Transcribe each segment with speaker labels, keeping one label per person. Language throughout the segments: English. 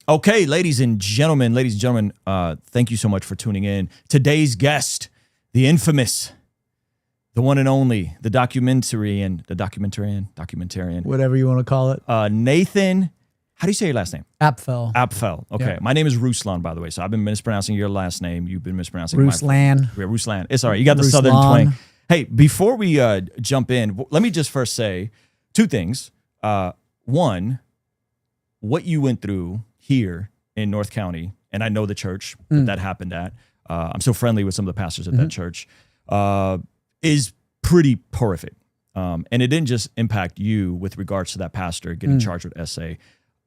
Speaker 1: Okay, ladies and gentlemen, thank you so much for tuning in. Today's guest, the infamous, the one and only, the documentarian,
Speaker 2: whatever you want to call it.
Speaker 1: Nathan, how do you say your last name?
Speaker 2: Apfel.
Speaker 1: Okay.
Speaker 2: Yeah.
Speaker 1: My name is Ruslan, by the way. So I've been mispronouncing your last name. You've been mispronouncing
Speaker 2: Ruslan.
Speaker 1: Ruslan. It's all right. You got the Southern twang. Hey, before we jump in, let me just first say two things. One, what you went through here in North County, and I know the church that happened at. I'm so friendly with some of the pastors at that church. Is pretty horrific. And it didn't just impact you with regards to that pastor getting charged with SA.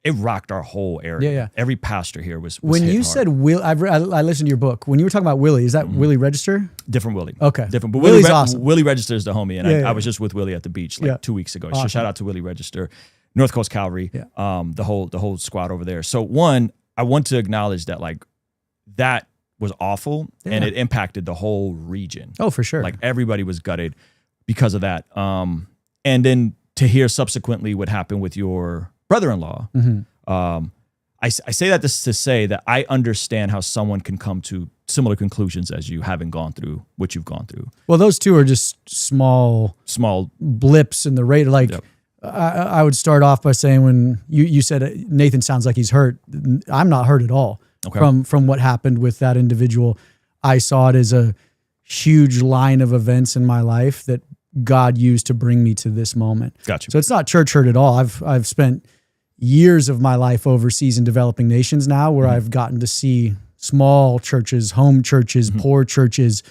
Speaker 1: It rocked our whole area.
Speaker 2: Yeah.
Speaker 1: Every pastor here was
Speaker 2: when
Speaker 1: hit
Speaker 2: you
Speaker 1: hard.
Speaker 2: said Will, I listened to your book. When you were talking about Willie, is that Willie Register?
Speaker 1: Different Willie.
Speaker 2: Okay.
Speaker 1: Different. But
Speaker 2: Willie's awesome.
Speaker 1: Willie Register is the homie, and
Speaker 2: Yeah,
Speaker 1: I was just with Willie at the beach 2 weeks ago.
Speaker 2: Awesome.
Speaker 1: So shout out to Willie Register, North Coast Calvary,
Speaker 2: Yeah.
Speaker 1: the whole squad over there. So one, I want to acknowledge that that was awful, and it impacted the whole region.
Speaker 2: Oh, for sure.
Speaker 1: Everybody was gutted because of that. And then to hear subsequently what happened with your brother-in-law. I say that to say that I understand how someone can come to similar conclusions as you, having gone through what you've gone through.
Speaker 2: Well, those two are just small blips in the rate. I would start off by saying, when you said Nathan sounds like he's hurt, I'm not hurt at all.
Speaker 1: Okay.
Speaker 2: From what happened with that individual. I saw it as a huge line of events in my life that God used to bring me to this moment.
Speaker 1: Gotcha.
Speaker 2: So it's not church hurt at all. I've spent years of my life overseas in developing nations now, where I've gotten to see small churches, home churches, poor churches,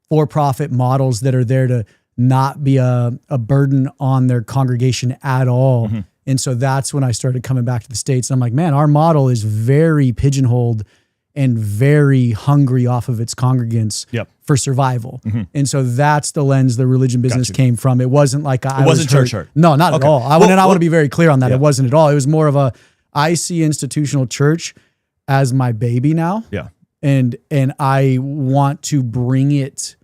Speaker 2: for-profit models that are there to not be a burden on their congregation at all. And so that's when I started coming back to the States. And I'm like, man, our model is very pigeonholed and very hungry off of its congregants for survival. And so that's the lens the religion business came from. It wasn't like I was
Speaker 1: church hurt.
Speaker 2: No, not at all. I want to be very clear on that.
Speaker 1: Yeah.
Speaker 2: It wasn't at all. It was more of I see institutional church as my baby now.
Speaker 1: Yeah.
Speaker 2: And I want to bring it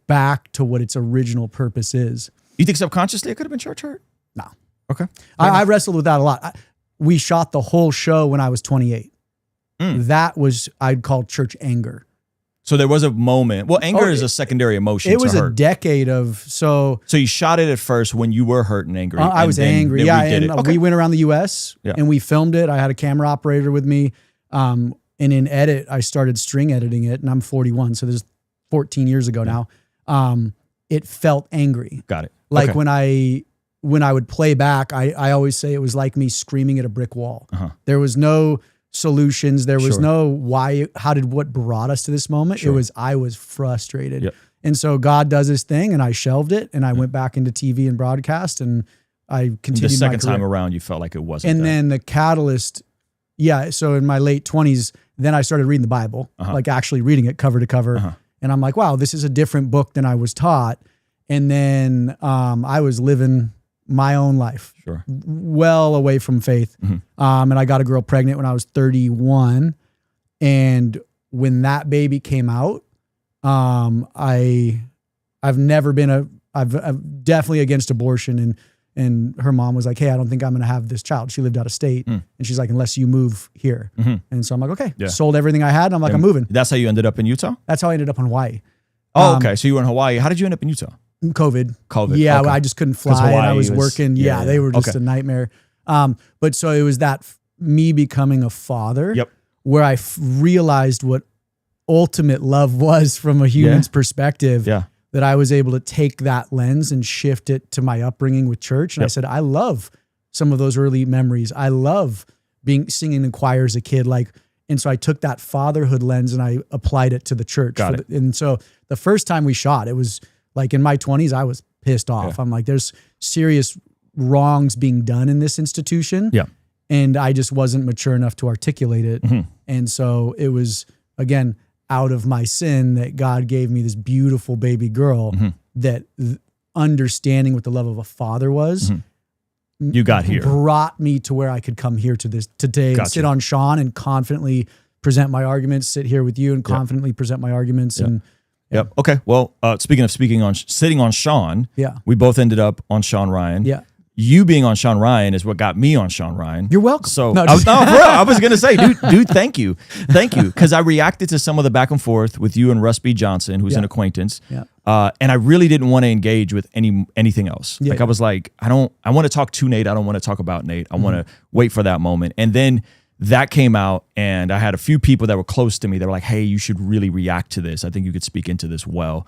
Speaker 2: back to what its original purpose is.
Speaker 1: You think subconsciously it could have been church hurt?
Speaker 2: No.
Speaker 1: Okay.
Speaker 2: I wrestled with that a lot. We shot the whole show when I was 28. That was, I'd call church anger.
Speaker 1: So there was a moment. Well, anger is a secondary emotion.
Speaker 2: It was
Speaker 1: to
Speaker 2: a
Speaker 1: hurt.
Speaker 2: decade of
Speaker 1: So you shot it at first when you were hurt and angry.
Speaker 2: I was angry. We went around the U.S.
Speaker 1: Yeah.
Speaker 2: and we filmed it. I had a camera operator with me. And in edit, I started string editing it, and I'm 41, so this is 14 years ago now. It felt angry.
Speaker 1: Got it.
Speaker 2: When I would play back, I always say it was like me screaming at a brick wall. There was no solutions. There was no what brought us to this moment. It was, I was frustrated.
Speaker 1: Yep.
Speaker 2: And so God does his thing, and I shelved it, and I went back into TV and broadcast, and I continued
Speaker 1: the second
Speaker 2: my career.
Speaker 1: time around, you felt like it wasn't.
Speaker 2: And then the catalyst, so in my late 20s, then I started reading the Bible, actually reading it cover to cover. And I'm like, wow, this is a different book than I was taught. And then I was living my own life, well away from faith. And I got a girl pregnant when I was 31. And when that baby came out, I'm definitely against abortion. And her mom was like, hey, I don't think I'm going to have this child. She lived out of state. And she's like, unless you move here. And so I'm like, okay, sold everything I had. And I'm like, I'm moving.
Speaker 1: That's how you ended up in Utah?
Speaker 2: That's how I ended up in Hawaii.
Speaker 1: Oh, okay. So you were in Hawaii. How did you end up in Utah?
Speaker 2: COVID.
Speaker 1: Okay.
Speaker 2: Yeah, I just couldn't fly, and I was working.
Speaker 1: Yeah,
Speaker 2: they were just a nightmare. But so it was that me becoming a father where I realized what ultimate love was from a human's perspective, that I was able to take that lens and shift it to my upbringing with church. And I said, I love some of those early memories. I love singing in choir as a kid. And so I took that fatherhood lens and I applied it to the church. And so the first time we shot, it was in my 20s, I was pissed off. I'm like, there's serious wrongs being done in this institution. And I just wasn't mature enough to articulate it. And so it was, again, out of my sin that God gave me this beautiful baby girl that understanding what the love of a father was.
Speaker 1: You got here.
Speaker 2: Brought me to where I could come here to this today and sit on Sean and confidently present my arguments, sit here with you and confidently present my arguments. And
Speaker 1: Yep. Okay. Well, speaking of sitting on Sean, we both ended up on Sean Ryan.
Speaker 2: Yeah.
Speaker 1: you being on Sean Ryan is what got me on Sean Ryan.
Speaker 2: You're welcome.
Speaker 1: So I was going to say, dude, thank you. Because I reacted to some of the back and forth with you and Russ B. Johnson, who's an acquaintance. Yeah. And I really didn't want to engage with anything else. Yeah, I was like, I want to talk to Nate. I don't want to talk about Nate. I want to wait for that moment. And then that came out, and I had a few people that were close to me that were like, hey, you should really react to this. I think you could speak into this well.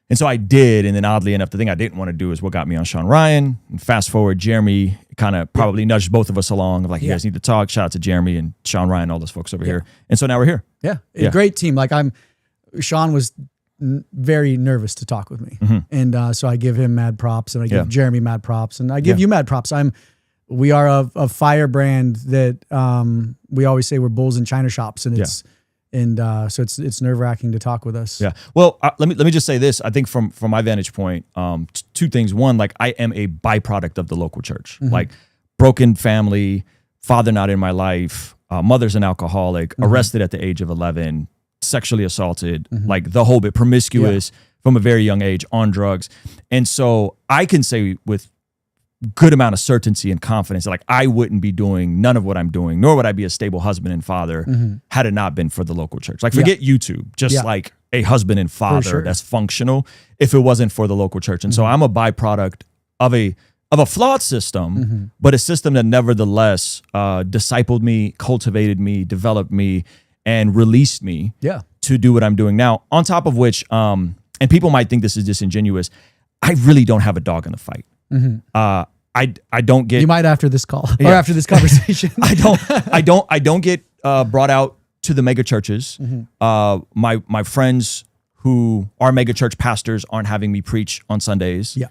Speaker 1: And so I did, and then oddly enough, the thing I didn't want to do is what got me on Sean Ryan. And fast forward, Jeremy kind of probably nudged both of us along of like, you guys need to talk. Shout out to Jeremy and Sean Ryan, all those folks over here. And so now we're here.
Speaker 2: Yeah, a great team. Like Sean was very nervous to talk with me. And so I give him mad props, and I give Jeremy mad props, and I give you mad props. We are a firebrand that we always say we're bulls in china shops, and it's so it's nerve-wracking to talk with us. Yeah.
Speaker 1: Well, let me just say this. I think from my vantage point, two things. One, like I am a byproduct of the local church. Like broken family, father not in my life, mother's an alcoholic, arrested at the age of 11, sexually assaulted, like the whole bit, promiscuous from a very young age, on drugs. And so I can say with good amount of certainty and confidence that like I wouldn't be doing none of what I'm doing, nor would I be a stable husband and father had it not been for the local church. Like forget YouTube, just like a husband and father that's functional if it wasn't for the local church. And so I'm a byproduct of a flawed system, but a system that nevertheless discipled me, cultivated me, developed me, and released me to do what I'm doing now. On top of which, and people might think this is disingenuous, I really don't have a dog in the fight. I don't get.
Speaker 2: You might after this call or after this conversation.
Speaker 1: I don't get brought out to the mega churches. My friends who are mega church pastors aren't having me preach on Sundays. Yeah.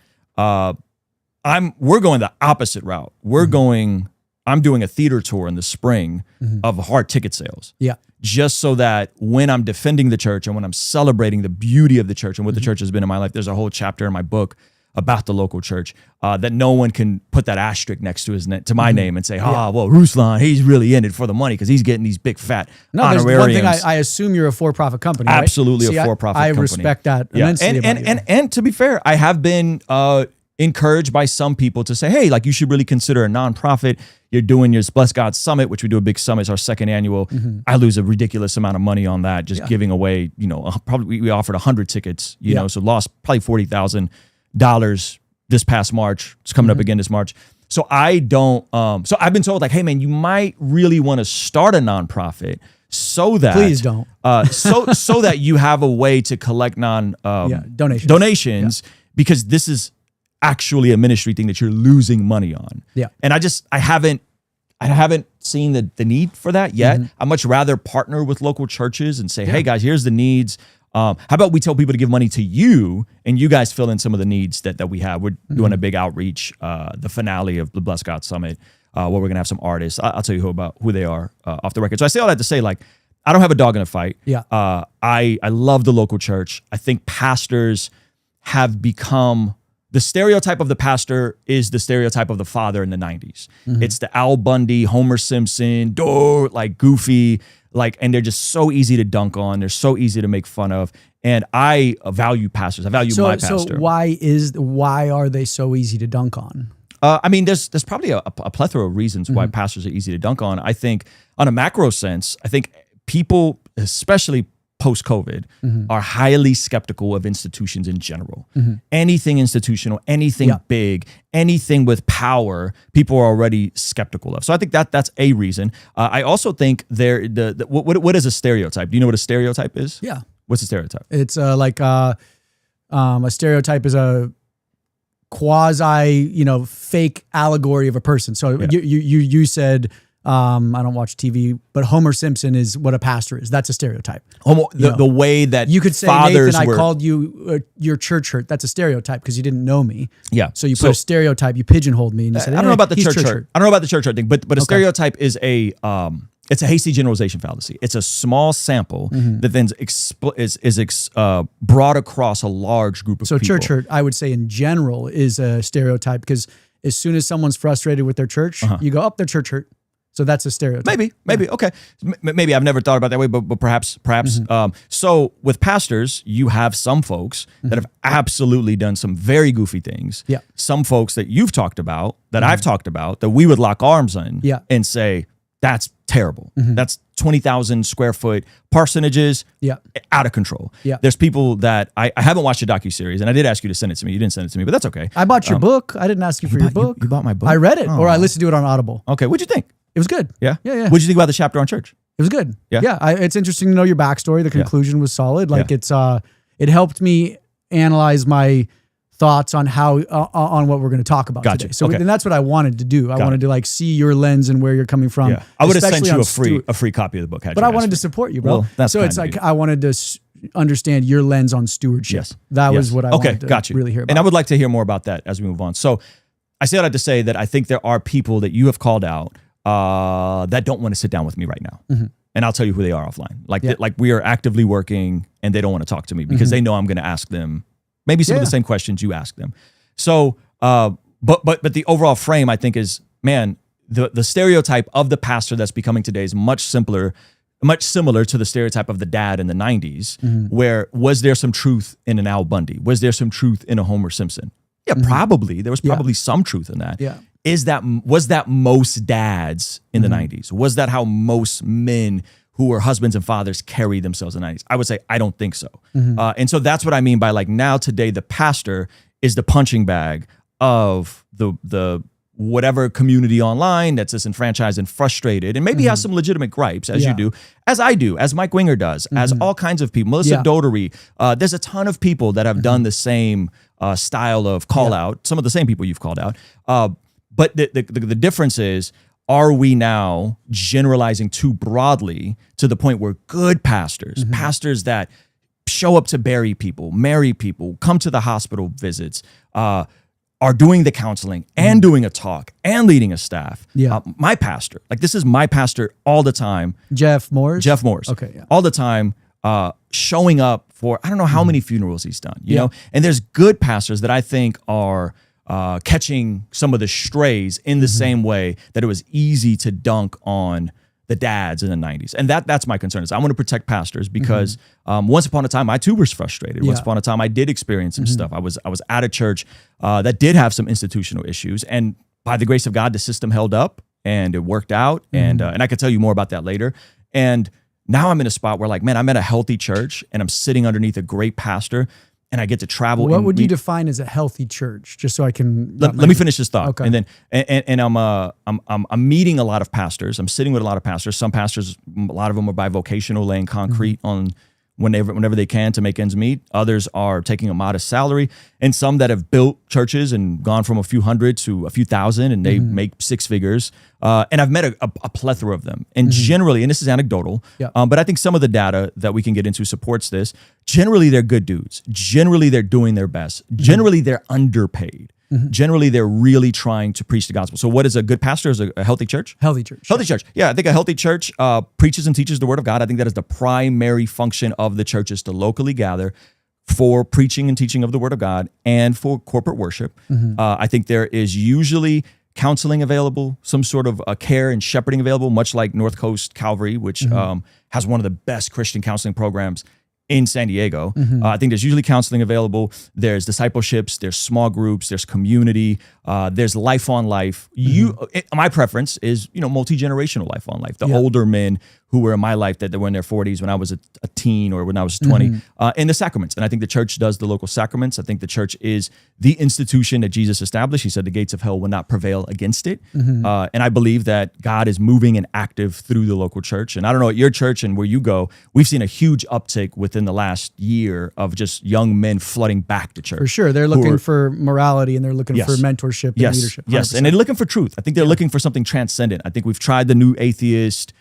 Speaker 1: We're going the opposite route. I'm doing a theater tour in the spring of hard ticket sales. Yeah. Just so that when I'm defending the church and when I'm celebrating the beauty of the church and what the church has been in my life, there's a whole chapter in my book about the local church that no one can put that asterisk next to my name and say, well, Ruslan, he's really in it for the money because he's getting these big fat honorariums.
Speaker 2: There's one thing I assume you're a for-profit company, right?
Speaker 1: Absolutely a for-profit company.
Speaker 2: I respect that immensely.
Speaker 1: And to be fair, I have been encouraged by some people to say, hey, like you should really consider a nonprofit. You're doing your Bless God Summit, which we do a big summit. It's our second annual. I lose a ridiculous amount of money on that, just giving away, probably we offered 100 tickets, so lost probably $40,000 this past March. It's coming up again this March. So I don't, so I've been told like, hey man, you might really want to start a nonprofit so that
Speaker 2: please don't,
Speaker 1: so that you have a way to collect donations because this is actually a ministry thing that you're losing money on. Yeah. And I haven't seen the need for that yet. I'd much rather partner with local churches and say, hey guys, here's the needs. How about we tell people to give money to you and you guys fill in some of the needs that we have. We're doing a big outreach, the finale of the Bless God Summit, where we're going to have some artists. I'll tell you who they are off the record. So I say all that to say, like, I don't have a dog in a fight. Yeah. I love the local church. I think pastors have become, the stereotype of the pastor is the stereotype of the father in the 90s. It's the Al Bundy, Homer Simpson, like goofy, and they're just so easy to dunk on. They're so easy to make fun of. And I value pastors. I value my pastor.
Speaker 2: So why are they so easy to dunk on?
Speaker 1: I mean, there's probably a plethora of reasons why pastors are easy to dunk on. I think on a macro sense, I think people, especially post-COVID, are highly skeptical of institutions in general. Anything institutional, anything big, anything with power, people are already skeptical of. So I think that's a reason. I also think what is a stereotype? Do you know what a stereotype is?
Speaker 2: Yeah.
Speaker 1: What's a stereotype?
Speaker 2: It's a stereotype is a quasi, fake allegory of a person. So you said, I don't watch TV, but Homer Simpson is what a pastor is. That's a stereotype.
Speaker 1: The way that
Speaker 2: you could say, Nathan, I called you your church hurt. That's a stereotype because you didn't know me. Yeah. So you put a stereotype, you pigeonholed me, and you said,
Speaker 1: I don't know about the church hurt. I don't know about the church hurt thing, but a stereotype is it's a hasty generalization fallacy. It's a small sample that then is brought across a large group of people.
Speaker 2: So church hurt, I would say in general, is a stereotype because as soon as someone's frustrated with their church, you go, oh, they're church hurt. So that's a stereotype.
Speaker 1: Maybe. Okay. Maybe I've never thought about it that way, but perhaps. So with pastors, you have some folks that have absolutely done some very goofy things.
Speaker 2: Yeah.
Speaker 1: Some folks that you've talked about, that I've talked about, that we would lock arms in and say, that's terrible. That's 20,000 square foot parsonages, out of control. There's people that I haven't watched a docuseries, and I did ask you to send it to me. You didn't send it to me, but that's okay.
Speaker 2: I bought your book. I didn't ask you for your book.
Speaker 1: You bought my book?
Speaker 2: I read it, or I listened to it on Audible.
Speaker 1: Okay, what'd you think?
Speaker 2: It was good.
Speaker 1: Yeah?
Speaker 2: Yeah.
Speaker 1: What'd you think about the chapter on church?
Speaker 2: It was good.
Speaker 1: Yeah?
Speaker 2: It's interesting to know your backstory. The conclusion was solid. Like it helped me analyze my thoughts on how on what we're going to talk about today. So and that's what I wanted to do. I wanted to like see your lens and where you're coming from.
Speaker 1: Yeah. I would have sent you a free copy of the book.
Speaker 2: But I wanted to support you, bro. Well, so it's like I wanted to understand your lens on stewardship.
Speaker 1: Yes.
Speaker 2: That was what I wanted to really hear about.
Speaker 1: And I would like to hear more about that as we move on. So I say that to say that I think there are people that you have called out that don't want to sit down with me right now. And I'll tell you who they are offline. Like we are actively working and they don't want to talk to me because they know I'm going to ask them maybe some of the same questions you ask them. So, but the overall frame I think is, man, the stereotype of the pastor that's becoming today is much similar to the stereotype of the dad in the 90s, where was there some truth in an Al Bundy? Was there some truth in a Homer Simpson? Yeah, probably. There was probably some truth in that.
Speaker 2: Yeah.
Speaker 1: Was that most dads in the 90s? Was that how most men who were husbands and fathers carry themselves in the 90s? I would say, I don't think so. And so that's what I mean by like now today, the pastor is the punching bag of the whatever community online that's disenfranchised and frustrated and maybe has some legitimate gripes as you do, as I do, as Mike Winger does, as all kinds of people, Melissa Dotery. There's a ton of people that have done the same style of call out, some of the same people you've called out. But the difference is, are we now generalizing too broadly to the point where good pastors, pastors that show up to bury people, marry people, come to the hospital visits, are doing the counseling and doing a talk and leading a staff? My pastor, like this is my pastor all the time.
Speaker 2: Jeff Morris?
Speaker 1: Okay, yeah. All the time, showing up for, I don't know how many funerals he's done, you know? And there's good pastors that I think are catching some of the strays in the same way that it was easy to dunk on the dads in the 90s. And that's my concern is I want to protect pastors because once upon a time, I too was frustrated. Once upon a time, I did experience some stuff. I was at a church that did have some institutional issues. And by the grace of God, the system held up and it worked out. And I could tell you more about that later. And now I'm in a spot where like, man, I'm at a healthy church and I'm sitting underneath a great pastor and I get to travel.
Speaker 2: What would you define as a healthy church? Just so I can
Speaker 1: let me finish this thought. Okay. And then and I'm meeting a lot of pastors. I'm sitting with a lot of pastors. Some pastors, a lot of them are bivocational, laying concrete on whenever they can to make ends meet. Others are taking a modest salary, and some that have built churches and gone from a few hundred to a few thousand, and they make six figures. And I've met a plethora of them. And generally, and this is anecdotal, but I think some of the data that we can get into supports this. Generally, they're good dudes. Generally, they're doing their best. Generally, they're underpaid. Generally, they're really trying to preach the gospel. So what is a good pastor? Is a healthy church?
Speaker 2: Healthy church.
Speaker 1: Healthy church. Yeah, I think a healthy church preaches and teaches the word of God. I think that is the primary function of the church, is to locally gather for preaching and teaching of the word of God and for corporate worship. I think there is usually counseling available, some sort of care and shepherding available, much like North Coast Calvary, which has one of the best Christian counseling programs in San Diego. I think there's usually counseling available. There's discipleships, there's small groups, there's community, there's life on life. My preference is, multi-generational life on life. The older men who were in my life that were in their 40s when I was a teen or when I was 20, and the sacraments. And I think the church does the local sacraments. I think the church is the institution that Jesus established. He said the gates of hell will not prevail against it. And I believe that God is moving and active through the local church. And I don't know, at your church and where you go, we've seen a huge uptick within the last year of just young men flooding back to church.
Speaker 2: For sure. They're looking for morality and they're looking for mentorship and leadership. 100%.
Speaker 1: Yes, and they're looking for truth. I think they're looking for something transcendent. I think we've tried the new atheist,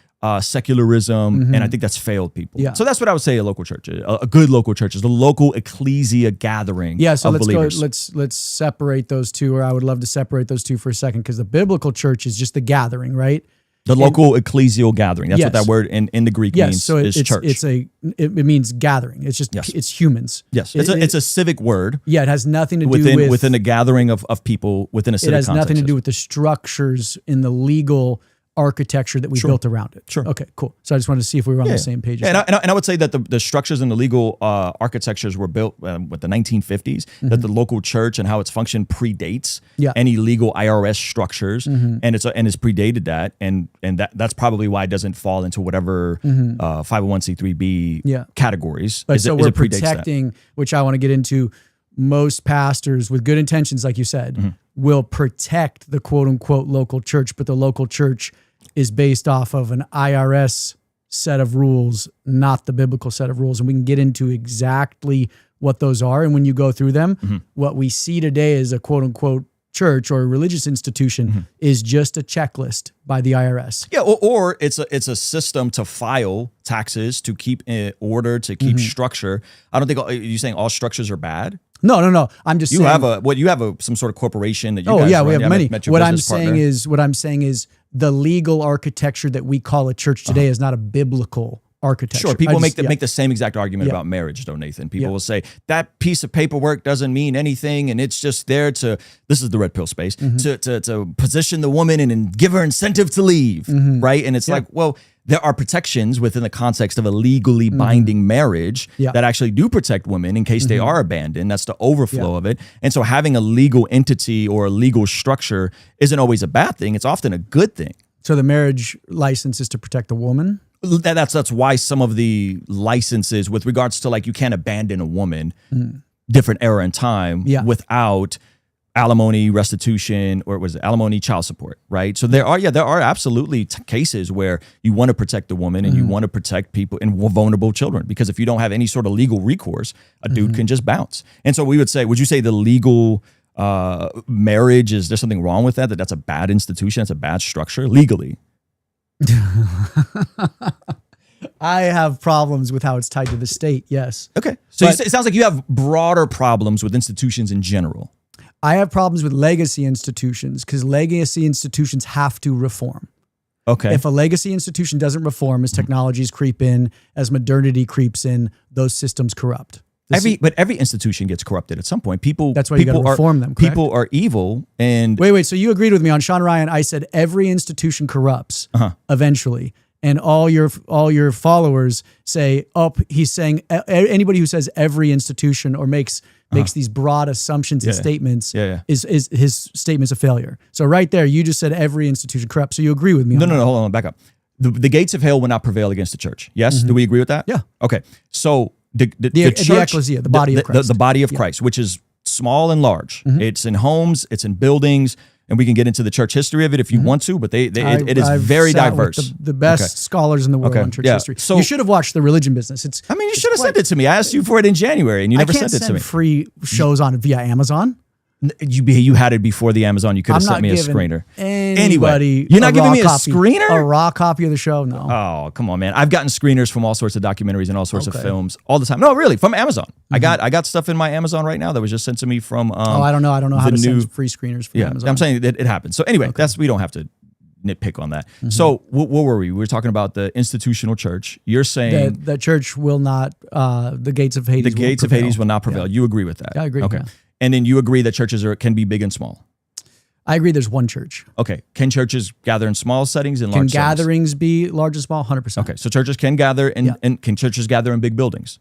Speaker 1: secularism, and I think that's failed people. So that's what I would say a local church is. A good local church is the local ecclesia gathering
Speaker 2: so
Speaker 1: of
Speaker 2: let's
Speaker 1: believers.
Speaker 2: Let's separate those two, or I would love to seprate those two for a second, because the biblical church is just the gathering, right?
Speaker 1: The local ecclesial gathering. That's what that word in the Greek means.
Speaker 2: So
Speaker 1: is church.
Speaker 2: It means gathering. It's just it's humans.
Speaker 1: Yes, it's a civic word.
Speaker 2: Yeah, it has nothing to do
Speaker 1: within a gathering of people within a civic context.
Speaker 2: It has nothing to do with the structures in the legal architecture that we built around it.
Speaker 1: Sure.
Speaker 2: Okay, cool. So I just wanted to see if we were on the same page.
Speaker 1: And I would say that the structures and the legal architectures were built with the 1950s, that the local church and how it's functioned predates any legal IRS structures, and it's predated that, and that's probably why it doesn't fall into whatever 501c3b categories.
Speaker 2: But we're protecting, which I want to get into. Most pastors with good intentions, like you said, will protect the quote unquote local church, but the local church is based off of an IRS set of rules, not the biblical set of rules. And we can get into exactly what those are. And when you go through them, what we see today as a quote unquote church or a religious institution is just a checklist by the IRS.
Speaker 1: Yeah, or it's a system to file taxes, to keep in order, to keep structure. I don't think, are you saying all structures are bad?
Speaker 2: No. I'm just saying.
Speaker 1: You have some sort of corporation that you guys
Speaker 2: run. We have many. What I'm
Speaker 1: saying
Speaker 2: is the legal architecture that we call a church today is not a biblical architecture.
Speaker 1: Sure, people make the same exact argument about marriage, though, Nathan. People will say that piece of paperwork doesn't mean anything, and it's just there to, this is the red pill space, to position the woman and give her incentive to leave, right? And it's like, well, there are protections within the context of a legally binding marriage that actually do protect women in case they are abandoned. That's the overflow of it. And so having a legal entity or a legal structure isn't always a bad thing. It's often a good thing.
Speaker 2: So the marriage license is to protect the woman?
Speaker 1: That's why some of the licenses with regards to, like, you can't abandon a woman, different era and time without alimony, restitution, or was it alimony, child support, right? So there are absolutely cases where you want to protect the woman and you want to protect people and vulnerable children, because if you don't have any sort of legal recourse, a dude can just bounce. And so would you say the legal marriage, is there something wrong with that? That's a bad institution, that's a bad structure legally?
Speaker 2: I have problems with how it's tied to the state, yes.
Speaker 1: Okay. So it sounds like you have broader problems with institutions in general.
Speaker 2: I have problems with legacy institutions because legacy institutions have to reform.
Speaker 1: Okay.
Speaker 2: If a legacy institution doesn't reform, as technologies creep in, as modernity creeps in, those systems corrupt.
Speaker 1: But every institution gets corrupted at some point.
Speaker 2: That's why you got to reform them. Correct?
Speaker 1: People are evil, and
Speaker 2: wait. So you agreed with me on Sean Ryan? I said every institution corrupts eventually, and all your followers say, "Oh, he's saying." Anybody who says every institution or makes these broad assumptions and statements is his statement's a failure. So right there, you just said every institution corrupts. So you agree with me?
Speaker 1: No. Hold on, back up. The gates of hell will not prevail against the church. Yes, do we agree with that?
Speaker 2: Yeah.
Speaker 1: Okay. So the church,
Speaker 2: the ecclesia, the body of Christ,
Speaker 1: the body of Christ, which is small and large. It's in homes, it's in buildings, and we can get into the church history of it if you want to. But it is very diverse.
Speaker 2: The best scholars in the world on church history. So you should have watched The Religion Business.
Speaker 1: You should have sent it to me. I asked you for it in January, and you never sent it to me.
Speaker 2: Free shows on via Amazon.
Speaker 1: You had it before the Amazon. You could have sent me a screener.
Speaker 2: Anyway,
Speaker 1: you're not giving me a screener?
Speaker 2: A raw copy of the show? No.
Speaker 1: Oh, come on, man. I've gotten screeners from all sorts of documentaries and all sorts of films all the time. No, really, from Amazon. I got stuff in my Amazon right now that was just sent to me from
Speaker 2: I don't know how to send free screeners from Amazon.
Speaker 1: I'm saying it happens. So anyway, we don't have to nitpick on that. So what were we? We were talking about the institutional church. You're saying
Speaker 2: the church will not, the gates of Hades
Speaker 1: will not prevail. You agree with that?
Speaker 2: Yeah, I agree.
Speaker 1: Okay. And then you agree that churches can be big and small.
Speaker 2: I agree there's one church.
Speaker 1: Okay. Can churches gather in small settings and large settings?
Speaker 2: Can gatherings be large and small? 100%.
Speaker 1: Okay. So churches can gather and can churches gather in big buildings?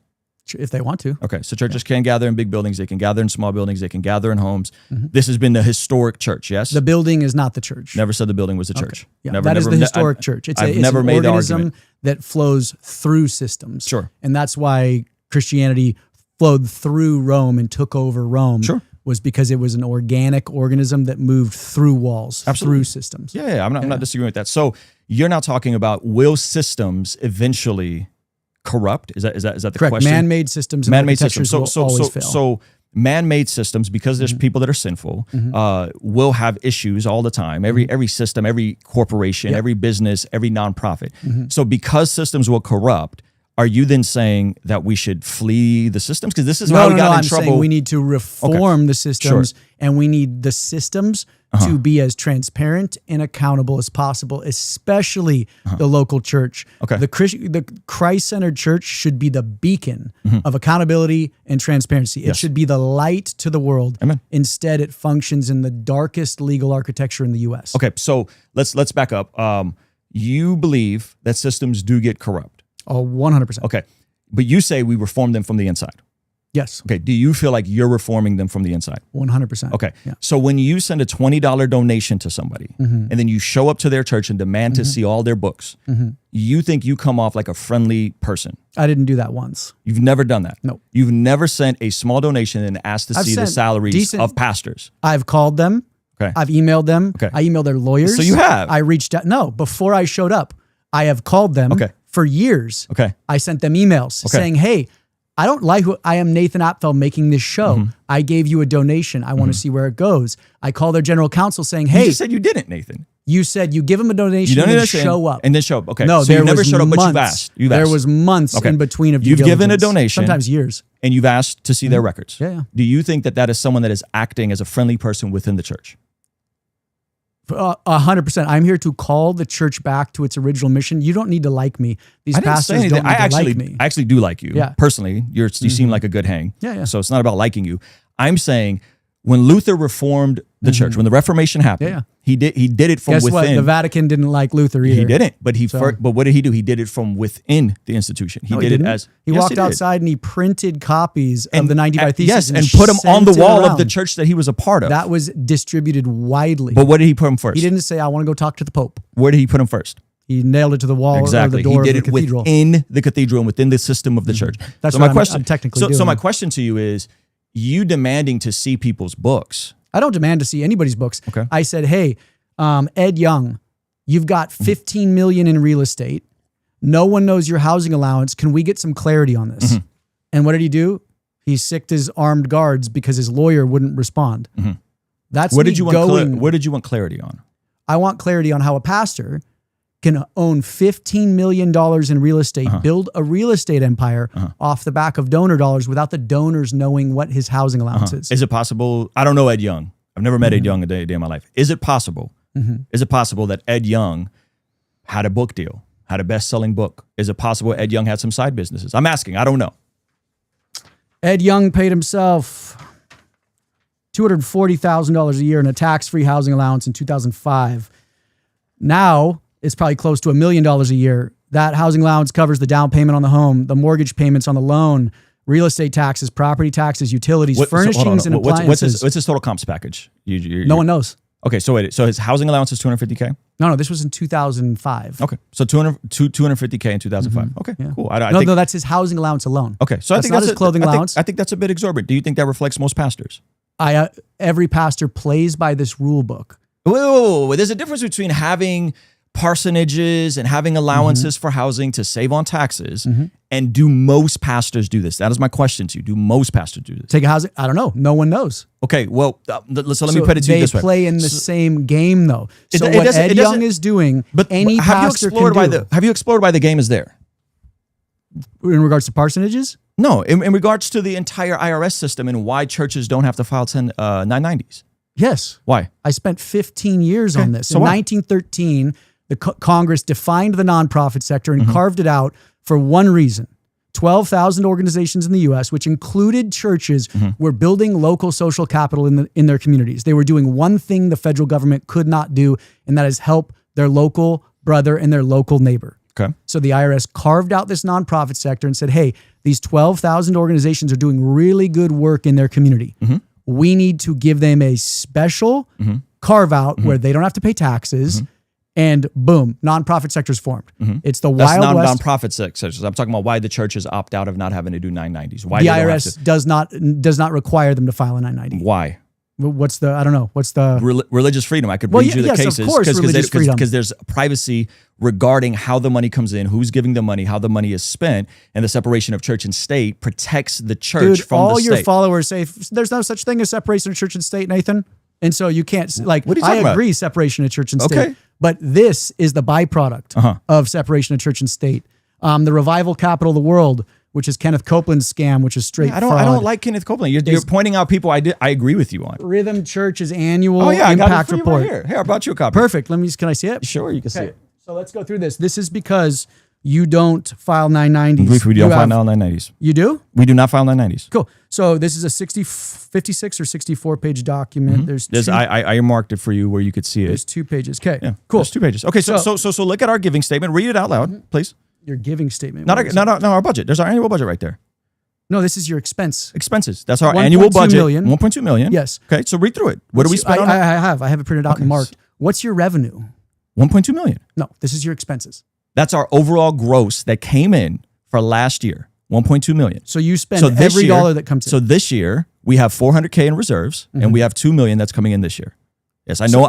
Speaker 2: If they want to.
Speaker 1: Okay. So churches can gather in big buildings. They can gather in small buildings. They can gather in homes. This has been the historic church, yes?
Speaker 2: The building is not the church.
Speaker 1: Never said the building was the church.
Speaker 2: Okay. Yeah, that is the historic church. It's an organism that flows through systems.
Speaker 1: Sure.
Speaker 2: And that's why Christianity flowed through Rome and took over Rome.
Speaker 1: Sure.
Speaker 2: Was because it was an organic organism that moved through walls, through systems.
Speaker 1: Yeah, I'm not disagreeing with that. So you're not talking about, will systems eventually corrupt? Is that the
Speaker 2: Correct.
Speaker 1: question?
Speaker 2: Man-made systems and architectures will always fail.
Speaker 1: So man-made systems, because there's people that are sinful, will have issues all the time. Every system, every corporation, every business, every nonprofit. So because systems will corrupt, are you then saying that we should flee the systems? Because this is how we got in trouble.
Speaker 2: I'm saying we need to reform the systems, and we need the systems to be as transparent and accountable as possible, especially the local church.
Speaker 1: Okay.
Speaker 2: The Christ-centered church should be the beacon of accountability and transparency. It should be the light to the world.
Speaker 1: Amen.
Speaker 2: Instead, it functions in the darkest legal architecture in the U.S.
Speaker 1: Okay, so let's back up. you believe that systems do get corrupt.
Speaker 2: Oh, 100%.
Speaker 1: Okay. But you say we reform them from the inside.
Speaker 2: Yes.
Speaker 1: Okay. Do you feel like you're reforming them from the inside?
Speaker 2: 100%.
Speaker 1: Okay.
Speaker 2: Yeah.
Speaker 1: So when you send a $20 donation to somebody and then you show up to their church and demand to see all their books, you think you come off like a friendly person.
Speaker 2: I didn't do that once.
Speaker 1: You've never done that.
Speaker 2: No.
Speaker 1: You've never sent a small donation and asked to see the salaries of pastors.
Speaker 2: I've called them.
Speaker 1: Okay.
Speaker 2: I've emailed them.
Speaker 1: Okay.
Speaker 2: I emailed their lawyers.
Speaker 1: So you have.
Speaker 2: I reached out. No, before I showed up, I have called them for years.
Speaker 1: Okay.
Speaker 2: I sent them emails saying, hey, I don't like who I am, Nathan Apfel, making this show. I gave you a donation. I want to see where it goes. I call their general counsel saying, hey.
Speaker 1: You just said you didn't, Nathan.
Speaker 2: You said you give them a donation and then show up.
Speaker 1: And then show up. Okay.
Speaker 2: No,
Speaker 1: so you never showed up, but you've asked.
Speaker 2: There was months in between of due
Speaker 1: You've
Speaker 2: diligence.
Speaker 1: given a donation.
Speaker 2: Sometimes years.
Speaker 1: And you've asked to see their records.
Speaker 2: Yeah.
Speaker 1: Do you think that that is someone that is acting as a friendly person within the church?
Speaker 2: 100%. I'm here to call the church back to its original mission. You don't need to like me. These pastors don't need to like me.
Speaker 1: I actually do like you.
Speaker 2: Yeah.
Speaker 1: Personally, you seem like a good hang.
Speaker 2: Yeah.
Speaker 1: So it's not about liking you. I'm saying when Luther reformed the church, when the Reformation happened, he did it from within.
Speaker 2: Guess what? The Vatican didn't like Luther either.
Speaker 1: He didn't, but but what did he do? He did it from within the institution. He
Speaker 2: walked outside and he printed copies of the 95 Theses.
Speaker 1: Yes, and put them on the wall of the church that he was a part of.
Speaker 2: That was distributed widely.
Speaker 1: But what did he put them first?
Speaker 2: He didn't say, I want to go talk to the Pope.
Speaker 1: Where did he put them first?
Speaker 2: He nailed it to the wall or the door of the cathedral.
Speaker 1: He did it within the cathedral and within the system of the church.
Speaker 2: That's
Speaker 1: so
Speaker 2: what
Speaker 1: my question.
Speaker 2: I'm technically doing.
Speaker 1: So my question to you is, you demanding to see people's books.
Speaker 2: I don't demand to see anybody's books.
Speaker 1: Okay.
Speaker 2: I said, hey, Ed Young, you've got $15 million in real estate. No one knows your housing allowance. Can we get some clarity on this? And what did he do? He sicked his armed guards because his lawyer wouldn't respond. That's
Speaker 1: what did you want clarity on?
Speaker 2: I want clarity on how a pastor can own $15 million in real estate, build a real estate empire off the back of donor dollars without the donors knowing what his housing allowance is.
Speaker 1: Is it possible? I don't know Ed Young. I've never met Ed Young a day in my life. Is it possible? Is it possible that Ed Young had a book deal, had a best-selling book? Is it possible Ed Young had some side businesses? I'm asking. I don't know.
Speaker 2: Ed Young paid himself $240,000 a year in a tax-free housing allowance in 2005. Now, it's probably close to $1 million a year. That housing allowance covers the down payment on the home, the mortgage payments on the loan, real estate taxes, property taxes, utilities, furnishings, and appliances.
Speaker 1: What's his total comps package?
Speaker 2: No one knows.
Speaker 1: Okay, so his housing allowance is $250K?
Speaker 2: No, this was in 2005.
Speaker 1: Okay, so $250K in 2005. Okay, cool.
Speaker 2: No, that's his housing allowance alone.
Speaker 1: Okay, so I think
Speaker 2: that's not his clothing allowance.
Speaker 1: I think that's a bit exorbitant. Do you think that reflects most pastors?
Speaker 2: Every pastor plays by this rule book.
Speaker 1: Whoa. There's a difference between having parsonages and having allowances for housing to save on taxes. And do most pastors do this? That is my question to you. Do most pastors do this?
Speaker 2: Take a housing? I don't know. No one knows.
Speaker 1: Okay, well, so let me put it to you this way.
Speaker 2: They play in the same game, though. So what Ed Young is doing, any pastor can do.
Speaker 1: Have you explored why the game is there?
Speaker 2: In regards to parsonages?
Speaker 1: No, in regards to the entire IRS system and why churches don't have to file 990s.
Speaker 2: Yes.
Speaker 1: Why?
Speaker 2: I spent 15 years on this.
Speaker 1: So
Speaker 2: in 1913, the Congress defined the nonprofit sector and carved it out for one reason. 12,000 organizations in the U.S., which included churches, were building local social capital in their communities. They were doing one thing the federal government could not do, and that is help their local brother and their local neighbor.
Speaker 1: Okay.
Speaker 2: So the IRS carved out this nonprofit sector and said, hey, these 12,000 organizations are doing really good work in their community. We need to give them a special carve out where they don't have to pay taxes. And boom, nonprofit sector is formed. It's the Wild West.
Speaker 1: Nonprofit sectors. I'm talking about why the churches opt out of not having to do 990s. Why
Speaker 2: the IRS does not require them to file a 990.
Speaker 1: Why?
Speaker 2: What's the
Speaker 1: religious freedom? I could read you the cases.
Speaker 2: Of course, religious freedom.
Speaker 1: Because there's privacy regarding how the money comes in, who's giving the money, how the money is spent, and the separation of church and state protects the church from the state.
Speaker 2: All your followers say there's no such thing as separation of church and state, Nathan. And so you can't, like,
Speaker 1: what are you talking
Speaker 2: I agree,
Speaker 1: about?
Speaker 2: Separation of church and state. But this is the byproduct of separation of church and state. The revival capital of the world, which is Kenneth Copeland's scam, which is straight fraud.
Speaker 1: I don't like Kenneth Copeland. You're pointing out people I agree with you on.
Speaker 2: Rhythm Church's annual impact report.
Speaker 1: Right here. Here, I brought you a copy.
Speaker 2: Perfect. Can I see it?
Speaker 1: Sure, you can see it.
Speaker 2: So let's go through this. This is because You don't file 990s.
Speaker 1: We don't file 990s.
Speaker 2: You do?
Speaker 1: We do not file 990s.
Speaker 2: Cool. So this is a 56 or 64 page document.
Speaker 1: I earmarked it for you where you could see it.
Speaker 2: There's 2 pages. Okay.
Speaker 1: Yeah,
Speaker 2: cool.
Speaker 1: There's 2 pages. Okay. So look at our giving statement. Read it out loud, please.
Speaker 2: Your giving statement.
Speaker 1: Not our budget. There's our annual budget right there.
Speaker 2: No, this is your expense.
Speaker 1: Expenses. That's our annual budget. 1.2 million.
Speaker 2: Yes.
Speaker 1: Okay. So read through it. What do we spend on it?
Speaker 2: I have it printed out and marked. What's your revenue?
Speaker 1: 1.2 million.
Speaker 2: No, this is your expenses.
Speaker 1: That's our overall gross that came in for last year. 1.2 million.
Speaker 2: So you spend every dollar that comes in.
Speaker 1: So this year we have 400K in reserves, and we have 2 million that's coming in this year. Yes, I know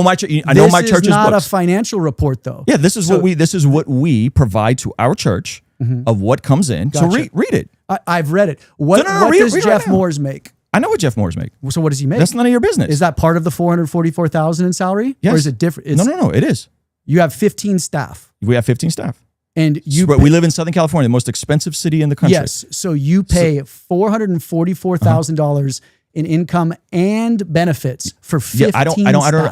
Speaker 1: my church is booked.
Speaker 2: This is not a financial report, though.
Speaker 1: Yeah, this is what we provide to our church of what comes in. Gotcha. So read it.
Speaker 2: I've read it. What does Jeff Moores make?
Speaker 1: I know what Jeff Moores make.
Speaker 2: So what does he make?
Speaker 1: That's none of your business.
Speaker 2: Is that part of the $444,000 in salary?
Speaker 1: Yes.
Speaker 2: Or is it different?
Speaker 1: No, it is.
Speaker 2: You have 15 staff.
Speaker 1: We have 15 staff.
Speaker 2: And
Speaker 1: we live in Southern California, the most expensive city in the country.
Speaker 2: Yes. So you pay $444,000 in income and benefits for 15 staff.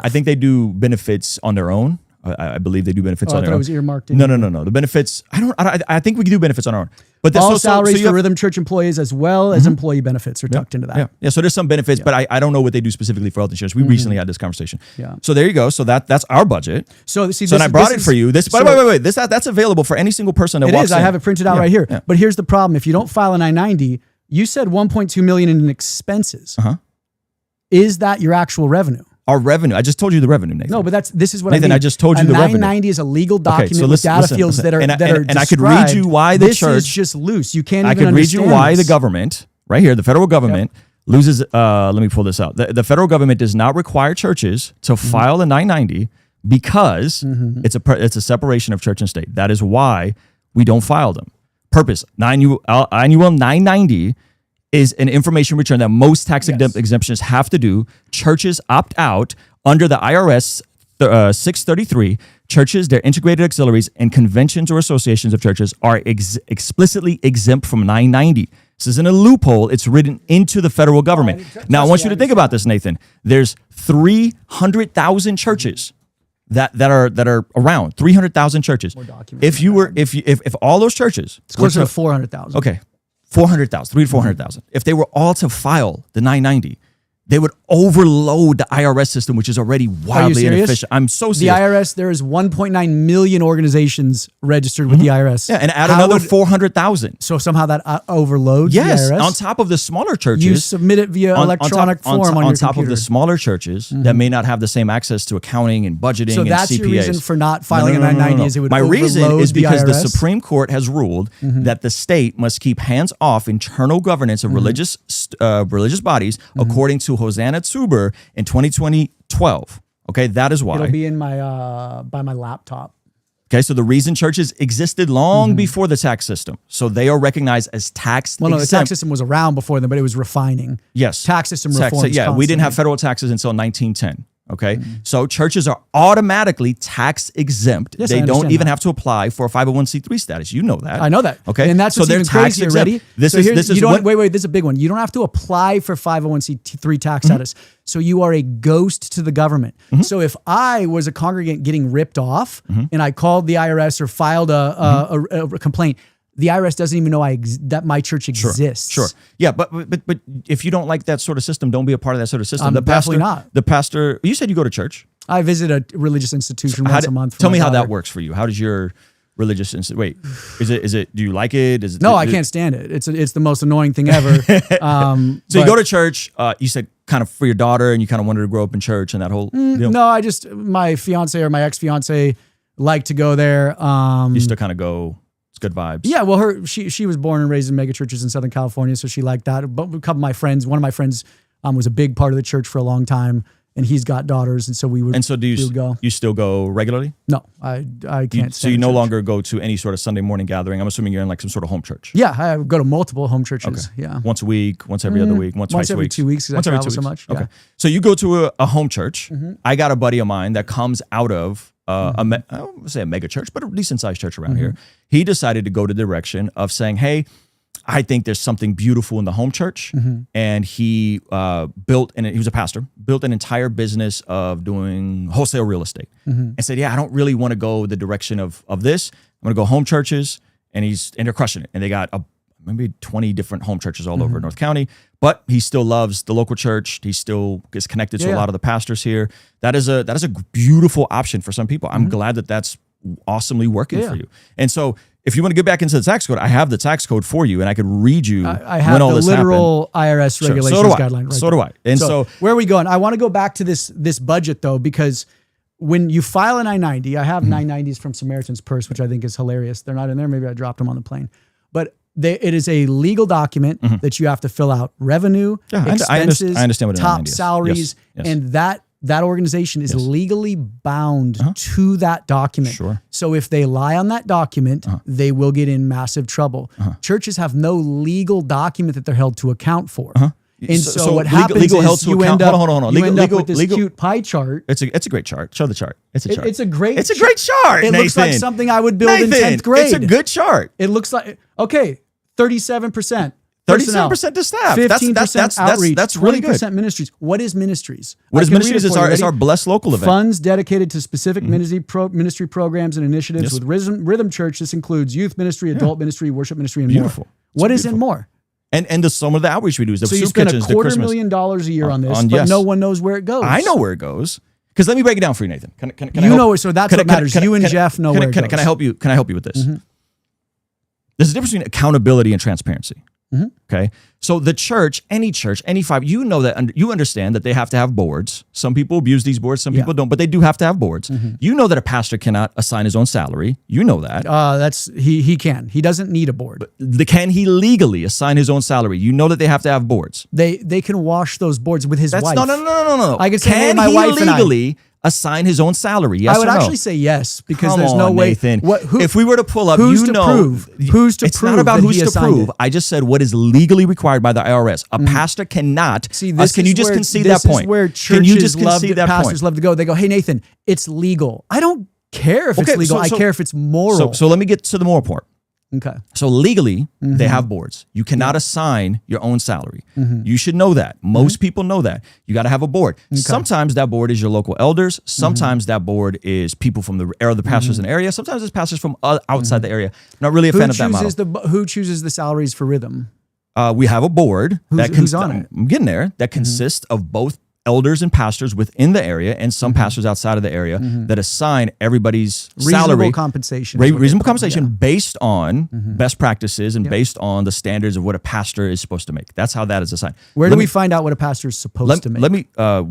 Speaker 1: I think they do benefits on their own. I believe they do benefits on their own.
Speaker 2: It was earmarked.
Speaker 1: No. The benefits. I think we can do benefits on our own. But
Speaker 2: all salaries for Rhythm Church employees as well as employee benefits are tucked into that.
Speaker 1: Yeah. So there's some benefits, but I don't know what they do specifically for health insurance. We recently had this conversation.
Speaker 2: Yeah.
Speaker 1: So there you go. So that's our budget.
Speaker 2: So
Speaker 1: I brought it for you. Wait. That's available for any single person that walks in.
Speaker 2: I have it printed out right here. Yeah. But here's the problem: if you don't file a 990, you said 1.2 million in expenses. Is that your actual revenue?
Speaker 1: Our revenue. I just told you the revenue, Nathan.
Speaker 2: No, but this is what
Speaker 1: Nathan,
Speaker 2: I mean.
Speaker 1: I just told you the revenue.
Speaker 2: 990 is a legal document with data fields that are
Speaker 1: and
Speaker 2: described.
Speaker 1: I could read you why the church.
Speaker 2: This is just loose. You can't even
Speaker 1: understand. I could read you why
Speaker 2: this.
Speaker 1: the government, right here, the federal government loses. Let me pull this out. The federal government does not require churches to file a 990 because it's a separation of church and state. That is why we don't file them. Purpose: annual 990. Is an information return that most tax exemptions have to do. Churches opt out under the IRS 633. Churches, their integrated auxiliaries, and conventions or associations of churches are explicitly exempt from 990. This isn't a loophole. It's written into the federal government. Now, I want you to think about this, Nathan. There's 300,000 churches that are around. 300,000 churches. If all those churches,
Speaker 2: it's closer to 400,000.
Speaker 1: Okay. 400,000, 300,000 to 400,000. If they were all to file the 990, they would overload the IRS system, which is already wildly inefficient. I'm so serious.
Speaker 2: The IRS, there is 1.9 million organizations registered with the IRS.
Speaker 1: Yeah, and add another 400,000.
Speaker 2: So somehow that overloads the IRS?
Speaker 1: On top of the smaller churches.
Speaker 2: You submit it via electronic form on your computer.
Speaker 1: On top of the smaller churches that may not have the same access to accounting and budgeting and CPAs.
Speaker 2: So that's your reason for not filing a 990 is it would overload the IRS?
Speaker 1: My reason is because the Supreme Court has ruled that the state must keep hands-off internal governance of religious bodies according to Hosanna Tzuber in 2012. Okay, that is why.
Speaker 2: It'll be in my by my laptop.
Speaker 1: Okay, so the reason churches existed long before the tax system. So they are recognized as tax exempt.
Speaker 2: No, the tax system was around before then, but it was refining.
Speaker 1: Yes.
Speaker 2: Tax system reforms.
Speaker 1: We didn't have federal taxes until 1910. Okay, so churches are automatically tax exempt.
Speaker 2: Yes,
Speaker 1: they don't even have to apply for a 501c3 status. You know that.
Speaker 2: I know that.
Speaker 1: Okay,
Speaker 2: and that's what's even crazier. Ready?
Speaker 1: This is
Speaker 2: this is a big one. You don't have to apply for 501c3 tax status. So you are a ghost to the government. So if I was a congregant getting ripped off and I called the IRS or filed a complaint, the IRS doesn't even know that my church exists.
Speaker 1: Sure. Yeah, but if you don't like that sort of system, don't be a part of that sort of system.
Speaker 2: Definitely not.
Speaker 1: The pastor, you said you go to church.
Speaker 2: I visit a religious institution once a month.
Speaker 1: Tell me how that works for you. How does your religious institution? Wait, is it? Do you like it?
Speaker 2: No, I can't stand it. It's the most annoying thing ever.
Speaker 1: So you go to church. You said kind of for your daughter, and you kind of wanted to grow up in church and that whole. Deal.
Speaker 2: No, my fiance or my ex-fiance like to go there.
Speaker 1: You still kind of go. It's good vibes.
Speaker 2: Yeah, well, she was born and raised in mega churches in Southern California, so she liked that. But a couple of my friends, one of my friends was a big part of the church for a long time, and he's got daughters, and so we would. And so
Speaker 1: do you go? You still go regularly?
Speaker 2: No, I can't.
Speaker 1: So you no longer go to any sort of Sunday morning gathering. I'm assuming you're in like some sort of home church.
Speaker 2: Yeah, I go to multiple home churches. Okay. Yeah,
Speaker 1: once a week, once every other week, once twice a week,
Speaker 2: every 2 weeks. Once every 2 weeks. So much.
Speaker 1: Okay, so you go to a home church. I got a buddy of mine that comes out of. I won't say a mega church, but a decent sized church around here. He decided to go the direction of saying, hey, I think there's something beautiful in the home church. And he built, and he was a pastor, built an entire business of doing wholesale real estate. And said, yeah, I don't really want to go the direction of this. I'm going to go home churches. And they're crushing it. And they got maybe 20 different home churches all over North County. But he still loves the local church. He still is connected to a lot of the pastors here. That is a beautiful option for some people. I'm glad that that's awesomely working for you. And so if you want to get back into the tax code, I have the tax code for you, and I could read you
Speaker 2: I have
Speaker 1: when all
Speaker 2: the
Speaker 1: this
Speaker 2: literal
Speaker 1: happened.
Speaker 2: IRS regulations guideline.
Speaker 1: So do I. And so
Speaker 2: where are we going? I want to go back to this budget though, because when you file an I-90, I have 990s from Samaritan's Purse, which I think is hilarious. They're not in there. Maybe I dropped them on the plane. But it is a legal document that you have to fill out revenue, expenses,
Speaker 1: I understand what
Speaker 2: top salaries, and that organization is legally bound to that document.
Speaker 1: Sure.
Speaker 2: So if they lie on that document, they will get in massive trouble. Churches have no legal document that they're held to account for. And so what happens is you end up with this cute pie chart.
Speaker 1: It's a great chart. Show the chart. It's a chart.
Speaker 2: It's a great
Speaker 1: chart.
Speaker 2: It looks like something I would build in 10th grade.
Speaker 1: It's a good chart.
Speaker 2: It looks like, okay, 37%.
Speaker 1: 37% to staff.
Speaker 2: 15% outreach.
Speaker 1: That's really good.
Speaker 2: 20% ministries. What is ministries?
Speaker 1: What is ministries? It's our blessed local event.
Speaker 2: Funds dedicated to specific ministry programs and initiatives with Rhythm Church. This includes youth ministry, adult ministry, worship ministry, and more. What is it more?
Speaker 1: And some of the outreach we do is the
Speaker 2: so you
Speaker 1: soup
Speaker 2: spend
Speaker 1: kitchens,
Speaker 2: $250,000 a year on this, but no one knows where it goes.
Speaker 1: I know where it goes. Because let me break it down for you, Nathan. Can
Speaker 2: you know it, so that's what matters. You and Jeff know where it goes.
Speaker 1: Can I help you? Can I help you with this? There's a difference between accountability and transparency. Okay, so the church, any five, you know that you understand that they have to have boards. Some people abuse these boards, some people don't, but they do have to have boards. You know that a pastor cannot assign his own salary. You know that.
Speaker 2: He can. He doesn't need a board.
Speaker 1: But can he legally assign his own salary? You know that they have to have boards.
Speaker 2: They can wash those boards with his wife.
Speaker 1: No.
Speaker 2: I could say, hey, my wife
Speaker 1: legally assign his own salary? Yes,
Speaker 2: I would
Speaker 1: or no?
Speaker 2: actually say yes, because
Speaker 1: Come
Speaker 2: there's
Speaker 1: on,
Speaker 2: no way.
Speaker 1: Nathan. If we were to pull up,
Speaker 2: who's
Speaker 1: you
Speaker 2: to
Speaker 1: know,
Speaker 2: prove? Who's to
Speaker 1: it's
Speaker 2: prove?
Speaker 1: Not about
Speaker 2: that
Speaker 1: who's to prove. I just said what is legally required by the IRS. A pastor cannot.
Speaker 2: See, this
Speaker 1: can you just concede that point?
Speaker 2: This is where churches pastors love to go. They go, hey, Nathan, it's legal. I don't care if it's legal. I care if it's moral.
Speaker 1: So let me get to the moral part.
Speaker 2: Okay.
Speaker 1: So legally, they have boards. You cannot assign your own salary. You should know that. Most people know that. You got to have a board. Okay. Sometimes that board is your local elders. Sometimes that board is people from the pastors in the area. Sometimes it's pastors from outside the area. I'm not really a fan of that model.
Speaker 2: Who chooses the salaries for Rhythm?
Speaker 1: We have a board.
Speaker 2: Who's on it?
Speaker 1: I'm getting there. That consists of both elders and pastors within the area and some pastors outside of the area that assign everybody's salary. Reasonable compensation based on best practices and based on the standards of what a pastor is supposed to make. That's how that is assigned.
Speaker 2: Where do we find out what a pastor is supposed to make?
Speaker 1: We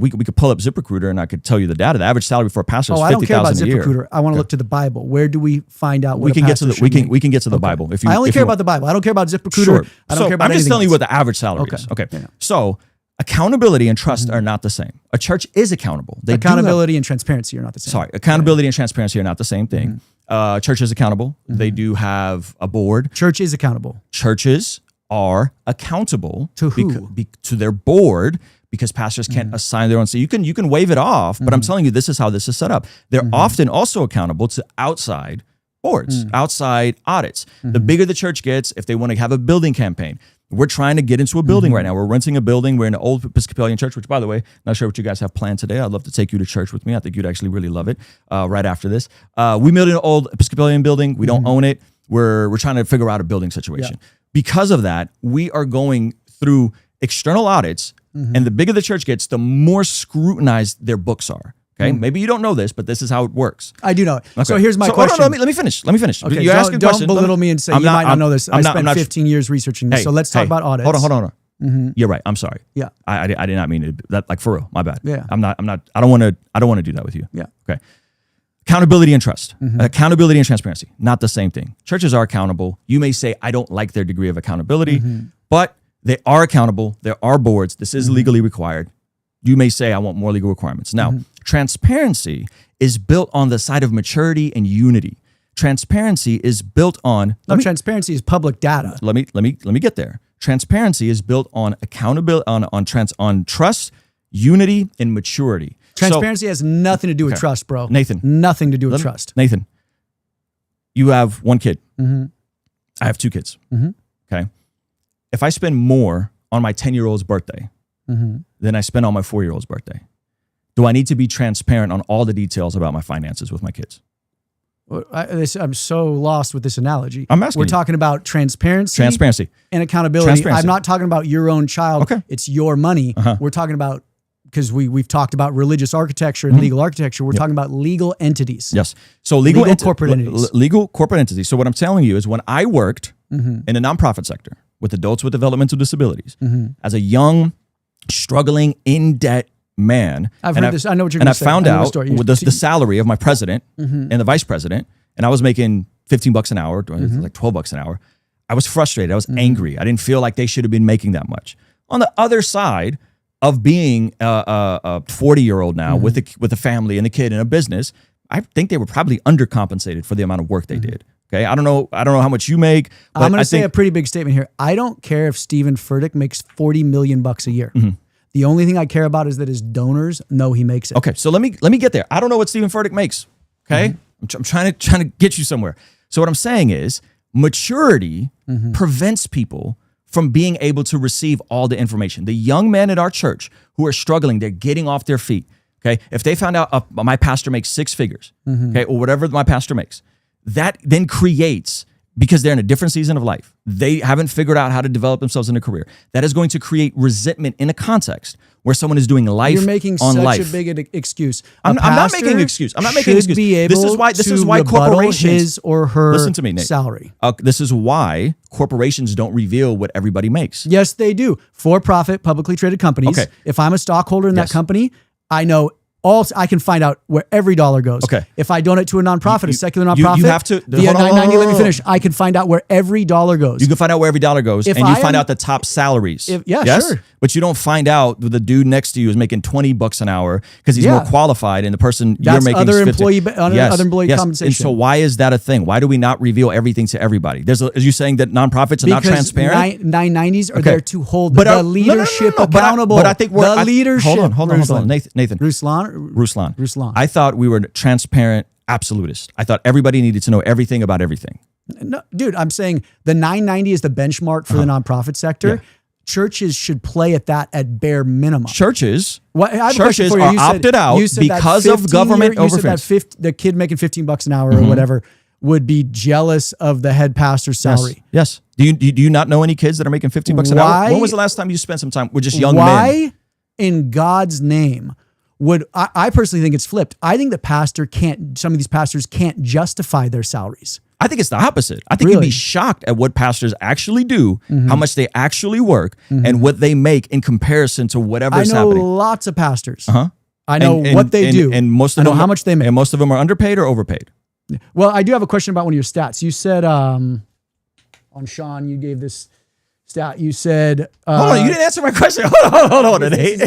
Speaker 1: could pull up ZipRecruiter and I could tell you the data. The average salary for a pastor is $50,000 a year.
Speaker 2: I don't care about ZipRecruiter. I want to look to the Bible. Where do we find out what
Speaker 1: we can get to the we can get to the Bible.
Speaker 2: I only care about the Bible. I don't care about ZipRecruiter.
Speaker 1: Sure.
Speaker 2: I don't care about
Speaker 1: I'm just telling
Speaker 2: else.
Speaker 1: you what the average salary is. Okay. So accountability and trust are not the same. A church is accountable.
Speaker 2: Accountability and transparency are not the same.
Speaker 1: Sorry, accountability and transparency are not the same thing. Church is accountable. They do have a board.
Speaker 2: Church is accountable.
Speaker 1: Churches are accountable
Speaker 2: to who?
Speaker 1: To their board, because pastors can't assign their own. So you can waive it off, but I'm telling you, this is how this is set up. They're often also accountable to outside boards, outside audits. The bigger the church gets, if they want to have a building campaign. We're trying to get into a building right now. We're renting a building. We're in an old Episcopalian church, which, by the way, not sure what you guys have planned today. I'd love to take you to church with me. I think you'd actually really love it right after this. We built an old Episcopalian building. We don't own it. We're trying to figure out a building situation. Because of that, we are going through external audits, and the bigger the church gets, the more scrutinized their books are. Okay, maybe you don't know this, but this is how it works.
Speaker 2: I do know it. Okay. So here's my question.
Speaker 1: Let me finish.
Speaker 2: Okay, you ask a question. Don't belittle me and say you might not know this. I spent 15 years researching this. So let's talk about audits.
Speaker 1: Hold on. You're right. I'm sorry.
Speaker 2: Yeah.
Speaker 1: I did not mean to. That, like, for real. My bad.
Speaker 2: Yeah.
Speaker 1: I don't want to do that with you.
Speaker 2: Yeah.
Speaker 1: Okay. Accountability and trust. Accountability and transparency. Not the same thing. Churches are accountable. You may say, I don't like their degree of accountability, but they are accountable. There are boards. This is legally required. You may say, I want more legal requirements. Now, transparency is built on the side of maturity and unity. Transparency is built on...
Speaker 2: transparency is public data.
Speaker 1: Let me get there. Transparency is built on accountability, on trust, unity, and maturity.
Speaker 2: Transparency has nothing to do with trust, bro.
Speaker 1: Nathan.
Speaker 2: Nothing to do with trust.
Speaker 1: Nathan, you have one kid. I have two kids. Okay. if I spend more on my 10-year-old's birthday than I spend on my 4-year-old's birthday, do I need to be transparent on all the details about my finances with my kids?
Speaker 2: I'm so lost with this analogy.
Speaker 1: I'm asking
Speaker 2: We're talking about transparency and accountability. I'm not talking about your own child.
Speaker 1: Okay.
Speaker 2: It's your money. We're talking about, because we've talked about religious architecture and legal architecture. We're talking about legal entities.
Speaker 1: Yes. So legal
Speaker 2: corporate entities.
Speaker 1: Legal corporate entities. So what I'm telling you is when I worked in the nonprofit sector with adults with developmental disabilities as a young, struggling, in-debt man.
Speaker 2: I've heard this. I know what you're going to say.
Speaker 1: And I found out with the salary of my president and the vice president, and I was making $15 an hour, like $12 an hour. I was frustrated. I was angry. I didn't feel like they should have been making that much. On the other side of being a 40-year-old now with a family and a kid and a business, I think they were probably undercompensated for the amount of work they did. Okay, I don't know how much you make. But
Speaker 2: I'm going to say a pretty big statement here. I don't care if Stephen Furtick makes $40 million a year. The only thing I care about is that his donors know he makes it.
Speaker 1: Okay, so let me get there. I don't know what Stephen Furtick makes. Okay, I'm trying to get you somewhere. So what I'm saying is maturity prevents people from being able to receive all the information. The young men at our church who are struggling, they're getting off their feet. Okay, if they found out my pastor makes 6 figures, okay, or whatever my pastor makes, that then creates, because they're in a different season of life, they haven't figured out how to develop themselves in a career. That is going to create resentment in a context where someone is doing life on life.
Speaker 2: You're making such a big excuse.
Speaker 1: I'm not making an excuse. I'm not making an excuse. This is why corporations,
Speaker 2: his or her
Speaker 1: listen to me, Nate,
Speaker 2: salary.
Speaker 1: This is why corporations don't reveal what everybody makes.
Speaker 2: Yes, they do. For-profit, publicly traded companies.
Speaker 1: Okay.
Speaker 2: If I'm a stockholder in that company, I know I can find out where every dollar goes.
Speaker 1: Okay.
Speaker 2: If I donate to a nonprofit, a secular nonprofit,
Speaker 1: you have to,
Speaker 2: via 990, let me finish. I can find out where every dollar goes.
Speaker 1: You can find out where every dollar goes, and you find out the top salaries.
Speaker 2: Sure.
Speaker 1: But you don't find out the dude next to you is making $20 an hour because he's more qualified, and the person you're making
Speaker 2: other
Speaker 1: 50.
Speaker 2: other employee compensation.
Speaker 1: And so why is that a thing? Why do we not reveal everything to everybody? Are you saying that nonprofits are not transparent?
Speaker 2: 990s are there to hold the leadership accountable.
Speaker 1: But I think we're
Speaker 2: leadership.
Speaker 1: Hold on, Nathan.
Speaker 2: Ruslan.
Speaker 1: I thought we were transparent absolutists. I thought everybody needed to know everything about everything.
Speaker 2: No, dude, I'm saying the 990 is the benchmark for the nonprofit sector. Yeah. Churches should play at that at bare minimum.
Speaker 1: Churches
Speaker 2: are
Speaker 1: opted out because of government overfits.
Speaker 2: You said that the kid making $15 an hour or whatever would be jealous of the head pastor's salary.
Speaker 1: Yes. Do you not know any kids that are making $15 an hour? When was the last time you spent some time with just young men?
Speaker 2: Why, in God's name, would I personally think it's flipped? I think some of these pastors can't justify their salaries.
Speaker 1: I think it's the opposite. I think you'd be shocked at what pastors actually do, how much they actually work, and what they make in comparison to whatever is happening.
Speaker 2: I know lots of pastors. I know what they do.
Speaker 1: And most of them,
Speaker 2: how much they make.
Speaker 1: And most of them are underpaid or overpaid.
Speaker 2: Well, I do have a question about one of your stats. You said on Sean, you gave this stat. You said
Speaker 1: hold on, you didn't answer my question. Hold on. Nate,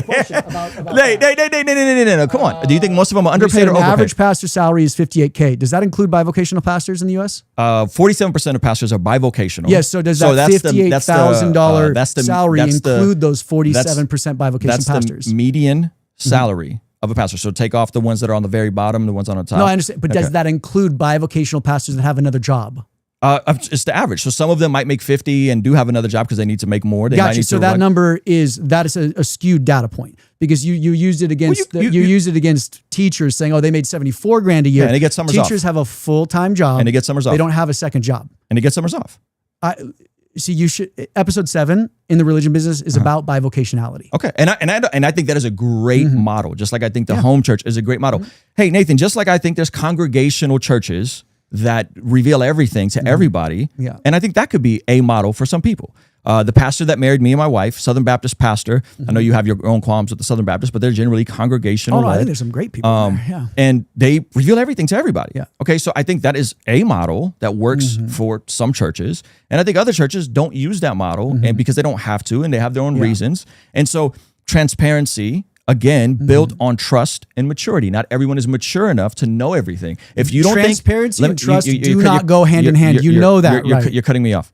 Speaker 1: come on. Do you think most of them are underpaid or overpaid?
Speaker 2: Average pastor salary is $58K. Does that include bivocational pastors in the U.S.?
Speaker 1: 47% of pastors are bivocational.
Speaker 2: Yes. So does that $58,000 salary include those 47% bivocational pastors?
Speaker 1: That's the median salary of a pastor. So take off the ones that are on the very bottom, the ones on the top.
Speaker 2: No, I understand. But does that include bivocational pastors that have another job?
Speaker 1: It's the average. So some of them might make 50 and do have another job because they need to make more.
Speaker 2: Gotcha. So that number is a skewed data point because you used it against you used it against teachers saying, oh, they made $74,000 a year.
Speaker 1: Yeah, and they get summers off.
Speaker 2: Teachers have a full-time job
Speaker 1: and they get summers off.
Speaker 2: They don't have a second job
Speaker 1: and they get summers off.
Speaker 2: See, you should. Episode 7 in the religion business is about bivocationality.
Speaker 1: Okay, and I think that is a great model. Just like I think the home church is a great model. Hey, Nathan, just like I think there's congregational churches that reveal everything to everybody. Yeah. And I think that could be a model for some people. The pastor that married me and my wife, Southern Baptist pastor, I know you have your own qualms with the Southern Baptist, but they're generally congregational.
Speaker 2: Oh, no, I think there's some great people there. Yeah.
Speaker 1: And they reveal everything to everybody.
Speaker 2: Yeah.
Speaker 1: Okay, so I think that is a model that works for some churches. And I think other churches don't use that model and because they don't have to and they have their own reasons. And so transparency, again, built on trust and maturity. Not everyone is mature enough to know everything. If you don't
Speaker 2: transparency and trust do not go hand in hand. You know that, right?
Speaker 1: You're cutting me off.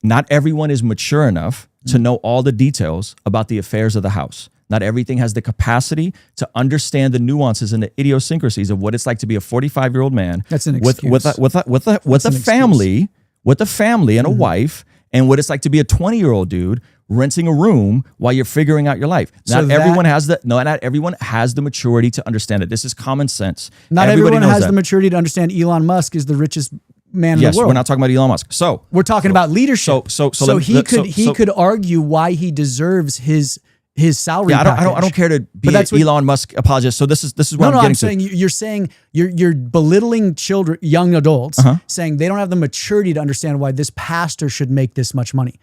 Speaker 1: Not everyone is mature enough to know all the details about the affairs of the house. Not everything has the capacity to understand the nuances and the idiosyncrasies of what it's like to be a 45-year-old man.
Speaker 2: That's an excuse.
Speaker 1: With a family and a wife and what it's like to be a 20-year-old dude renting a room while you're figuring out your life. Not everyone has the maturity to understand it. This is common sense.
Speaker 2: Not everyone has the maturity to understand Elon Musk is the richest man in the world.
Speaker 1: Yes, we're not talking about Elon Musk. So
Speaker 2: we're talking about leadership.
Speaker 1: So
Speaker 2: he could argue why he deserves his salary.
Speaker 1: I don't care to be an Elon Musk apologist. So this is what I'm getting to.
Speaker 2: You're saying you're belittling children, young adults, saying they don't have the maturity to understand why this pastor should make this much money.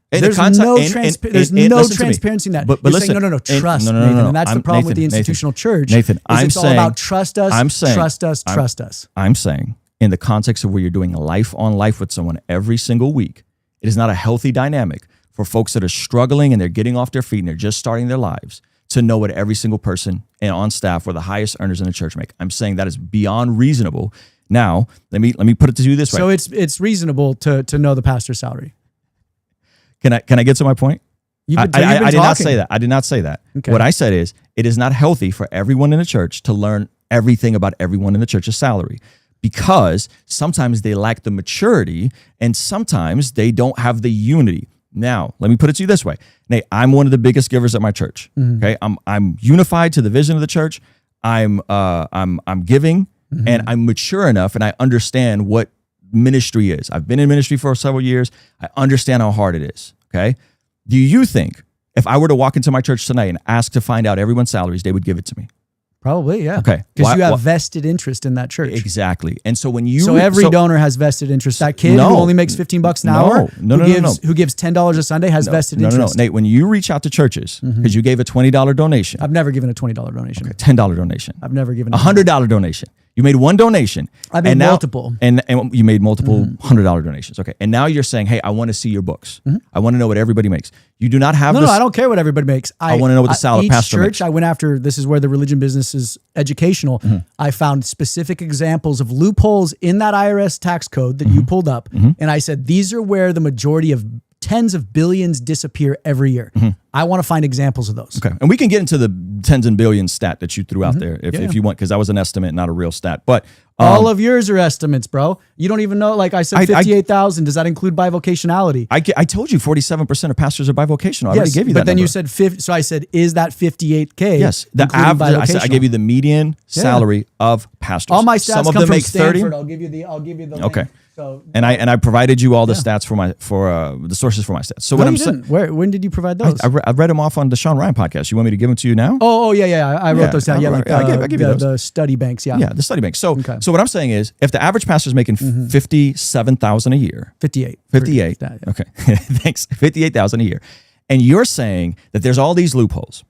Speaker 2: There's no transparency in that. But listen, saying, no, trust, Nathan. And that's the problem with the institutional church.
Speaker 1: Nathan,
Speaker 2: it's all about trust us, trust us.
Speaker 1: I'm saying, in the context of where you're doing life on life with someone every single week, it is not a healthy dynamic for folks that are struggling and they're getting off their feet and they're just starting their lives to know what every single person and on staff or the highest earners in the church make. I'm saying that is beyond reasonable. Now, let me put it to you this way.
Speaker 2: So it's reasonable to know the pastor's salary.
Speaker 1: Can I get to my point? I did not say that. I did not say that. Okay. What I said is it is not healthy for everyone in the church to learn everything about everyone in the church's salary, because sometimes they lack the maturity and sometimes they don't have the unity. Now, let me put it to you this way. Nate, I'm one of the biggest givers at my church. Okay, I'm unified to the vision of the church. I'm giving, and I'm mature enough, and I understand what ministry is. I've been in ministry for several years. I understand how hard it is. Okay. Do you think if I were to walk into my church tonight and ask to find out everyone's salaries, they would give it to me?
Speaker 2: Probably, yeah.
Speaker 1: Okay.
Speaker 2: Because you have vested interest in that church.
Speaker 1: Exactly. And so when you...
Speaker 2: So every donor has vested interest. That kid who only makes $15 an hour, who gives $10 a Sunday has vested interest.
Speaker 1: No. Nate, when you reach out to churches, because you gave a $20 donation.
Speaker 2: I've never given a $20 donation.
Speaker 1: Okay, $10 donation.
Speaker 2: I've never given
Speaker 1: a $100 donation. You made one donation.
Speaker 2: I made multiple.
Speaker 1: And you made multiple $100 donations. Okay. And now you're saying, hey, I want to see your books. I want to know what everybody makes. You do not have
Speaker 2: No, I don't care what everybody makes.
Speaker 1: I want to know what the salad pastor makes.
Speaker 2: Each church I went after, this is where the religion business is educational. I found specific examples of loopholes in that IRS tax code that you pulled up. And I said, these are where the majority of tens of billions disappear every year. I want to find examples of those.
Speaker 1: Okay. And we can get into the tens and billions stat that you threw out there if you want, because that was an estimate, not a real stat. But
Speaker 2: all of yours are estimates, bro. You don't even know. Like I said, 58,000. Does that include bivocationality?
Speaker 1: I told you 47% of pastors are bivocational. I already gave you that.
Speaker 2: But then
Speaker 1: number.
Speaker 2: you said 50. So I said, is that 58K?
Speaker 1: Yes. The average. I gave you the median salary of pastors.
Speaker 2: All my stats come from Stanford. I'll give you the
Speaker 1: okay.
Speaker 2: link. So,
Speaker 1: and I provided you all the stats for the sources for my stats. So what I'm saying,
Speaker 2: when did you provide those?
Speaker 1: I read them off on the Sean Ryan podcast. You want me to give them to you now?
Speaker 2: Oh yeah. I wrote those down. Yeah, I gave you those. The study banks. Yeah,
Speaker 1: the study banks. So what I'm saying is, if the average pastor is making $57,000 a year,
Speaker 2: 58.
Speaker 1: Okay, thanks, 58,000 a year, and you're saying that there's all these loopholes.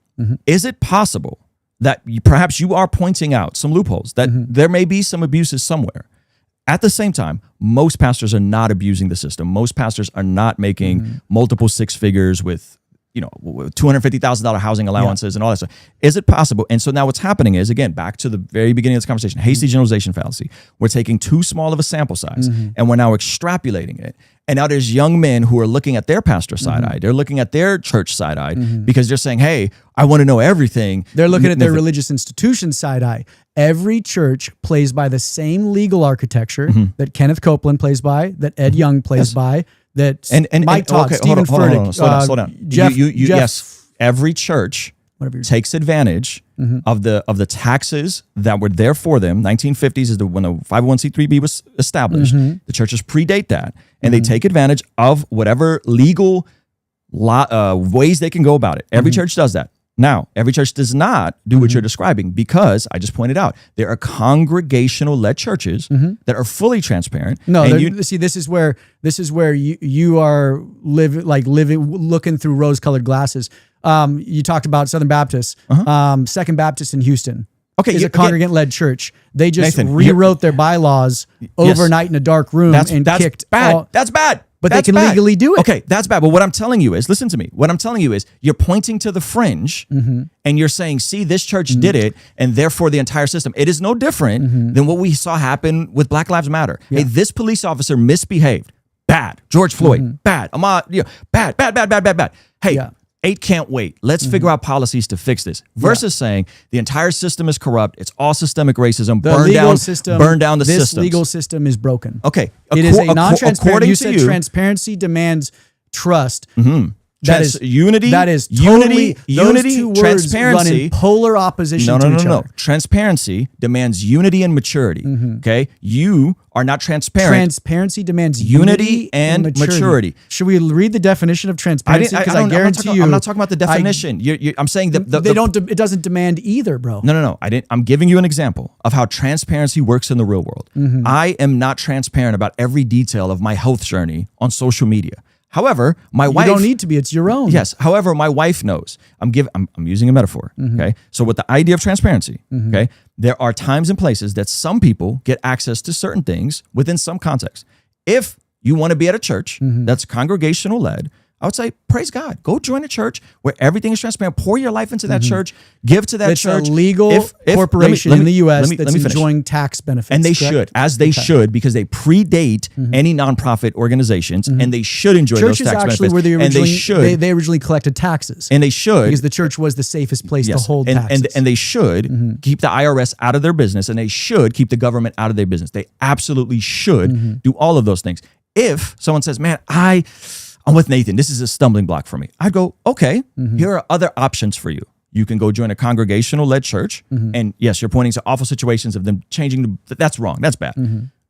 Speaker 1: Is it possible that perhaps you are pointing out some loopholes, that there may be some abuses somewhere? At the same time, most pastors are not abusing the system. Most pastors are not making multiple six figures with, $250,000 housing allowances and all that stuff. Is it possible? And so now what's happening is, again, back to the very beginning of this conversation, hasty generalization fallacy. We're taking too small of a sample size and we're now extrapolating it. And now there's young men who are looking at their pastor side-eyed. They're looking at their church side-eyed because they're saying, hey, I want to know everything.
Speaker 2: They're looking at their religious institution side-eye. Every church plays by the same legal architecture that Kenneth Copeland plays by, that Ed Young plays by, that Mike Todd, Stephen Furtick.
Speaker 1: Slow down. Yes, every church takes advantage of the taxes that were there for them. 1950s is when the 501c3b was established. The churches predate that, and they take advantage of whatever legal ways they can go about it. Every church does that. Now, every church does not do what you're describing, because I just pointed out there are congregational-led churches that are fully transparent.
Speaker 2: No, see, this is where you are looking through rose-colored glasses. You talked about Southern Baptist, Second Baptist in Houston.
Speaker 1: Okay,
Speaker 2: is a congregant-led church. They just rewrote their bylaws overnight in a dark room
Speaker 1: that's
Speaker 2: kicked.
Speaker 1: Bad. That's bad.
Speaker 2: But they can legally do it.
Speaker 1: Okay, that's bad. But what I'm telling you is, listen to me. What I'm telling you is, you're pointing to the fringe and you're saying, see, this church did it, and therefore the entire system. It is no different than what we saw happen with Black Lives Matter. Hey, this police officer misbehaved. Bad. George Floyd. Bad. Ahmaud, bad. Hey, 8 can't wait. Let's figure out policies to fix this. Versus saying the entire system is corrupt. It's all systemic racism. Burn down the system.
Speaker 2: This legal system is broken.
Speaker 1: Okay.
Speaker 2: It is a non-transparent. You said transparency demands trust. That is unity. That is totally unity. Two words
Speaker 1: transparency.
Speaker 2: Run in polar opposition to each other.
Speaker 1: Transparency demands unity and maturity. Okay, you are not transparent.
Speaker 2: Transparency demands unity and maturity. Should we read the definition of transparency? Because I guarantee you,
Speaker 1: I'm not talking about the definition. I'm saying
Speaker 2: it doesn't demand either, bro.
Speaker 1: No. I'm giving you an example of how transparency works in the real world. I am not transparent about every detail of my health journey on social media. However, my wife...
Speaker 2: You don't need to be. It's your own.
Speaker 1: Yes. However, my wife knows. I'm using a metaphor, okay? So with the idea of transparency, okay, there are times and places that some people get access to certain things within some context. If you want to be at a church that's congregational led, I would say, praise God. Go join a church where everything is transparent. Pour your life into that church. Give to that church.
Speaker 2: It's a legal corporation in the U.S. that's enjoying tax benefits.
Speaker 1: And they should, should, because they predate any nonprofit organizations, and they should enjoy those tax benefits.
Speaker 2: Churches actually were they originally collected taxes.
Speaker 1: And they should.
Speaker 2: Because the church was the safest place to hold taxes.
Speaker 1: And they should keep the IRS out of their business, and they should keep the government out of their business. They absolutely should do all of those things. If someone says, man, I'm with Nathan, this is a stumbling block for me, I'd go, okay, here are other options for you. You can go join a congregational-led church. And yes, you're pointing to awful situations of them changing. That's wrong. That's bad.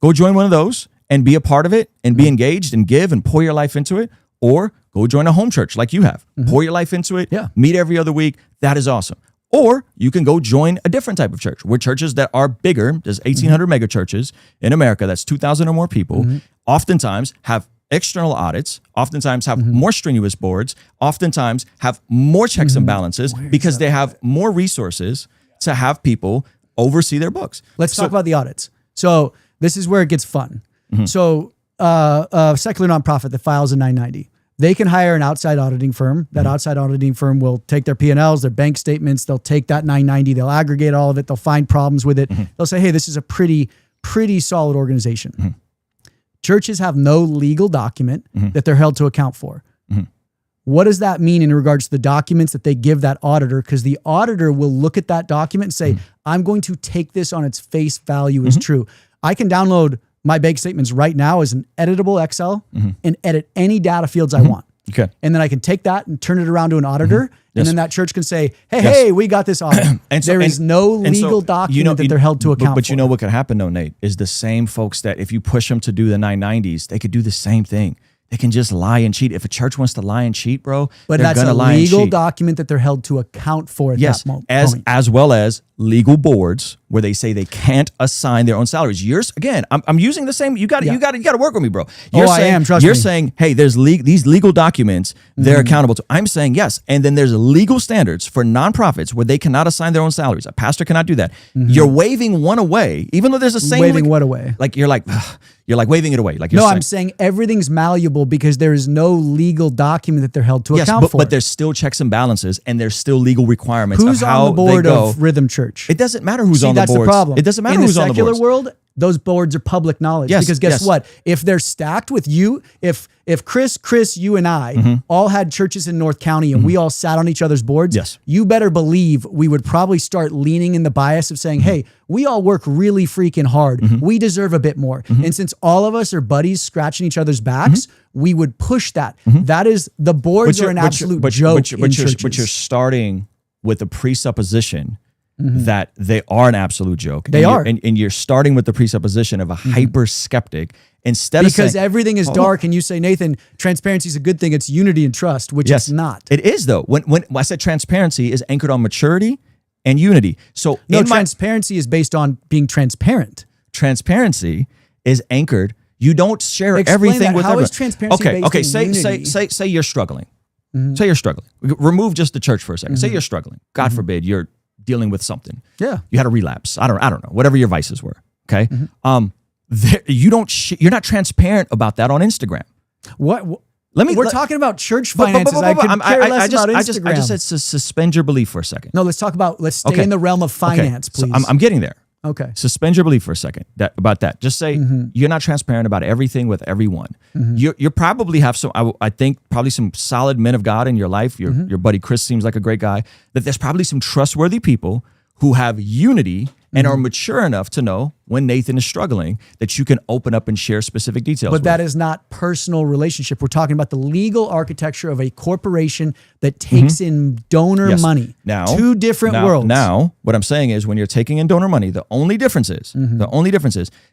Speaker 1: Go join one of those and be a part of it and be engaged and give and pour your life into it. Or go join a home church like you have. Pour your life into it. Meet every other week. That is awesome. Or you can go join a different type of church. We're churches that are bigger. There's 1,800 mega churches in America. That's 2,000 or more people. Oftentimes have external audits, oftentimes have more strenuous boards, oftentimes have more checks and balances because they have more resources to have people oversee their books.
Speaker 2: Let's talk about the audits. So this is where it gets fun. So a secular nonprofit that files a 990, they can hire an outside auditing firm. That outside auditing firm will take their P&Ls, their bank statements, they'll take that 990, they'll aggregate all of it, they'll find problems with it. They'll say, hey, this is a pretty solid organization. Churches have no legal document that they're held to account for. What does that mean in regards to the documents that they give that auditor? Because the auditor will look at that document and say, I'm going to take this on its face value as true. I can download my bank statements right now as an editable Excel and edit any data fields I want.
Speaker 1: Okay.
Speaker 2: And then I can take that and turn it around to an auditor. And then that church can say, hey, we got this audit. There is no legal document that they're held to account for.
Speaker 1: But you know what could happen though, Nate, is the same folks that if you push them to do the 990s, they could do the same thing. They can just lie and cheat. If a church wants to lie and cheat, bro,
Speaker 2: but that's a legal document that they're held to account for at that moment.
Speaker 1: As well as legal boards where they say they can't assign their own salaries. I'm using the same. You got to work with me, bro. You're saying, hey, there's these legal documents they're accountable to. I'm saying yes, and then there's legal standards for nonprofits where they cannot assign their own salaries. A pastor cannot do that. You're waving one away, even though there's a same.
Speaker 2: Waving what away?
Speaker 1: Like you're like waving it away. Like
Speaker 2: I'm saying everything's malleable because there is no legal document that they're held to account for.
Speaker 1: But there's still checks and balances, and there's still legal requirements.
Speaker 2: Who's
Speaker 1: of how
Speaker 2: on the board
Speaker 1: they go.
Speaker 2: of Rhythm Church?
Speaker 1: It doesn't matter who's on the board.
Speaker 2: That's the problem.
Speaker 1: It doesn't matter who's on the board.
Speaker 2: In the secular world, those boards are public knowledge. Because guess what? If they're stacked with you, if Chris, you and I all had churches in North County and we all sat on each other's boards, you better believe we would probably start leaning in the bias of saying, hey, we all work really freaking hard. We deserve a bit more. And since all of us are buddies scratching each other's backs, we would push that. That is, the boards are an absolute joke in churches.
Speaker 1: But you're starting with the presupposition that they are an absolute joke.
Speaker 2: They are.
Speaker 1: And you're starting with the presupposition of a hyper skeptic instead of saying,
Speaker 2: because everything is dark and you say, Nathan, transparency is a good thing. It's unity and trust, which it's not.
Speaker 1: It is though. When I said transparency is anchored on maturity and unity. So
Speaker 2: transparency is based on being transparent.
Speaker 1: Transparency is anchored. You don't share everything with everyone.
Speaker 2: How is transparency based on unity?
Speaker 1: Say you're struggling. Say you're struggling. Remove just the church for a second. Say you're struggling. God forbid you're dealing with something.
Speaker 2: Yeah.
Speaker 1: You had a relapse. I don't know. Whatever your vices were. Okay. You're not transparent about that on Instagram.
Speaker 2: What? We're talking about church finances. I
Speaker 1: just said suspend your belief for a second.
Speaker 2: No, let's stay in the realm of finance, please.
Speaker 1: So I'm getting there.
Speaker 2: Okay.
Speaker 1: Suspend your belief for a second about that. Just say you're not transparent about everything with everyone. You probably have some, I think, probably some solid men of God in your life. Your buddy Chris seems like a great guy. That there's probably some trustworthy people who have unity and are mature enough to know when Nathan is struggling that you can open up and share specific details.
Speaker 2: But that is not personal relationship. We're talking about the legal architecture of a corporation that takes in donor money.
Speaker 1: Now,
Speaker 2: two different worlds.
Speaker 1: Now, what I'm saying is when you're taking in donor money, the only difference is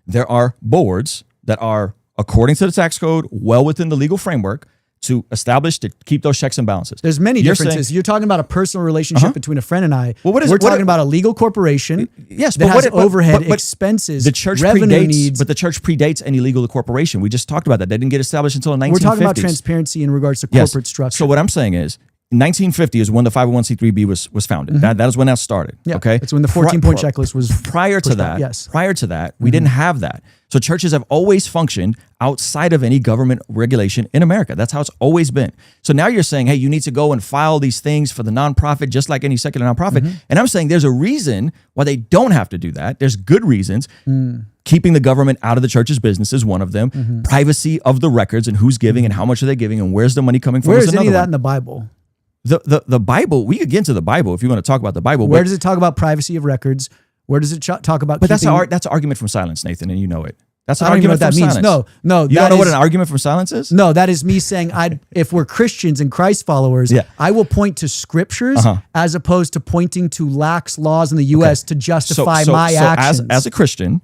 Speaker 1: there are boards that are, according to the tax code, well within the legal framework to establish, to keep those checks and balances.
Speaker 2: There's many differences. You're talking about a personal relationship between a friend and I.
Speaker 1: Well,
Speaker 2: we're talking about a legal corporation that has overhead, expenses,
Speaker 1: the church
Speaker 2: revenue needs.
Speaker 1: But the church predates any legal corporation. We just talked about that. They didn't get established until the 1950s.
Speaker 2: We're talking about transparency in regards to corporate structure.
Speaker 1: So what I'm saying is, 1950 is when the 501c3b was founded. That is when that started.
Speaker 2: Yeah.
Speaker 1: Okay,
Speaker 2: it's when the 14-point checklist was
Speaker 1: prior to that.
Speaker 2: Yes.
Speaker 1: Prior to that, we didn't have that. So churches have always functioned outside of any government regulation in America. That's how it's always been. So now you're saying, hey, you need to go and file these things for the nonprofit, just like any secular nonprofit. And I'm saying there's a reason why they don't have to do that. There's good reasons. Keeping the government out of the church's business is one of them. Privacy of the records and who's giving and how much are they giving and where's the money coming from.
Speaker 2: Where is any of that in the Bible?
Speaker 1: The Bible, we could get into the Bible if you want to talk about the Bible.
Speaker 2: Where does it talk about privacy of records? Where does it talk about?
Speaker 1: But that's an argument from silence, Nathan, and you know it. That's an
Speaker 2: I don't even know
Speaker 1: argument
Speaker 2: what that
Speaker 1: from
Speaker 2: means.
Speaker 1: silence.
Speaker 2: No.
Speaker 1: You don't know what an argument from silence is?
Speaker 2: No, that is me saying if we're Christians and Christ followers, I will point to scriptures as opposed to pointing to lax laws in the U.S. to justify my actions.
Speaker 1: As a Christian,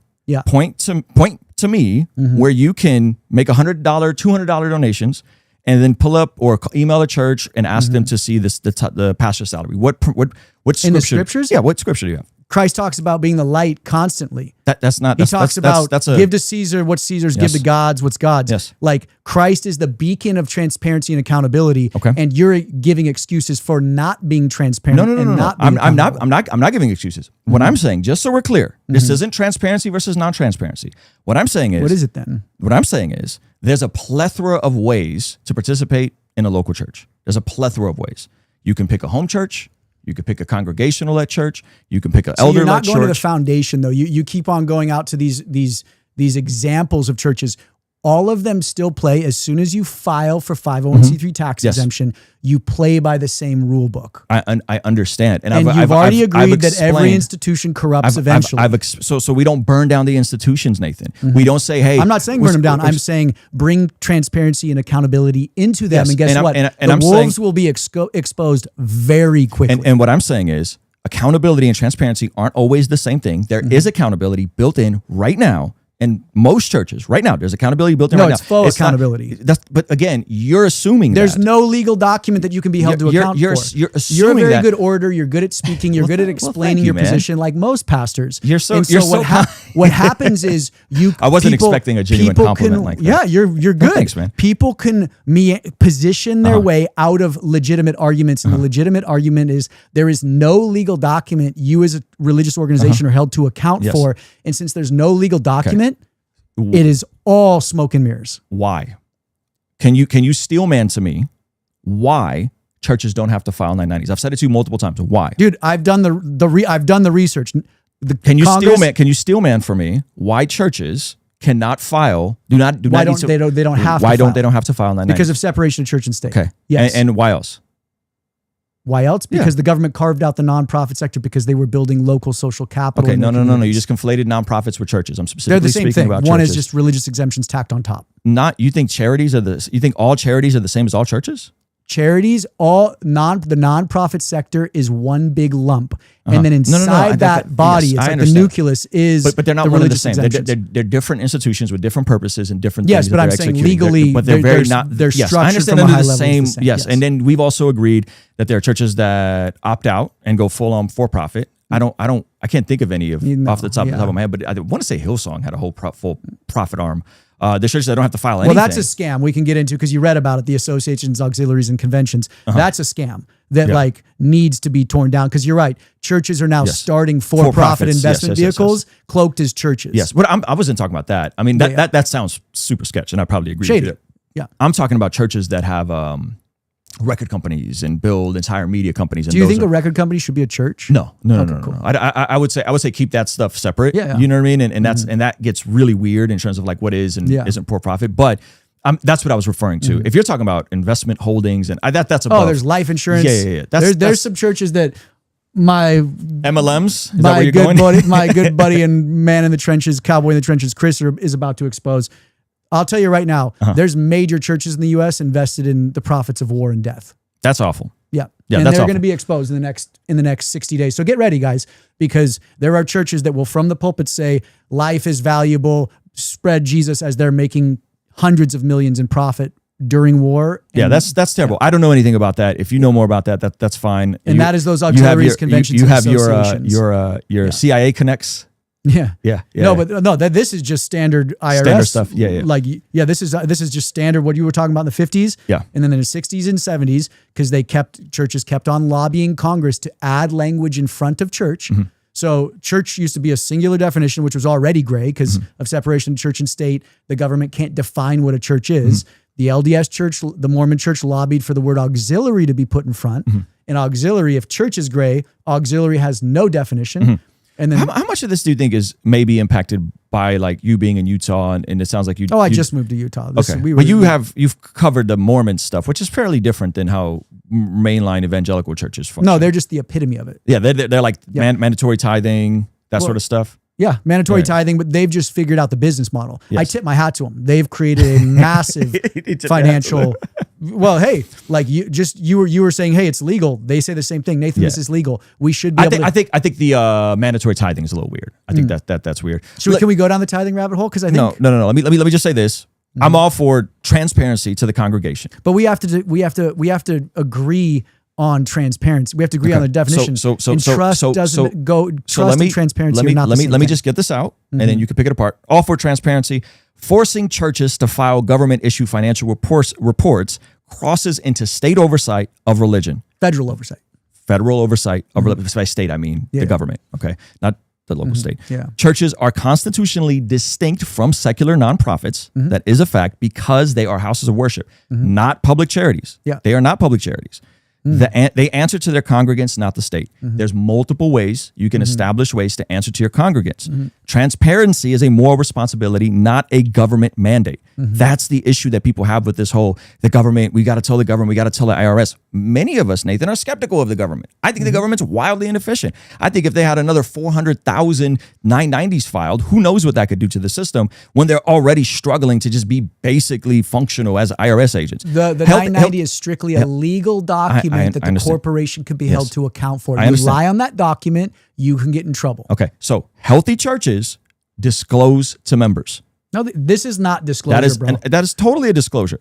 Speaker 1: point to me where you can make $100, $200 donations and then pull up or email a church and ask them to see the pastor's salary. What scripture?
Speaker 2: In the scriptures?
Speaker 1: Yeah, what scripture do you have?
Speaker 2: Christ talks about being the light constantly.
Speaker 1: He talks
Speaker 2: about give to Caesar what's Caesar's, give to God's what's God's.
Speaker 1: Yes.
Speaker 2: Like Christ is the beacon of transparency and accountability.
Speaker 1: Okay.
Speaker 2: And you're giving excuses for not being transparent.
Speaker 1: No. I'm not giving excuses. What I'm saying, just so we're clear, this isn't transparency versus non-transparency. What I'm saying is,
Speaker 2: what is it then?
Speaker 1: What I'm saying is there's a plethora of ways to participate in a local church. There's a plethora of ways. You can pick a home church. You could pick a congregational-led church. You can pick an elder-led church.
Speaker 2: You're not going to the foundation, though. You keep on going out to these examples of churches. All of them still play as soon as you file for 501c3 tax exemption. You play by the same rule book.
Speaker 1: I understand,
Speaker 2: and you've already agreed that every institution corrupts eventually.
Speaker 1: So we don't burn down the institutions, Nathan. We don't say, hey,
Speaker 2: I'm not saying burn them down. I'm saying bring transparency and accountability into them. And guess what? The wolves will be exposed very quickly.
Speaker 1: And what I'm saying is accountability and transparency aren't always the same thing. There is accountability built in right now. And most churches, right now, there's accountability built in right now.
Speaker 2: No, it's full accountability.
Speaker 1: But again, you're assuming
Speaker 2: there's no legal document that you can be held to account for.
Speaker 1: You're assuming
Speaker 2: you're a very good orator. You're good at speaking. You're good at explaining your position, like most pastors. What happens is
Speaker 1: I wasn't expecting a genuine compliment like that.
Speaker 2: Yeah, you're good.
Speaker 1: Well, thanks, man.
Speaker 2: People can position their way out of legitimate arguments, and the legitimate argument is there is no legal document you as a religious organization are held to account for, and since there's no legal document. It is all smoke and mirrors.
Speaker 1: Why? Can you steel man to me why churches don't have to file 990s? I've said it to you multiple times. Why?
Speaker 2: Dude, I've done the research.
Speaker 1: Can you steel man for me why churches cannot file? They don't have to file 990s?
Speaker 2: Because of separation of church and state.
Speaker 1: Okay.
Speaker 2: Yes.
Speaker 1: And why else?
Speaker 2: Why else? Because the government carved out the nonprofit sector because they were building local social capital.
Speaker 1: Okay, no. You just conflated nonprofits with churches. I'm specifically
Speaker 2: They're the same
Speaker 1: speaking
Speaker 2: thing.
Speaker 1: about
Speaker 2: One
Speaker 1: churches.
Speaker 2: is just religious exemptions tacked on top.
Speaker 1: You think all charities are the same as all churches?
Speaker 2: Charities, the nonprofit sector is one big lump. And then inside that body, it's like the nucleus is
Speaker 1: but they're not
Speaker 2: the
Speaker 1: one and the
Speaker 2: religious
Speaker 1: same.
Speaker 2: exemptions.
Speaker 1: They're different institutions with different purposes and different
Speaker 2: yes,
Speaker 1: things.
Speaker 2: But I'm saying legally, they're structured
Speaker 1: I understand
Speaker 2: from a
Speaker 1: they're
Speaker 2: high
Speaker 1: the
Speaker 2: level.
Speaker 1: same.
Speaker 2: The same.
Speaker 1: Yes, and then we've also agreed that there are churches that opt out and go full on for profit. I can't think of any off the top of my head, but I want to say Hillsong had a whole full profit arm. The churches that don't have to file anything.
Speaker 2: Well, that's a scam we can get into because you read about it, the associations, auxiliaries, and conventions. That's a scam that needs to be torn down because you're right. Churches are now starting for-profit investment vehicles cloaked as churches.
Speaker 1: Yes, but I wasn't talking about that. I mean, that sounds super sketch, and I probably agree with you.
Speaker 2: Yeah.
Speaker 1: I'm talking about churches that have record companies and build entire media companies. And
Speaker 2: do you think a record company should be a church?
Speaker 1: No. Cool. I would say keep that stuff separate.
Speaker 2: Yeah.
Speaker 1: You know what I mean? And that's and that gets really weird in terms of like what is and isn't for profit. But that's what I was referring to. If you're talking about investment holdings and that's above.
Speaker 2: Oh, there's life insurance.
Speaker 1: Yeah.
Speaker 2: There's some churches that my
Speaker 1: MLMs. Is
Speaker 2: my good buddy, my good buddy and man in the trenches, cowboy in the trenches, Chris is about to expose. I'll tell you right now, there's major churches in the U.S. invested in the profits of war and death.
Speaker 1: That's awful.
Speaker 2: Yeah, and they're going to be exposed in the next 60 days. So get ready, guys, because there are churches that will, from the pulpit, say life is valuable, spread Jesus as they're making hundreds of millions in profit during war.
Speaker 1: Yeah, that's terrible. I don't know anything about that. If you know more about that, that's fine.
Speaker 2: And that is those auxiliaries, conventions,
Speaker 1: you have your CIA connects.
Speaker 2: Yeah. No,
Speaker 1: but
Speaker 2: this is just standard IRS
Speaker 1: standard stuff. Yeah.
Speaker 2: Like, this is just standard what you were talking about in the 50s.
Speaker 1: Yeah.
Speaker 2: And then in the 60s and 70s, because churches kept on lobbying Congress to add language in front of church. Mm-hmm. So church used to be a singular definition, which was already gray because of separation of church and state. The government can't define what a church is. Mm-hmm. The LDS church, the Mormon church, lobbied for the word auxiliary to be put in front. Mm-hmm. And auxiliary, if church is gray, auxiliary has no definition. Mm-hmm. And then
Speaker 1: how much of this do you think is maybe impacted by like you being in Utah? And it sounds like you.
Speaker 2: Oh, I just moved to Utah.
Speaker 1: Okay, but you've covered the Mormon stuff, which is fairly different than how mainline evangelical churches function.
Speaker 2: No, they're just the epitome of it.
Speaker 1: Yeah, they're like mandatory tithing, sort of stuff.
Speaker 2: Yeah, mandatory tithing, but they've just figured out the business model. Yes. I tip my hat to them. They've created a massive financial. Well, hey, like you were saying, hey, it's legal. They say the same thing. Nathan, this is legal. We should be.
Speaker 1: I think the mandatory tithing is a little weird. I think that's weird.
Speaker 2: Can we go down the tithing rabbit hole? Because I think
Speaker 1: no. Let me just say this. I'm all for transparency to the congregation,
Speaker 2: but we have to agree on transparency. We have to agree on the definition. Trust and transparency.
Speaker 1: Let me just get this out, and then you can pick it apart. All for transparency. Forcing churches to file government-issued financial reports crosses into state oversight of religion.
Speaker 2: Federal oversight
Speaker 1: of religion. By state, I mean the government. Okay, not the local state.
Speaker 2: Yeah.
Speaker 1: Churches are constitutionally distinct from secular nonprofits. That is a fact because they are houses of worship, not public charities.
Speaker 2: Yeah.
Speaker 1: They are not public charities. They answer to their congregants, not the state. There's multiple ways you can establish ways to answer to your congregants. Transparency is a moral responsibility, not a government mandate. That's the issue that people have with this whole, the government, we got to tell the government, we got to tell the IRS. Many of us, Nathan, are skeptical of the government. I think the government's wildly inefficient. I think if they had another 400,000 990s filed, who knows what that could do to the system when they're already struggling to just be basically functional as IRS agents.
Speaker 2: The 990 is strictly a legal document that the corporation could be held to account for. You lie on that document, you can get in trouble.
Speaker 1: Okay, so healthy churches disclose to members.
Speaker 2: No, this is not disclosure, bro.
Speaker 1: That is totally a disclosure.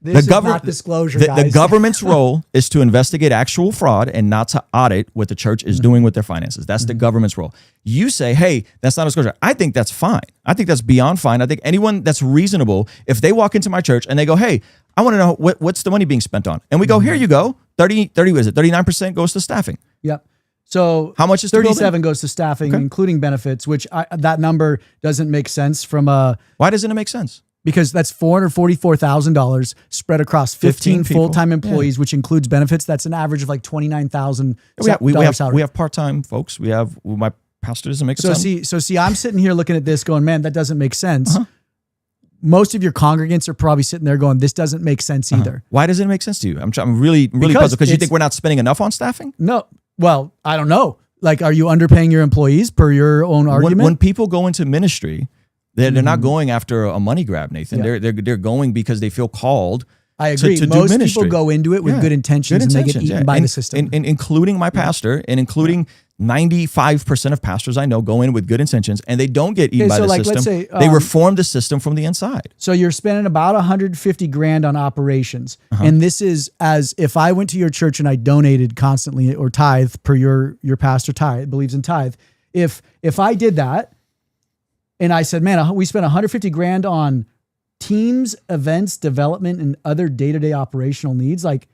Speaker 2: This is not disclosure, guys.
Speaker 1: The government's role is to investigate actual fraud and not to audit what the church is doing with their finances. That's the government's role. You say, hey, that's not disclosure. I think that's fine. I think that's beyond fine. I think anyone that's reasonable, if they walk into my church and they go, hey, I want to know what's the money being spent on? And we go, here you go. 30, what is it? 39% goes to staffing.
Speaker 2: Yep. So
Speaker 1: how much is
Speaker 2: 37 goes to staffing, including benefits, which that number doesn't make sense from a.
Speaker 1: Why doesn't it make sense?
Speaker 2: Because that's $444,000 spread across 15 full-time employees, which includes benefits. That's an average of like $29,000 salary.
Speaker 1: We have part-time folks. My pastor doesn't make sense.
Speaker 2: So see, I'm sitting here looking at this going, man, that doesn't make sense. Most of your congregants are probably sitting there going, this doesn't make sense either.
Speaker 1: Why doesn't it make sense to you? I'm really puzzled because you think we're not spending enough on staffing?
Speaker 2: No. Well, I don't know. Like, are you underpaying your employees per your own argument?
Speaker 1: When people go into ministry, they're not going after a money grab, Nathan. Yeah. They're going because they feel called.
Speaker 2: I agree.
Speaker 1: To
Speaker 2: Most
Speaker 1: do ministry.
Speaker 2: people go into it with good intentions and they get eaten by the system.
Speaker 1: And including my pastor and including 95% of pastors I know go in with good intentions and they don't get eaten by the system. Let's say, they reform the system from the inside.
Speaker 2: So you're spending about $150,000 on operations. And this is as if I went to your church and I donated constantly or tithe per your pastor believes in tithe. If I did that and I said, man, we spent $150,000 on teams, events, development, and other day-to-day operational needs, like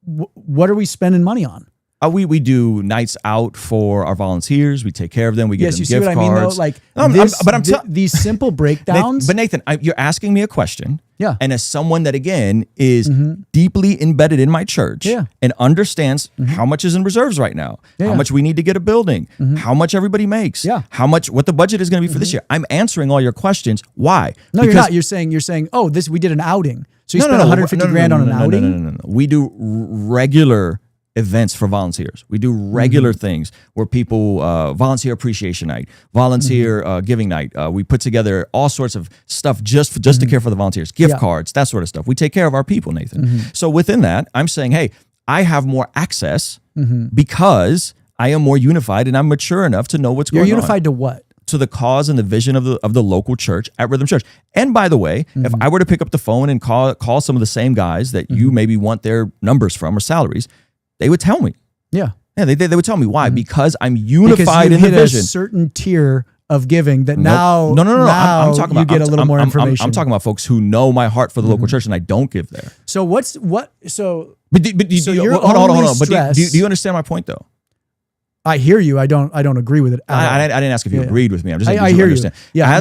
Speaker 2: what are we spending money on?
Speaker 1: We do nights out for our volunteers. We take care of them. We give them gift cards.
Speaker 2: Yes, you see what I mean, though? Like, these simple breakdowns.
Speaker 1: But Nathan, you're asking me a question.
Speaker 2: Yeah.
Speaker 1: And as someone that, again, is deeply embedded in my church and understands how much is in reserves right now, how much we need to get a building, how much everybody makes, what the budget is going to be for this year. I'm answering all your questions. Why?
Speaker 2: No, you're not. You're saying, oh, we did an outing. So you spent 150 grand on an outing?
Speaker 1: No. We do regular events for volunteers. We do regular things where people volunteer appreciation night, volunteer giving night. We put together all sorts of stuff just to care for the volunteers, gift cards, that sort of stuff. We take care of our people, Nathan. So within that, I'm saying, hey, I have more access because I am more unified and I'm mature enough to know what's going on.
Speaker 2: You're unified to what?
Speaker 1: To the cause and the vision of the local church at Rhythm Church. And by the way, if I were to pick up the phone and call some of the same guys that you maybe want their numbers from or salaries, they would tell me.
Speaker 2: Yeah.
Speaker 1: They would tell me why. Because I'm unified in the vision.
Speaker 2: Because you hit a certain tier of giving that now.
Speaker 1: No. I'm talking about,
Speaker 2: you get a little more information.
Speaker 1: I'm talking about folks who know my heart for the local church and I don't give there.
Speaker 2: So hold on.
Speaker 1: But do you understand my point though?
Speaker 2: I hear you. I don't agree with it.
Speaker 1: I didn't ask if you agreed with me. I'm just saying
Speaker 2: I hear
Speaker 1: understand.
Speaker 2: You. Yeah.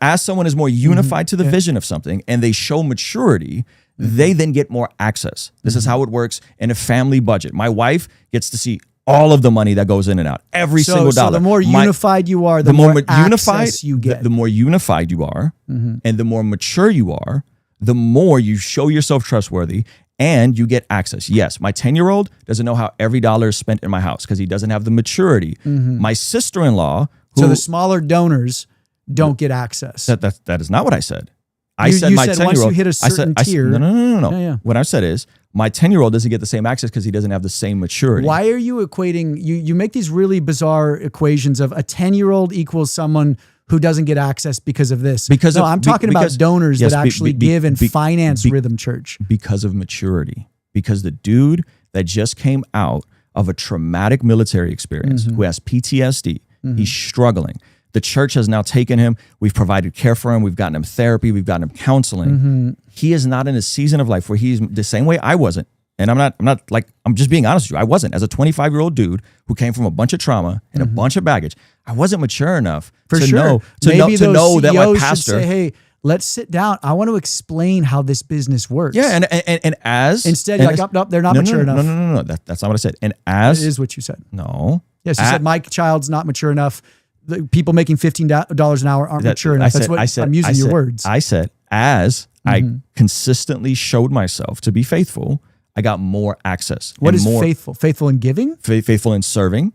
Speaker 1: As someone is more unified to the vision of something and they show maturity, they then get more access. This is how it works in a family budget. My wife gets to see all of the money that goes in and out, every single dollar.
Speaker 2: So the more unified you are, the more access you get.
Speaker 1: The more unified you are, and the more mature you are, the more you show yourself trustworthy and you get access. Yes, my 10-year-old doesn't know how every dollar is spent in my house because he doesn't have the maturity. My sister-in-law,
Speaker 2: so the smaller donors don't get access.
Speaker 1: That is not what I said. I said my 10-year-old.
Speaker 2: Once you hit a certain tier.
Speaker 1: No.
Speaker 2: Yeah.
Speaker 1: What I said is my 10-year-old doesn't get the same access because he doesn't have the same maturity.
Speaker 2: Why are you equating? You make these really bizarre equations of a 10-year-old equals someone who doesn't get access because of this. I'm talking about donors that actually give and finance Rhythm Church.
Speaker 1: Because of maturity. Because the dude that just came out of a traumatic military experience, who has PTSD, he's struggling. The church has now taken him. We've provided care for him. We've gotten him therapy. We've gotten him counseling. He is not in a season of life where he's the same way I wasn't. And I'm just being honest with you. I wasn't. As a 25-year-old dude who came from a bunch of trauma and a bunch of baggage, I wasn't mature enough to know that my pastor
Speaker 2: should say, hey, let's sit down. I want to explain how this business works.
Speaker 1: Yeah, and as
Speaker 2: instead you're like, no, they're not mature enough.
Speaker 1: No. That's not what I said. And as
Speaker 2: that is what you said.
Speaker 1: No.
Speaker 2: Yes, you said my child's not mature enough. The people making $15 an hour aren't mature enough. I'm using your words.
Speaker 1: I said, as I consistently showed myself to be faithful, I got more access.
Speaker 2: What is faithful? Faithful in giving?
Speaker 1: Faithful in serving,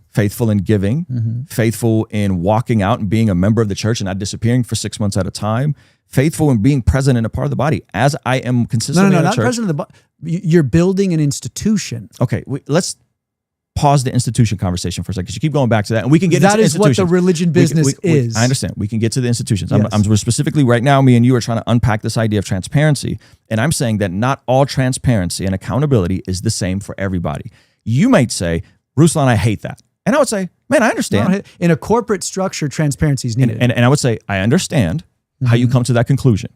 Speaker 1: faithful in giving, faithful in walking out and being a member of the church and not disappearing for 6 months at a time, faithful in being present in a part of the body as I am consistently in the church.
Speaker 2: Not present in the body. You're building an institution.
Speaker 1: Okay, let's pause the institution conversation for a second because you keep going back to that and we can get into institutions.
Speaker 2: That is what the religion business is.
Speaker 1: I understand. We can get to the institutions. Yes. I'm specifically right now, me and you are trying to unpack this idea of transparency. And I'm saying that not all transparency and accountability is the same for everybody. You might say, Ruslan, I hate that. And I would say, man, I understand.
Speaker 2: In a corporate structure, transparency is needed.
Speaker 1: And I would say, I understand how you come to that conclusion.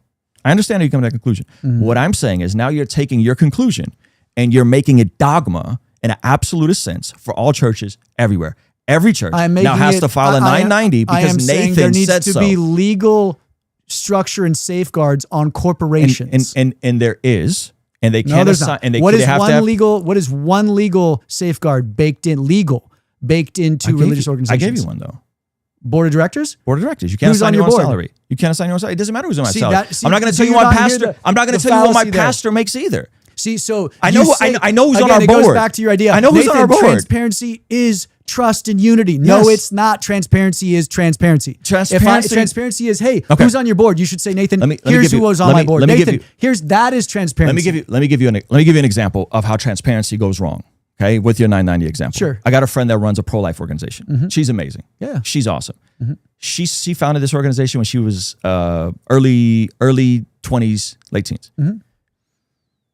Speaker 1: I understand how you come to that conclusion. What I'm saying is now you're taking your conclusion and you're making it dogma in an absolutist sense for all churches everywhere. Every church now has to file a 990 because Nathan
Speaker 2: there needs
Speaker 1: said
Speaker 2: to
Speaker 1: so.
Speaker 2: be legal structure and safeguards on corporations.
Speaker 1: And there is, and they can't assign. And
Speaker 2: what is one legal safeguard baked into religious organizations?
Speaker 1: I gave you one though.
Speaker 2: Board of directors?
Speaker 1: Board of directors. You can't assign your own salary. You can't assign your own salary. It doesn't matter who's on my salary. I'm not going to tell you what pastor. I'm not going to tell you what my pastor makes either.
Speaker 2: See, so
Speaker 1: I know who's on our board. It goes
Speaker 2: back to your idea.
Speaker 1: I know who's on our board.
Speaker 2: Transparency is trust and unity. No, it's not. Transparency is transparency. Transparency is, hey, who's on your board? You should say, Nathan, here's who was on my board. Nathan, that is transparency.
Speaker 1: Let me give you an example of how transparency goes wrong. Okay, with your 990 example.
Speaker 2: Sure.
Speaker 1: I got a friend that runs a pro-life organization. She's amazing.
Speaker 2: Yeah.
Speaker 1: She's awesome. She founded this organization when she was early 20s, late teens.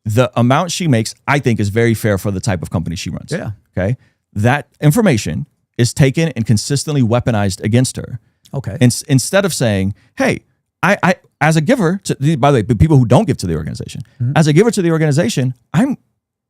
Speaker 1: The amount she makes, I think, is very fair for the type of company she runs.
Speaker 2: Yeah.
Speaker 1: Okay. That information is taken and consistently weaponized against her.
Speaker 2: Okay.
Speaker 1: Instead of saying, hey, I as a giver, by the way, people who don't give to the organization, as a giver to the organization, I'm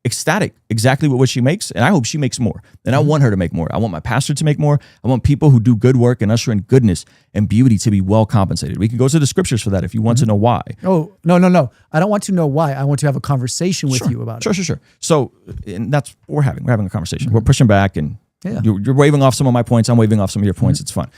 Speaker 1: ecstatic exactly what she makes, and I hope she makes more. And I want her to make more. I want my pastor to make more. I want people who do good work and usher in goodness and beauty to be well compensated. We can go to the scriptures for that if you want to know why.
Speaker 2: Oh, no. I don't want to know why. I want to have a conversation with you about it.
Speaker 1: Sure. So, and that's what we're having. We're having a conversation. We're pushing back, and you're waving off some of my points. I'm waving off some of your points. It's fun.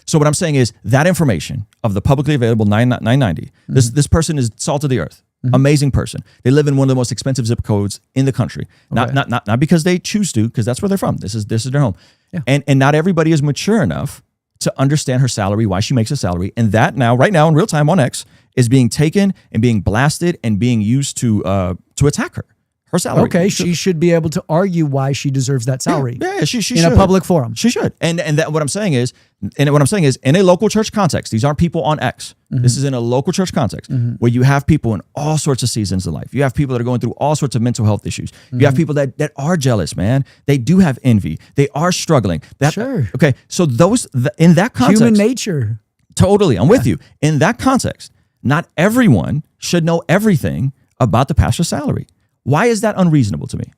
Speaker 1: So what I'm saying is that information of the publicly available 990, this person is salt of the earth. Amazing person. They live in one of the most expensive zip codes in the country. Okay. Not because they choose to, because that's where they're from. This is their home. Yeah. And not everybody is mature enough to understand her salary, why she makes a salary. And that right now in real time on X is being taken and being blasted and being used to attack her. Her salary.
Speaker 2: Okay, she should be able to argue why she deserves that salary.
Speaker 1: Yeah, she
Speaker 2: in
Speaker 1: should.
Speaker 2: a public forum.
Speaker 1: She should. And that what I'm saying is in a local church context. These aren't people on X. This is in a local church context where you have people in all sorts of seasons of life. You have people that are going through all sorts of mental health issues. You have people that are jealous, man. They do have envy. They are struggling.
Speaker 2: Sure.
Speaker 1: Okay. So in that context,
Speaker 2: human nature.
Speaker 1: Totally, I'm with you. In that context, not everyone should know everything about the pastor's salary. Why is that unreasonable to me?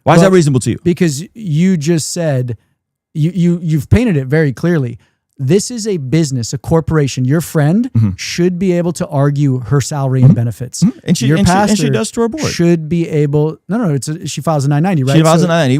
Speaker 1: Why is that reasonable to you?
Speaker 2: Because you just said, you've painted it very clearly. This is a business, a corporation. Your friend should be able to argue her salary and benefits.
Speaker 1: And she does to her board.
Speaker 2: Should be able. She files a 990, right?
Speaker 1: She files a 990,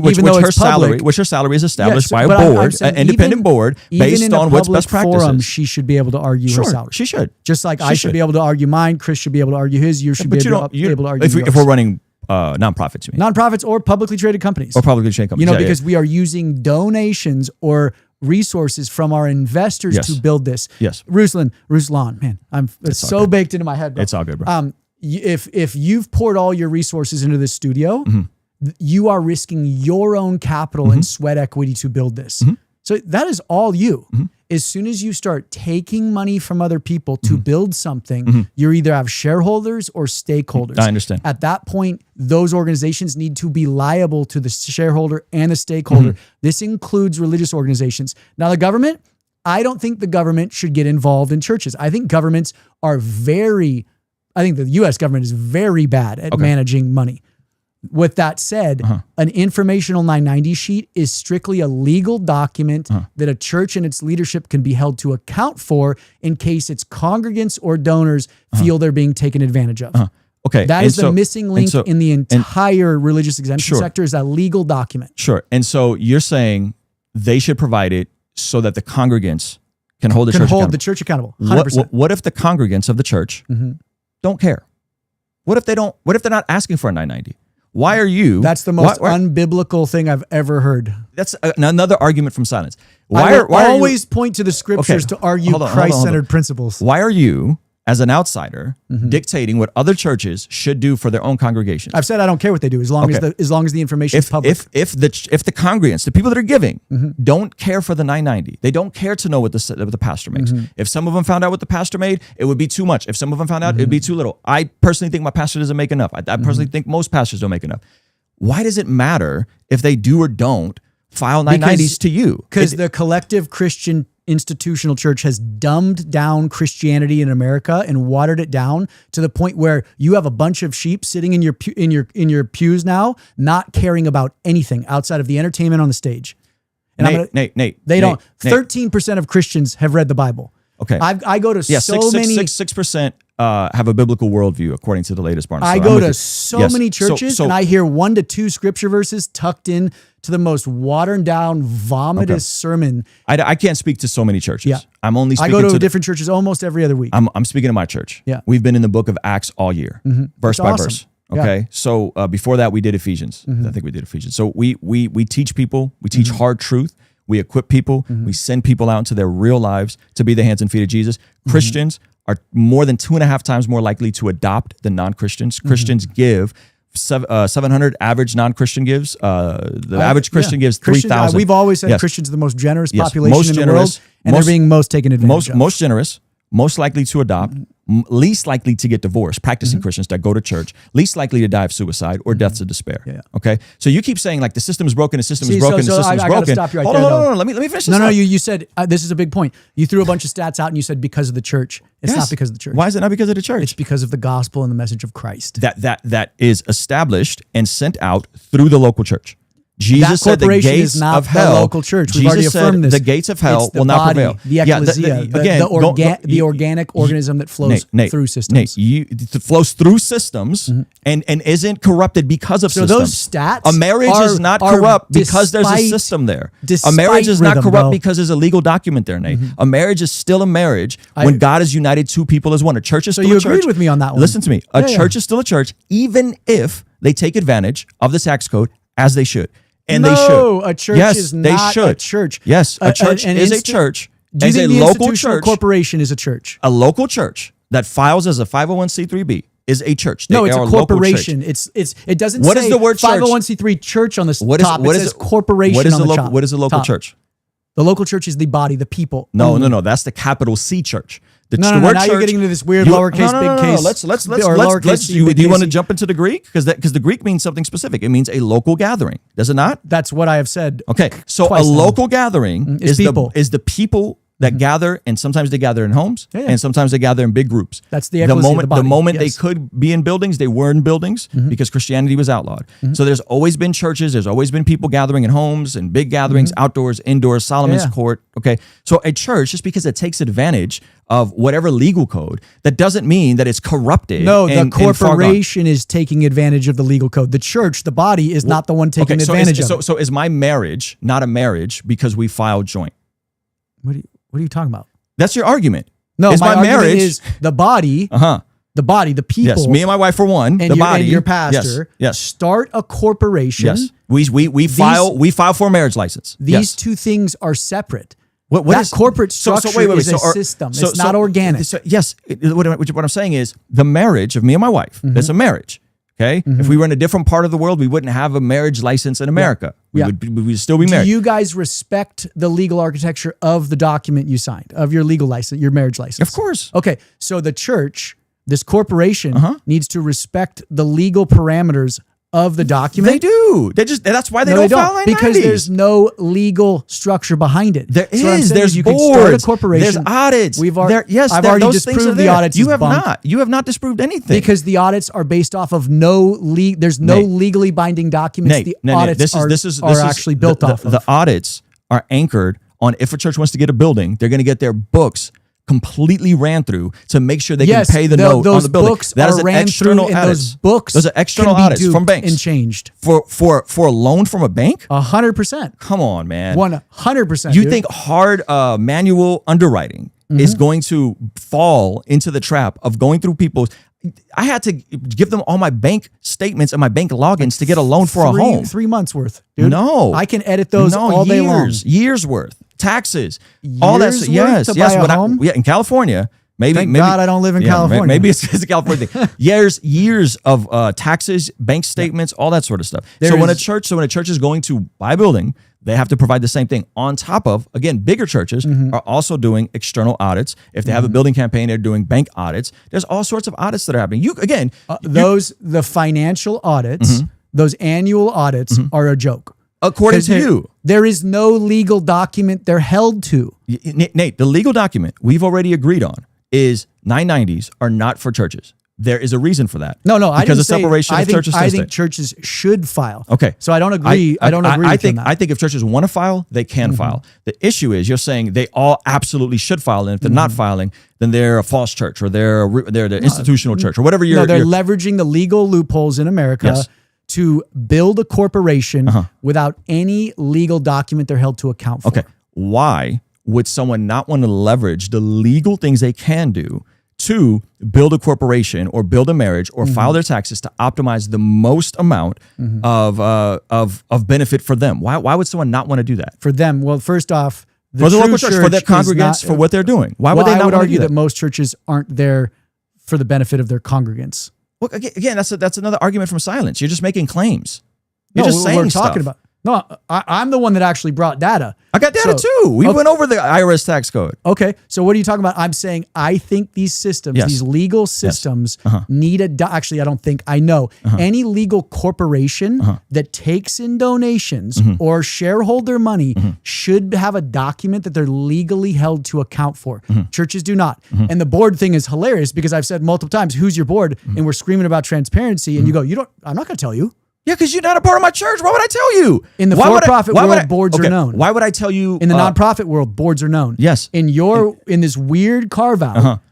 Speaker 1: which her salary is established by a board, an independent board, based on what's best practices.
Speaker 2: Forum, she should be able to argue her salary.
Speaker 1: She should.
Speaker 2: Just like I should be able to argue mine. Chris should be able to argue his. You should be able to argue yours.
Speaker 1: If we're running nonprofits, you mean?
Speaker 2: Nonprofits or publicly traded companies. Because we are using donations or resources from our investors to build this.
Speaker 1: Yes.
Speaker 2: Ruslan, man, it's so baked into my head, bro.
Speaker 1: It's all good, bro.
Speaker 2: If you've poured all your resources into this studio, you are risking your own capital and sweat equity to build this. So that is all you. As soon as you start taking money from other people to build something, you either have shareholders or stakeholders.
Speaker 1: I understand.
Speaker 2: At that point, those organizations need to be liable to the shareholder and the stakeholder. This includes religious organizations. Now, the government, I don't think the government should get involved in churches. I think the U.S. government is very bad at managing money. With that said, an informational 990 sheet is strictly a legal document that a church and its leadership can be held to account for in case its congregants or donors feel they're being taken advantage of.
Speaker 1: Okay.
Speaker 2: That is the missing link in the entire religious exemption sector is a legal document.
Speaker 1: Sure. And so you're saying they should provide it so that the congregants can hold the church accountable.
Speaker 2: 100%.
Speaker 1: What if the congregants of the church don't care? What if they're not asking for a 990? Why are you?
Speaker 2: That's the most unbiblical thing I've ever heard.
Speaker 1: That's another argument from silence.
Speaker 2: Why always point to the scriptures to argue Christ-centered principles.
Speaker 1: Why are you, as an outsider, dictating what other churches should do for their own congregations?
Speaker 2: I've said I don't care what they do as long as the information is public.
Speaker 1: If the congregants, the people that are giving, don't care for the 990, they don't care to know what the pastor makes. If some of them found out what the pastor made, it would be too much. If some of them found out, it'd be too little. I personally think my pastor doesn't make enough. I personally think most pastors don't make enough. Why does it matter if they do or don't file 990s to you?
Speaker 2: Because the collective Christian institutional church has dumbed down Christianity in America and watered it down to the point where you have a bunch of sheep sitting in your pews now, not caring about anything outside of the entertainment on the stage. And
Speaker 1: Nate,
Speaker 2: they don't. 13% of Christians have read the Bible.
Speaker 1: Okay,
Speaker 2: I go to so many.
Speaker 1: 6% have a biblical worldview according to the latest Barnes.
Speaker 2: I go to so many churches and I hear 1 to 2 scripture verses tucked in to the most watered down, vomitous sermon.
Speaker 1: I can't speak to so many churches. Yeah. I'm only speaking
Speaker 2: I go to different churches almost every other week.
Speaker 1: I'm speaking to my church.
Speaker 2: Yeah.
Speaker 1: We've been in the book of Acts all year, verse by verse. Okay. Yeah. So before that, we did Ephesians. I think we did Ephesians. So we teach people, we teach hard truth. We equip people. We send people out into their real lives to be the hands and feet of Jesus. Christians are more than 2.5 times more likely to adopt than non-Christians. Christians give 700 average non-Christian gives. The average Christian gives 3,000.
Speaker 2: We've always said Christians are the most generous population in the world, and they're being most taken advantage of.
Speaker 1: Most generous. most likely to adopt, least likely to get divorced, practicing Christians that go to church, least likely to die of suicide or deaths of despair.
Speaker 2: Yeah.
Speaker 1: Okay? So you keep saying like the system is broken, the system is broken, the system is
Speaker 2: I
Speaker 1: broken.
Speaker 2: Stop you right
Speaker 1: Hold
Speaker 2: there,
Speaker 1: on, let me finish this.
Speaker 2: No, you said, this is a big point. You threw a bunch of stats out and you said because of the church. It's not because of the church.
Speaker 1: Why is it not because of the church?
Speaker 2: It's because of the gospel and the message of Christ.
Speaker 1: That is established and sent out through the local church. Jesus said the gates of hell.
Speaker 2: The local church. We've already affirmed this.
Speaker 1: The gates of hell will not prevail.
Speaker 2: The ecclesia, the organic organism that flows through systems.
Speaker 1: It flows through systems and isn't corrupted because of systems.
Speaker 2: So those stats,
Speaker 1: a marriage is not corrupt because there's a system there. A marriage is not corrupt because there's a legal document there, Nate. A marriage is still a marriage when God has united two people as one. A church is still a church.
Speaker 2: So you agreed with me on that one.
Speaker 1: Listen to me. A church is still a church, even if they take advantage of the tax code as they should. And they should.
Speaker 2: A church is not a church.
Speaker 1: Yes, a church is a church.
Speaker 2: Do you think the institutional corporation is a church?
Speaker 1: A local church that files as a 501c3b is a church.
Speaker 2: No, it's a corporation. It doesn't say
Speaker 1: is the word
Speaker 2: 501c3 church on the top. It says corporation on the top.
Speaker 1: What is a local church?
Speaker 2: The local church is the body, the people.
Speaker 1: No. That's the capital C church.
Speaker 2: No, now you're getting into this weird lowercase, big case.
Speaker 1: Let's. Do you want to jump into the Greek? Because the Greek means something specific. It means a local gathering. Does it not?
Speaker 2: That's what I have said.
Speaker 1: Okay, so a local gathering is the people that gather, and sometimes they gather in homes, and sometimes they gather in big groups.
Speaker 2: That's the ecclesia,
Speaker 1: the moment they could be in buildings, they were in buildings because Christianity was outlawed. So there's always been churches, there's always been people gathering in homes and big gatherings, outdoors, indoors, Solomon's court. Okay, so a church, just because it takes advantage of whatever legal code, that doesn't mean that it's corrupted.
Speaker 2: No, the corporation is taking advantage of the legal code. The church, the body, is not the one taking advantage of it.
Speaker 1: So is my marriage not a marriage because we filed joint?
Speaker 2: What are you talking about?
Speaker 1: That's your argument.
Speaker 2: No, my argument is the body, the body, the people.
Speaker 1: Yes, me and my wife for one.
Speaker 2: And
Speaker 1: the body,
Speaker 2: and your pastor.
Speaker 1: Yes.
Speaker 2: Start a corporation.
Speaker 1: Yes, we file for a marriage license.
Speaker 2: These two things are separate.
Speaker 1: What
Speaker 2: is corporate structure is a system. It's not organic.
Speaker 1: Yes, what I'm saying is the marriage of me and my wife. That's a marriage. Okay, if we were in a different part of the world, we wouldn't have a marriage license in America. We would still be married.
Speaker 2: Do you guys respect the legal architecture of the document you signed, of your legal license, your marriage license?
Speaker 1: Of course.
Speaker 2: Okay, so the church, this corporation, needs to respect the legal parameters of the document.
Speaker 1: They do. That's why they don't file I-90s.
Speaker 2: Because there's no legal structure behind it.
Speaker 1: There is. There's
Speaker 2: you
Speaker 1: boards.
Speaker 2: Can start a corporation.
Speaker 1: There's audits.
Speaker 2: I've already disproved the audits.
Speaker 1: You have not. You have not disproved anything.
Speaker 2: Because the audits are based off of there's no legally binding documents. Audits are actually built off of.
Speaker 1: The audits are anchored on if a church wants to get a building, they're going to get their books completely ran through to make sure they can pay the note on the building. That is an external audits. Those are external audits from banks
Speaker 2: and changed
Speaker 1: for a loan from a bank.
Speaker 2: 100%.
Speaker 1: Come on, man.
Speaker 2: 100%.
Speaker 1: You think hard manual underwriting is going to fall into the trap of going through people's? I had to give them all my bank statements and my bank logins to get a loan for a home.
Speaker 2: 3 months worth, dude.
Speaker 1: No,
Speaker 2: I can edit those all day long.
Speaker 1: Years worth. Taxes, all that. Yes. In California, maybe.
Speaker 2: God I don't live in California.
Speaker 1: Maybe it's a California thing. Years of taxes, bank statements, all that sort of stuff. So when a church is going to buy a building, they have to provide the same thing. On top of, again, bigger churches are also doing external audits. If they have a building campaign, they're doing bank audits. There's all sorts of audits that are happening.
Speaker 2: The financial audits, those annual audits are a joke.
Speaker 1: According to you.
Speaker 2: There is no legal document they're held to.
Speaker 1: Nate, the legal document we've already agreed on is 990s are not for churches. There is a reason for that.
Speaker 2: No,
Speaker 1: because of separation of church and state.
Speaker 2: I think churches should file.
Speaker 1: Okay.
Speaker 2: So I don't agree. I don't agree with that.
Speaker 1: I think if churches want to file, they can file. The issue is you're saying they all absolutely should file, and if they're not filing, then they're a false church or they're the institutional church or whatever you're.
Speaker 2: No, they're leveraging the legal loopholes in America to build a corporation without any legal document they're held to account for.
Speaker 1: Okay. Why would someone not want to leverage the legal things they can do to build a corporation or build a marriage or file their taxes to optimize the most amount of benefit for them? Why would someone not want to do that?
Speaker 2: For them, well, first off,
Speaker 1: for the local church, for their congregants, for what they're doing. Why would they not want to do that? I would argue
Speaker 2: that most churches aren't there for the benefit of their congregants.
Speaker 1: Well, again, that's another argument from silence. You're just making claims. You're
Speaker 2: just
Speaker 1: saying
Speaker 2: we're
Speaker 1: stuff.
Speaker 2: talking about. No, I'm the one that actually brought data.
Speaker 1: I got data too. We went over the IRS tax code.
Speaker 2: Okay. So what are you talking about? I'm saying I think these systems, these legal systems need actually, I don't think, I know. Any legal corporation that takes in donations or shareholder money should have a document that they're legally held to account for. Churches do not. And the board thing is hilarious because I've said multiple times, who's your board? And we're screaming about transparency and you go, I'm not going to tell you.
Speaker 1: Yeah, because you're not a part of my church. Why would I tell you?
Speaker 2: In the for-profit world, boards are known.
Speaker 1: Why would I tell you?
Speaker 2: In the nonprofit world, boards are known.
Speaker 1: Yes.
Speaker 2: In this weird carve-out.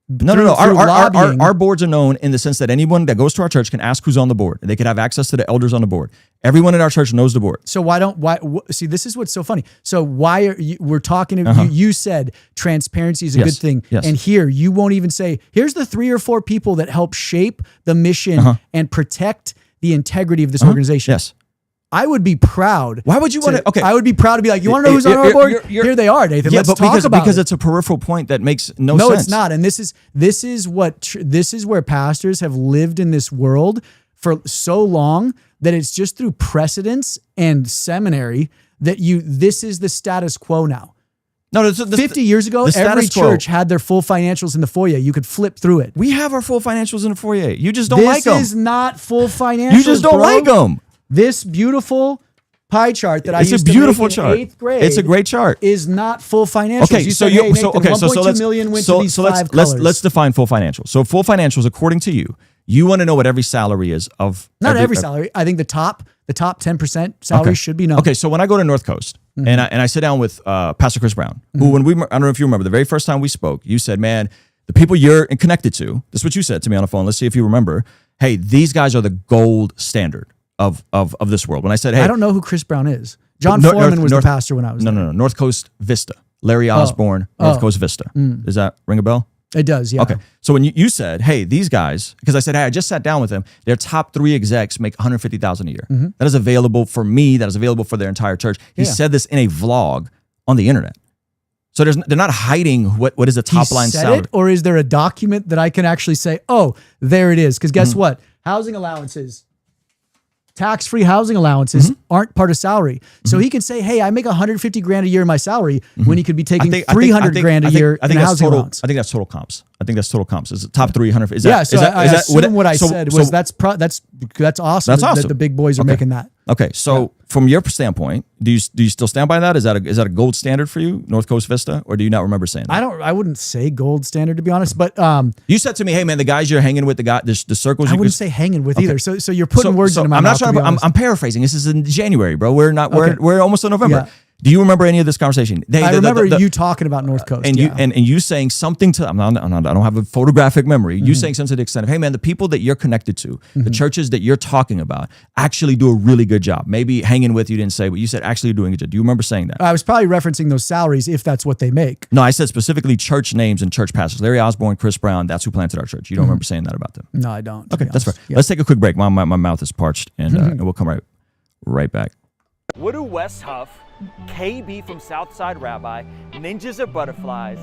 Speaker 1: No. Our boards are known in the sense that anyone that goes to our church can ask who's on the board. They could have access to the elders on the board. Everyone in our church knows the board.
Speaker 2: So see, this is what's so funny. So why are we're talking, you said transparency is a good thing.
Speaker 1: Yes.
Speaker 2: And here you won't even say, here's the 3 or 4 people that help shape the mission and protect the integrity of this organization.
Speaker 1: Yes.
Speaker 2: I would be proud.
Speaker 1: Why would you want to? Okay.
Speaker 2: I would be proud to be like, you want to know who's on our board? Here they are, Nathan. Let's talk about it.
Speaker 1: Because it's a peripheral point that makes no sense.
Speaker 2: No, it's not. And this is where pastors have lived in this world for so long that it's just through precedence and seminary that this is the status quo now.
Speaker 1: No,
Speaker 2: 50 years ago, every church had their full financials in the foyer. You could flip through it.
Speaker 1: We have our full financials in the foyer. You just don't like them.
Speaker 2: This is not full financials.
Speaker 1: You just don't like them.
Speaker 2: This beautiful pie chart that I used to make in 8th grade.
Speaker 1: It's a great chart.
Speaker 2: Is not full financials.
Speaker 1: Okay,
Speaker 2: so 1.2 million went to these 5 colors.
Speaker 1: Let's define full financials. So full financials, according to you, you want to know what every salary is of
Speaker 2: not every salary. I think the top 10% salary should be known.
Speaker 1: Okay, so when I go to North Coast and I sit down with Pastor Chris Brown, who I don't know if you remember, the very first time we spoke, you said, man, the people you're connected to, this is what you said to me on the phone. Let's see if you remember. Hey, these guys are the gold standard of this world. When I said, hey,
Speaker 2: I don't know who Chris Brown is. John Foreman was the pastor when I was there.
Speaker 1: No. North Coast Vista. Larry Osborne, North Coast Vista. Does that ring a bell?
Speaker 2: It does, yeah.
Speaker 1: Okay. So when you said, hey, these guys, because I said, hey, I just sat down with them, their top 3 execs make $150,000 a year. That is available for me. That is available for their entire church. He said this in a vlog on the internet. So they're not hiding what is the top line salary.
Speaker 2: Or is there a document that I can actually say, oh, there it is? Because guess what? Housing allowances, tax-free housing allowances aren't part of salary. So he can say, hey, I make $150,000 a year in my salary when he could be taking $300,000 a year in housing allowance.
Speaker 1: I think that's total comps. Is the top 300. Is that,
Speaker 2: yeah, so I assume what I said was that's awesome. That's awesome. That the big boys are making that.
Speaker 1: Okay, so from your standpoint, do you still stand by that? Is that a gold standard for you, North Coast Vista, or do you not remember saying that?
Speaker 2: I wouldn't say gold standard, to be honest, but
Speaker 1: you said to me, hey man, the guys you're hanging with, the circles.
Speaker 2: I wouldn't say hanging with either. So you're putting words into my mouth.
Speaker 1: I'm paraphrasing. This is in January, bro. We're almost in November. Yeah. Do you remember any of this conversation?
Speaker 2: I remember you talking about North Coast.
Speaker 1: And you saying something to, I don't have a photographic memory. You saying something to the extent of, hey man, the people that you're connected to, the churches that you're talking about actually do a really good job. Maybe hanging with, you didn't say, but you said actually doing a good job. Do you remember saying that?
Speaker 2: I was probably referencing those salaries if that's what they make.
Speaker 1: No, I said specifically church names and church pastors. Larry Osborne, Chris Brown, that's who planted our church. You don't remember saying that about them?
Speaker 2: No, I don't.
Speaker 1: Okay, that's fair. Yeah. Let's take a quick break. My mouth is parched and we'll come right back.
Speaker 3: What do Wes Huff, KB from Southside Rabbi, Ninjas of Butterflies,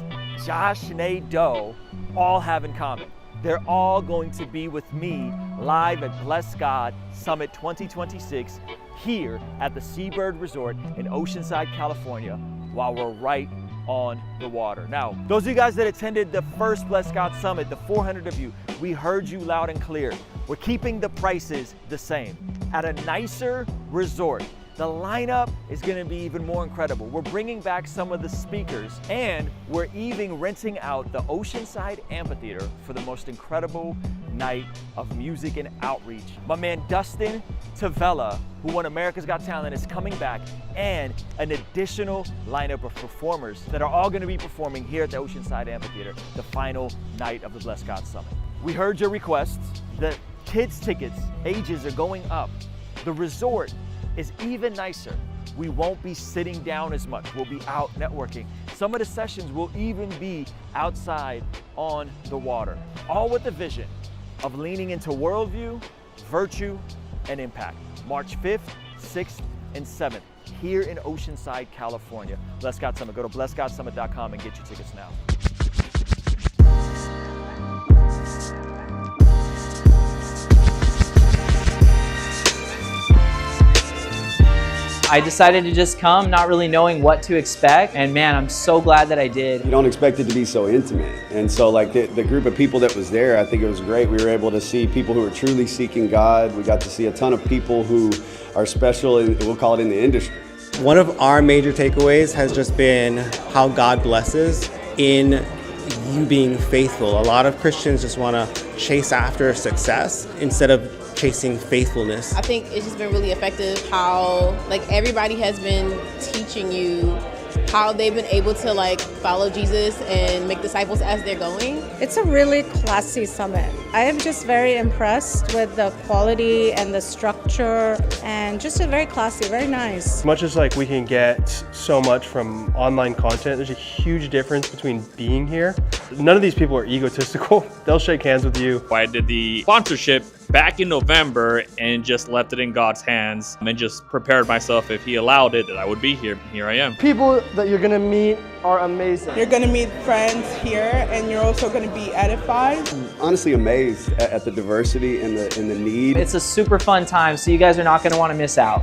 Speaker 3: Josh Nadeau all have in common? They're all going to be with me live at Bless God Summit 2026 here at the Seabird Resort in Oceanside, California, while we're right on the water. Now, those of you guys that attended the first Bless God Summit, the 400 of you, we heard you loud and clear. We're keeping the prices the same at a nicer resort. The lineup is going to be even more incredible. We're bringing back some of the speakers, and we're even renting out the Oceanside Amphitheater for the most incredible night of music and outreach. My man Dustin Tavella, who won America's Got Talent, is coming back, and an additional lineup of performers that are all going to be performing here at the Oceanside Amphitheater the final night of the Bless God Summit. We heard your requests. The kids' tickets, ages are going up. The resort is even nicer. We won't be sitting down as much. We'll be out networking. Some of the sessions will even be outside on the water, all with the vision of leaning into worldview, virtue, and impact. March 5th, 6th, and 7th here in Oceanside, California. Bless God Summit. Go to blessgodsummit.com and get your tickets now.
Speaker 4: I decided to just come, not really knowing what to expect. And man, I'm so glad that I did.
Speaker 5: You don't expect it to be so intimate. And so like the group of people that was there, I think it was great. We were able to see people who were truly seeking God. We got to see a ton of people who are special, we'll call it in the industry.
Speaker 6: One of our major takeaways has just been how God blesses in you being faithful. A lot of Christians just want to chase after success instead of chasing faithfulness.
Speaker 7: I think it's just been really effective how everybody has been teaching you how they've been able to follow Jesus and make disciples as they're going.
Speaker 8: It's a really classy summit. I am just very impressed with the quality and the structure, and just a very classy, very nice.
Speaker 9: As much as we can get so much from online content, there's a huge difference between being here. None of these people are egotistical. They'll shake hands with you.
Speaker 10: I did the sponsorship back in November and just left it in God's hands and just prepared myself, if he allowed it, that I would be here. Here I am.
Speaker 9: People that you're gonna meet are amazing.
Speaker 11: You're gonna meet friends here, and you're also gonna be edified.
Speaker 5: I'm honestly amazed at the diversity and the need.
Speaker 4: It's a super fun time, so you guys are not gonna wanna miss out.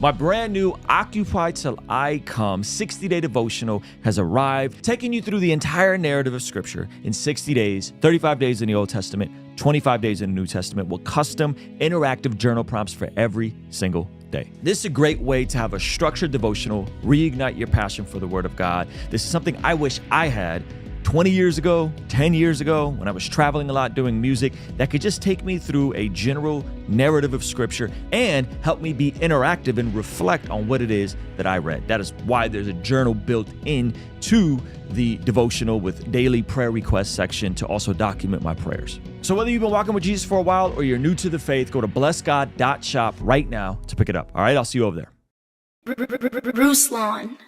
Speaker 1: My brand new Occupy Till I Come 60-day devotional has arrived, taking you through the entire narrative of Scripture in 60 days, 35 days in the Old Testament, 25 days in the New Testament, with custom interactive journal prompts for every single day. This is a great way to have a structured devotional, reignite your passion for the Word of God. This is something I wish I had 20 years ago, 10 years ago, when I was traveling a lot doing music, that could just take me through a general narrative of Scripture and help me be interactive and reflect on what it is that I read. That is why there's a journal built into the devotional with daily prayer request section to also document my prayers. So whether you've been walking with Jesus for a while or you're new to the faith, go to blessgod.shop right now to pick it up. All right, I'll see you over there.
Speaker 12: Ruslan.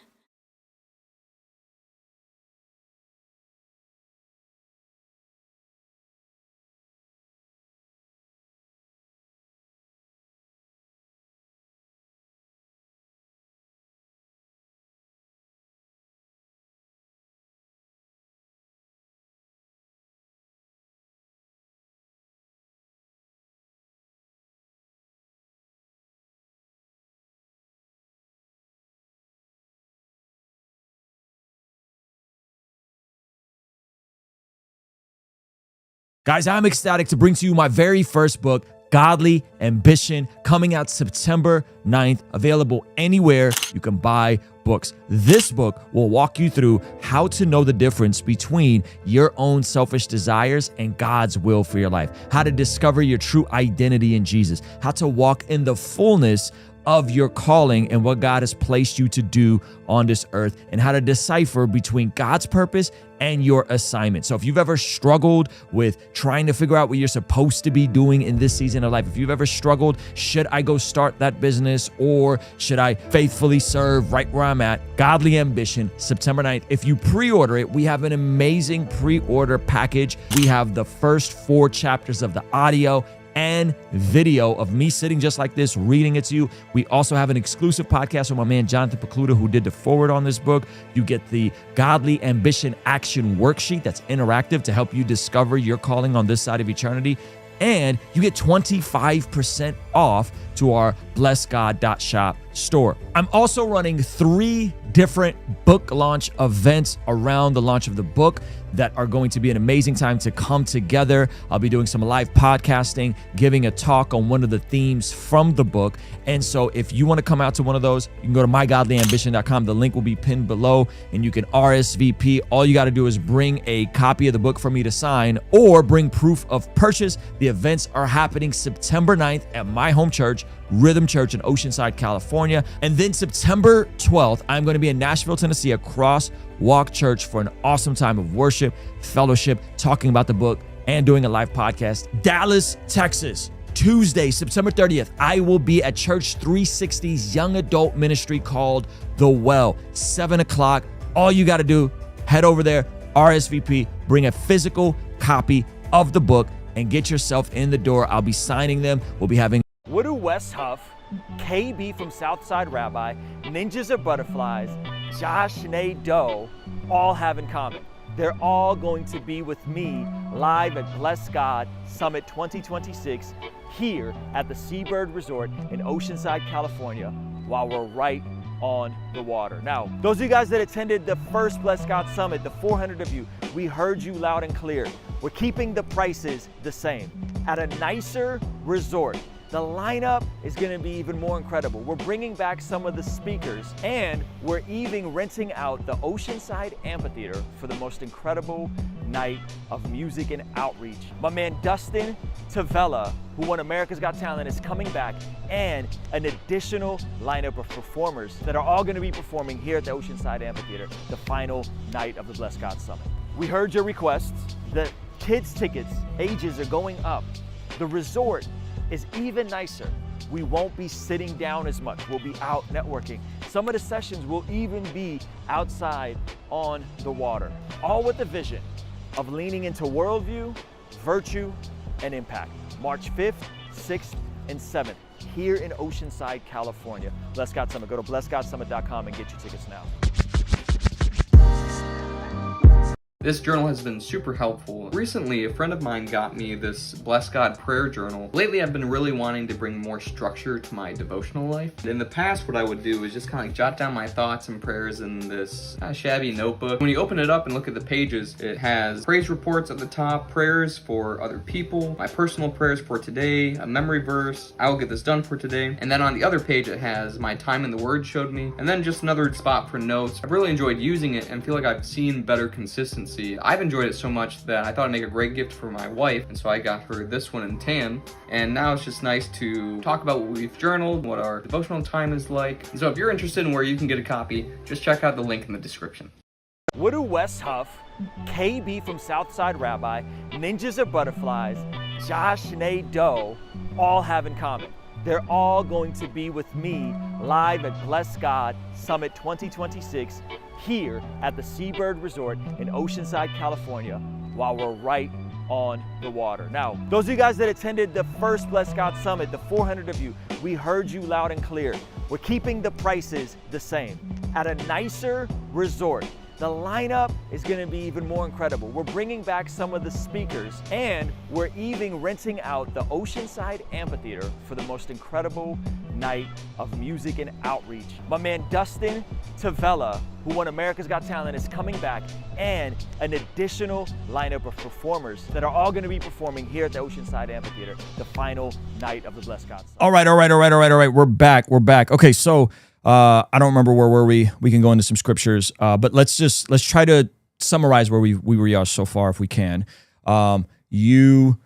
Speaker 1: Guys, I'm ecstatic to bring to you my very first book, Godly Ambition, coming out September 9th, available anywhere you can buy books. This book will walk you through how to know the difference between your own selfish desires and God's will for your life, how to discover your true identity in Jesus, how to walk in the fullness of your calling and what God has placed you to do on this earth, and how to decipher between God's purpose and your assignment. So if you've ever struggled with trying to figure out what you're supposed to be doing in this season of life, if you've ever struggled, should I go start that business or should I faithfully serve right where I'm at? Godly Ambition, September 9th. If you pre-order it, we have an amazing pre-order package. We have the first 4 chapters of the audio and video of me sitting just like this, reading it to you. We also have an exclusive podcast with my man, Jonathan Pecluda, who did the forward on this book. You get the Godly Ambition Action Worksheet that's interactive to help you discover your calling on this side of eternity. And you get 25% off to our blessgod.shop store. I'm also running 3 different book launch events around the launch of the book that are going to be an amazing time to come together. I'll be doing some live podcasting, giving a talk on one of the themes from the book. And so if you want to come out to one of those, you can go to mygodlyambition.com. The link will be pinned below and you can RSVP. All you got to do is bring a copy of the book for me to sign or bring proof of purchase. The events are happening September 9th at my home church, Rhythm Church in Oceanside, California. And then September 12th, I'm going to be in Nashville, Tennessee at Crosswalk Church for an awesome time of worship, fellowship, talking about the book, and doing a live podcast. Dallas, Texas, Tuesday, September 30th, I will be at Church 360's young adult ministry called The Well, 7 o'clock. All you got to do, head over there, RSVP, bring a physical copy of the book, and get yourself in the door. I'll be signing them. We'll be having...
Speaker 3: What do Wes Huff, KB from Southside Rabbi, Ninjas of Butterflies, Josh Doe all have in common? They're all going to be with me live at Bless God Summit 2026 here at the Seabird Resort in Oceanside, California, while we're right on the water. Now, those of you guys that attended the first Bless God Summit, the 400 of you, we heard you loud and clear. We're keeping the prices the same. At a nicer resort, the lineup is going to be even more incredible. We're bringing back some of the speakers, and we're even renting out the Oceanside Amphitheater for the most incredible night of music and outreach. My man Dustin Tavella, who won America's Got Talent, is coming back, and an additional lineup of performers that are all going to be performing here at the Oceanside Amphitheater the final night of the Bless God Summit. We heard your requests. The kids' tickets ages are going up. The resort is even nicer. We won't be sitting down as much. We'll be out networking. Some of the sessions will even be outside on the water, all with the vision of leaning into worldview, virtue, and impact. March 5th, 6th, and 7th here in Oceanside, California. Bless God Summit. Go to blessgodsummit.com and get your tickets now.
Speaker 12: This journal has been super helpful. Recently, a friend of mine got me this Bless God prayer journal. Lately, I've been really wanting to bring more structure to my devotional life. In the past, what I would do is just kind of jot down my thoughts and prayers in this shabby notebook. When you open it up and look at the pages, it has praise reports at the top, prayers for other people, my personal prayers for today, a memory verse, I will get this done for today. And then on the other page, it has my time in the Word showed me, and then just another spot for notes. I've really enjoyed using it and feel like I've seen better consistency. I've enjoyed it so much that I thought I'd make a great gift for my wife, and so I got her this one in tan. And now it's just nice to talk about what we've journaled, what our devotional time is like. And so if you're interested in where you can get a copy, just check out the link in the description.
Speaker 3: What do Wes Huff, KB from Southside Rabbi, Ninjas of Butterflies, Josh Doe all have in common? They're all going to be with me live at Bless God Summit 2026 here at the Seabird Resort in Oceanside, California, while we're right on the water. Now, those of you guys that attended the first Bless God Summit, the 400 of you, we heard you loud and clear. We're keeping the prices the same. At a nicer resort, the lineup is going to be even more incredible. We're bringing back some of the speakers, and we're even renting out the Oceanside Amphitheater for the most incredible night of music and outreach. My man Dustin Tavella, who won America's Got Talent, is coming back, and an additional lineup of performers that are all going to be performing here at the Oceanside Amphitheater the final night of the Bless God Summit.
Speaker 1: All right. We're back. Okay, so I don't remember where were we. We can go into some scriptures, but let's try to summarize where we are so far, if we can. You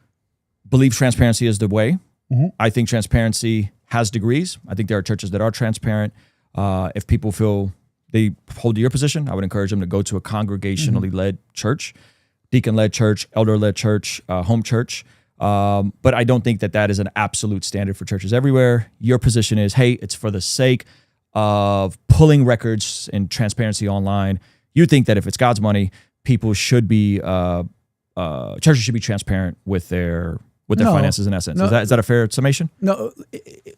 Speaker 1: believe transparency is the way. Mm-hmm. I think transparency has degrees. I think there are churches that are transparent. If people feel they hold to your position, I would encourage them to go to a congregationally led church, deacon-led church, elder-led church, home church. But I don't think that is an absolute standard for churches everywhere. Your position is, hey, it's for the sake of pulling records and transparency online. You think that if it's God's money, people should be, churches should be transparent with their finances in essence. Is that a fair summation?
Speaker 2: No.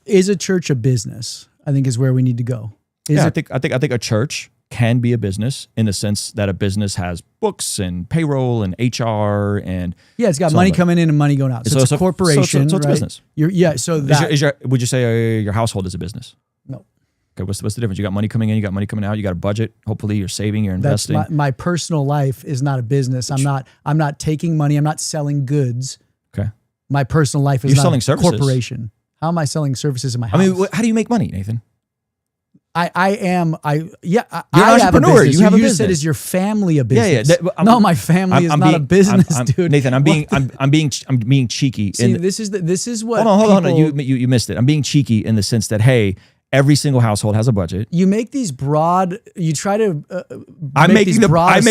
Speaker 2: Is a church a business? I think is where we need to go.
Speaker 1: I think a church can be a business in the sense that a business has books and payroll and HR and
Speaker 2: it's got money coming in and money going out. So it's a corporation.
Speaker 1: So it's a business. Would you say your household is a business?
Speaker 2: No.
Speaker 1: Okay, what's the difference? You got money coming in, you got money coming out, you got a budget. Hopefully you're saving, you're investing.
Speaker 2: My personal life is not a business. I'm not taking money, I'm not selling goods.
Speaker 1: Okay.
Speaker 2: My personal life is
Speaker 1: selling
Speaker 2: a
Speaker 1: services.
Speaker 2: Corporation. How am I selling services in my house?
Speaker 1: I mean, how do you make money, Nathan?
Speaker 2: You're an
Speaker 1: entrepreneur. You have a business.
Speaker 2: You just said, is your family a business?
Speaker 1: Yeah.
Speaker 2: No, my family is not a business, dude.
Speaker 1: Nathan, I'm being cheeky.
Speaker 2: See, this is what.
Speaker 1: Hold on. You missed it. I'm being cheeky in the sense that, hey, every single household has a budget.
Speaker 2: You make these broad. You try to.
Speaker 1: I make the broad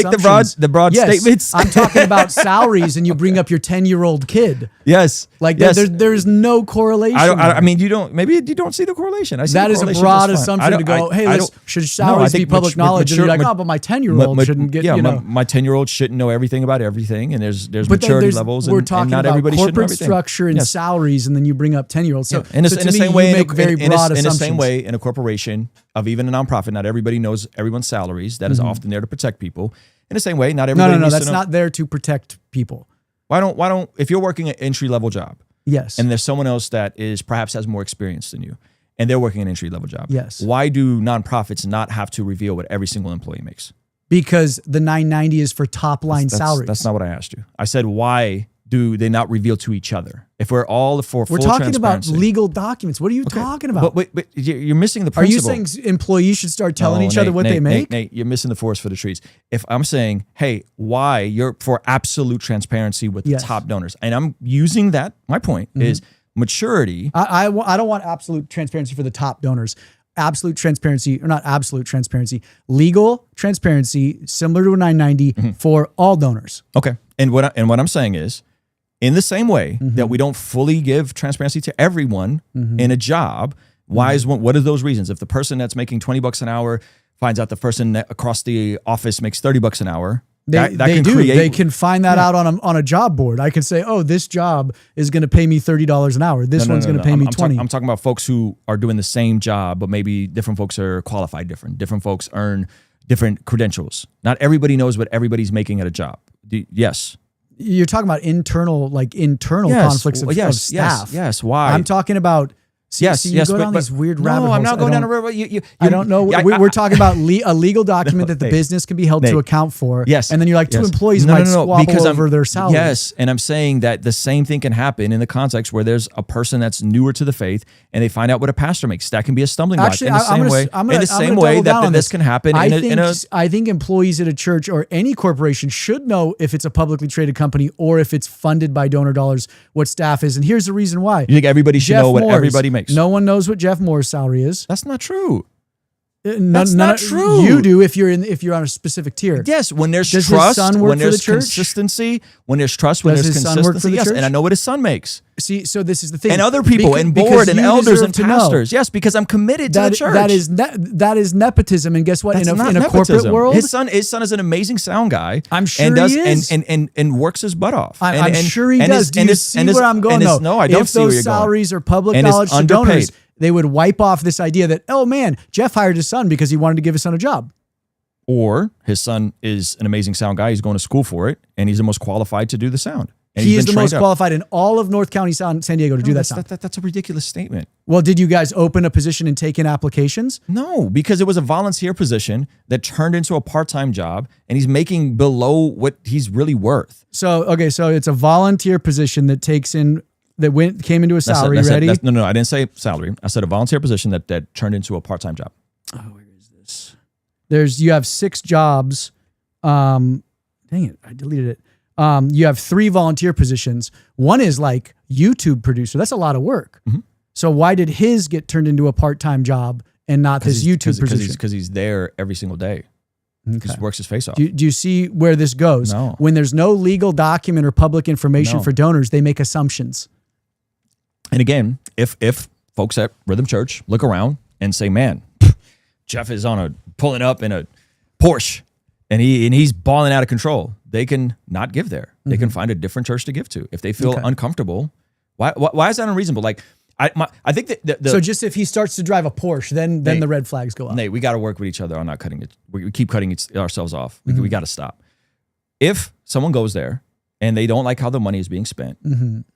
Speaker 1: statements.
Speaker 2: I'm talking about salaries, and you bring up your 10-year-old kid.
Speaker 1: Yes,
Speaker 2: there's no correlation.
Speaker 1: I mean, you don't. Maybe you don't see the correlation. I see
Speaker 2: that is a broad assumption to go. Hey, should salaries be public knowledge? And you're like, but my 10-year-old shouldn't get.
Speaker 1: Yeah, my 10-year-old shouldn't know everything about everything, and there's maturity levels.
Speaker 2: We're talking
Speaker 1: not
Speaker 2: about
Speaker 1: everybody
Speaker 2: corporate structure and salaries, and then you bring up 10-year-olds. So
Speaker 1: in the same way,
Speaker 2: you make very broad assumptions.
Speaker 1: In the same way, in a corporation of even a nonprofit, not everybody knows everyone's salaries. That is often there to protect people. In the same way, not everybody.
Speaker 2: No, that's not there to protect people.
Speaker 1: Why don't if you're working an entry level job,
Speaker 2: yes,
Speaker 1: and there's someone else that is perhaps has more experience than you, and they're working an entry level job,
Speaker 2: yes,
Speaker 1: why do nonprofits not have to reveal what every single employee makes?
Speaker 2: Because the $990 is for top line salaries.
Speaker 1: That's not what I asked you. I said, why do they not reveal to each other? If we're all for full
Speaker 2: talking about
Speaker 1: transparency.
Speaker 2: legal documents. What are you talking about?
Speaker 1: But you're missing the principle.
Speaker 2: Are you saying employees should start telling each other what they make?
Speaker 1: Nate, you're missing the forest for the trees. If I'm saying, hey, why you're for absolute transparency with the top donors, and I'm using that, my point is maturity.
Speaker 2: I don't want absolute transparency for the top donors. Absolute transparency, or not absolute transparency, legal transparency, similar to a 990 for all donors.
Speaker 1: Okay. And what I'm saying is, in the same way that we don't fully give transparency to everyone in a job, what are those reasons? If the person that's making $20 an hour finds out the person across the office makes $30 an hour,
Speaker 2: they can find that out on a job board. I can say, oh, this job is going to pay me $30 an hour. This one's going to pay me $20.
Speaker 1: I'm talking about folks who are doing the same job, but maybe different folks are qualified different. Different folks earn different credentials. Not everybody knows what everybody's making at a job. Yes.
Speaker 2: You're talking about internal conflicts of staff.
Speaker 1: Yes. Why?
Speaker 2: I'm talking about. You go down these weird rabbit holes.
Speaker 1: I'm not going down a rabbit hole.
Speaker 2: I don't know. We're talking about a legal document that the business can be held to account for.
Speaker 1: Yes.
Speaker 2: And then you're like, two employees might squabble over their salary.
Speaker 1: Yes. And I'm saying that the same thing can happen in the context where there's a person that's newer to the faith and they find out what a pastor makes. That can be a stumbling block. In the same way that this can happen.
Speaker 2: I think employees at a church or any corporation should know if it's a publicly traded company or if it's funded by donor dollars, what staff is. And here's the reason why.
Speaker 1: You think everybody should know what everybody makes?
Speaker 2: No one knows what Jeff Moore's salary is.
Speaker 1: That's not true.
Speaker 2: That's not true. You do if you're on a specific tier.
Speaker 1: Yes, when there's trust, when there's consistency, when there's trust, when there's consistency. Yes, and I know what his son makes.
Speaker 2: See, so this is the thing.
Speaker 1: And other people, and board, and elders, and pastors. Yes, because I'm committed to the church.
Speaker 2: That is nepotism. And guess what? In a corporate world,
Speaker 1: his son is an amazing sound guy.
Speaker 2: I'm sure he is,
Speaker 1: and works his butt off.
Speaker 2: I'm sure he does. Do you see where I'm going?
Speaker 1: No, I don't see where you're going.
Speaker 2: If those salaries are public knowledge to donors, they would wipe off this idea that, oh man, Jeff hired his son because he wanted to give his son a job.
Speaker 1: Or his son is an amazing sound guy. He's going to school for it, and he's the most qualified to do the sound.
Speaker 2: He is the most qualified in all of North County, San Diego to do that sound.
Speaker 1: That's a ridiculous statement.
Speaker 2: Well, did you guys open a position and take in applications?
Speaker 1: No, because it was a volunteer position that turned into a part-time job, and he's making below what he's really worth.
Speaker 2: So it's a volunteer position that takes in came into a salary.
Speaker 1: No, I didn't say salary. I said a volunteer position that turned into a part-time job.
Speaker 2: Oh, where is this? You have 6 jobs. Dang it, I deleted it. You have 3 volunteer positions. One is like YouTube producer. That's a lot of work. So why did his get turned into a part-time job and not this YouTube position?
Speaker 1: Because he's there every single day. He just works his face off.
Speaker 2: Do you see where this goes?
Speaker 1: No.
Speaker 2: When there's no legal document or public information for donors, they make assumptions.
Speaker 1: And again, if folks at Rhythm Church look around and say, man, Jeff is pulling up in a Porsche and he's balling out of control, they can not give there. They can find a different church to give to. If they feel uncomfortable, why is that unreasonable? Like I think that
Speaker 2: so just if he starts to drive a Porsche, then the red flags go up.
Speaker 1: Nate, we got to work with each other on not cutting it. We keep cutting ourselves off. We got to stop. If someone goes there and they don't like how the money is being spent,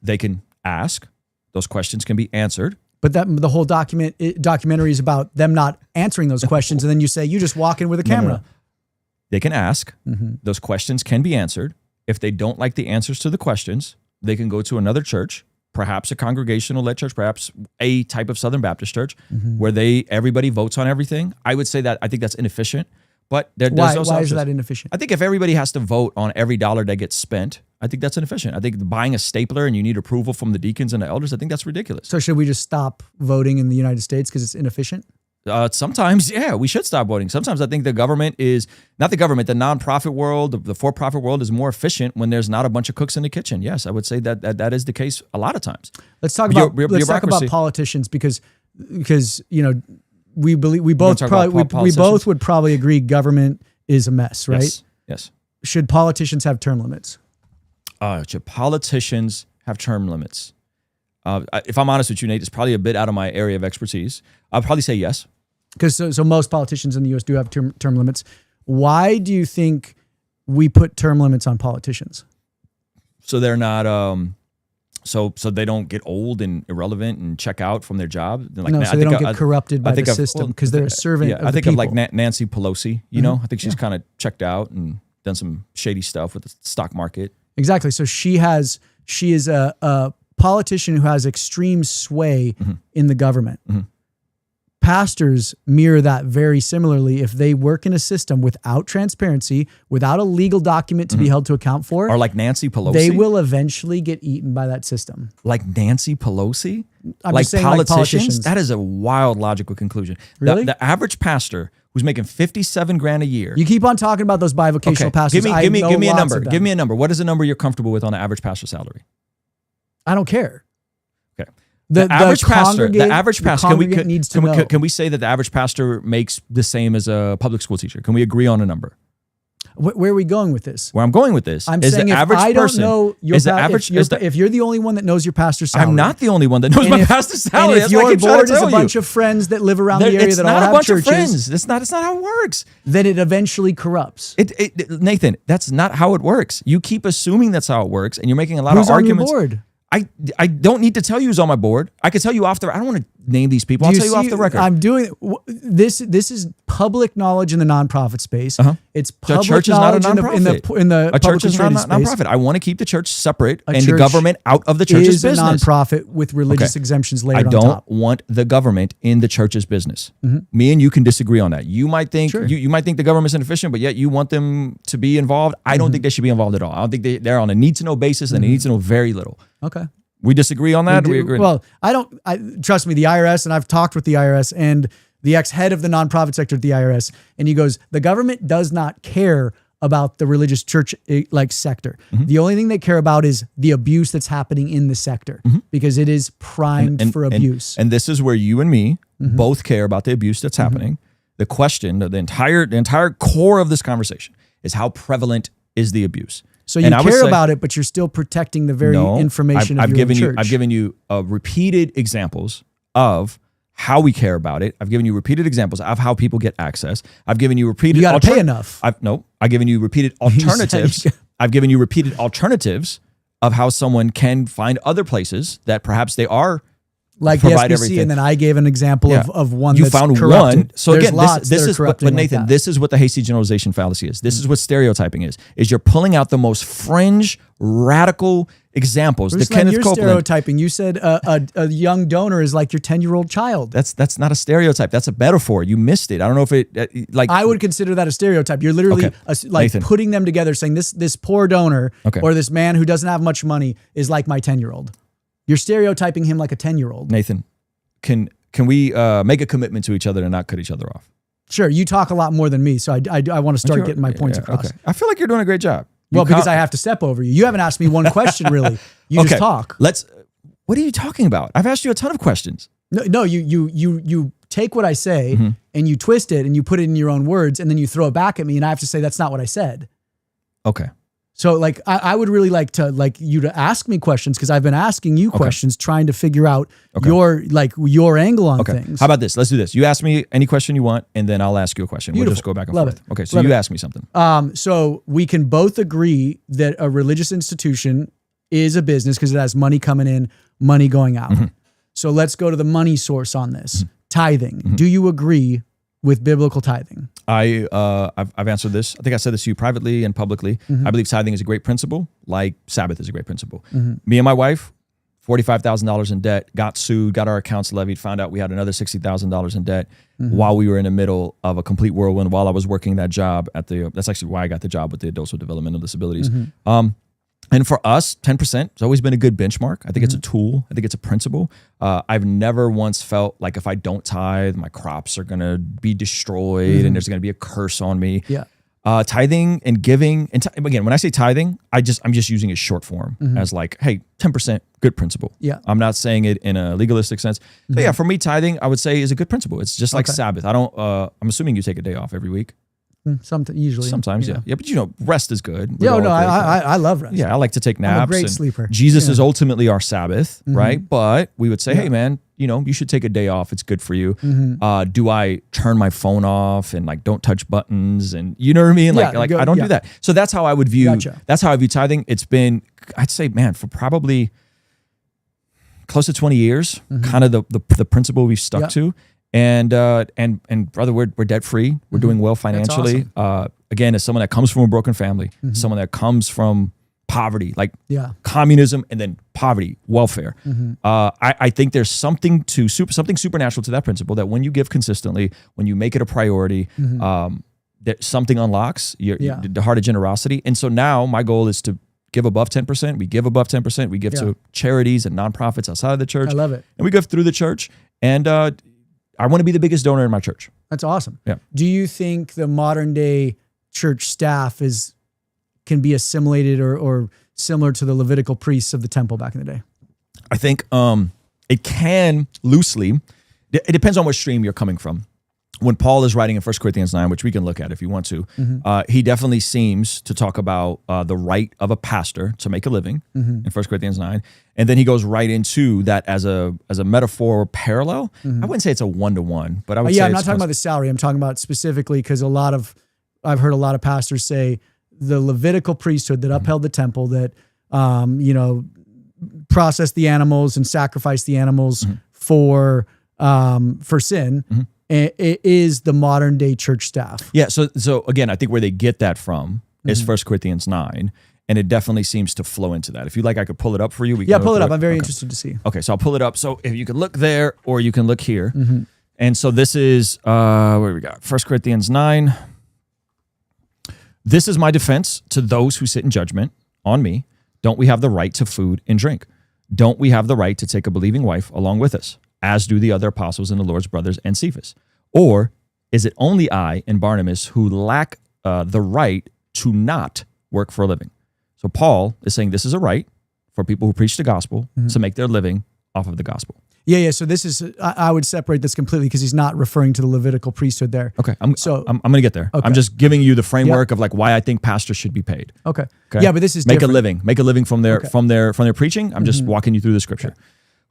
Speaker 1: they can ask. Those questions can be answered.
Speaker 2: But the whole documentary is about them not answering those questions, and then you say you just walk in with a camera. No.
Speaker 1: They can ask. Those questions can be answered. If they don't like the answers to the questions, they can go to another church, perhaps a congregational-led church, perhaps a type of Southern Baptist church, where everybody votes on everything. I would say that I think that's inefficient. But
Speaker 2: why is that inefficient?
Speaker 1: I think if everybody has to vote on every dollar that gets spent, I think that's inefficient. I think buying a stapler and you need approval from the deacons and the elders, I think that's ridiculous.
Speaker 2: So should we just stop voting in the United States because it's inefficient?
Speaker 1: Sometimes, yeah, we should stop voting. Sometimes I think the government is, not the government, the nonprofit world, the for-profit world is more efficient when there's not a bunch of cooks in the kitchen. Yes, I would say that is the case a lot of times.
Speaker 2: Let's talk about politicians because we both would probably agree government is a mess, right?
Speaker 1: Yes.
Speaker 2: Should politicians have term limits?
Speaker 1: Should politicians have term limits? If I'm honest with you, Nate, it's probably a bit out of my area of expertise. I'll probably say yes.
Speaker 2: Because so most politicians in the U.S. do have term limits. Why do you think we put term limits on politicians?
Speaker 1: So they're not so they don't get old and irrelevant and check out from their job. Like,
Speaker 2: no, so they don't get corrupted by the system because they're a servant.
Speaker 1: Yeah, I think of like Nancy Pelosi. You know, I think she's kind of checked out and done some shady stuff with the stock market.
Speaker 2: Exactly. So she is a politician who has extreme sway in the government. Pastors mirror that very similarly. If they work in a system without transparency, without a legal document to be held to account for,
Speaker 1: or like Nancy Pelosi,
Speaker 2: they will eventually get eaten by that system.
Speaker 1: Like Nancy Pelosi?
Speaker 2: I'm
Speaker 1: like
Speaker 2: just saying
Speaker 1: politicians? That is a wild logical conclusion.
Speaker 2: Really?
Speaker 1: The average pastor who's making $57,000 a year.
Speaker 2: You keep on talking about those bivocational pastors.
Speaker 1: Give me a number. Give me a number. What is a number you're comfortable with on the average pastor salary?
Speaker 2: I don't care.
Speaker 1: Okay. The average pastor.
Speaker 2: Needs to know.
Speaker 1: Can we say that the average pastor makes the same as a public school teacher? Can we agree on a number?
Speaker 2: Where are we going with this?
Speaker 1: Where I'm going with this
Speaker 2: I'm
Speaker 1: is
Speaker 2: saying
Speaker 1: the average
Speaker 2: I
Speaker 1: person.
Speaker 2: Don't know your if you're the only one that knows your pastor's salary.
Speaker 1: I'm not the only one that knows my pastor's salary.
Speaker 2: And if your board is a bunch of friends that live around the area that all have churches,
Speaker 1: friends. That's not how it works.
Speaker 2: Then it eventually corrupts.
Speaker 1: Nathan, that's not how it works. You keep assuming that's how it works, and you're making a lot of arguments.
Speaker 2: Who's on your board?
Speaker 1: I don't need to tell you who's on my board. I can tell you off the. I don't want to name these people. I'll tell you off the record.
Speaker 2: I'm doing this. This is public knowledge in the nonprofit space. It's public
Speaker 1: church is not a
Speaker 2: knowledge
Speaker 1: nonprofit.
Speaker 2: in the
Speaker 1: a church is not a
Speaker 2: space.
Speaker 1: nonprofit. I want to keep the church separate and the government out of the church's business.
Speaker 2: Is a nonprofit with religious exemptions later on top.
Speaker 1: I don't want the government in the church's business. Me and you can disagree on that. You might think you might think the government's inefficient, but yet you want them to be involved. I don't think they should be involved at all. I don't think they're on a need to know basis, and they need to know very little.
Speaker 2: Okay.
Speaker 1: We disagree on that? We agree?
Speaker 2: Well, trust me, the IRS, and I've talked with the IRS and the ex-head of the nonprofit sector at the IRS, and he goes, the government does not care about the religious church sector. The only thing they care about is the abuse that's happening in the sector because it is primed for abuse.
Speaker 1: And this is where you and me both care about the abuse that's happening. The question, the entire core of this conversation is how prevalent is the abuse?
Speaker 2: So you care about it, but you're still protecting the very information of your church.
Speaker 1: I've given you repeated examples of how we care about it. I've given you repeated examples of how people get access. I've given you repeated.
Speaker 2: You got to pay enough.
Speaker 1: I've given you repeated alternatives. I've given you repeated alternatives of how someone can find other places that perhaps they are.
Speaker 2: Like the SBC, everything. And then I gave an example of one
Speaker 1: you
Speaker 2: that's
Speaker 1: found
Speaker 2: corrupted.
Speaker 1: One. So
Speaker 2: There's
Speaker 1: again, this is but Nathan,
Speaker 2: like
Speaker 1: this is what the hasty generalization fallacy is. This is what stereotyping is you're pulling out the most fringe, radical examples.
Speaker 2: Ruslan,
Speaker 1: the Kenneth
Speaker 2: you're
Speaker 1: Copeland.
Speaker 2: Stereotyping. You said a young donor is like your 10-year-old child.
Speaker 1: That's not a stereotype. That's a metaphor. You missed it. I don't know if it like.
Speaker 2: I would consider that a stereotype. You're literally
Speaker 1: Nathan.
Speaker 2: putting them together, saying this poor donor or this man who doesn't have much money is like my 10-year-old. You're stereotyping him like a 10-year-old.
Speaker 1: Nathan. Can we make a commitment to each other and not cut each other off?
Speaker 2: Sure. You talk a lot more than me, so I want to start getting my points across.
Speaker 1: Okay. I feel like you're doing a great job.
Speaker 2: Because I have to step over you. You haven't asked me one question really. You just talk.
Speaker 1: What are you talking about? I've asked you a ton of questions.
Speaker 2: No. You take what I say and you twist it and you put it in your own words and then you throw it back at me and I have to say that's not what I said.
Speaker 1: Okay.
Speaker 2: So I would really like you to ask me questions because I've been asking you questions trying to figure out your angle on things.
Speaker 1: How about this? Let's do this. You ask me any question you want and then I'll ask you a question.
Speaker 2: Beautiful.
Speaker 1: We'll just go back and
Speaker 2: Love
Speaker 1: forth.
Speaker 2: it.
Speaker 1: Okay, so you ask me something.
Speaker 2: So we can both agree that a religious institution is a business because it has money coming in, money going out. So let's go to the money source on this. Tithing. Do you agree with biblical tithing?
Speaker 1: I've answered this. I think I said this to you privately and publicly. I believe tithing is a great principle, like Sabbath is a great principle. Me and my wife, $45,000 in debt, got sued, got our accounts levied, found out we had another $60,000 in debt while we were in the middle of a complete whirlwind while I was working that job that's actually why I got the job with the Adults with Developmental Disabilities. And for us, 10% has always been a good benchmark. I think it's a tool. I think it's a principle. I've never once felt like if I don't tithe, my crops are going to be destroyed and there's going to be a curse on me.
Speaker 2: Yeah.
Speaker 1: Tithing and giving. And again, when I say tithing, I'm just using it short form as like, hey, 10%, good principle.
Speaker 2: Yeah.
Speaker 1: I'm not saying it in a legalistic sense. But yeah, for me, tithing, I would say is a good principle. It's just like Sabbath. I'm assuming you take a day off every week. Sometimes, yeah. Yeah, but rest is good.
Speaker 2: Yeah, no, I love rest.
Speaker 1: Yeah, I like to take naps.
Speaker 2: I'm a great sleeper.
Speaker 1: Jesus is ultimately our Sabbath, right? But we would say, hey, man, you should take a day off. It's good for you. Do I turn my phone off and like don't touch buttons and you know what I mean? Like I don't do that. So that's how I would view. That's how I view tithing. It's been, I'd say, man, for probably close to 20 years, kind of the principle we've stuck to. And brother, we're debt free. We're doing well financially. Awesome. Again, as someone that comes from a broken family, someone that comes from poverty, like communism and then poverty, welfare. I think there's something supernatural to that principle that when you give consistently, when you make it a priority, that something unlocks the heart of generosity. And so now my goal is to give above 10%. We give above 10%. We give to charities and nonprofits outside of the church.
Speaker 2: I love it.
Speaker 1: And we give through the church. And I want to be the biggest donor in my church.
Speaker 2: That's awesome.
Speaker 1: Yeah.
Speaker 2: Do you think the modern day church staff can be assimilated or similar to the Levitical priests of the temple back in the day?
Speaker 1: I think it can loosely. It depends on what stream you're coming from. When Paul is writing in 1 Corinthians 9, which we can look at if you want to, he definitely seems to talk about the right of a pastor to make a living in 1 Corinthians 9. And then he goes right into that as a metaphor or parallel. I wouldn't say it's a one-to-one, but I would say
Speaker 2: I'm not talking about the salary. I'm talking about specifically because I've heard a lot of pastors say the Levitical priesthood that upheld the temple, that, processed the animals and sacrificed the animals for sin. It is the modern day church staff.
Speaker 1: Yeah. So again, I think where they get that from is 1 Corinthians 9. And it definitely semes to flow into that. If you like, I could pull it up for you.
Speaker 2: We can pull it up. I'm very interested to see.
Speaker 1: Okay. So I'll pull it up. So if you could look there or you can look here. And so this is, where we got 1 Corinthians 9. This is my defense to those who sit in judgment on me. Don't we have the right to food and drink? Don't we have the right to take a believing wife along with us, as do the other apostles and the Lord's brothers and Cephas? Or is it only I and Barnabas who lack the right to not work for a living? So Paul is saying this is a right for people who preach the gospel to make their living off of the gospel.
Speaker 2: Yeah. So this is, I would separate this completely because he's not referring to the Levitical priesthood there.
Speaker 1: Okay. I'm going to get there. Okay. I'm just giving you the framework of like why I think pastors should be paid.
Speaker 2: Okay. Yeah, but this is
Speaker 1: make a living from their preaching. I'm just walking you through the scripture. Okay.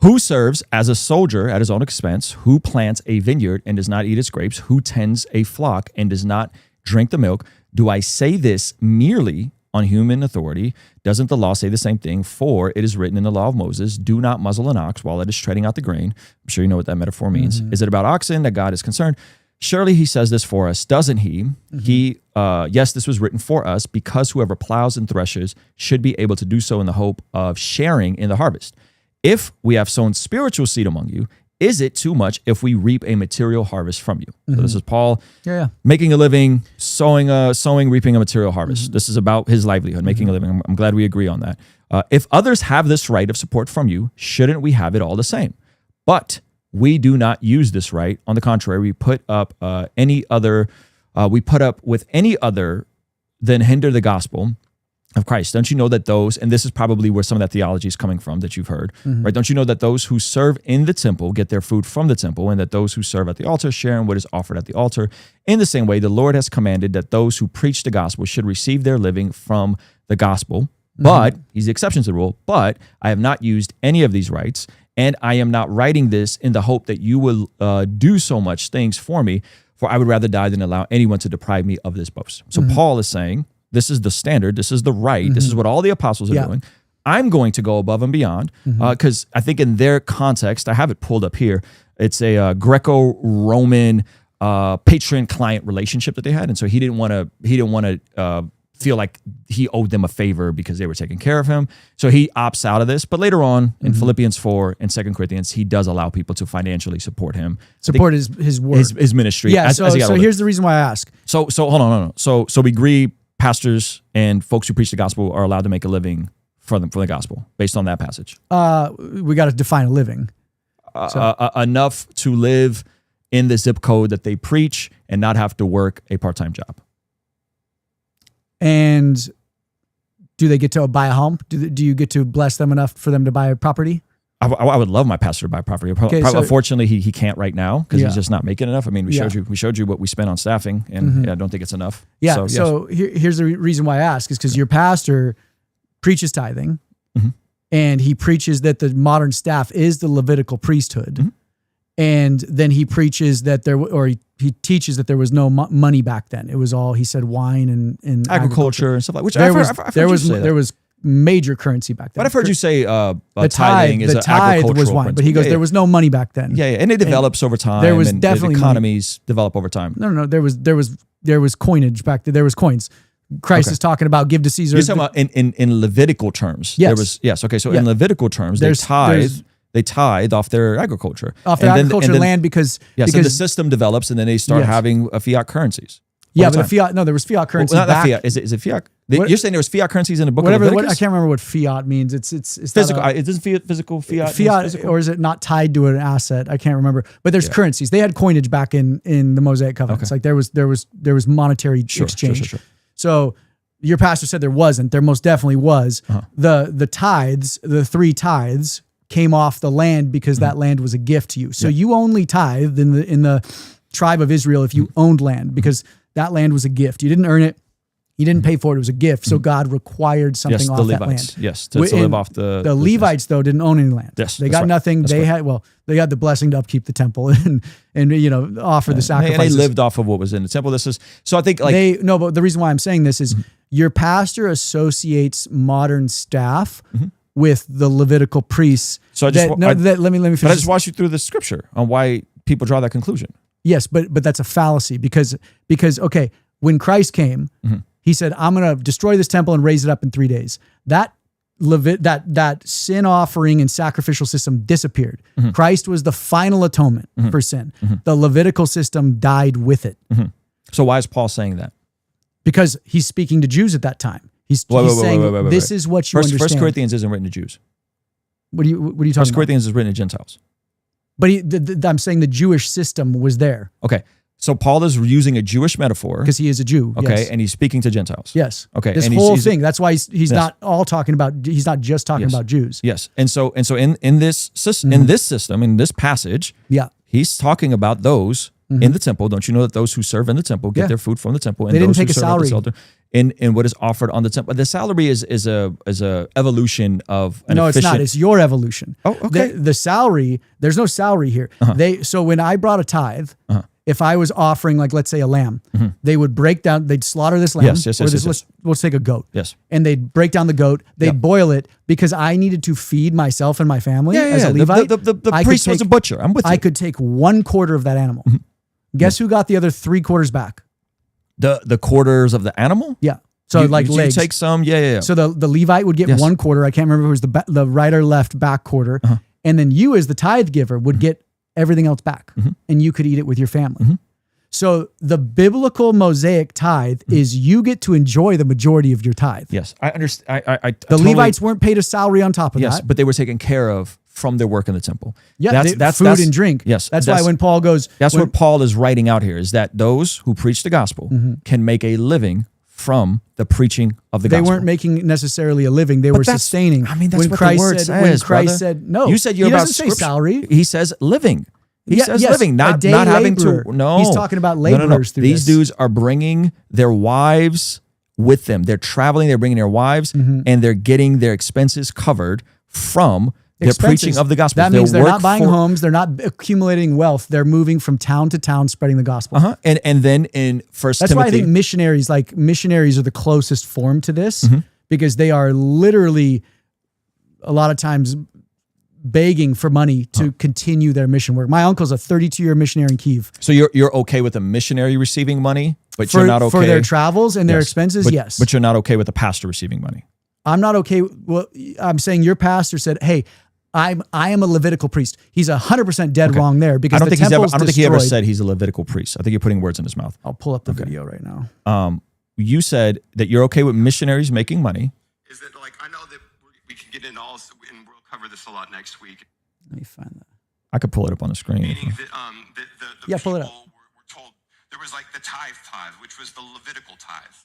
Speaker 1: Who serves as a soldier at his own expense? Who plants a vineyard and does not eat its grapes? Who tends a flock and does not drink the milk? Do I say this merely on human authority? Doesn't the law say the same thing? For it is written in the law of Moses, do not muzzle an ox while it is treading out the grain. I'm sure you know what that metaphor means. Is it about oxen that God is concerned? Surely he says this for us, doesn't he? Yes, this was written for us because whoever plows and threshes should be able to do so in the hope of sharing in the harvest. If we have sown spiritual seed among you, is it too much if we reap a material harvest from you? So this is Paul making a living, sowing, reaping a material harvest. This is about his livelihood, making a living. I'm glad we agree on that. If others have this right of support from you, shouldn't we have it all the same? But we do not use this right. On the contrary, we put up with any other than hinder the gospel of Christ. Don't you know that those, and this is probably where some of that theology is coming from that you've heard, right? Don't you know that those who serve in the temple get their food from the temple, and that those who serve at the altar share in what is offered at the altar? In the same way, the Lord has commanded that those who preach the gospel should receive their living from the gospel. But, he's the exception to the rule, but I have not used any of these rights, and I am not writing this in the hope that you will do so much things for me, for I would rather die than allow anyone to deprive me of this boast. So Paul is saying, this is the standard. This is the right. This is what all the apostles are doing. I'm going to go above and beyond because I think in their context, I have it pulled up here. It's a Greco-Roman patron-client relationship that they had, and so he didn't want to feel like he owed them a favor because they were taking care of him. So he opts out of this. But later on in Philippians 4 and 2 Corinthians, he does allow people to financially support him,
Speaker 2: support his work,
Speaker 1: his ministry.
Speaker 2: Yeah. So here's the reason why I ask.
Speaker 1: So hold on. So we agree. Pastors and folks who preach the gospel are allowed to make a living for the gospel based on that passage.
Speaker 2: We got to define a living.
Speaker 1: Enough to live in the zip code that they preach and not have to work a part-time job.
Speaker 2: And do they get to buy a home? Do you get to bless them enough for them to buy a property?
Speaker 1: I would love my pastor to buy property. Unfortunately, he can't right now because he's just not making enough. I mean, we showed you what we spent on staffing, and I don't think it's enough.
Speaker 2: Yeah. So here's the reason why I ask is because your pastor preaches tithing, and he preaches that the modern staff is the Levitical priesthood, and then he preaches that he teaches that there was no money back then. It was all, he said, wine and
Speaker 1: agriculture and stuff like. Which
Speaker 2: there was major currency back then.
Speaker 1: But I've heard you say tithing is an agricultural
Speaker 2: was wine, but he goes, there was no money back then.
Speaker 1: Yeah, and it develops over time.
Speaker 2: There was definitely
Speaker 1: the economies develop over time.
Speaker 2: No, there was coinage back then. There was coins. Christ is talking about give to Caesar.
Speaker 1: You're talking about in Levitical terms.
Speaker 2: Yes.
Speaker 1: So in Levitical terms, they tithe off their agriculture.
Speaker 2: Off their agriculture land because
Speaker 1: the system develops and then they start having fiat currencies.
Speaker 2: Yeah, but there was fiat currency.
Speaker 1: Well, not fiat. Is it fiat? You're saying there was fiat currencies in the book of Leviticus?
Speaker 2: I can't remember what fiat means. It's
Speaker 1: physical. Isn't physical fiat? Physical?
Speaker 2: Or is it not tied to an asset? I can't remember. But there's currencies. They had coinage back in the Mosaic covenants. Like there was monetary exchange.
Speaker 1: Sure.
Speaker 2: So your pastor said there wasn't. There most definitely was. The tithes, the 3 tithes, came off the land because that land was a gift to you. So you only tithed in the tribe of Israel if you owned land, because that land was a gift. You didn't earn it. You didn't pay for it. It was a gift. So God required something off that land.
Speaker 1: Yes, to live off the
Speaker 2: Levites, though, didn't own any land.
Speaker 1: Yes,
Speaker 2: they got nothing. They had the blessing to upkeep the temple and offer the sacrifices.
Speaker 1: And they lived off of what was in the temple. So I think
Speaker 2: but the reason why I'm saying this is your pastor associates modern staff with the Levitical priests.
Speaker 1: So let me finish. But I just
Speaker 2: this.
Speaker 1: walked you through the scripture on why people draw that conclusion.
Speaker 2: Yes, but that's a fallacy because okay, when Christ came, he said, "I'm going to destroy this temple and raise it up in 3 days." That sin offering and sacrificial system disappeared. Christ was the final atonement for sin. The Levitical system died with it.
Speaker 1: So why is Paul saying that?
Speaker 2: Because he's speaking to Jews at that time. He's saying this is what you understand.
Speaker 1: 1 Corinthians isn't written to Jews.
Speaker 2: What are you talking about?
Speaker 1: 1 Corinthians is written to Gentiles.
Speaker 2: But I'm saying the Jewish system was there.
Speaker 1: Okay. So Paul is using a Jewish metaphor.
Speaker 2: Because he is a Jew.
Speaker 1: Okay.
Speaker 2: Yes.
Speaker 1: And he's speaking to Gentiles.
Speaker 2: Yes.
Speaker 1: Okay.
Speaker 2: This whole thing. That's why he's not all talking about, he's not just talking about Jews.
Speaker 1: Yes. And so in this system, in this passage, he's talking about those in the temple. Don't you know that those who serve in the temple get their food from the temple? And
Speaker 2: they didn't
Speaker 1: those
Speaker 2: take
Speaker 1: who
Speaker 2: a
Speaker 1: serve
Speaker 2: salary.
Speaker 1: At the shelter, in what is offered on the temple. The salary is a evolution of an efficient.
Speaker 2: It's not. It's your evolution.
Speaker 1: Oh, okay.
Speaker 2: The salary, there's no salary here. So when I brought a tithe, if I was offering, like, let's say a lamb, they would break down, they'd slaughter this lamb.
Speaker 1: Yes.
Speaker 2: Let's take a goat.
Speaker 1: Yes.
Speaker 2: And they'd break down the goat, they'd boil it because I needed to feed myself and my family as a Levite.
Speaker 1: The priest was a butcher. I'm with you.
Speaker 2: I could take 1/4 of that animal. Guess who got the other 3/4 back?
Speaker 1: The quarters of the animal?
Speaker 2: Yeah. So legs.
Speaker 1: You take some, yeah.
Speaker 2: So the Levite would get 1/4. I can't remember if it was the right or left back quarter. And then you as the tithe giver would get everything else back. And you could eat it with your family. So the biblical Mosaic tithe is you get to enjoy the majority of your tithe.
Speaker 1: Yes. I understand.
Speaker 2: The Levites weren't paid a salary on top of that.
Speaker 1: Yes, but they were taken care of from their work in the temple.
Speaker 2: Yeah, that's food and drink.
Speaker 1: Yes.
Speaker 2: That's why when Paul goes...
Speaker 1: That's what Paul is writing out here, is that those who preach the gospel can make a living from the preaching of the gospel.
Speaker 2: They weren't making necessarily a living. They were sustaining.
Speaker 1: I mean, that's what the word says,
Speaker 2: when Christ
Speaker 1: brother.
Speaker 2: said, no.
Speaker 1: You said you're about
Speaker 2: say salary.
Speaker 1: He says living. He says living, not having to. No.
Speaker 2: He's talking about laborers through
Speaker 1: These
Speaker 2: this.
Speaker 1: dudes are bringing their wives with them. They're traveling, they're bringing their wives, and they're getting their expenses covered from their preaching of the gospel.
Speaker 2: That means they're not buying homes. They're not accumulating wealth. They're moving from town to town, spreading the gospel.
Speaker 1: And then in First
Speaker 2: That's
Speaker 1: Timothy.
Speaker 2: why I think missionaries are the closest form to this, because they are literally a lot of times begging for money to continue their mission work. My uncle's a 32-year missionary in Kyiv.
Speaker 1: So you're okay with a missionary receiving money, but you're not okay
Speaker 2: for their travels and their expenses. Yes,
Speaker 1: but you're not okay with the pastor receiving money.
Speaker 2: I'm not okay. Well, I'm saying your pastor said, "Hey, I am a Levitical priest." He's 100% dead wrong there, because I don't think
Speaker 1: he ever said he's a Levitical priest. I think you're putting words in his mouth.
Speaker 2: I'll pull up the video right now.
Speaker 1: You said that you're okay with missionaries making money.
Speaker 13: Is that, like, I know that we can get into all, and we'll cover this a lot next week.
Speaker 2: Let me find that.
Speaker 1: I could pull it up on the screen.
Speaker 13: Meaning that,
Speaker 2: pull it up.
Speaker 13: Were told there was like the tithe, which was the Levitical tithe.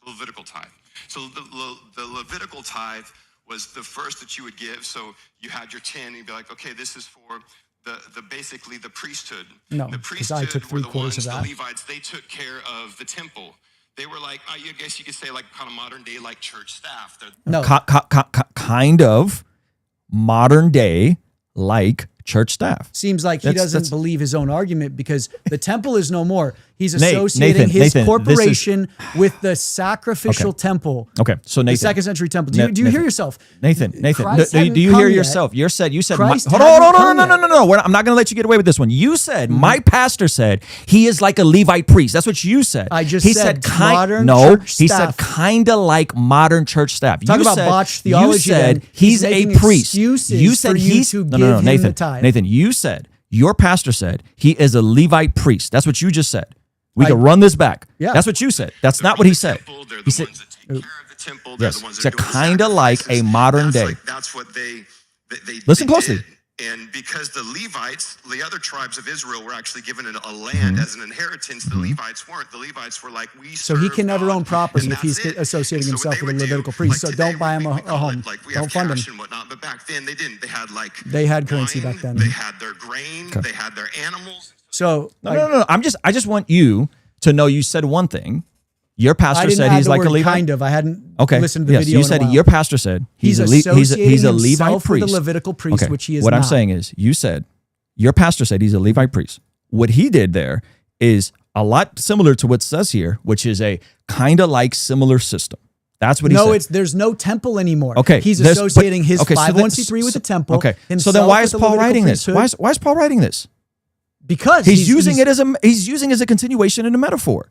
Speaker 13: The Levitical tithe. So the Levitical tithe was the first that you would give. So you had your 10, and you'd be like, okay, this is for the basically the priesthood.
Speaker 2: No,
Speaker 13: the
Speaker 2: because I took
Speaker 13: were the
Speaker 2: 3/4
Speaker 13: ones,
Speaker 2: of that.
Speaker 13: the Levites, they took care of the temple. They were like, I guess you could say like kind of modern day like church staff.
Speaker 2: No.
Speaker 1: Kind of modern day like church staff.
Speaker 2: Seems like he doesn't believe his own argument because the temple is no more. He's associating his corporation with the sacrificial temple.
Speaker 1: Okay, so Nathan,
Speaker 2: the 2nd century temple. Do you hear yourself?
Speaker 1: Nathan, do
Speaker 2: Christ
Speaker 1: you hear yourself? You said hold on, no. I'm not going to let you get away with this one. You said my pastor said he is like a Levite priest. That's what you said.
Speaker 2: I just
Speaker 1: he
Speaker 2: said
Speaker 1: modern
Speaker 2: church
Speaker 1: he
Speaker 2: staff.
Speaker 1: said kind of like modern church staff.
Speaker 2: Talk about botched theology.
Speaker 1: You said
Speaker 2: then.
Speaker 1: he's a priest.
Speaker 2: You said he's to give him
Speaker 1: Nathan,
Speaker 2: the tithe.
Speaker 1: Nathan, you said your pastor said he is a Levite priest. That's what you just said. We can run this back.
Speaker 2: Yeah.
Speaker 1: That's what you said. That's not what he said. He said, yes, it's kind of like a modern day.
Speaker 13: That's what they
Speaker 1: Listen closely.
Speaker 13: did. And because the Levites, the other tribes of Israel, were actually given a land as an inheritance, the Levites weren't. The Levites were like,
Speaker 2: So he can never own property if he's associating himself with a Levitical priest. So don't buy him a home. Don't fund him.
Speaker 13: And whatnot. But back then they didn't.
Speaker 2: They had currency back then.
Speaker 13: They had their grain. They had their animals.
Speaker 2: So
Speaker 1: no. I just want you to know you said one thing. Your pastor said he's like a Levite.
Speaker 2: Kind of. I hadn't listened to the video.
Speaker 1: You said your pastor said he's a Levite priest.
Speaker 2: With a Levitical priest, which he is
Speaker 1: what
Speaker 2: not.
Speaker 1: I'm saying is, you said your pastor said he's a Levite priest. What he did there is a lot similar to what it says here, which is a kind of like similar system. That's what he said.
Speaker 2: There's no temple anymore.
Speaker 1: Okay,
Speaker 2: he's associating his 501c3 with the temple.
Speaker 1: Okay, so then why is Paul writing this? Why is Paul writing this?
Speaker 2: Because
Speaker 1: he's using it as a continuation and a metaphor.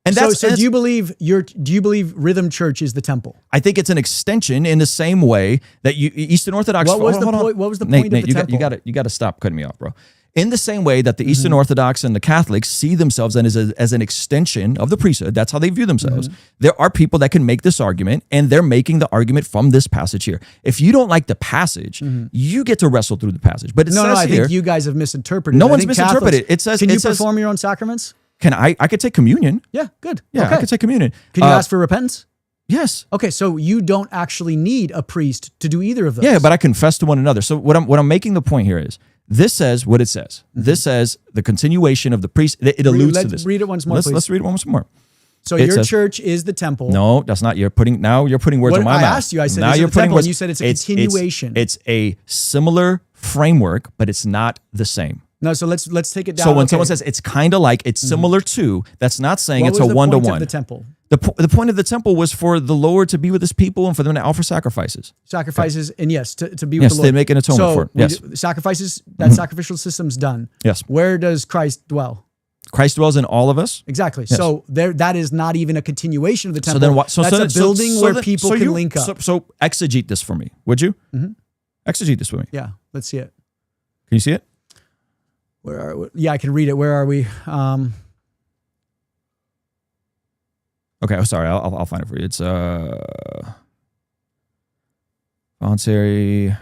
Speaker 1: And
Speaker 2: so do you believe Rhythm Church is the temple?
Speaker 1: I think it's an extension in the same way that Eastern Orthodox.
Speaker 2: What was the point of the temple?
Speaker 1: You got to stop cutting me off, bro. In the same way that the Eastern Orthodox and the Catholics see themselves as an extension of the priesthood, that's how they view themselves. There are people that can make this argument, and they're making the argument from this passage here. If you don't like the passage, you get to wrestle through the passage. But
Speaker 2: I think you guys have misinterpreted.
Speaker 1: No one's misinterpreted. It says,
Speaker 2: can you perform your own sacraments?
Speaker 1: I could take communion.
Speaker 2: Yeah, good.
Speaker 1: Yeah,
Speaker 2: okay.
Speaker 1: I could take communion.
Speaker 2: Can you ask for repentance?
Speaker 1: Yes.
Speaker 2: Okay, so you don't actually need a priest to do either of those.
Speaker 1: Yeah, but I confess to one another. So what I'm making the point here is this says what it says. This says the continuation of the priest. It alludes to this.
Speaker 2: Read it once more, please.
Speaker 1: Let's read it once more.
Speaker 2: So your church is the temple.
Speaker 1: No, that's not. You're putting words in my mouth.
Speaker 2: I asked you. I said, is it the temple? And you said it's a continuation.
Speaker 1: It's a similar framework, but it's not the same.
Speaker 2: No, so let's take it down.
Speaker 1: So when someone says it's kind of like, it's similar to, that's not saying it's a one-to-one.
Speaker 2: What was the point of the temple?
Speaker 1: The point of the temple was for the Lord to be with his people and for them to offer sacrifices.
Speaker 2: Sacrifices, and yes, to be with the Lord.
Speaker 1: They make an atonement for it. Yes.
Speaker 2: Sacrifices, that sacrificial system's done.
Speaker 1: Yes.
Speaker 2: Where does Christ dwell?
Speaker 1: Christ dwells in all of us.
Speaker 2: Exactly. Yes. So that is not even a continuation of the temple.
Speaker 1: So then
Speaker 2: that's a building where people can link up.
Speaker 1: So exegete this for me, would you? Exegete this for me.
Speaker 2: Yeah, let's see it.
Speaker 1: Can you see it?
Speaker 2: Where are we? Yeah, I can read it. Where are we?
Speaker 1: Okay, I'm sorry. I'll find it for you. It's voluntary.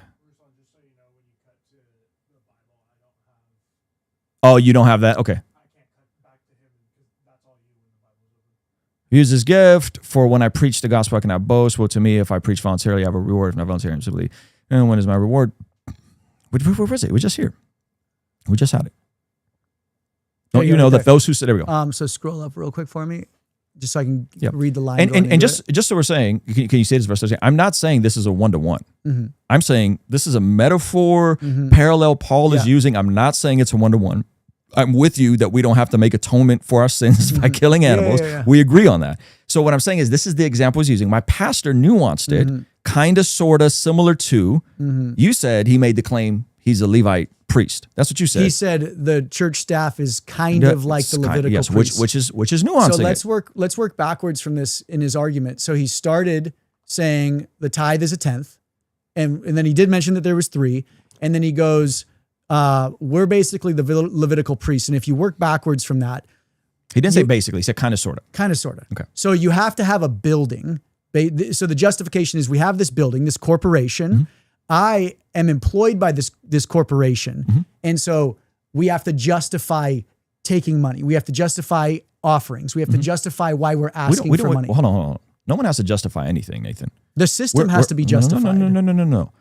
Speaker 1: Oh, you don't have that? Okay. Use this gift for when I preach the gospel, I cannot boast. Well, to me, if I preach voluntarily, I have a reward. If not voluntarily, I'm simply. And when is my reward? Where was it? We're just here. We just had it. Don't you know that those who said, there we go.
Speaker 2: So scroll up real quick for me, just so I can read the line.
Speaker 1: And just so we're saying, can you say this verse? I'm not saying this is a one-to-one. I'm saying this is a metaphor, parallel Paul is using. I'm not saying it's a one-to-one. I'm with you that we don't have to make atonement for our sins by killing animals. We agree on that. So what I'm saying is this is the example he's using. My pastor nuanced it, kind of, sort of, similar to. You said he made the claim he's a Levite priest. That's what you said.
Speaker 2: He said the church staff is kind of like the Levitical priest.
Speaker 1: Which is nuancing.
Speaker 2: So let's work backwards from this in his argument. So he started saying the tithe is a tenth, and then he did mention that there was 3, and then he goes, we're basically the Levitical priests, and if you work backwards from that,
Speaker 1: he didn't say basically. He said kind of, sort of.
Speaker 2: Kind of, sort of.
Speaker 1: Okay.
Speaker 2: So you have to have a building. So the justification is we have this building, this corporation. I am employed by this corporation. And so we have to justify taking money. We have to justify offerings. We have to justify why we're asking for money.
Speaker 1: Hold on. No one has to justify anything, Nathan.
Speaker 2: The system has to be justified.
Speaker 1: No.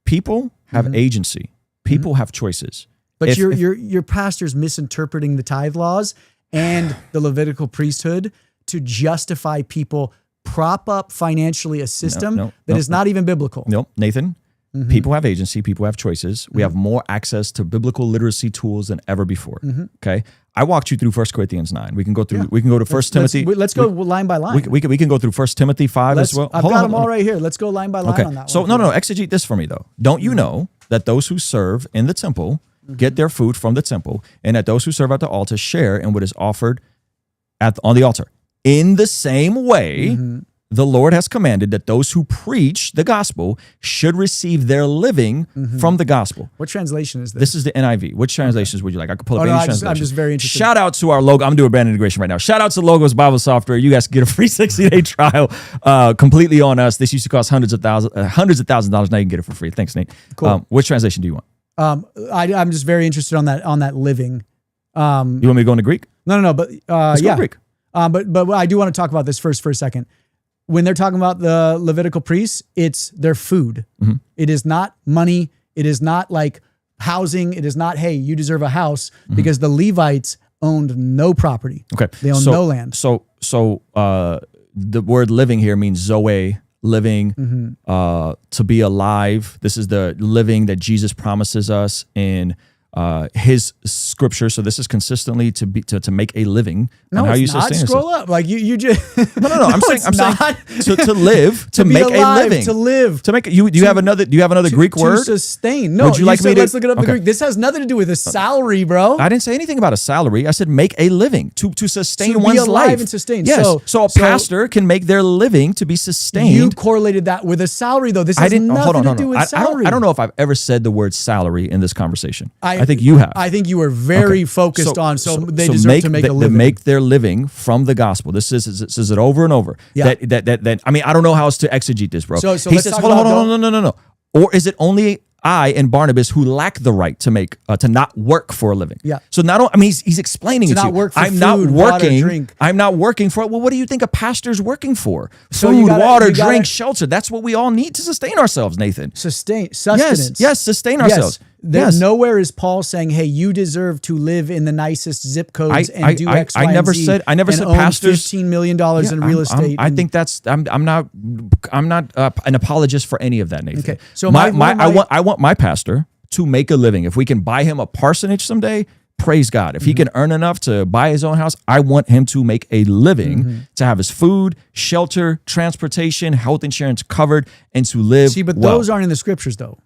Speaker 1: People have agency. People have choices.
Speaker 2: But your pastor's misinterpreting the tithe laws and the Levitical priesthood to justify people prop up financially a system that is not even biblical.
Speaker 1: No, Nathan. People have agency. People have choices. We have more access to biblical literacy tools than ever before. Okay, I walked you through 1 Corinthians 9. We can go through. We can go to 1 Timothy.
Speaker 2: Let's go line by line.
Speaker 1: We can go through 1 Timothy 5 as well.
Speaker 2: I've got them all right here. Let's go line by line on that.
Speaker 1: So no. Exegete this for me though. Don't you know that those who serve in the temple get their food from the temple, and that those who serve at the altar share in what is offered on the altar? In the same way, the Lord has commanded that those who preach the gospel should receive their living from the gospel.
Speaker 2: What translation is this?
Speaker 1: This is the NIV. Which translations would you like? I could pull up any translation.
Speaker 2: I'm just very interested.
Speaker 1: Shout out to our logo. I'm doing brand integration right now. Shout out to Logos Bible Software. You guys can get a free 60-day trial completely on us. This used to cost hundreds of thousands of dollars. Now you can get it for free. Thanks, Nate.
Speaker 2: Cool.
Speaker 1: Which translation do you want?
Speaker 2: I'm just very interested on that living.
Speaker 1: You want me to go into Greek?
Speaker 2: No. But
Speaker 1: Let's go Greek.
Speaker 2: But I do want to talk about this first for a second. When they're talking about the Levitical priests, it's their food. It is not money. It is not like housing. It is not, hey, you deserve a house, because the Levites owned no property.
Speaker 1: Okay.
Speaker 2: They owned no land.
Speaker 1: So the word living here means zoe, living, to be alive. This is the living that Jesus promises us in his scripture. So this is consistently to make a living.
Speaker 2: No,
Speaker 1: how
Speaker 2: it's
Speaker 1: you
Speaker 2: not. Scroll up. Like you just
Speaker 1: no. I'm saying to live, to make a living,
Speaker 2: to live,
Speaker 1: to make it. Do you have another Greek word?
Speaker 2: To sustain. No,
Speaker 1: would you like me to?
Speaker 2: Let's look it up. The Greek. This has nothing to do with a salary, bro.
Speaker 1: I didn't say anything about a salary. I said make a living to sustain
Speaker 2: to
Speaker 1: one's
Speaker 2: be alive
Speaker 1: life
Speaker 2: and sustain.
Speaker 1: Yes. So a pastor can make their living to be sustained.
Speaker 2: You correlated that with a salary, though. This has nothing to do with salary.
Speaker 1: I don't know if I've ever said the word salary in this conversation. I think you have.
Speaker 2: I think you were very focused on. They deserve to make a living.
Speaker 1: Make their living from the gospel. This says it over and over.
Speaker 2: Yeah.
Speaker 1: That I mean, I don't know how else to exegete this, bro.
Speaker 2: So
Speaker 1: he says, hold on, no. Or is it only I and Barnabas who lack the right to make to not work for a living?
Speaker 2: Yeah.
Speaker 1: So he's explaining
Speaker 2: to
Speaker 1: it to
Speaker 2: not
Speaker 1: you.
Speaker 2: work for
Speaker 1: I'm
Speaker 2: food,
Speaker 1: not working.
Speaker 2: Water, drink.
Speaker 1: I'm not working for it. Well, what do you think a pastor's working for?
Speaker 2: So
Speaker 1: food, water, drink, shelter. That's what we all need to sustain ourselves, Nathan.
Speaker 2: Sustenance.
Speaker 1: Yes, sustain ourselves.
Speaker 2: Nowhere is Paul saying, "Hey, you deserve to live in the nicest zip codes and do X, Y, and Z."
Speaker 1: I never said pastors
Speaker 2: $15 million in real estate.
Speaker 1: I think that's. I'm not an apologist for any of that, Nathan.
Speaker 2: Okay, so
Speaker 1: I want my pastor to make a living. If we can buy him a parsonage someday, praise God. If he can earn enough to buy his own house, I want him to make a living, to have his food, shelter, transportation, health insurance covered, and to live.
Speaker 2: See, but those aren't in the scriptures, though.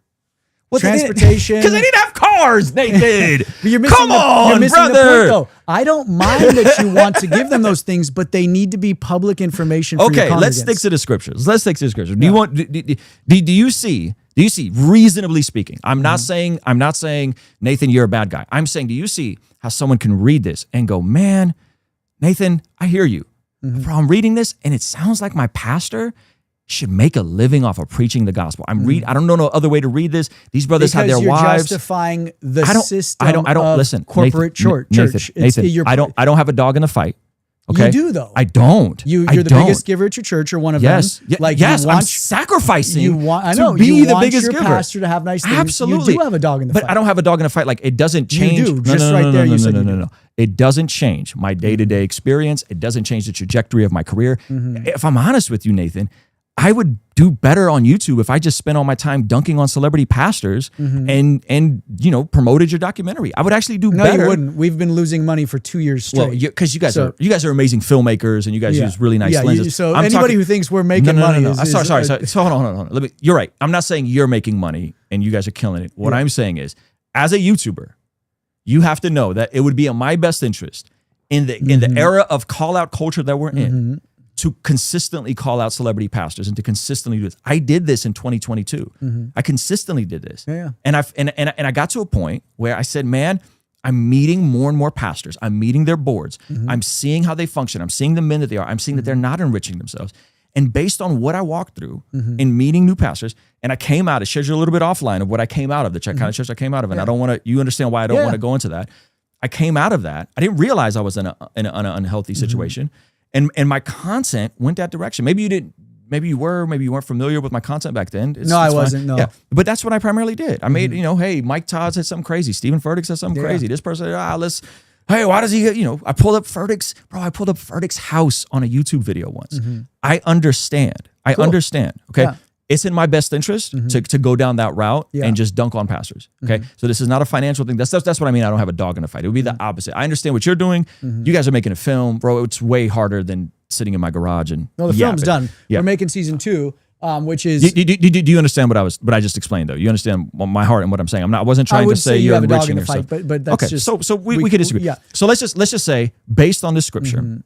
Speaker 1: Well,
Speaker 2: transportation,
Speaker 1: because they didn't have cars, Nathan.
Speaker 2: You're
Speaker 1: missing
Speaker 2: the point, though. I don't mind that you want to give them those things, but they need to be public information. For your
Speaker 1: let's stick to the scriptures. Do you want? Do you see? Reasonably speaking, I'm not saying Nathan, you're a bad guy. I'm saying, do you see how someone can read this and go, man, Nathan, I hear you. Bro, I'm reading this and it sounds like my pastor should make a living off of preaching the gospel. I don't know no other way to read this. These brothers have their wives.
Speaker 2: Justifying the system.
Speaker 1: I don't listen.
Speaker 2: Corporate church.
Speaker 1: Nathan, I don't have a dog in the fight. Okay.
Speaker 2: You do though.
Speaker 1: I don't.
Speaker 2: You're the biggest giver at your church, or one of them.
Speaker 1: Yes. I'm sacrificing. To be
Speaker 2: you
Speaker 1: the
Speaker 2: want
Speaker 1: biggest
Speaker 2: your
Speaker 1: giver.
Speaker 2: Pastor to have nice things.
Speaker 1: Absolutely.
Speaker 2: You do have a dog in the fight.
Speaker 1: But I don't have a dog in the fight. Like it doesn't change.
Speaker 2: You do. No.
Speaker 1: It doesn't change my day-to-day experience. It doesn't change the trajectory of my career. If I'm honest with you, Nathan, I would do better on YouTube if I just spent all my time dunking on celebrity pastors and promoted your documentary. I would actually do better.
Speaker 2: No, you wouldn't. We've been losing money for 2 years straight.
Speaker 1: Well, because you guys are amazing filmmakers and you guys use really nice lenses.
Speaker 2: So anybody who thinks we're making money is
Speaker 1: sorry. So hold on. You're right. I'm not saying you're making money and you guys are killing it. What I'm saying is, as a YouTuber, you have to know that it would be in my best interest in the era of call out culture that we're in. To consistently call out celebrity pastors and to consistently do this. I did this in 2022. I consistently did this. And I got to a point where I said, man, I'm meeting more and more pastors. I'm meeting their boards. I'm seeing how they function. I'm seeing the men that they are. I'm seeing that they're not enriching themselves. And based on what I walked through in meeting new pastors, and I came out, I shared you a little bit offline of what I came out of, the kind of church I came out of. And I don't want to, you understand why I don't want to go into that. I came out of that. I didn't realize I was in an unhealthy situation. And my content went that direction. Maybe you didn't. Maybe you were. Maybe you weren't familiar with my content back then.
Speaker 2: No, I wasn't. No.
Speaker 1: Yeah, but that's what I primarily did. I made, hey, Mike Todd said something crazy. Stephen Furtick said something crazy. This person, hey, why does he get, I pulled up Furtick's, I pulled up Furtick's house on a YouTube video once. I understand. I understand. Okay. Yeah. It's in my best interest to go down that route and just dunk on pastors. Okay. So this is not a financial thing. That's what I mean. I don't have a dog in the fight. It would be the opposite. I understand what you're doing. You guys are making a film, bro. It's way harder than sitting in my garage and
Speaker 2: the film's done. Yeah. We're making season 2. Which is
Speaker 1: do you understand what I just explained though? You understand my heart and what I'm saying. I wasn't trying to say you're
Speaker 2: have a dog
Speaker 1: enriching
Speaker 2: in the fight, but that's
Speaker 1: okay.
Speaker 2: just
Speaker 1: So we could disagree. Yeah. So let's just say based on this scripture,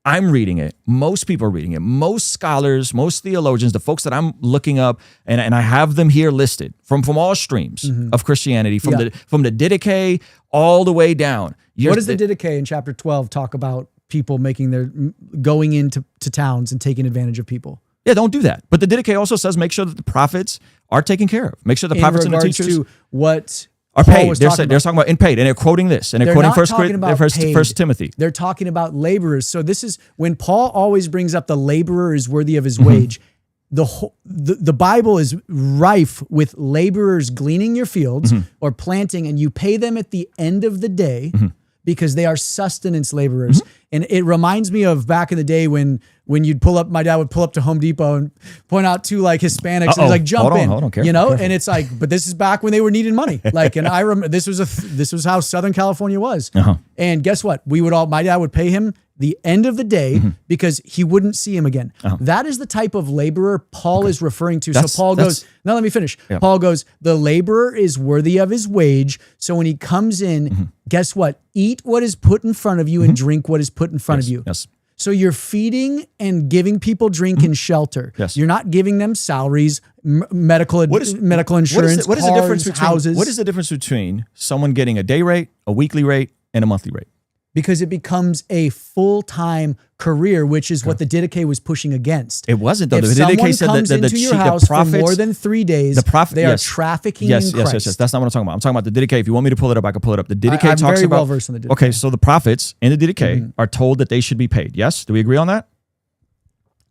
Speaker 1: I'm reading it. Most people are reading it. Most scholars, most theologians, the folks that I'm looking up, and I have them here listed from all streams of Christianity, from the Didache all the way down.
Speaker 2: What does the Didache in chapter 12 talk about? People going into towns and taking advantage of people.
Speaker 1: Yeah, don't do that. But the Didache also says make sure that the prophets are taken care of. Make sure the prophets and the teachers
Speaker 2: to what
Speaker 1: are paid. They're talking about in paid, and they're quoting this, and they're quoting First Timothy.
Speaker 2: They're talking about laborers. So this is when Paul always brings up the laborer is worthy of his wage. The Bible is rife with laborers gleaning your fields or planting, and you pay them at the end of the day. Because they are sustenance laborers. And it reminds me of back in the day when you'd pull up, my dad would pull up to Home Depot and point out two like Hispanics and he's like, jump in, and it's like, but this is back when they were needing money. Like, and I remember this was how Southern California was. And guess what? My dad would pay him the end of the day because he wouldn't see him again. That is the type of laborer Paul is referring to. So Paul goes, now let me finish. Yeah. Paul goes, the laborer is worthy of his wage. So when he comes in, guess what? Eat what is put in front of you and drink what is put in front of you.
Speaker 1: Yes.
Speaker 2: So you're feeding and giving people drink and shelter.
Speaker 1: Yes.
Speaker 2: You're not giving them salaries, medical insurance,
Speaker 1: what is the difference between houses. What is the difference between someone getting a day rate, a weekly rate, and a monthly rate?
Speaker 2: Because it becomes a full-time career, which is what the Didache was pushing against.
Speaker 1: It wasn't though.
Speaker 2: If
Speaker 1: the
Speaker 2: someone
Speaker 1: Didache said
Speaker 2: comes
Speaker 1: that
Speaker 2: into your house for more than 3 days, they are trafficking in Christ.
Speaker 1: Yes. That's not what I'm talking about. I'm talking about the Didache. If you want me to pull it up, I can pull it up. The Didache
Speaker 2: I'm
Speaker 1: talks
Speaker 2: very
Speaker 1: about.
Speaker 2: Well versed in the Didache.
Speaker 1: Okay, so the prophets in the Didache are told that they should be paid. Yes, do we agree on that?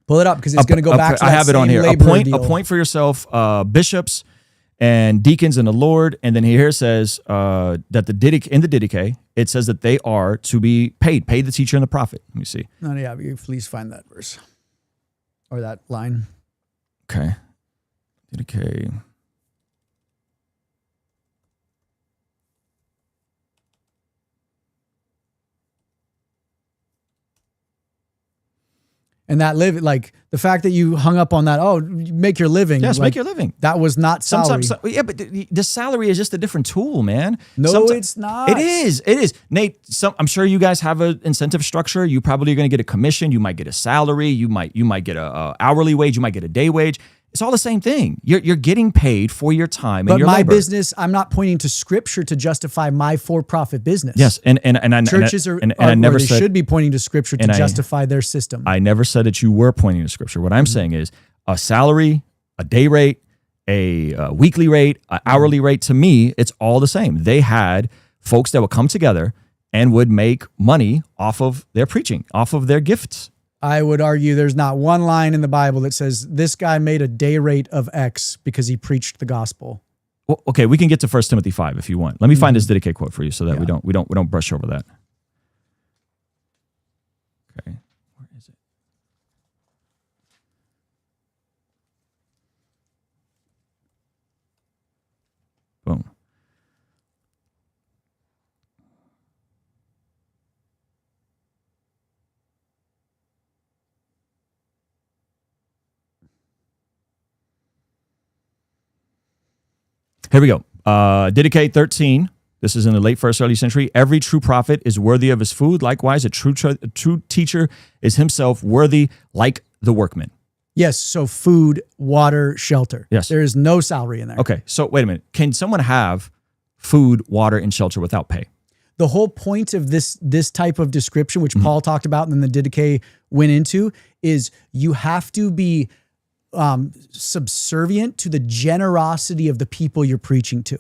Speaker 2: Pull it up because it's going to go back to that
Speaker 1: I have it on here.
Speaker 2: Appoint
Speaker 1: for yourself bishops and deacons in the Lord. And then here it says that in the Didache, it says that they are to be paid. Pay the teacher and the prophet. Let me see.
Speaker 2: No, yeah, please find that verse or that line.
Speaker 1: Okay. Didache.
Speaker 2: And that like the fact that you hung up on that, make your living.
Speaker 1: Yes, make your living.
Speaker 2: That was not salary.
Speaker 1: But the salary is just a different tool, man.
Speaker 2: No, it's not.
Speaker 1: It is. Nate, I'm sure you guys have an incentive structure. You probably are going to get a commission. You might get a salary. You might get a hourly wage. You might get a day wage. It's all the same thing. You're getting paid for your time and your labor.
Speaker 2: But my business, I'm not pointing to scripture to justify my for-profit business.
Speaker 1: Yes, and
Speaker 2: churches I never said, should be pointing to scripture to justify their system.
Speaker 1: I never said that you were pointing to scripture. What I'm saying is a salary, a day rate, a weekly rate, an hourly rate. To me, it's all the same. They had folks that would come together and would make money off of their preaching, off of their gifts.
Speaker 2: I would argue there's not one line in the Bible that says this guy made a day rate of X because he preached the gospel.
Speaker 1: Well, okay, we can get to 1 Timothy 5 if you want. Let me find this Didache quote for you so that we don't brush over that. Okay, where is it? Boom. Here we go. Didache 13. This is in the late first, early century. Every true prophet is worthy of his food. Likewise, a true teacher is himself worthy like the workman.
Speaker 2: Yes. So food, water, shelter.
Speaker 1: Yes.
Speaker 2: There is no salary in there.
Speaker 1: Okay. So wait a minute. Can someone have food, water, and shelter without pay?
Speaker 2: The whole point of this type of description, which Paul talked about and then the Didache went into, is you have to be subservient to the generosity of the people you're preaching to.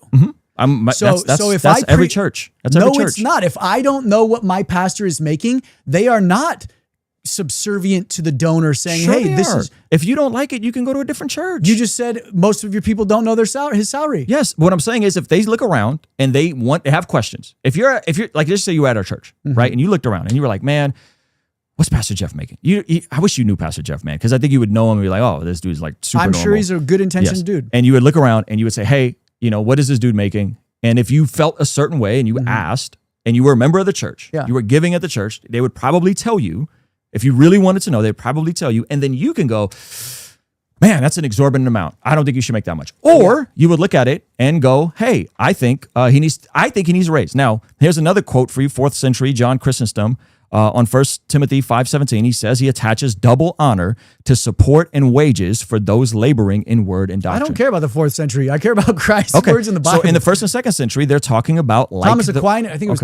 Speaker 1: That's every church. That's every church.
Speaker 2: It's not. If I don't know what my pastor is making, they are not subservient to the donor saying,
Speaker 1: Sure
Speaker 2: hey,
Speaker 1: they
Speaker 2: this
Speaker 1: are.
Speaker 2: is.
Speaker 1: If you don't like it, you can go to a different church.
Speaker 2: You just said most of your people don't know his salary.
Speaker 1: Yes. What I'm saying is if they look around and they have questions, if you're like, just say you were at our church, right? And you looked around and you were like, man, what's Pastor Jeff making? I wish you knew Pastor Jeff, man, because I think you would know him and be like, oh, this dude's like super normal.
Speaker 2: I'm sure he's a good intentioned dude.
Speaker 1: And you would look around and you would say, hey, what is this dude making? And if you felt a certain way and you asked and you were a member of the church, you were giving at the church, they would probably tell you. If you really wanted to know, they'd probably tell you. And then you can go, man, that's an exorbitant amount. I don't think you should make that much. Or you would look at it and go, hey, I think he needs a raise. Now, here's another quote for you, 4th century John Chrysostom. On 1 Timothy 5:17, he says he attaches double honor to support and wages for those laboring in word and doctrine.
Speaker 2: I don't care about the 4th century. I care about Christ's words in the Bible.
Speaker 1: So in the 1st and 2nd century, they're talking about
Speaker 2: Thomas Aquinas. I think it was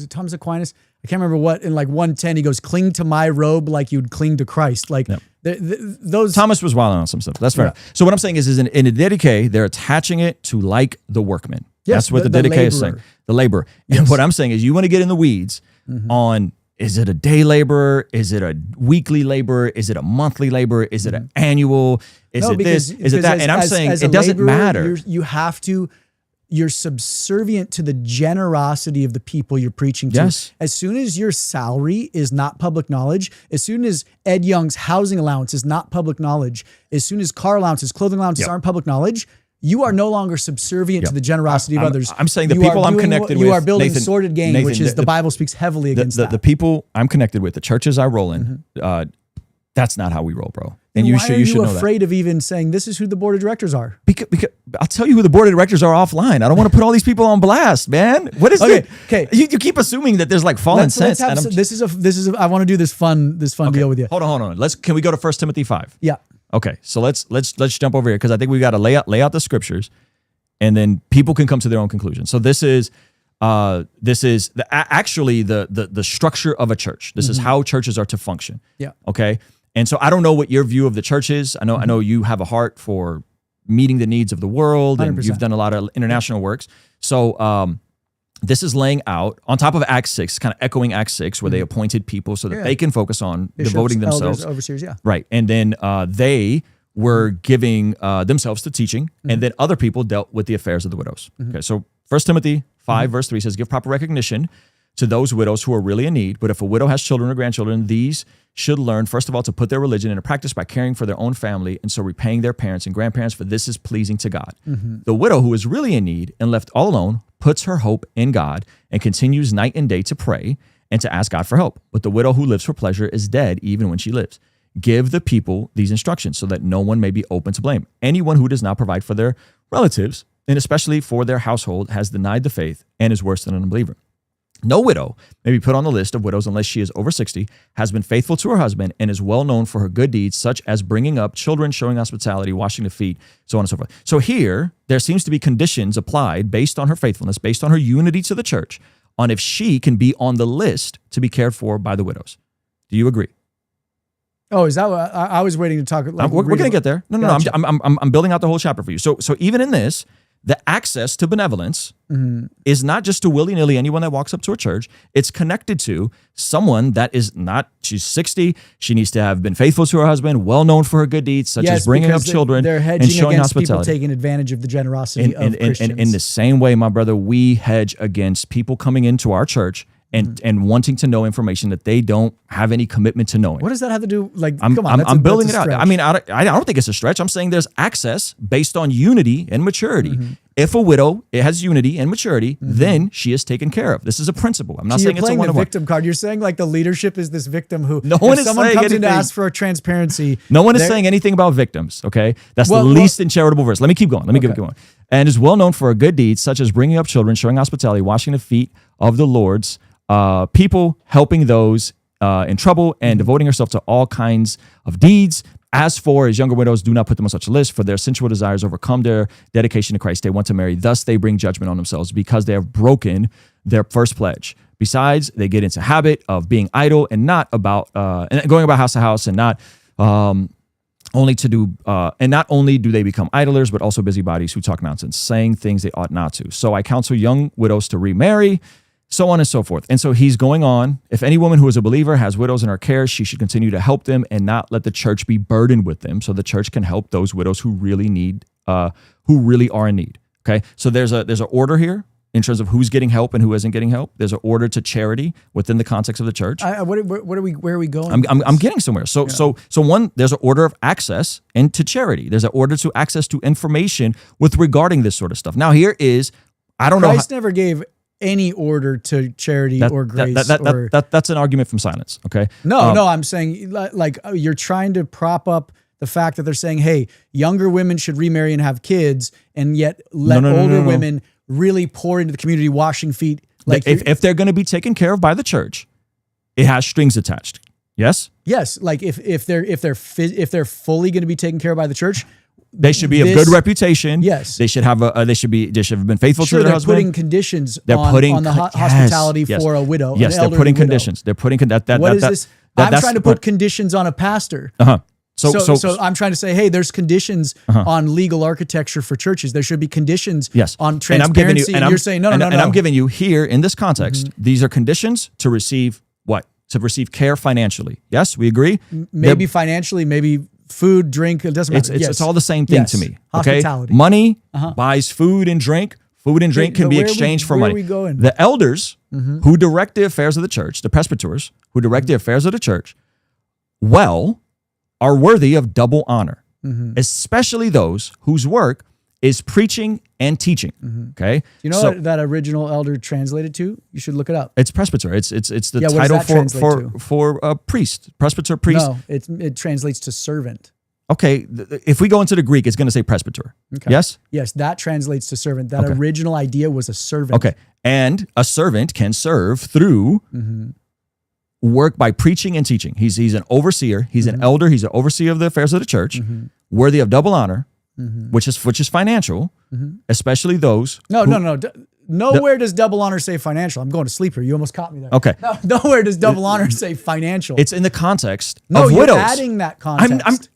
Speaker 2: Thomas Aquinas. I can't remember what. In like 110, he goes, "Cling to my robe like you'd cling to Christ." Like those.
Speaker 1: Thomas was wilding on some stuff. That's fair. So what I'm saying is in a didache, they're attaching it to like the workman.
Speaker 2: Yes,
Speaker 1: that's what the didache is saying. The laborer.
Speaker 2: Yes.
Speaker 1: And what I'm saying is you want to get in the weeds on. Is it a day laborer? Is it a weekly laborer? Is it a monthly laborer? Is it an annual? Is it this? Is it that? And I'm saying it doesn't matter.
Speaker 2: You're subservient to the generosity of the people you're preaching to.
Speaker 1: Yes.
Speaker 2: As soon as your salary is not public knowledge, as soon as Ed Young's housing allowance is not public knowledge, as soon as car allowances, clothing allowances aren't public knowledge, you are no longer subservient to the generosity of others.
Speaker 1: I'm saying the people I'm connected with.
Speaker 2: You are building a sordid gain, which is the Bible speaks heavily against that.
Speaker 1: The people I'm connected with, the churches I roll in, that's not how we roll, bro. And
Speaker 2: why
Speaker 1: you should
Speaker 2: are
Speaker 1: know
Speaker 2: you
Speaker 1: that.
Speaker 2: afraid of even saying this is who the board of directors are?
Speaker 1: Because I'll tell you who the board of directors are offline. I don't want to put all these people on blast, man. What is it?
Speaker 2: Okay.
Speaker 1: You keep assuming that there's like fallen sense.
Speaker 2: This is I want to do this fun deal with you.
Speaker 1: Hold on. Can we go to 1 Timothy 5?
Speaker 2: Yeah.
Speaker 1: Okay. So let's jump over here because I think we got to lay out the scriptures, and then people can come to their own conclusion. So this is actually the structure of a church. This is how churches are to function.
Speaker 2: Yeah.
Speaker 1: Okay. And so I don't know what your view of the church is. I know you have a heart for meeting the needs of the world, and
Speaker 2: 100%.
Speaker 1: you've done a lot of international works. So this is laying out on top of Acts 6, kind of echoing Acts 6, where they appointed people so that they can focus on
Speaker 2: Bishops,
Speaker 1: devoting themselves.
Speaker 2: elders, overseers, yeah.
Speaker 1: Right. And then they were giving themselves to teaching, and then other people dealt with the affairs of the widows. Okay. So 1 Timothy 5 verse 3 says, give proper recognition to those widows who are really in need. But if a widow has children or grandchildren, these should learn, first of all, to put their religion into practice by caring for their own family, and so repaying their parents and grandparents, for this is pleasing to God. The widow who is really in need and left all alone puts her hope in God and continues night and day to pray and to ask God for help. But the widow who lives for pleasure is dead even when she lives. Give the people these instructions so that no one may be open to blame. Anyone who does not provide for their relatives, and especially for their household, has denied the faith and is worse than an unbeliever. No widow may be put on the list of widows unless she is over 60, has been faithful to her husband, and is well known for her good deeds, such as bringing up children, showing hospitality, washing the feet, so on and so forth. So here, there seems to be conditions applied based on her faithfulness, based on her unity to the church, on if she can be on the list to be cared for by the widows. Do you agree?
Speaker 2: Oh, is that what I was waiting to talk? Like,
Speaker 1: we're going to get there. No,
Speaker 2: Gotcha.
Speaker 1: I'm building out the whole chapter for you. So even in this, the access to benevolence is not just to willy-nilly anyone that walks up to a church. It's connected to someone that is not, she's 60, she needs to have been faithful to her husband, well known for her good deeds, such as bringing up children and showing hospitality.
Speaker 2: People taking advantage of the generosity of Christians.
Speaker 1: In the same way, my brother, we hedge against people coming into our church and wanting to know information that they don't have any commitment to knowing.
Speaker 2: What does that have to do? Like,
Speaker 1: I'm building it out.
Speaker 2: Stretch.
Speaker 1: I mean, I don't think it's a stretch. I'm saying there's access based on unity and maturity. If a widow has unity and maturity, then she is taken care of. This is a principle. I'm not saying it's a one-on-one.
Speaker 2: You're playing the victim card. You're saying like the leadership is this victim who,
Speaker 1: no one is
Speaker 2: someone
Speaker 1: saying
Speaker 2: comes
Speaker 1: anything.
Speaker 2: in to ask for a transparency.
Speaker 1: No one is saying anything about victims, okay? That's the least in charitable verse. Let me keep going. Let me keep going. And is well known for her good deeds, such as bringing up children, showing hospitality, washing the feet of the Lord's people, helping those in trouble, and devoting herself to all kinds of deeds. As for his younger widows, do not put them on such a list, for their sensual desires overcome their dedication to Christ. They want to marry. Thus they bring judgment on themselves, because they have broken their first pledge. Besides, they get into habit of being idle and not about and going about house to house, and not only do they become idlers, but also busybodies who talk nonsense, saying things they ought not to. So I counsel young widows to remarry, so on and so forth. And so he's going on, if any woman who is a believer has widows in her care, she should continue to help them and not let the church be burdened with them, so the church can help those widows who really need, who really are in need. Okay, so there's an order here in terms of who's getting help and who isn't getting help. There's an order to charity within the context of the church.
Speaker 2: Where are we going?
Speaker 1: I'm getting somewhere. So one, there's an order of access into charity. There's an order to access to information with regarding this sort of stuff. Now here is, I don't know.
Speaker 2: Christ never gave any order to charity or grace.
Speaker 1: That's an argument from silence. Okay.
Speaker 2: No, I'm saying like you're trying to prop up the fact that they're saying, hey, younger women should remarry and have kids, and yet let older women really pour into the community, washing feet. Like
Speaker 1: if they're going to be taken care of by the church, it has strings attached. Yes.
Speaker 2: Yes. Like if they're fully going to be taken care of by the church,
Speaker 1: they should be of good reputation.
Speaker 2: Yes.
Speaker 1: They should have they should have been faithful to their husband.
Speaker 2: They're putting conditions on the hospitality for a widow.
Speaker 1: Yes, they're putting conditions. They're putting
Speaker 2: what is this? I'm trying to put conditions on a pastor. So I'm trying to say, hey, there's conditions on legal architecture for churches. There should be conditions on transparency. And you're saying no.
Speaker 1: And I'm giving you here in this context, these are conditions to receive what? To receive care financially. Yes, we agree.
Speaker 2: Maybe financially, maybe food, drink. It doesn't matter.
Speaker 1: It's all the same thing to me.
Speaker 2: Hospitality.
Speaker 1: Okay? Money buys food and drink. Food and drink can be exchanged for money.
Speaker 2: Where are we going?
Speaker 1: The elders who direct the affairs of the church, the presbyters who direct the affairs of the church, are worthy of double honor, especially those whose work is preaching and teaching. Okay,
Speaker 2: do you know what that original elder translated to? You should look it up.
Speaker 1: It's presbyter. It's the title for priest, presbyter, priest.
Speaker 2: No, it translates to servant.
Speaker 1: Okay, if we go into the Greek, it's going to say presbyter. Okay. Yes?
Speaker 2: Yes, that translates to servant. That original idea was a servant.
Speaker 1: Okay, and a servant can serve through work by preaching and teaching. He's an overseer. He's an elder. He's an overseer of the affairs of the church, worthy of double honor, which is financial, especially those.
Speaker 2: No. Nowhere does double honor say financial. I'm going to sleep here. You almost caught me there.
Speaker 1: Okay.
Speaker 2: No, nowhere does double honor say financial.
Speaker 1: It's in the context
Speaker 2: of
Speaker 1: widows.
Speaker 2: No, you're adding that context.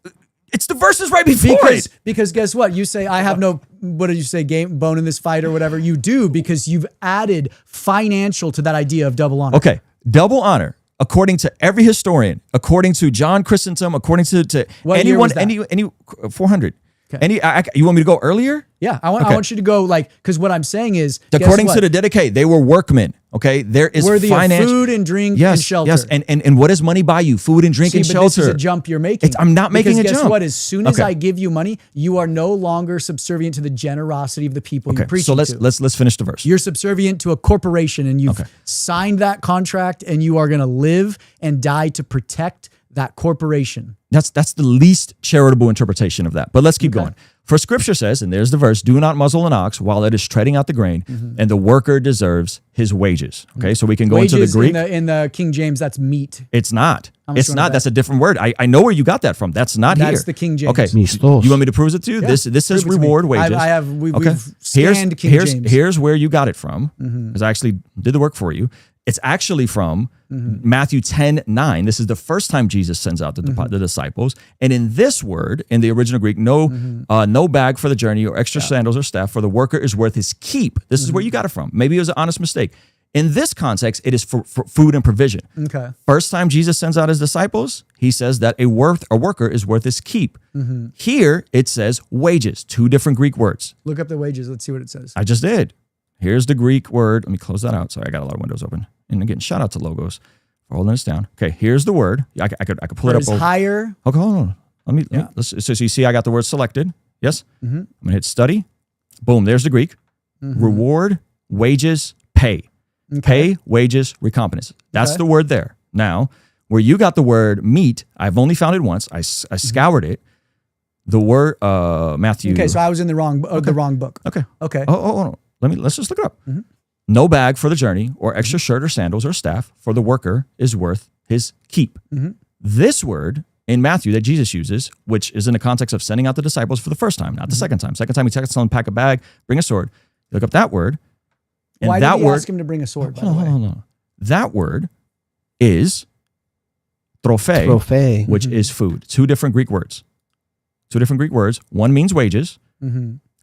Speaker 1: It's the verses right before it.
Speaker 2: Because guess what? You say, I have no, what did you say, bone in this fight or whatever. You do, because you've added financial to that idea of double honor.
Speaker 1: Okay. Double honor, according to every historian, according to John Chrysostom, according to anyone, any 400. Okay. You want me to go earlier?
Speaker 2: Yeah, I want you to go because what I'm saying is,
Speaker 1: according to the Didache, they were workmen. Okay, there is
Speaker 2: worthy of food and drink and shelter.
Speaker 1: Yes, and what does money buy you? Food and drink and shelter.
Speaker 2: This is a jump you're making.
Speaker 1: I'm not making a jump.
Speaker 2: Because guess what? As soon as I give you money, you are no longer subservient to the generosity of the people you're preaching to.
Speaker 1: So let's finish the verse.
Speaker 2: You're subservient to a corporation, and you've signed that contract, and you are going to live and die to protect that corporation.
Speaker 1: That's the least charitable interpretation of that. But let's keep going. For scripture says, and there's the verse, do not muzzle an ox while it is treading out the grain, and the worker deserves his wages. Okay, so we can go into the Greek.
Speaker 2: In the King James, that's meat.
Speaker 1: It's not. It's not. That's a different word. I know where you got that from. That's not here.
Speaker 2: That's the King James.
Speaker 1: Okay, you want me to prove it to you? Yeah. This says reward wages.
Speaker 2: We've scanned King James.
Speaker 1: Here's where you got it from, because I actually did the work for you. It's actually from Matthew 10:9. This is the first time Jesus sends out the disciples. And in this word, in the original Greek, no bag for the journey or extra sandals or staff, for the worker is worth his keep. This is where you got it from. Maybe it was an honest mistake. In this context, it is for food and provision.
Speaker 2: Okay.
Speaker 1: First time Jesus sends out his disciples, he says that a worker is worth his keep. Here, it says wages, two different Greek words.
Speaker 2: Look up the wages. Let's see what it says.
Speaker 1: I just did. Here's the Greek word. Let me close that out. Sorry, I got a lot of windows open. And again, shout out to Logos for holding this down. Okay, here's the word. I could pull it up.
Speaker 2: Higher.
Speaker 1: Okay, hold on. Let me so you see I got the word selected. Yes? I'm gonna hit study. Boom, there's the Greek. Reward, wages, pay. Okay. Pay, wages, recompense. That's the word there. Now, where you got the word meat, I've only found it once. I scoured it. The word Matthew.
Speaker 2: Okay, so I was in the wrong book.
Speaker 1: Okay.
Speaker 2: Okay.
Speaker 1: Oh. Let's just look it up. No bag for the journey or extra shirt or sandals or staff, for the worker is worth his keep. This word in Matthew that Jesus uses, which is in the context of sending out the disciples for the first time, not the second time. Second time he tells them, pack a bag, bring a sword. You look up that word. And
Speaker 2: why did he ask him to bring a sword, by the way?
Speaker 1: No. That word is trophe. Which is food. Two different Greek words. One means wages.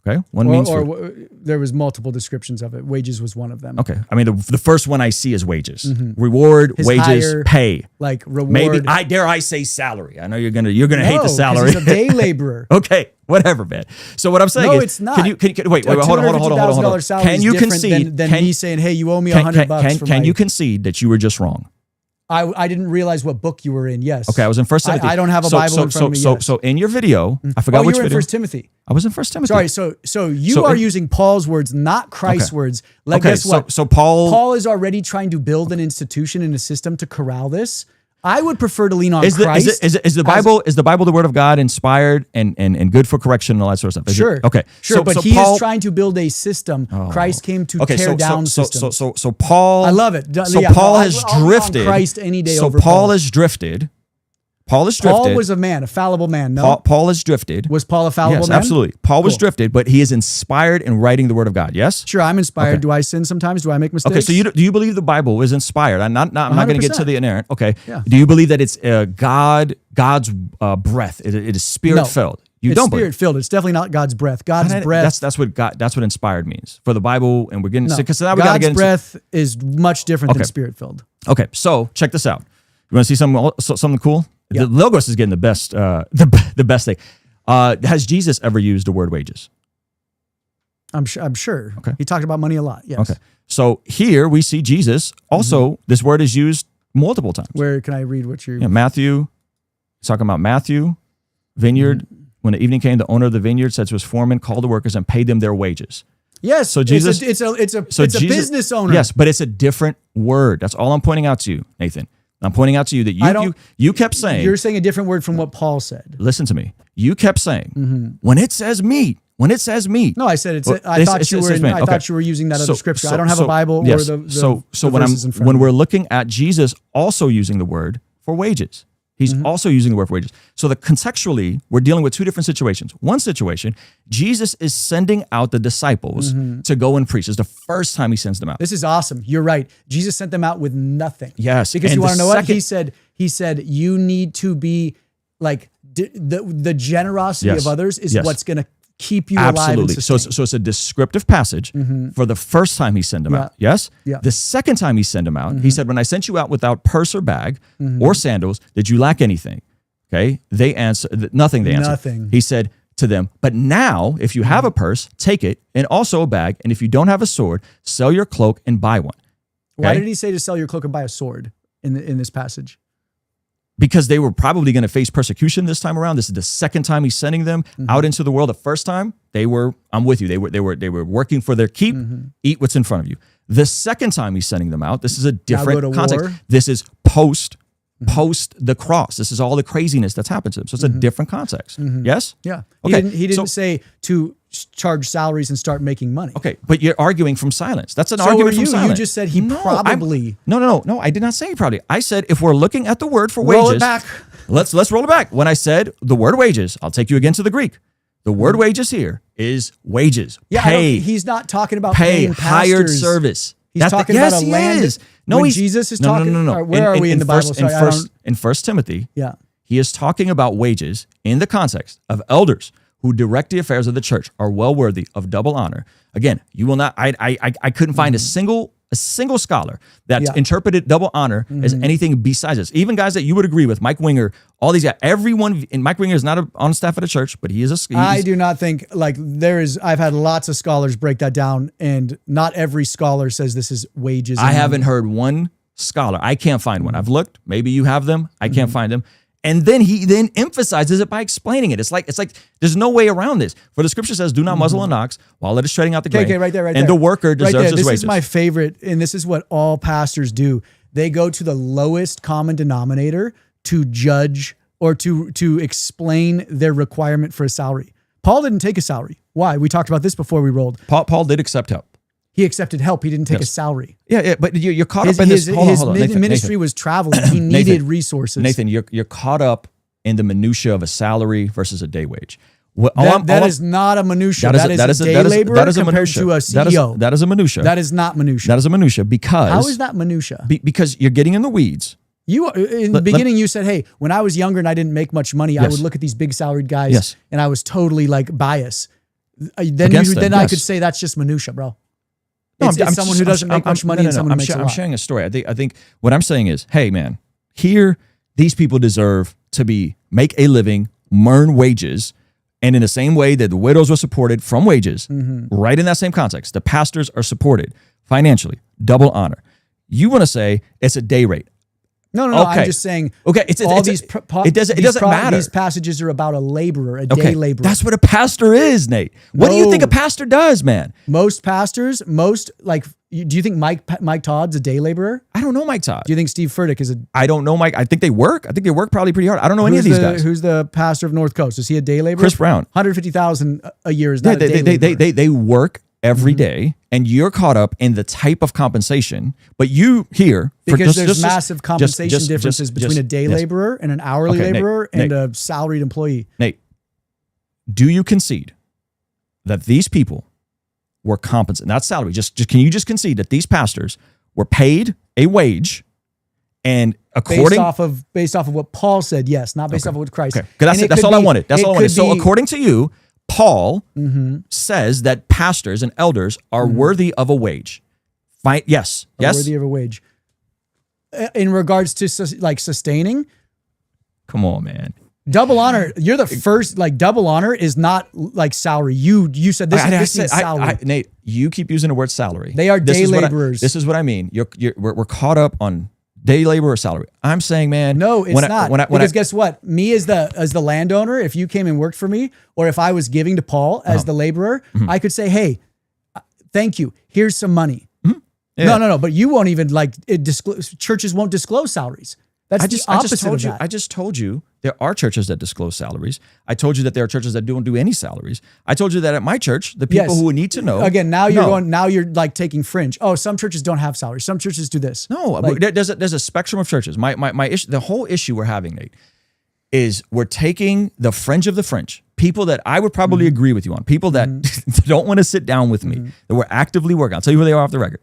Speaker 1: Okay, one means food.
Speaker 2: Or there was multiple descriptions of it. Wages was one of them.
Speaker 1: Okay, I mean the first one I see is wages, reward,
Speaker 2: His
Speaker 1: wages,
Speaker 2: hire,
Speaker 1: pay,
Speaker 2: like reward.
Speaker 1: Maybe I say salary. I know you're gonna hate the salary.
Speaker 2: He's a day laborer.
Speaker 1: Okay, whatever, man. So what I'm saying is,
Speaker 2: it's not.
Speaker 1: Can you wait? Hold on.
Speaker 2: Can you concede? Than me saying, hey, you owe me $100.
Speaker 1: Can you concede that you were just wrong?
Speaker 2: I didn't realize what book you were in. Yes.
Speaker 1: Okay, I was in 1 Timothy.
Speaker 2: I don't have a Bible in front of me.
Speaker 1: So in your video, I forgot which
Speaker 2: you were
Speaker 1: video.
Speaker 2: in 1 Timothy.
Speaker 1: I was in 1 Timothy.
Speaker 2: Sorry. So you are using Paul's words, not Christ's words. Like, guess what?
Speaker 1: So Paul
Speaker 2: is already trying to build an institution and a system to corral this. I would prefer to lean on
Speaker 1: Christ. Is the Bible the word of God, inspired and good for correction and all that sort of stuff?
Speaker 2: Sure.
Speaker 1: Okay.
Speaker 2: Sure, but he is trying to build a system. Christ came to tear down systems.
Speaker 1: So Paul.
Speaker 2: I love it.
Speaker 1: So Paul has drifted.
Speaker 2: Christ any day
Speaker 1: so
Speaker 2: over
Speaker 1: Paul has drifted. Paul
Speaker 2: was a man, a fallible man. No,
Speaker 1: Paul has drifted.
Speaker 2: Was Paul a fallible man?
Speaker 1: Absolutely. Paul was drifted, but he is inspired in writing the word of God. Yes.
Speaker 2: Sure, I'm inspired. Okay. Do I sin sometimes? Do I make mistakes?
Speaker 1: Okay, so do you believe the Bible is inspired? I'm not going to get to the inerrant. Okay.
Speaker 2: Yeah.
Speaker 1: Do you believe that it's God's breath? It is spirit filled.
Speaker 2: It's spirit filled. It's definitely not God's breath. God's breath.
Speaker 1: That's what inspired means for the Bible, and we're getting because now we
Speaker 2: got
Speaker 1: to get
Speaker 2: into God's breath is much different than spirit filled.
Speaker 1: Okay, so check this out. You want to see something cool?
Speaker 2: Yep.
Speaker 1: The Logos is getting the best, the best thing. Has Jesus ever used the word wages?
Speaker 2: I'm sure.
Speaker 1: Okay.
Speaker 2: He talked about money a lot. Yes.
Speaker 1: Okay. So here we see Jesus also. This word is used multiple times.
Speaker 2: Where can I read what you're?
Speaker 1: Matthew. He's talking about Matthew, vineyard. When the evening came, the owner of the vineyard said to his foreman, "Call the workers and pay them their wages."
Speaker 2: Yes.
Speaker 1: So Jesus,
Speaker 2: it's a business owner.
Speaker 1: Yes, but it's a different word. That's all I'm pointing out to you, Nathan. I'm pointing out to you that you kept saying.
Speaker 2: You're saying a different word from what Paul said.
Speaker 1: Listen to me. You kept saying when it says meat.
Speaker 2: No, I said I thought you were using that other scripture. I don't have a Bible or the verses in front
Speaker 1: when
Speaker 2: of me.
Speaker 1: we're looking at Jesus also using the word for wages. He's also using the word for wages. So contextually, we're dealing with two different situations. One situation, Jesus is sending out the disciples to go and preach. It's the first time he sends them out.
Speaker 2: This is awesome. You're right. Jesus sent them out with nothing.
Speaker 1: Yes.
Speaker 2: Because you want to know what? He said, you need to be like the generosity of others is what's going to keep you alive.
Speaker 1: Absolutely. So it's a descriptive passage for the first time he sent them out. Yes?
Speaker 2: Yeah.
Speaker 1: The second time he sent them out, he said, when I sent you out without purse or bag or sandals, did you lack anything? Okay. They answered, nothing. They answered.
Speaker 2: Nothing.
Speaker 1: He said to them, but now if you have a purse, take it, and also a bag. And if you don't have a sword, sell your cloak and buy one. Okay?
Speaker 2: Why did he say to sell your cloak and buy a sword in this passage?
Speaker 1: Because they were probably going to face persecution this time around. This is the second time he's sending them out into the world. The first time I'm with you. They were working for their keep. Eat what's in front of you. The second time he's sending them out, this is a different context.
Speaker 2: War.
Speaker 1: This is post the cross. This is all the craziness that's happened to him. So it's a different context. Yes?
Speaker 2: Yeah.
Speaker 1: Okay.
Speaker 2: He didn't say to charge salaries and start making money.
Speaker 1: Okay, but you're arguing from silence. That's an argument from silence.
Speaker 2: You just said he probably.
Speaker 1: No. I did not say probably. I said if we're looking at the word for wages.
Speaker 2: Roll it back.
Speaker 1: Let's roll it back. When I said the word wages, I'll take you again to the Greek. The word wages here is wages.
Speaker 2: Yeah,
Speaker 1: pay.
Speaker 2: He's not talking about
Speaker 1: pay,
Speaker 2: paying
Speaker 1: hired service.
Speaker 2: He's talking about a land.
Speaker 1: Is. No,
Speaker 2: Jesus is talking.
Speaker 1: No.
Speaker 2: Where are we in the Bible?
Speaker 1: In 1 Timothy,
Speaker 2: he
Speaker 1: is talking about wages in the context of elders who direct the affairs of the church are well worthy of double honor. Again, you will not. I couldn't find a single scholar that interpreted double honor as anything besides this. Even guys that you would agree with, Mike Winger, all these guys, everyone. And Mike Winger is not on staff at a church, but he is a.
Speaker 2: I do not think I've had lots of scholars break that down, and not every scholar says this is wages.
Speaker 1: I haven't heard one scholar. I can't find one. I've looked. Maybe you have them. I can't find them. And then he emphasizes it by explaining it. It's like there's no way around this. For the scripture says, "Do not muzzle an ox while it is treading out the grain."
Speaker 2: Okay, right there.
Speaker 1: And the worker deserves his wages.
Speaker 2: This is my favorite, and this is what all pastors do. They go to the lowest common denominator to judge or to explain their requirement for a salary. Paul didn't take a salary. Why? We talked about this before we rolled.
Speaker 1: Paul did accept help.
Speaker 2: He accepted help. He didn't take a salary.
Speaker 1: Yeah, but you're caught up in this.
Speaker 2: His ministry was traveling. He needed resources.
Speaker 1: Nathan, you're caught up in the minutia of a salary versus a day wage.
Speaker 2: That is not a minutia. That is a day laborer compared to a CEO.
Speaker 1: That is a minutia.
Speaker 2: That is not minutia.
Speaker 1: That is a minutia because...
Speaker 2: How is that minutia?
Speaker 1: Because you're getting in the weeds.
Speaker 2: In the beginning, you said, hey, when I was younger and I didn't make much money, I would look at these big salaried guys and I was totally like biased. then I could say that's just minutia, bro. It's someone who doesn't make much money and someone who makes a lot.
Speaker 1: I'm sharing a story. I think what I'm saying is, hey man, here these people deserve to make a living, earn wages, and in the same way that the widows were supported from wages, right in that same context, the pastors are supported financially, double honor. You want to say it's a day rate.
Speaker 2: No. Okay. I'm just saying.
Speaker 1: Okay,
Speaker 2: it doesn't matter. These passages are about a laborer, a day laborer.
Speaker 1: That's what a pastor is, Nate. What do you think a pastor does, man?
Speaker 2: Most pastors, do you think Mike Todd's a day laborer?
Speaker 1: I don't know Mike Todd.
Speaker 2: Do you think Steve Furtick is
Speaker 1: I don't know Mike. I think they work. I think they work probably pretty hard. I don't know any of these guys.
Speaker 2: Who's the pastor of North Coast? Is he a day laborer?
Speaker 1: Chris Brown.
Speaker 2: $150,000 a year is not a day laborer.
Speaker 1: They work every day, and you're caught up in the type of compensation. But you here
Speaker 2: because there's massive compensation differences between a day laborer and an hourly laborer and a salaried employee.
Speaker 1: Nate, do you concede that these people were compensated, not salary? Can you just concede that these pastors were paid a wage, and according
Speaker 2: based off of what Paul said, yes, not based off of what Christ said.
Speaker 1: That's all I wanted. That's all I wanted. So according to you, Paul says that pastors and elders are worthy of a wage. Yes.
Speaker 2: Worthy of a wage. In regards to sustaining.
Speaker 1: Come on, man.
Speaker 2: Double honor. You're the first. Double honor is not like salary. You said this is salary.
Speaker 1: Nate, you keep using the word salary.
Speaker 2: They are day laborers.
Speaker 1: This is what I mean. We're caught up on day labor or salary. I'm saying, man,
Speaker 2: no, it's not. Because guess what? Me as the landowner, if you came and worked for me, or if I was giving to Paul as the laborer, I could say, hey, thank you. Here's some money. Yeah. No. But you won't even disclose. Churches won't disclose salaries. That's the opposite of that.
Speaker 1: I just told you there are churches that disclose salaries. I told you that there are churches that don't do any salaries. I told you that at my church, the people who need to know.
Speaker 2: Again, now you're taking fringe. Oh, some churches don't have salaries. Some churches do this.
Speaker 1: No, there's a spectrum of churches. My issue, the whole issue we're having, Nate, is we're taking the fringe of the fringe. People that I would probably agree with you on. People that don't want to sit down with me, that we're actively working. I'll tell you who they are off the record.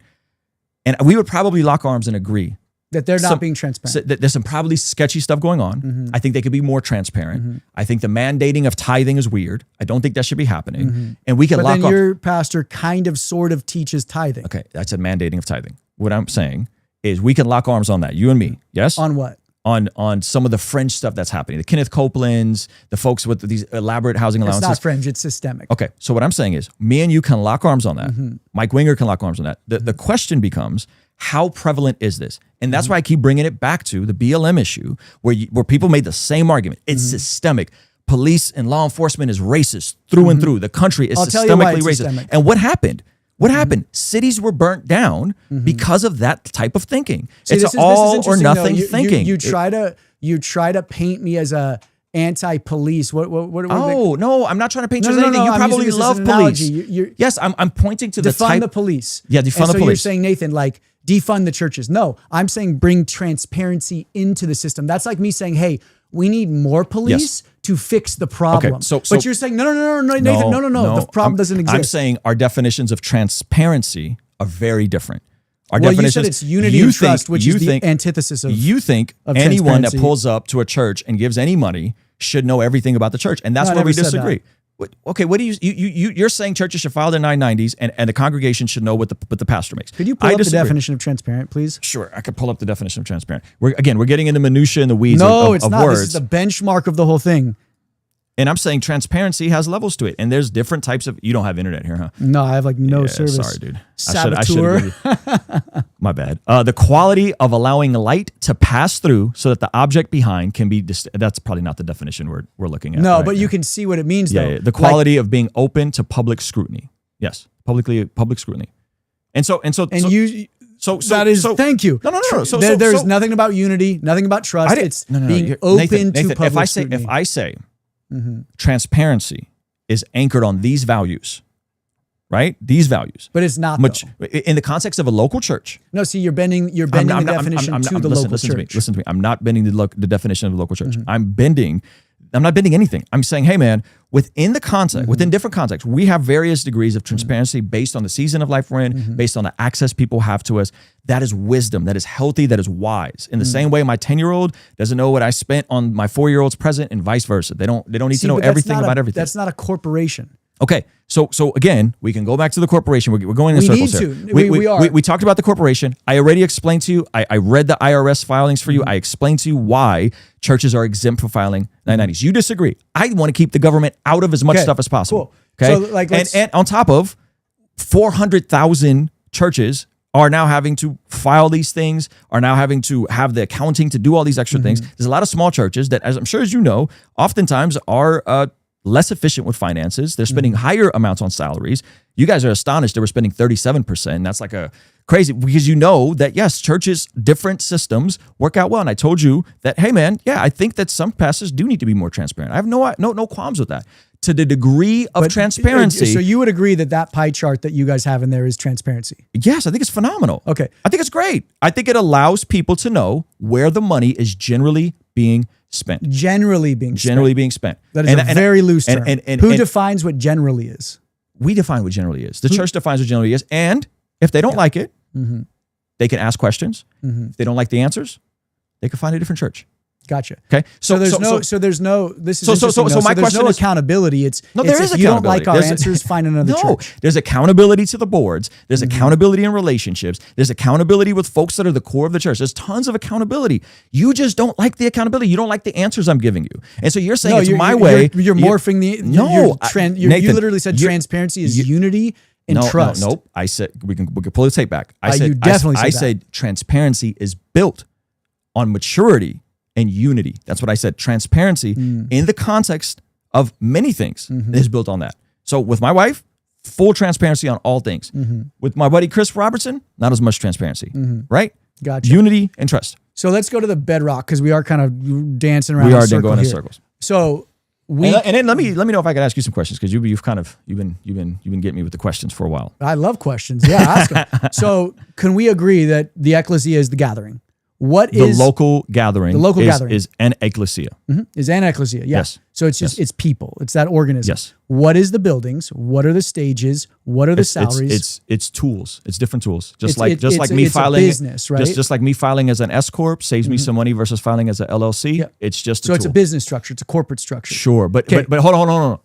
Speaker 1: And we would probably lock arms and agree
Speaker 2: that they're not being transparent.
Speaker 1: There's some probably sketchy stuff going on. I think they could be more transparent. I think the mandating of tithing is weird. I don't think that should be happening. And we can lock arms.
Speaker 2: But then your pastor sort of teaches tithing.
Speaker 1: Okay, that's a mandating of tithing. What I'm saying is we can lock arms on that, you and me. Yes?
Speaker 2: On what?
Speaker 1: On some of the fringe stuff that's happening. The Kenneth Copelands, the folks with these elaborate housing allowances.
Speaker 2: It's not fringe, it's systemic.
Speaker 1: Okay, so what I'm saying is me and you can lock arms on that. Mike Winger can lock arms on that. The question becomes, how prevalent is this? And that's why I keep bringing it back to the BLM issue, where people made the same argument. It's systemic. Police and law enforcement is racist through and through. The country is systemically racist. Systemic. And what happened? What happened? Cities were burnt down because of that type of thinking.
Speaker 2: See,
Speaker 1: it's all or nothing thinking.
Speaker 2: You try to paint me as a anti-police. What
Speaker 1: no, I'm not trying to paint you as anything. You probably love police. Yes, I'm pointing to the type.
Speaker 2: Defund the police.
Speaker 1: Yeah, defund the police.
Speaker 2: So you're saying, Nathan, defund the churches. No, I'm saying bring transparency into the system. That's like me saying, hey, we need more police to fix the problem. Okay, but you're saying, no, Nathan, no. The problem doesn't exist.
Speaker 1: I'm saying our definitions of transparency are very different.
Speaker 2: You said it's unity and trust, which is the antithesis of
Speaker 1: You think anyone that pulls up to a church and gives any money should know everything about the church, and that's where we disagree. Okay, what do you're saying churches should file their 990s and the congregation should know what the pastor makes.
Speaker 2: Could you pull up the definition of transparent, please?
Speaker 1: Sure, I could pull up the definition of transparent. We're getting into minutia and the weeds of
Speaker 2: it's not.
Speaker 1: words.
Speaker 2: This is the benchmark of the whole thing.
Speaker 1: And I'm saying transparency has levels to it. And there's different types of... You don't have internet here, huh?
Speaker 2: No, I have no service.
Speaker 1: Sorry, dude.
Speaker 2: Saboteur.
Speaker 1: My bad. The quality of allowing light to pass through so that the object behind can be... That's probably not the definition we're looking at.
Speaker 2: No, but you can see what it means, though.
Speaker 1: Yeah, the quality of being open to public scrutiny. Yes, public scrutiny.
Speaker 2: Thank you.
Speaker 1: No.
Speaker 2: There's nothing about unity, nothing about trust. It's being open to public scrutiny.
Speaker 1: If I say transparency is anchored on these values, right? These values.
Speaker 2: But it's not
Speaker 1: in the context of a local church.
Speaker 2: No, see, you're bending the definition to the local church.
Speaker 1: Listen to me. I'm not bending the definition of a local church. I'm not bending anything. I'm saying, hey man, within the context, within different contexts, we have various degrees of transparency based on the season of life we're in, based on the access people have to us. That is wisdom. That is healthy. That is wise. In the same way, my 10-year-old doesn't know what I spent on my 4-year-old's present, and vice versa. They don't need to know everything about everything.
Speaker 2: That's not a corporation.
Speaker 1: Okay, so again, we can go back to the corporation. We're going in circles here.
Speaker 2: We are.
Speaker 1: We talked about the corporation. I already explained to you. I read the IRS filings for you. I explained to you why churches are exempt from filing 990s. You disagree. I want to keep the government out of as much stuff as possible.
Speaker 2: Cool.
Speaker 1: Okay,
Speaker 2: So, like,
Speaker 1: and on top of 400,000 churches are now having to file these things, are now having to have the accounting to do all these extra things. There's a lot of small churches that, as I'm sure as you know, oftentimes are less efficient with finances. They're spending higher amounts on salaries. You guys are astonished that we're spending 37%. That's like a crazy, because you know that, yes, churches, different systems work out well. And I told you that, hey, man, yeah, I think that some pastors do need to be more transparent. I have no qualms with that. To the degree of transparency.
Speaker 2: So you would agree that that pie chart that you guys have in there is transparency?
Speaker 1: Yes, I think it's phenomenal.
Speaker 2: Okay.
Speaker 1: I think it's great. I think it allows people to know where the money is generally being spent.
Speaker 2: Generally being spent. That is a very loose term. Who defines what generally is?
Speaker 1: We define what generally is. The church defines what generally is. And if they don't like it, they can ask questions. If they don't like the answers, they can find a different church.
Speaker 2: Gotcha.
Speaker 1: Okay.
Speaker 2: So there's no accountability. There is
Speaker 1: if
Speaker 2: you don't like our answers, find another church.
Speaker 1: There's accountability to the boards. There's accountability in relationships. There's accountability with folks that are the core of the church. There's tons of accountability. You just don't like the accountability. You don't like the answers I'm giving you. And so you're saying it's my way.
Speaker 2: You're morphing the
Speaker 1: Nathan,
Speaker 2: you literally said transparency is unity and trust.
Speaker 1: Nope. I said we can pull the tape back. I said transparency is built on maturity and unity. That's what I said. Transparency in the context of many things is built on that. So with my wife, full transparency on all things. With my buddy Chris Robertson, not as much transparency, right?
Speaker 2: Gotcha.
Speaker 1: Unity and trust.
Speaker 2: So let's go to the bedrock, because we are kind of dancing around.
Speaker 1: We are going in circles.
Speaker 2: So
Speaker 1: and then let me know if I can ask you some questions, because you've been getting me with the questions for a while.
Speaker 2: I love questions. Yeah, ask them. So can we agree that the ecclesia is the gathering? What is
Speaker 1: the local gathering? The local gathering is an ecclesia.
Speaker 2: Is an ecclesia. Yes. So it's just it's people. It's that organism.
Speaker 1: Yes.
Speaker 2: What is the buildings? What are the stages? What are the salaries?
Speaker 1: It's tools. It's different tools. Just like me filing
Speaker 2: business, right?
Speaker 1: Just like me filing as an S corp saves me some money versus filing as an LLC.
Speaker 2: Yeah.
Speaker 1: It's just
Speaker 2: it's a business structure. It's a corporate structure.
Speaker 1: Sure, but hold on.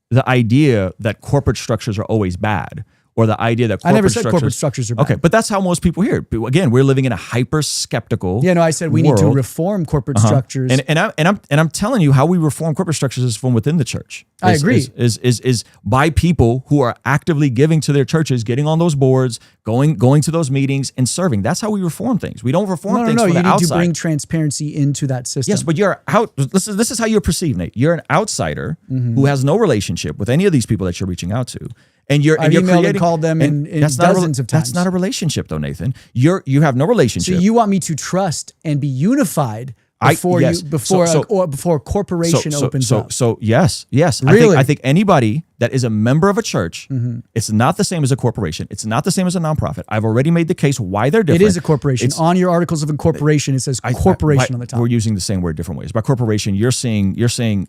Speaker 1: The idea that corporate structures are always bad, or the idea that
Speaker 2: I never said corporate structures are bad.
Speaker 1: Okay, but that's how most people hear it. Again, we're living in a hyper skeptical.
Speaker 2: Yeah, no, I said we need to reform corporate structures.
Speaker 1: And I'm telling you how we reform corporate structures is from within the church.
Speaker 2: I agree.
Speaker 1: Is by people who are actively giving to their churches, getting on those boards, going to those meetings and serving. That's how we reform things. We don't reform things from the outside.
Speaker 2: You need to bring transparency into that system.
Speaker 1: Yes, but you're out. This is how you're perceived, Nate. You're an outsider who has no relationship with any of these people that you're reaching out to. And you're
Speaker 2: emailed and called them in dozens of times.
Speaker 1: That's not a relationship, though, Nathan. You have no relationship.
Speaker 2: So you want me to trust and be unified before a corporation opens up.
Speaker 1: So yes.
Speaker 2: Really?
Speaker 1: I think anybody that is a member of a church, it's not the same as a corporation. It's not the same as a nonprofit. I've already made the case why they're different.
Speaker 2: It is a corporation. On your articles of incorporation, it says corporation on the top.
Speaker 1: We're using the same word different ways. By corporation, you're saying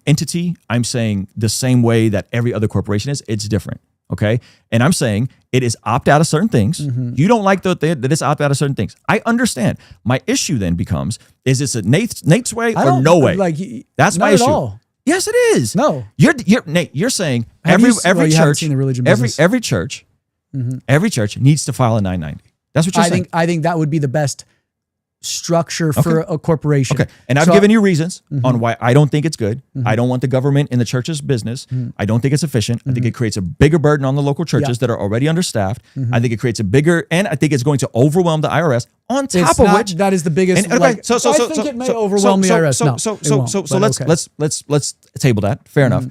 Speaker 1: entity. I'm saying the same way that every other corporation is. It's different. Okay. And I'm saying it is opt out of certain things. You don't like that it's opt out of certain things. I understand. My issue then becomes, is this a Nate's way or no way? That's my issue. All. Yes, it is.
Speaker 2: No.
Speaker 1: Nate, you're saying every church needs to file a 990. That's what you're saying.
Speaker 2: I think that would be the best structure for a corporation.
Speaker 1: Okay. And I've given you reasons on why I don't think it's good. I don't want the government in the church's business. I don't think it's efficient. I think it creates a bigger burden on the local churches that are already understaffed. I think it creates and I think it's going to overwhelm the IRS on top of which
Speaker 2: that is the biggest.
Speaker 1: I
Speaker 2: think it may overwhelm the IRS.
Speaker 1: Let's table that. Fair enough.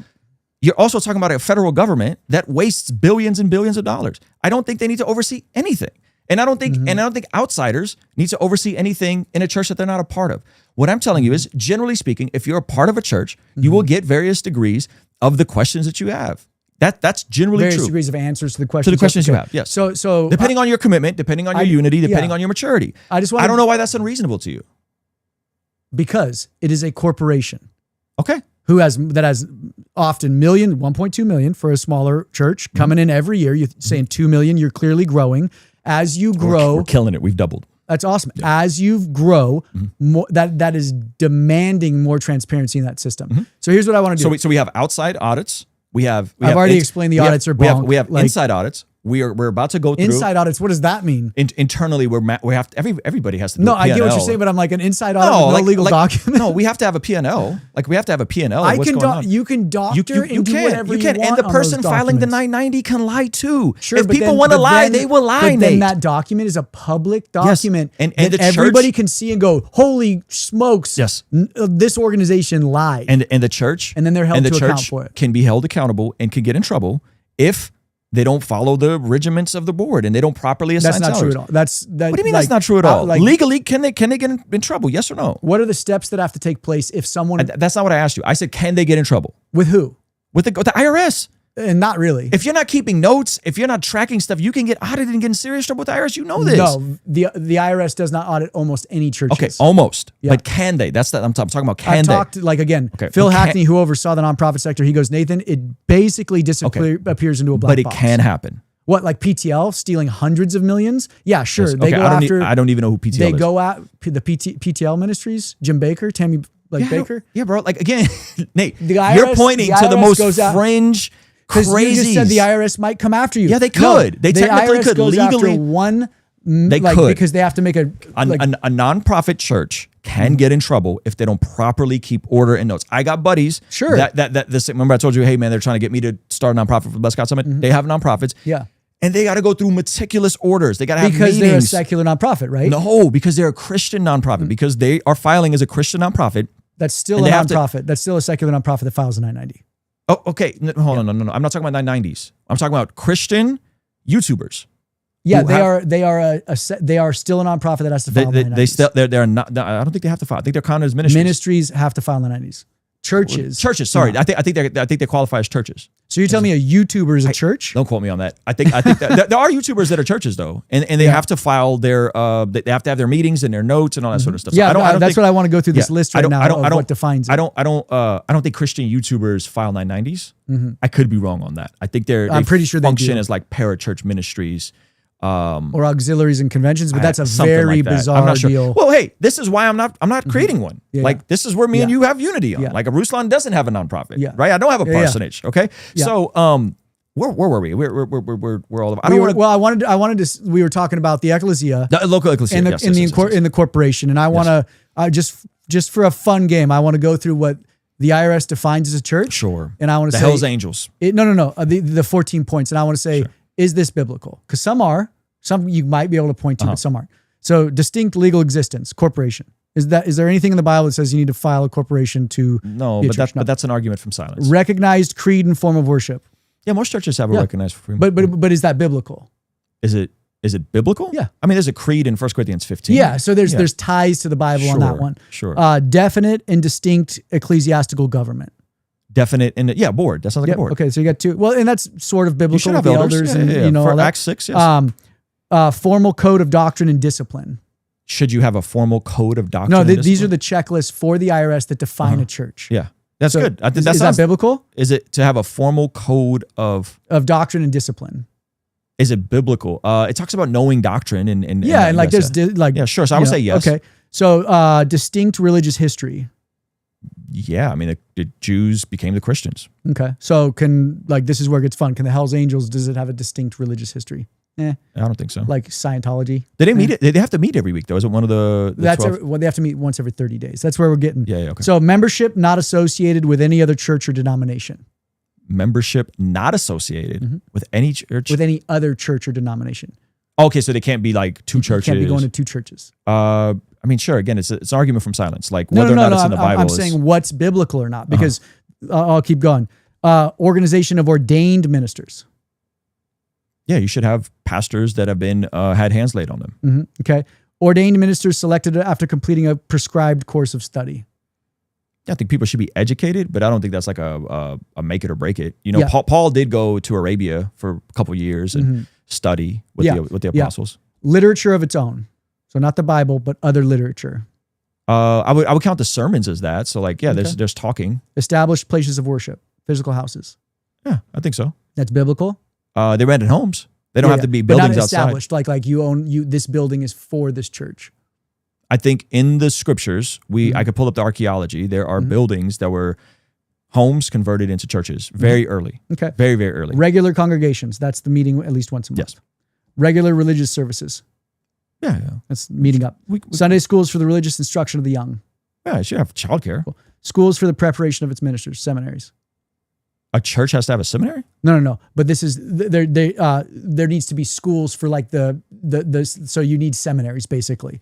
Speaker 1: You're also talking about a federal government that wastes billions and billions of dollars. I don't think they need to oversee anything. And I don't think outsiders need to oversee anything in a church that they're not a part of. What I'm telling you is, generally speaking, if you're a part of a church, you will get various degrees of the questions that you have. That's generally
Speaker 2: various
Speaker 1: true.
Speaker 2: Degrees of answers to the questions.
Speaker 1: You have. Yes.
Speaker 2: So
Speaker 1: depending on your commitment, depending on your unity, depending on your maturity. I don't know why that's unreasonable to you.
Speaker 2: Because it is a corporation.
Speaker 1: Okay.
Speaker 2: That has often 1.2 million for a smaller church coming in every year. You're saying 2 million. You're clearly growing. As you grow,
Speaker 1: we're killing it. We've doubled.
Speaker 2: That's awesome. Yeah. As you grow, more, that is demanding more transparency in that system. So here's what I want to do.
Speaker 1: So we have outside audits
Speaker 2: I've already explained the audits are bonk.
Speaker 1: We have inside audits. We're about to go through
Speaker 2: inside audits. What does that mean?
Speaker 1: Internally, we have to, everybody has to do
Speaker 2: no,
Speaker 1: a P&L.
Speaker 2: I get what you're saying, but I'm like an inside audit with no legal document.
Speaker 1: No, we have to have a P&L. Like we have to have a P&L.
Speaker 2: You can doctor and do whatever you want.
Speaker 1: And the person filing the 990 can lie too.
Speaker 2: Sure,
Speaker 1: if people want to lie, they will lie.
Speaker 2: But then that document is a public document,
Speaker 1: and
Speaker 2: that everybody can see and go, "Holy smokes!
Speaker 1: Yes,
Speaker 2: this organization lied."
Speaker 1: And the church,
Speaker 2: and then they're held to account for it.
Speaker 1: Can be held accountable and can get in trouble if they don't follow the regiments of the board and they don't properly assign
Speaker 2: salaries. That's not true at all.
Speaker 1: What do you mean that's not true at all? Legally, can they get in trouble? Yes or no?
Speaker 2: What are the steps that have to take place if someone?
Speaker 1: That's not what I asked you. I said, can they get in trouble?
Speaker 2: With who?
Speaker 1: With the IRS.
Speaker 2: And not really.
Speaker 1: If you're not keeping notes, if you're not tracking stuff, you can get audited and get in serious trouble with the IRS. You know this.
Speaker 2: No, the IRS does not audit almost any churches.
Speaker 1: Okay, almost. Yeah. But can they? That's that I'm talking about. Can they?
Speaker 2: Phil Hackney, who oversaw the nonprofit sector, he goes, Nathan, it basically disappears into a black box.
Speaker 1: But it can happen.
Speaker 2: What, like PTL stealing hundreds of millions? Yeah, sure.
Speaker 1: Yes.
Speaker 2: They go after.
Speaker 1: I don't even know who PTL is.
Speaker 2: They go at the PTL ministries. Jim Baker, Tammy Baker.
Speaker 1: Yeah, bro. Like again, Nate,
Speaker 2: IRS,
Speaker 1: you're pointing to the most fringe.
Speaker 2: Because you just said the IRS might come after you.
Speaker 1: Yeah, they could. They technically
Speaker 2: IRS
Speaker 1: could
Speaker 2: goes
Speaker 1: legally.
Speaker 2: After one,
Speaker 1: they could
Speaker 2: because they have to make a
Speaker 1: nonprofit church can get in trouble if they don't properly keep order and notes. I got buddies.
Speaker 2: Sure.
Speaker 1: Remember I told you, hey man, they're trying to get me to start a nonprofit for the Blessed God Summit. They have nonprofits.
Speaker 2: Yeah.
Speaker 1: And they got to go through meticulous orders. They got to have meetings.
Speaker 2: Because they're a secular nonprofit, right?
Speaker 1: No, because they're a Christian nonprofit. Because they are filing as a Christian nonprofit.
Speaker 2: That's still a nonprofit. That's still a secular nonprofit that files a 990.
Speaker 1: Oh, okay. Hold on. No. I'm not talking about 990s. I'm talking about Christian YouTubers.
Speaker 2: Yeah, they are still a nonprofit that has to file the 990s.
Speaker 1: They're not. I don't think they have to file. I think they're counted as ministries.
Speaker 2: Ministries have to file the 990s. Churches.
Speaker 1: Sorry, I think they qualify as churches.
Speaker 2: So you're telling me a YouTuber is a church?
Speaker 1: Don't quote me on that. I think that there are YouTubers that are churches though, and they have to file their they have to have their meetings and their notes and all that sort of stuff.
Speaker 2: Yeah,
Speaker 1: so
Speaker 2: that's what I want to go through this list right now of what defines it.
Speaker 1: I don't think Christian YouTubers file 990s. I could be wrong on that. I think I'm
Speaker 2: pretty sure they
Speaker 1: function as like parachurch ministries.
Speaker 2: Or auxiliaries and conventions, but that's a very bizarre deal.
Speaker 1: Well, hey, this is why I'm not creating one. Yeah, like this is where me and you have unity on. Like a Ruslan doesn't have a nonprofit, right? I don't have a parsonage. Okay, so where were we? We're all.
Speaker 2: I wanted to. We were talking about the ecclesia,
Speaker 1: the local ecclesia,
Speaker 2: in the corporation, and I want to just for a fun game, I want to go through what the IRS defines as a church.
Speaker 1: Sure,
Speaker 2: and I want to say
Speaker 1: Hell's Angels.
Speaker 2: No. The 14 points, and I want to say. Sure. Is this biblical? Because some you might be able to point to, but some aren't. So distinct legal existence, corporation. Is there anything in the Bible that says you need to file a corporation to?
Speaker 1: No, but that's an argument from silence.
Speaker 2: Recognized creed and form of worship.
Speaker 1: Yeah, most churches have a recognized form.
Speaker 2: But is that biblical?
Speaker 1: Is it biblical?
Speaker 2: Yeah.
Speaker 1: I mean, there's a creed in 1 Corinthians 15.
Speaker 2: Yeah, so there's ties to the Bible on that one.
Speaker 1: Sure.
Speaker 2: Definite and distinct ecclesiastical government.
Speaker 1: Definite and board. That sounds like a board.
Speaker 2: Okay, so you got two. Well, and that's sort of biblical.
Speaker 1: You should have
Speaker 2: the
Speaker 1: elders
Speaker 2: and
Speaker 1: for Acts 6. Yes.
Speaker 2: Formal code of doctrine and discipline.
Speaker 1: Should you have a formal code of doctrine?
Speaker 2: No, these are the checklists for the IRS that define a church.
Speaker 1: Yeah, that's good.
Speaker 2: Is that biblical?
Speaker 1: Is it to have a formal code of
Speaker 2: doctrine and discipline?
Speaker 1: Is it biblical? It talks about knowing doctrine and
Speaker 2: like there's
Speaker 1: sure. So I would say yes.
Speaker 2: Okay, so distinct religious history.
Speaker 1: Yeah, I mean the Jews became the Christians.
Speaker 2: Okay, so this is where it gets fun. Can the Hell's Angels, does it have a distinct religious history?
Speaker 1: I don't think so.
Speaker 2: Like Scientology,
Speaker 1: they didn't meet it. They have to meet every week though. Is it one of the
Speaker 2: that's they have to meet once every 30 days. That's where we're getting.
Speaker 1: Yeah. Okay.
Speaker 2: So membership not associated with any other church or denomination.
Speaker 1: Membership not associated with any church,
Speaker 2: with any other church or denomination.
Speaker 1: Okay, so they can't be like two churches.
Speaker 2: Can't be going to two churches.
Speaker 1: I mean, sure. Again, it's an argument from silence, like whether or not it's in the Bible.
Speaker 2: I'm saying what's biblical or not, because I'll keep going. Organization of ordained ministers.
Speaker 1: Yeah, you should have pastors that have been had hands laid on them.
Speaker 2: Mm-hmm. Okay, ordained ministers selected after completing a prescribed course of study.
Speaker 1: Yeah, I think people should be educated, but I don't think that's like a make it or break it. You know, Paul did go to Arabia for a couple of years and study with the apostles.
Speaker 2: Literature of its own. So not the Bible, but other literature.
Speaker 1: I would count the sermons as that. So like, there's talking.
Speaker 2: Established places of worship, physical houses.
Speaker 1: Yeah, I think so.
Speaker 2: That's biblical.
Speaker 1: They rented homes. They don't have to be buildings
Speaker 2: but not established,
Speaker 1: outside.
Speaker 2: Like this building is for this church.
Speaker 1: I think in the scriptures, I could pull up the archaeology. There are buildings that were homes converted into churches very early.
Speaker 2: Okay.
Speaker 1: Very, very early.
Speaker 2: Regular congregations. That's the meeting at least once a month.
Speaker 1: Yes.
Speaker 2: Regular religious services.
Speaker 1: Yeah.
Speaker 2: That's meeting up. Sunday schools for the religious instruction of the young.
Speaker 1: Yeah, it should have childcare.
Speaker 2: Cool. Schools for the preparation of its ministers, seminaries.
Speaker 1: A church has to have a seminary?
Speaker 2: No. But this is there needs to be schools for like the so you need seminaries basically.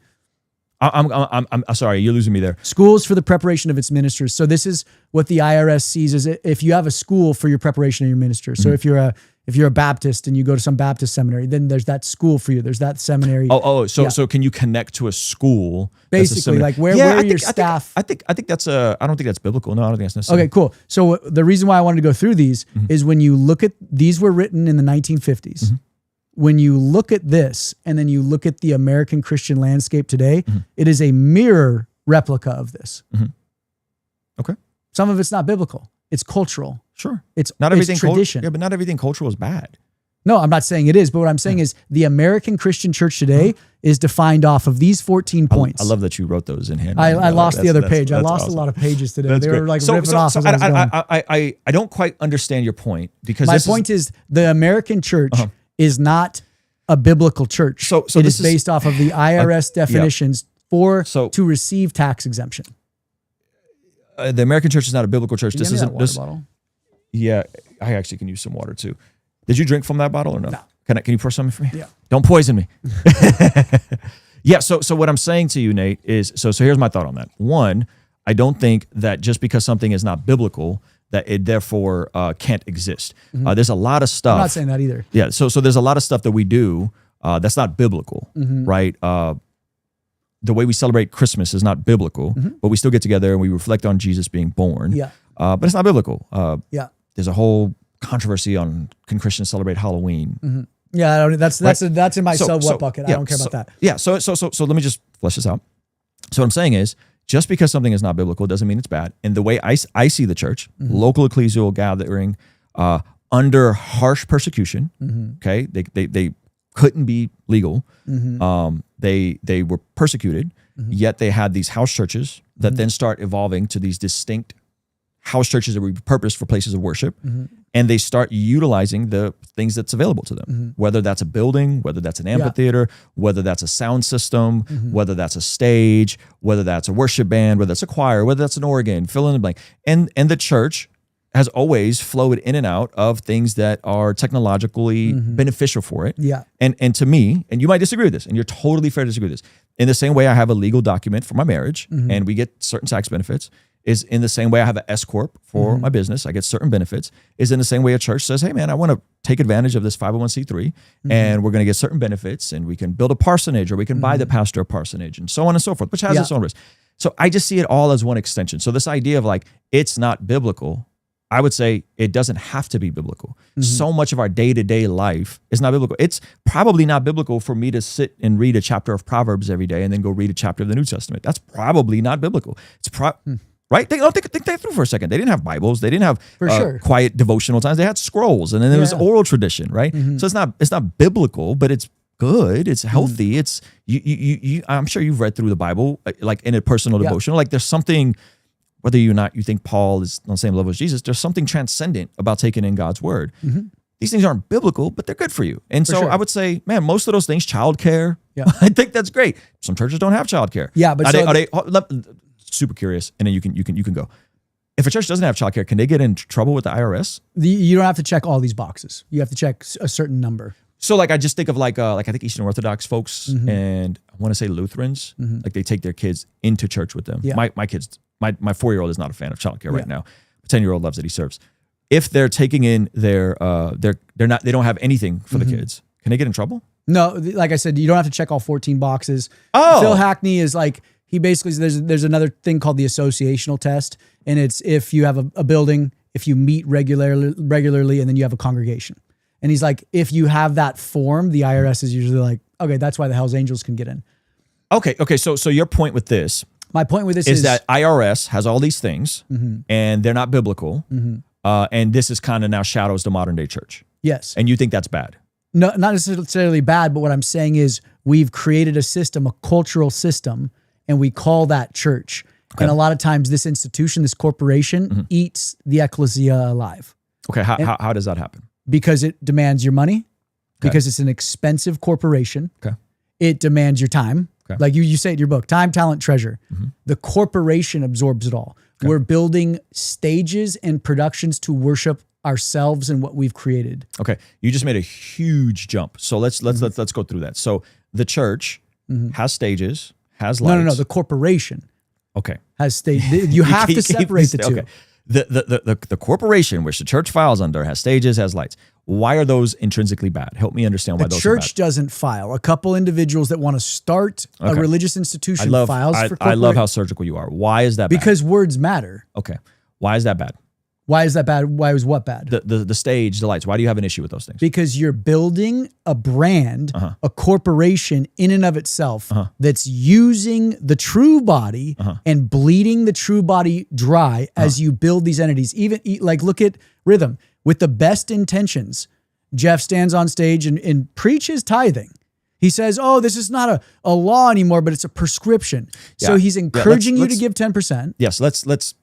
Speaker 1: I'm sorry, you're losing me there.
Speaker 2: Schools for the preparation of its ministers. So this is what the IRS sees as if you have a school for your preparation of your ministers. So if you're a Baptist and you go to some Baptist seminary, then there's that school for you. There's that seminary.
Speaker 1: So can you connect to a school?
Speaker 2: Basically, like where are your staff?
Speaker 1: I think that's I don't think that's biblical. No, I don't think that's necessary.
Speaker 2: Okay, cool. So the reason why I wanted to go through these is when you look at these were written in the 1950s. When you look at this and then you look at the American Christian landscape today, it is a mirror replica of this.
Speaker 1: Okay.
Speaker 2: Some of it's not biblical. It's cultural.
Speaker 1: Sure.
Speaker 2: It's not everything tradition.
Speaker 1: But not everything cultural is bad.
Speaker 2: No, I'm not saying it is, but what I'm saying is the American Christian church today is defined off of these 14 points.
Speaker 1: I love that you wrote those in hand.
Speaker 2: I lost the other page. I lost a lot of pages today. They were like ripping off.
Speaker 1: So I don't quite understand your point because
Speaker 2: my point is the American church is not a biblical church. So it is based off of the IRS definitions to receive tax exemption.
Speaker 1: The American church is not a biblical church.
Speaker 2: This isn't this bottle.
Speaker 1: Yeah, I actually can use some water too. Did you drink from that bottle or no?
Speaker 2: No.
Speaker 1: Can you pour something for me?
Speaker 2: Yeah.
Speaker 1: Don't poison me. Yeah. So what I'm saying to you, Nate, is so here's my thought on that. One, I don't think that just because something is not biblical that it therefore can't exist. There's a lot of stuff.
Speaker 2: I'm not saying that either.
Speaker 1: Yeah. So there's a lot of stuff that we do that's not biblical, right? The way we celebrate Christmas is not biblical, but we still get together and we reflect on Jesus being born.
Speaker 2: Yeah.
Speaker 1: But it's not biblical.
Speaker 2: There's
Speaker 1: a whole controversy on can Christians celebrate Halloween?
Speaker 2: Yeah, that's in my so what bucket. I don't care about that.
Speaker 1: Yeah. So let me just flesh this out. So what I'm saying is, just because something is not biblical doesn't mean it's bad. And the way I see the church, local ecclesial gathering, under harsh persecution. Okay, they couldn't be legal. They were persecuted, yet they had these house churches that then start evolving to these distinct house churches that were repurposed for places of worship. And they start utilizing the things that's available to them, whether that's a building, whether that's an amphitheater, whether that's a sound system, whether that's a stage, whether that's a worship band, whether that's a choir, whether that's an organ, fill in the blank. And the church has always flowed in and out of things that are technologically beneficial for it.
Speaker 2: Yeah.
Speaker 1: And to me, and you might disagree with this, and you're totally fair to disagree with this, in the same way I have a legal document for my marriage and we get certain tax benefits, is in the same way I have an S Corp for my business, I get certain benefits, is in the same way a church says, hey man, I want to take advantage of this 501c3 and we're going to get certain benefits and we can build a parsonage or we can buy the pastor a parsonage and so on and so forth, which has its own risk. So I just see it all as one extension. So this idea of like, it's not biblical, I would say it doesn't have to be biblical. So much of our day-to-day life is not biblical. It's probably not biblical for me to sit and read a chapter of Proverbs every day and then go read a chapter of the New Testament. That's probably not biblical. It's right? Think that through for a second. They didn't have Bibles. They didn't have quiet devotional times. They had scrolls, and then there was oral tradition, right? So it's not biblical, but it's good. It's healthy. It's you. I'm sure you've read through the Bible, like in a personal devotional. Like there's something, whether you think Paul is on the same level as Jesus, there's something transcendent about taking in God's word. These things aren't biblical, but they're good for you. And so I would say, man, most of those things, childcare, I think that's great. Some churches don't have childcare.
Speaker 2: Yeah, but
Speaker 1: are they super curious, and then you can go. If a church doesn't have childcare, can they get in trouble with the IRS?
Speaker 2: You don't have to check all these boxes. You have to check a certain number.
Speaker 1: So like I just think of like I think Eastern Orthodox folks and I want to say Lutherans, like they take their kids into church with them. My kids, my 4-year-old is not a fan of childcare right now. My 10-year-old loves it. He serves. If they're taking in they don't have anything for the kids, can they get in trouble?
Speaker 2: No, like I said, you don't have to check all 14 boxes.
Speaker 1: Oh,
Speaker 2: Phil Hackney is like, he basically, there's another thing called the associational test. And it's if you have a building, if you meet regularly, and then you have a congregation. And he's like, if you have that form, the IRS is usually like, okay, that's why the Hells Angels can get in.
Speaker 1: Okay. So your point with this.
Speaker 2: My point with this
Speaker 1: is that IRS has all these things and they're not biblical. And this is kind of now shadows the modern day church.
Speaker 2: Yes.
Speaker 1: And you think that's bad?
Speaker 2: No, not necessarily bad, but what I'm saying is we've created a system, a cultural system, and we call that church. Okay. And a lot of times this institution, this corporation eats the ecclesia alive.
Speaker 1: Okay, how does that happen?
Speaker 2: Because it demands your money, because it's an expensive corporation.
Speaker 1: Okay.
Speaker 2: It demands your time. Okay. Like you say it in your book, time, talent, treasure. The corporation absorbs it all. Okay. We're building stages and productions to worship ourselves and what we've created.
Speaker 1: Okay, you just made a huge jump. So let's go through that. So the church has stages, has lights.
Speaker 2: No. The corporation.
Speaker 1: Okay.
Speaker 2: Has stages. You have to separate the two.
Speaker 1: Okay. The corporation, which the church files under, has stages, has lights. Why are those intrinsically bad? Help me understand why those are bad.
Speaker 2: The church doesn't file. A couple individuals that want to start a religious institution files for corporate.
Speaker 1: I love how surgical you are. Why is that bad?
Speaker 2: Because words matter.
Speaker 1: Okay. Why is that bad?
Speaker 2: Why is that bad? Why was what bad?
Speaker 1: The stage, the lights. Why do you have an issue with those things?
Speaker 2: Because you're building a brand, a corporation in and of itself that's using the true body and bleeding the true body dry as you build these entities. Even like look at Rhythm. With the best intentions, Jeff stands on stage and preaches tithing. He says, oh, this is not a law anymore, but it's a prescription. Yeah. So he's encouraging you to give 10%.
Speaker 1: Yes, let's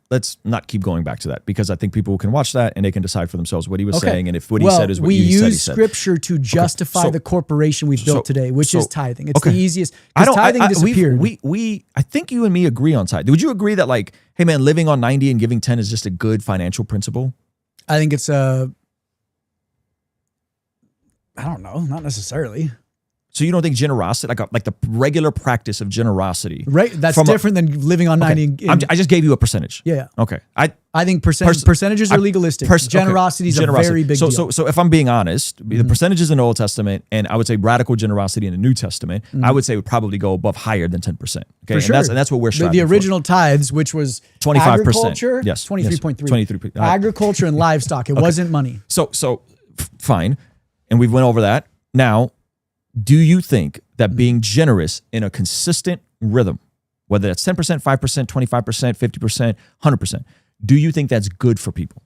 Speaker 1: not keep going back to that, because I think people can watch that and they can decide for themselves what he was saying, and if what he said is what you said he said.
Speaker 2: We use scripture to justify the corporation we've built today, which is tithing. It's the easiest. Because tithing disappeared.
Speaker 1: I think you and me agree on tithing. Would you agree that, like, hey man, living on 90 and giving 10 is just a good financial principle?
Speaker 2: I think it's I don't know, not necessarily.
Speaker 1: So you don't think generosity, like the regular practice of generosity,
Speaker 2: right? That's different than living on 90.
Speaker 1: I just gave you a percentage.
Speaker 2: Yeah.
Speaker 1: Okay.
Speaker 2: I think percentages are legalistic. Generosity is a very big deal.
Speaker 1: So if I'm being honest, the percentages in the Old Testament, and I would say radical generosity in the New Testament, I would say would probably go above higher than 10%. Okay.
Speaker 2: For sure.
Speaker 1: And that's what we're striving
Speaker 2: the original tithes, which was
Speaker 1: 25%.
Speaker 2: Agriculture,
Speaker 1: yes.
Speaker 2: 23.3.
Speaker 1: 23.
Speaker 2: Agriculture and livestock. It wasn't money.
Speaker 1: So fine. And we've went over that. Now, do you think that being generous in a consistent rhythm, whether that's 10%, 5%, 25%, 50%, 100%, do you think that's good for people?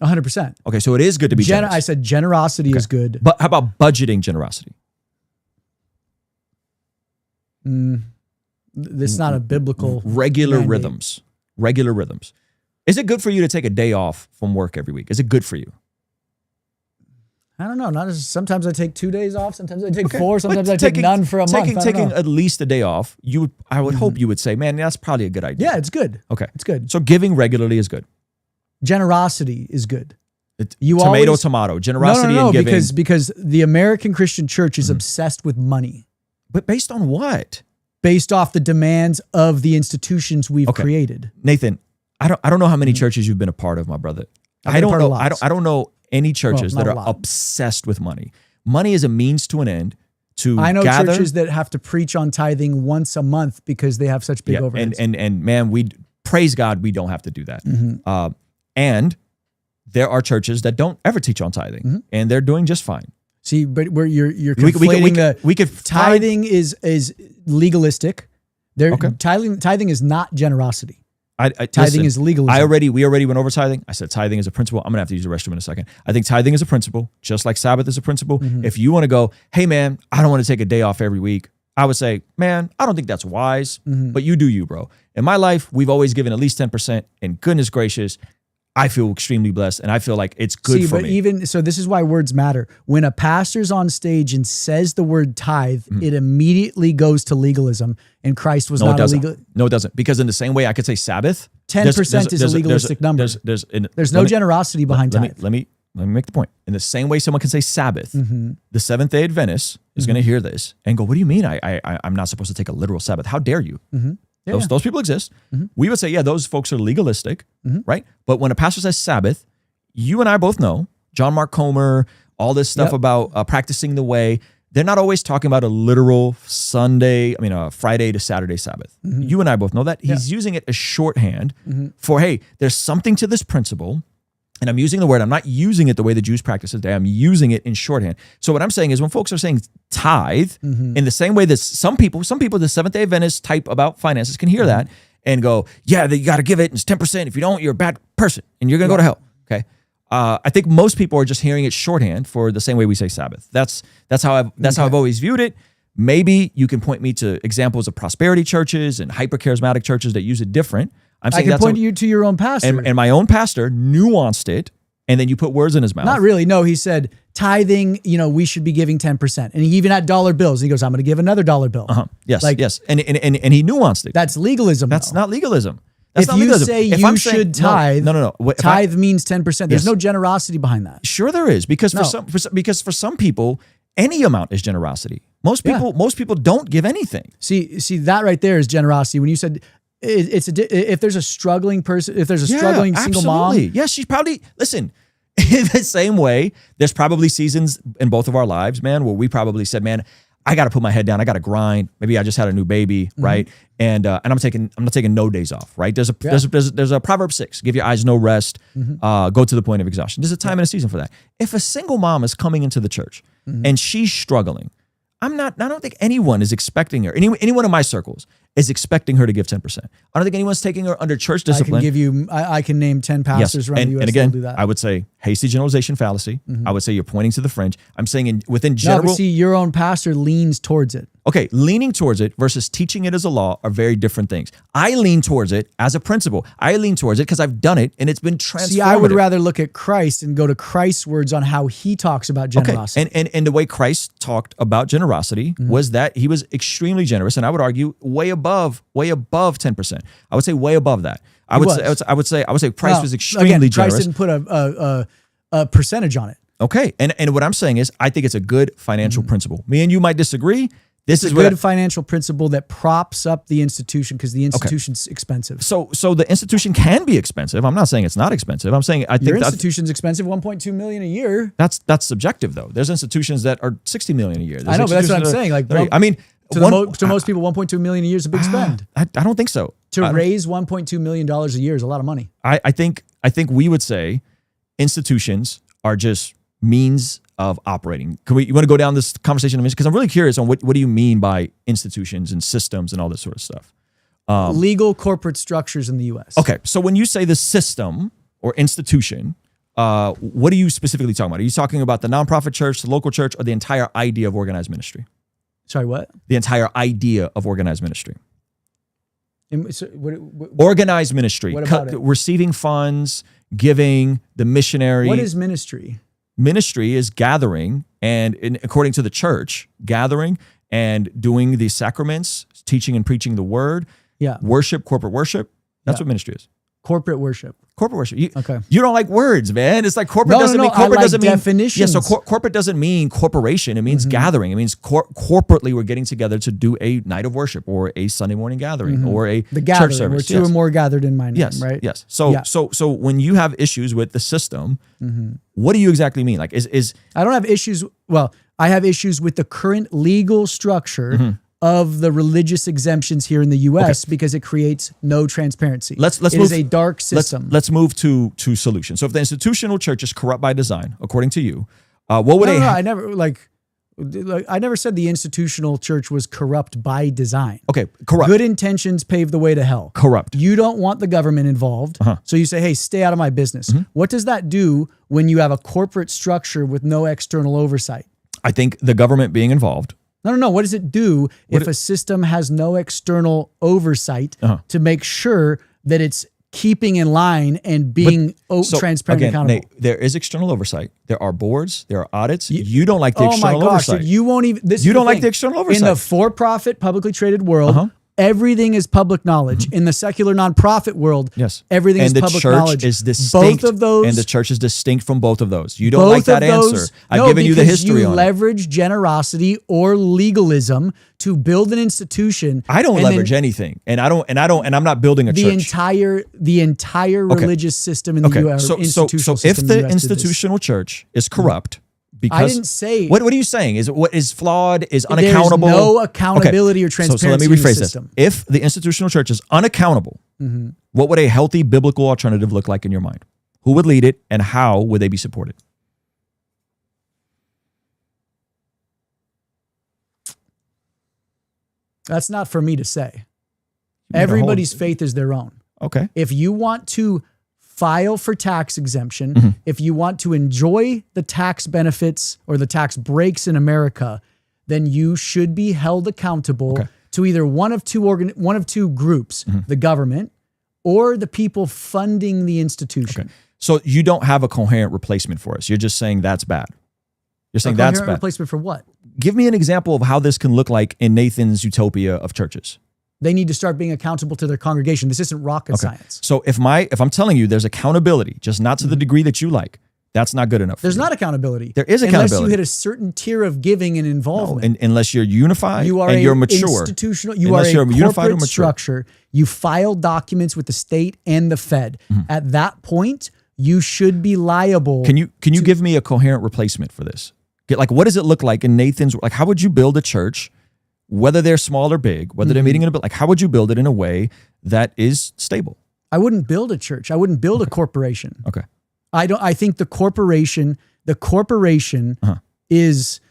Speaker 2: 100%.
Speaker 1: Okay, so it is good to be generous.
Speaker 2: I said generosity is good.
Speaker 1: But how about budgeting generosity?
Speaker 2: This is not a biblical
Speaker 1: regular
Speaker 2: mandate.
Speaker 1: rhythms. Regular rhythms. Is it good for you to take a day off from work every week? Is it good for you?
Speaker 2: I don't know. Sometimes I take 2 days off. Sometimes I take 4. Sometimes I take none for a month.
Speaker 1: Taking at least a day off, I would hope you would say, man, that's probably a good idea.
Speaker 2: Yeah, it's good.
Speaker 1: Okay.
Speaker 2: It's good.
Speaker 1: So giving regularly is good.
Speaker 2: Generosity is good.
Speaker 1: Tomato. Generosity and giving.
Speaker 2: Because the American Christian church is obsessed with money.
Speaker 1: But based on what?
Speaker 2: Based off the demands of the institutions we've created.
Speaker 1: Nathan, I don't know how many churches you've been a part of, my brother. I don't know any churches that are obsessed with money. Money is a means to an end to
Speaker 2: I know
Speaker 1: gather.
Speaker 2: churches that have to preach on tithing once a month because they have such big overheads.
Speaker 1: And man, we praise God, we don't have to do that. And there are churches that don't ever teach on tithing, and they're doing just fine.
Speaker 2: See, but where you're conflating tithing is legalistic. Tithing is not generosity. Tithing is legalism.
Speaker 1: We already went over tithing. I said tithing is a principle. I'm gonna have to use the restroom in a second. I think tithing is a principle, just like Sabbath is a principle. If you want to go, hey man, I don't want to take a day off every week, I would say, man, I don't think that's wise, but you do you, bro. In my life, we've always given at least 10%, and goodness gracious, I feel extremely blessed, and I feel like it's good for me.
Speaker 2: So this is why words matter. When a pastor's on stage and says the word tithe, it immediately goes to legalism, and Christ was not illegal.
Speaker 1: No, it doesn't. Because in the same way I could say Sabbath,
Speaker 2: 10% is a legalistic number. There's no generosity behind tithe.
Speaker 1: Let me make the point. In the same way someone can say Sabbath, the Seventh-day Adventist is going to hear this and go, what do you mean I'm not supposed to take a literal Sabbath? How dare you? Those people exist. We would say, yeah, those folks are legalistic, right? But when a pastor says Sabbath, you and I both know, John Mark Comer, all this stuff about practicing the way, they're not always talking about a literal Friday to Saturday Sabbath. You and I both know that. He's using it as shorthand for, hey, there's something to this principle, and I'm using the word, I'm not using it the way the Jews practice it today. I'm using it in shorthand. So what I'm saying is when folks are saying tithe, in the same way that some people, the Seventh-day Adventists type about finances can hear that and go, yeah, you got to give it. It's 10%. If you don't, you're a bad person and you're going to go to hell. Okay. I think most people are just hearing it shorthand for the same way we say Sabbath. That's how I've always viewed it. Maybe you can point me to examples of prosperity churches and hyper-charismatic churches that use it different. I'm saying
Speaker 2: I can point you to your own pastor.
Speaker 1: And my own pastor nuanced it, and then you put words in his mouth.
Speaker 2: Not really. No, he said tithing, we should be giving 10%. And he even had dollar bills. He goes, I'm going to give another dollar bill.
Speaker 1: Yes, yes. And he nuanced it.
Speaker 2: That's legalism.
Speaker 1: That's not legalism.
Speaker 2: If you say you should tithe,
Speaker 1: no.
Speaker 2: Tithe means 10%. There's no generosity behind that.
Speaker 1: Sure there is, because for some people, any amount is generosity. Most people don't give anything.
Speaker 2: See that right there is generosity. When you said if there's a struggling person, if there's a struggling single mom.
Speaker 1: Yes, she's probably, listen, in the same way, there's probably seasons in both of our lives, man, where we probably said, man, I got to put my head down. I got to grind. Maybe I just had a new baby, right? And I'm not taking no days off, right? There's a Proverbs 6, give your eyes no rest, go to the point of exhaustion. There's a time and a season for that. If a single mom is coming into the church and she's struggling, I don't think anyone is expecting her, anyone in my circles is expecting her to give 10%. I don't think anyone's taking her under church discipline.
Speaker 2: I can name 10 pastors around the U.S.
Speaker 1: And again,
Speaker 2: do that.
Speaker 1: I would say hasty generalization fallacy. I would say you're pointing to the fringe. I'm saying within general.
Speaker 2: No, but see, your own pastor leans towards it.
Speaker 1: Okay, leaning towards it versus teaching it as a law are very different things. I lean towards it as a principle. I lean towards it because I've done it and it's been transformative.
Speaker 2: See, I would rather look at Christ and go to Christ's words on how he talks about generosity.
Speaker 1: Okay, and the way Christ talked about generosity was that he was extremely generous, and I would argue way above 10%. I would say way above that. I would say Christ was extremely generous.
Speaker 2: Christ didn't put a percentage on it.
Speaker 1: Okay, and what I'm saying is I think it's a good financial principle. Me and you might disagree. This is a good
Speaker 2: financial principle that props up the institution because the institution's expensive.
Speaker 1: So the institution can be expensive. I'm not saying it's not expensive. I'm saying I think
Speaker 2: your institution's expensive, $1.2 million a year.
Speaker 1: That's subjective though. There's institutions that are $60 million a year.
Speaker 2: I know, but that's what I'm saying. Like,
Speaker 1: I mean,
Speaker 2: to most people, $1.2 million a year is a big spend.
Speaker 1: I don't think so.
Speaker 2: To raise $1.2 million a year is a lot of money.
Speaker 1: I think we would say institutions are just means of operating. You want to go down this conversation because I'm really curious on what do you mean by institutions and systems and all this sort of stuff?
Speaker 2: Legal corporate structures in the U.S.
Speaker 1: Okay, so when you say the system or institution, what are you specifically talking about? Are you talking about the nonprofit church, the local church, or the entire idea of organized ministry?
Speaker 2: Sorry, what?
Speaker 1: The entire idea of organized ministry.
Speaker 2: So
Speaker 1: organized ministry.
Speaker 2: What about it?
Speaker 1: Receiving funds, giving, the missionary.
Speaker 2: What is ministry?
Speaker 1: Ministry is gathering and according to the church, gathering and doing the sacraments, teaching and preaching the word, worship, corporate worship. That's what ministry is.
Speaker 2: Corporate worship.
Speaker 1: Corporate worship. You don't like words, man. It's like corporate doesn't mean corporate doesn't mean
Speaker 2: definitions.
Speaker 1: Yeah, so corporate doesn't mean corporation. It means gathering. It means corporately we're getting together to do a night of worship or a Sunday morning gathering or a church service.
Speaker 2: Where two or more gathered in my name, right?
Speaker 1: Yes. So when you have issues with the system, what do you exactly mean? Like is
Speaker 2: I don't have issues. Well, I have issues with the current legal structure of the religious exemptions here in the U.S. because it creates no transparency.
Speaker 1: It
Speaker 2: is a dark system.
Speaker 1: Let's move to solutions. So if the institutional church is corrupt by design, according to you, what would
Speaker 2: I never said the institutional church was corrupt by design.
Speaker 1: Okay, corrupt.
Speaker 2: Good intentions pave the way to hell.
Speaker 1: Corrupt.
Speaker 2: You don't want the government involved, so you say, hey, stay out of my business. What does that do when you have a corporate structure with no external oversight?
Speaker 1: I think the government being involved.
Speaker 2: No. What does it do if a system has no external oversight to make sure that it's keeping in line and being transparent and accountable?
Speaker 1: Nate, there is external oversight. There are boards. There are audits. You don't like the external oversight.
Speaker 2: Dude, you won't even.
Speaker 1: You don't like the external oversight.
Speaker 2: In the for-profit, publicly traded world, everything is public knowledge. In the secular nonprofit world, everything is public knowledge.
Speaker 1: And the church is distinct.
Speaker 2: Both of those.
Speaker 1: And the church is distinct from both of those. You don't like that answer. I've given you the history on it.
Speaker 2: You leverage generosity or legalism to build an institution.
Speaker 1: I don't leverage anything. And I'm not building a church.
Speaker 2: The entire religious system in the U.S.
Speaker 1: So if the institutional church is corrupt, because
Speaker 2: I didn't say.
Speaker 1: What are you saying? Is what is flawed? Is unaccountable?
Speaker 2: There's no accountability or transparency.
Speaker 1: So let me rephrase this. If the institutional church is unaccountable, what would a healthy biblical alternative look like in your mind? Who would lead it, and how would they be supported?
Speaker 2: That's not for me to say. Everybody's faith is their own.
Speaker 1: Okay.
Speaker 2: If you want to file for tax exemption, if you want to enjoy the tax benefits or the tax breaks in America, then you should be held accountable to either one of two groups, the government or the people funding the institution.
Speaker 1: So you don't have a coherent replacement for us. You're just saying that's bad. You're saying that's bad.
Speaker 2: Replacement for what?
Speaker 1: Give me an example of how this can look like in Nathan's utopia of churches.
Speaker 2: They need to start being accountable to their congregation. This isn't rocket science.
Speaker 1: So if I'm telling you there's accountability, just not to the degree that you like, that's not good enough.
Speaker 2: There's not accountability.
Speaker 1: There is accountability.
Speaker 2: Unless you hit a certain tier of giving and involvement.
Speaker 1: No, unless you're unified and you're mature.
Speaker 2: Institutional, you are a corporate structure. You file documents with the state and the Fed. At that point, you should be liable.
Speaker 1: Can you give me a coherent replacement for this? Like, what does it look like in Nathan's? Like, how would you build a church, whether they're small or big, whether they're meeting in a bit? Like, how would you build it in a way that is stable?
Speaker 2: I wouldn't build a church. I wouldn't build a corporation.
Speaker 1: Okay.
Speaker 2: I think the corporation is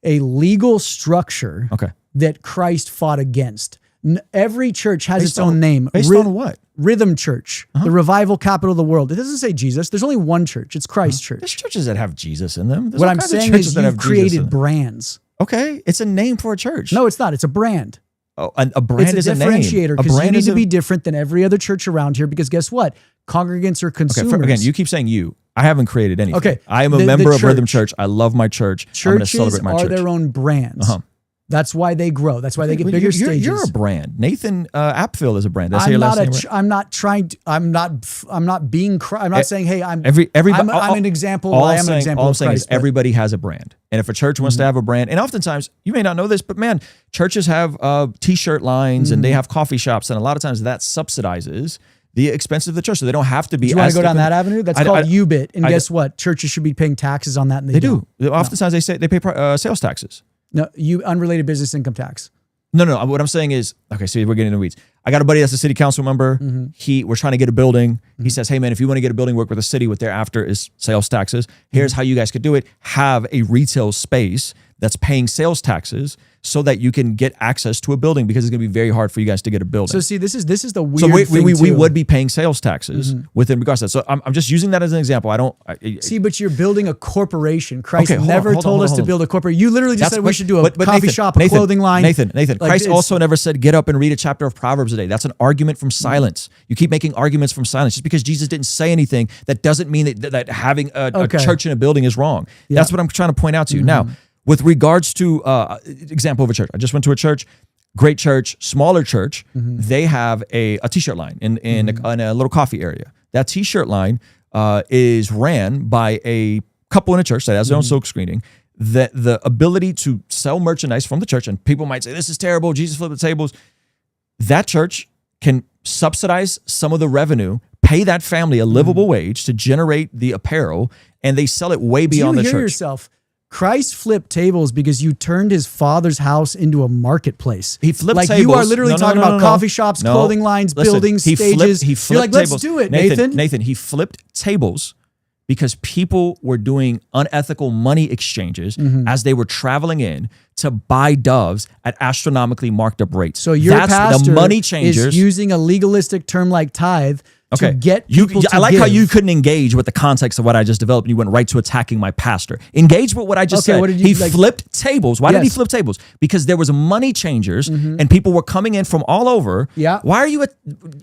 Speaker 2: a legal structure that Christ fought against. Every church has its own name.
Speaker 1: Based on what?
Speaker 2: Rhythm Church, the revival capital of the world. It doesn't say Jesus. There's only one church. It's Christ Church.
Speaker 1: There's churches that have Jesus in them.
Speaker 2: What I'm saying is you've created brands.
Speaker 1: Okay. It's a name for a church.
Speaker 2: No, it's not. It's a brand.
Speaker 1: Oh, a brand is a name.
Speaker 2: It's a differentiator because you need to be different than every other church around here because guess what? Congregants are consumers.
Speaker 1: Okay, again, you keep saying you. I haven't created anything.
Speaker 2: Okay.
Speaker 1: I am a member of Rhythm Church. I love my church. I'm going to celebrate my church.
Speaker 2: Churches are their own brands. That's why they grow. That's why they get bigger stages.
Speaker 1: You're a brand. Nathan Apfel is a brand.
Speaker 2: I'm not saying, hey, I'm an example. I am an example.
Speaker 1: All I'm saying is everybody has a brand. And if a church wants to have a brand, and oftentimes, you may not know this, but man, churches have t-shirt lines and they have coffee shops. And a lot of times that subsidizes the expense of the church. So they don't have to be.
Speaker 2: Do you want to go down that avenue? That's called UBIT. And guess what? Churches should be paying taxes on that. And they
Speaker 1: do. Oftentimes they say they pay sales taxes.
Speaker 2: No, unrelated business income tax.
Speaker 1: No. What I'm saying is, okay, so we're getting into the weeds. I got a buddy that's a city council member. We're trying to get a building. He says, hey man, if you want to get a building, work with the city. What they're after is sales taxes. Here's how you guys could do it. Have a retail space that's paying sales taxes so that you can get access to a building because it's going to be very hard for you guys to get a building.
Speaker 2: So see, this is the weird
Speaker 1: thing
Speaker 2: too.
Speaker 1: We would be paying sales taxes within regards to that. So I'm just using that as an example.
Speaker 2: See, but you're building a corporation. Christ never told us to build a corporation. You literally just said we should do a coffee shop, a clothing line.
Speaker 1: Nathan, Christ also never said get up and read a chapter of Proverbs a day. That's an argument from silence. You keep making arguments from silence. Just because Jesus didn't say anything, that doesn't mean that having a church in a building is wrong. That's what I'm trying to point out to you. Now, with regards to example of a church, I just went to a church, great church, smaller church. They have a t-shirt line in a little coffee area. That t-shirt line is ran by a couple in a church that has their own silk screening. The ability to sell merchandise from the church, and people might say, this is terrible, Jesus flipped the tables. That church can subsidize some of the revenue, pay that family a livable wage to generate the apparel, and they sell it way beyond the church.
Speaker 2: Do you hear yourself? Christ flipped tables because you turned his father's house into a marketplace.
Speaker 1: He flipped tables.
Speaker 2: You are literally talking about coffee shops, clothing lines, buildings, stages.
Speaker 1: He flipped
Speaker 2: You're like,
Speaker 1: tables.
Speaker 2: let's do it, Nathan.
Speaker 1: Nathan, he flipped tables because people were doing unethical money exchanges as they were traveling in to buy doves at astronomically marked up rates.
Speaker 2: So your pastor
Speaker 1: the money changers
Speaker 2: is using a legalistic term like tithe to get people to
Speaker 1: I like
Speaker 2: give.
Speaker 1: how you couldn't engage with the context of what I just developed and you went right to attacking my pastor. Engage with what I just said.
Speaker 2: What did you,
Speaker 1: he flipped tables. Why did he flip tables? Because there was money changers and people were coming in from all over.
Speaker 2: Yeah.
Speaker 1: Why are you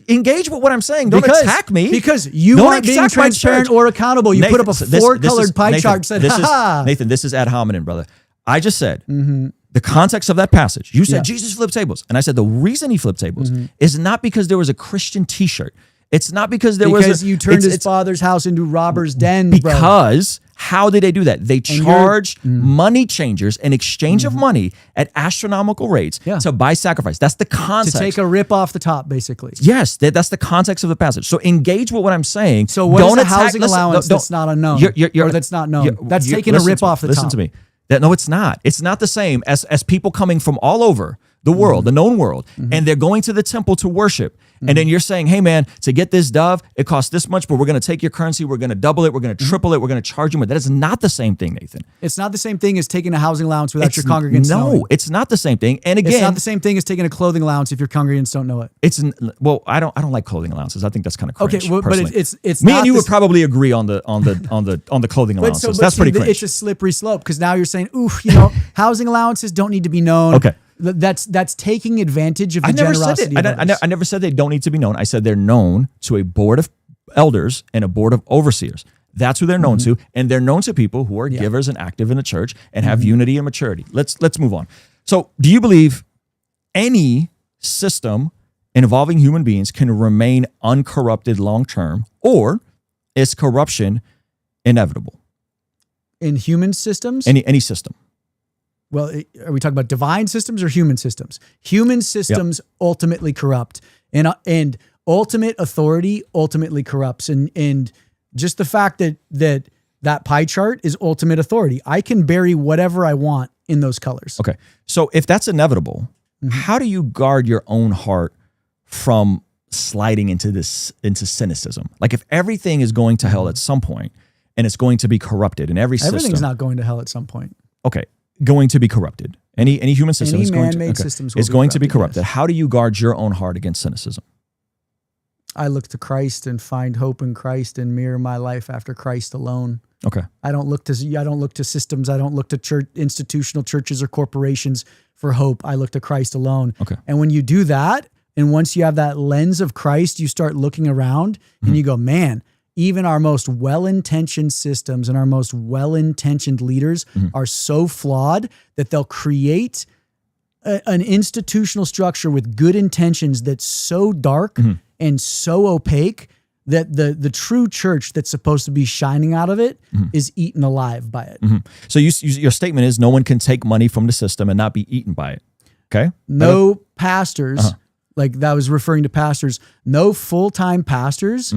Speaker 1: engage with what I'm saying? Don't attack me.
Speaker 2: Because you aren't being transparent or accountable. You put up a four-colored pie chart and said, ha-ha.
Speaker 1: Nathan, this is ad hominem, brother. I just said the context of that passage. You said Jesus flipped tables. And I said the reason he flipped tables is not because there was a Christian t-shirt. It's not because
Speaker 2: you turned his father's house into robbers' den.
Speaker 1: Because how did they do that? They charged money changers in exchange of money at astronomical rates to buy sacrifice. That's the context.
Speaker 2: To take a rip off the top, basically.
Speaker 1: Yes, that's the context of the passage. So engage with what I'm saying.
Speaker 2: So what is a housing allowance that's not unknown? Or that's not known? That's taking a rip off the top.
Speaker 1: Listen to me. No, it's not. It's not the same as people coming from all over the world, the known world, and they're going to the temple to worship. And then you're saying, hey man, to get this dove, it costs this much, but we're going to take your currency, we're going to double it, we're going to triple it, we're going to charge you more. That is not the same thing, Nathan.
Speaker 2: It's not the same thing as taking a housing allowance without your congregants knowing.
Speaker 1: No, it's not the same thing. And again,
Speaker 2: it's not the same thing as taking a clothing allowance if your congregants don't know it.
Speaker 1: Well, I don't like clothing allowances. I think that's kind of cringe.
Speaker 2: Okay, well, but it's
Speaker 1: me
Speaker 2: not
Speaker 1: and you would probably agree on the clothing allowances. That's pretty cringe.
Speaker 2: It's a slippery slope because now you're saying, ooh, housing allowances don't need to be known.
Speaker 1: Okay.
Speaker 2: That's taking advantage of the generosity of others.
Speaker 1: I never said they don't need to be known. I said they're known to a board of elders and a board of overseers. That's who they're known to, and they're known to people who are givers and active in the church and have unity and maturity. Let's move on. So, do you believe any system involving human beings can remain uncorrupted long term, or is corruption inevitable
Speaker 2: in human systems?
Speaker 1: Any system.
Speaker 2: Well, are we talking about divine systems or human systems? Human systems ultimately corrupt, and ultimate authority ultimately corrupts. And just the fact that pie chart is ultimate authority. I can bury whatever I want in those colors.
Speaker 1: Okay, so if that's inevitable, how do you guard your own heart from sliding into cynicism? Like if everything is going to hell at some point, and it's going to be corrupted in
Speaker 2: everything's not going to hell at some point.
Speaker 1: Okay. Going to be corrupted. Any human system
Speaker 2: is
Speaker 1: going to be corrupted. Yes. How do you guard your own heart against cynicism?
Speaker 2: I look to Christ and find hope in Christ and mirror my life after Christ alone.
Speaker 1: Okay.
Speaker 2: I don't look to systems. I don't look to institutional churches or corporations for hope. I look to Christ alone.
Speaker 1: Okay.
Speaker 2: And when you do that, and once you have that lens of Christ, you start looking around and you go, man, even our most well-intentioned systems and our most well-intentioned leaders are so flawed that they'll create an institutional structure with good intentions that's so dark and so opaque that the true church that's supposed to be shining out of it is eaten alive by it.
Speaker 1: So your statement is no one can take money from the system and not be eaten by it. Okay?
Speaker 2: No pastors, like that was referring to pastors, no full-time pastors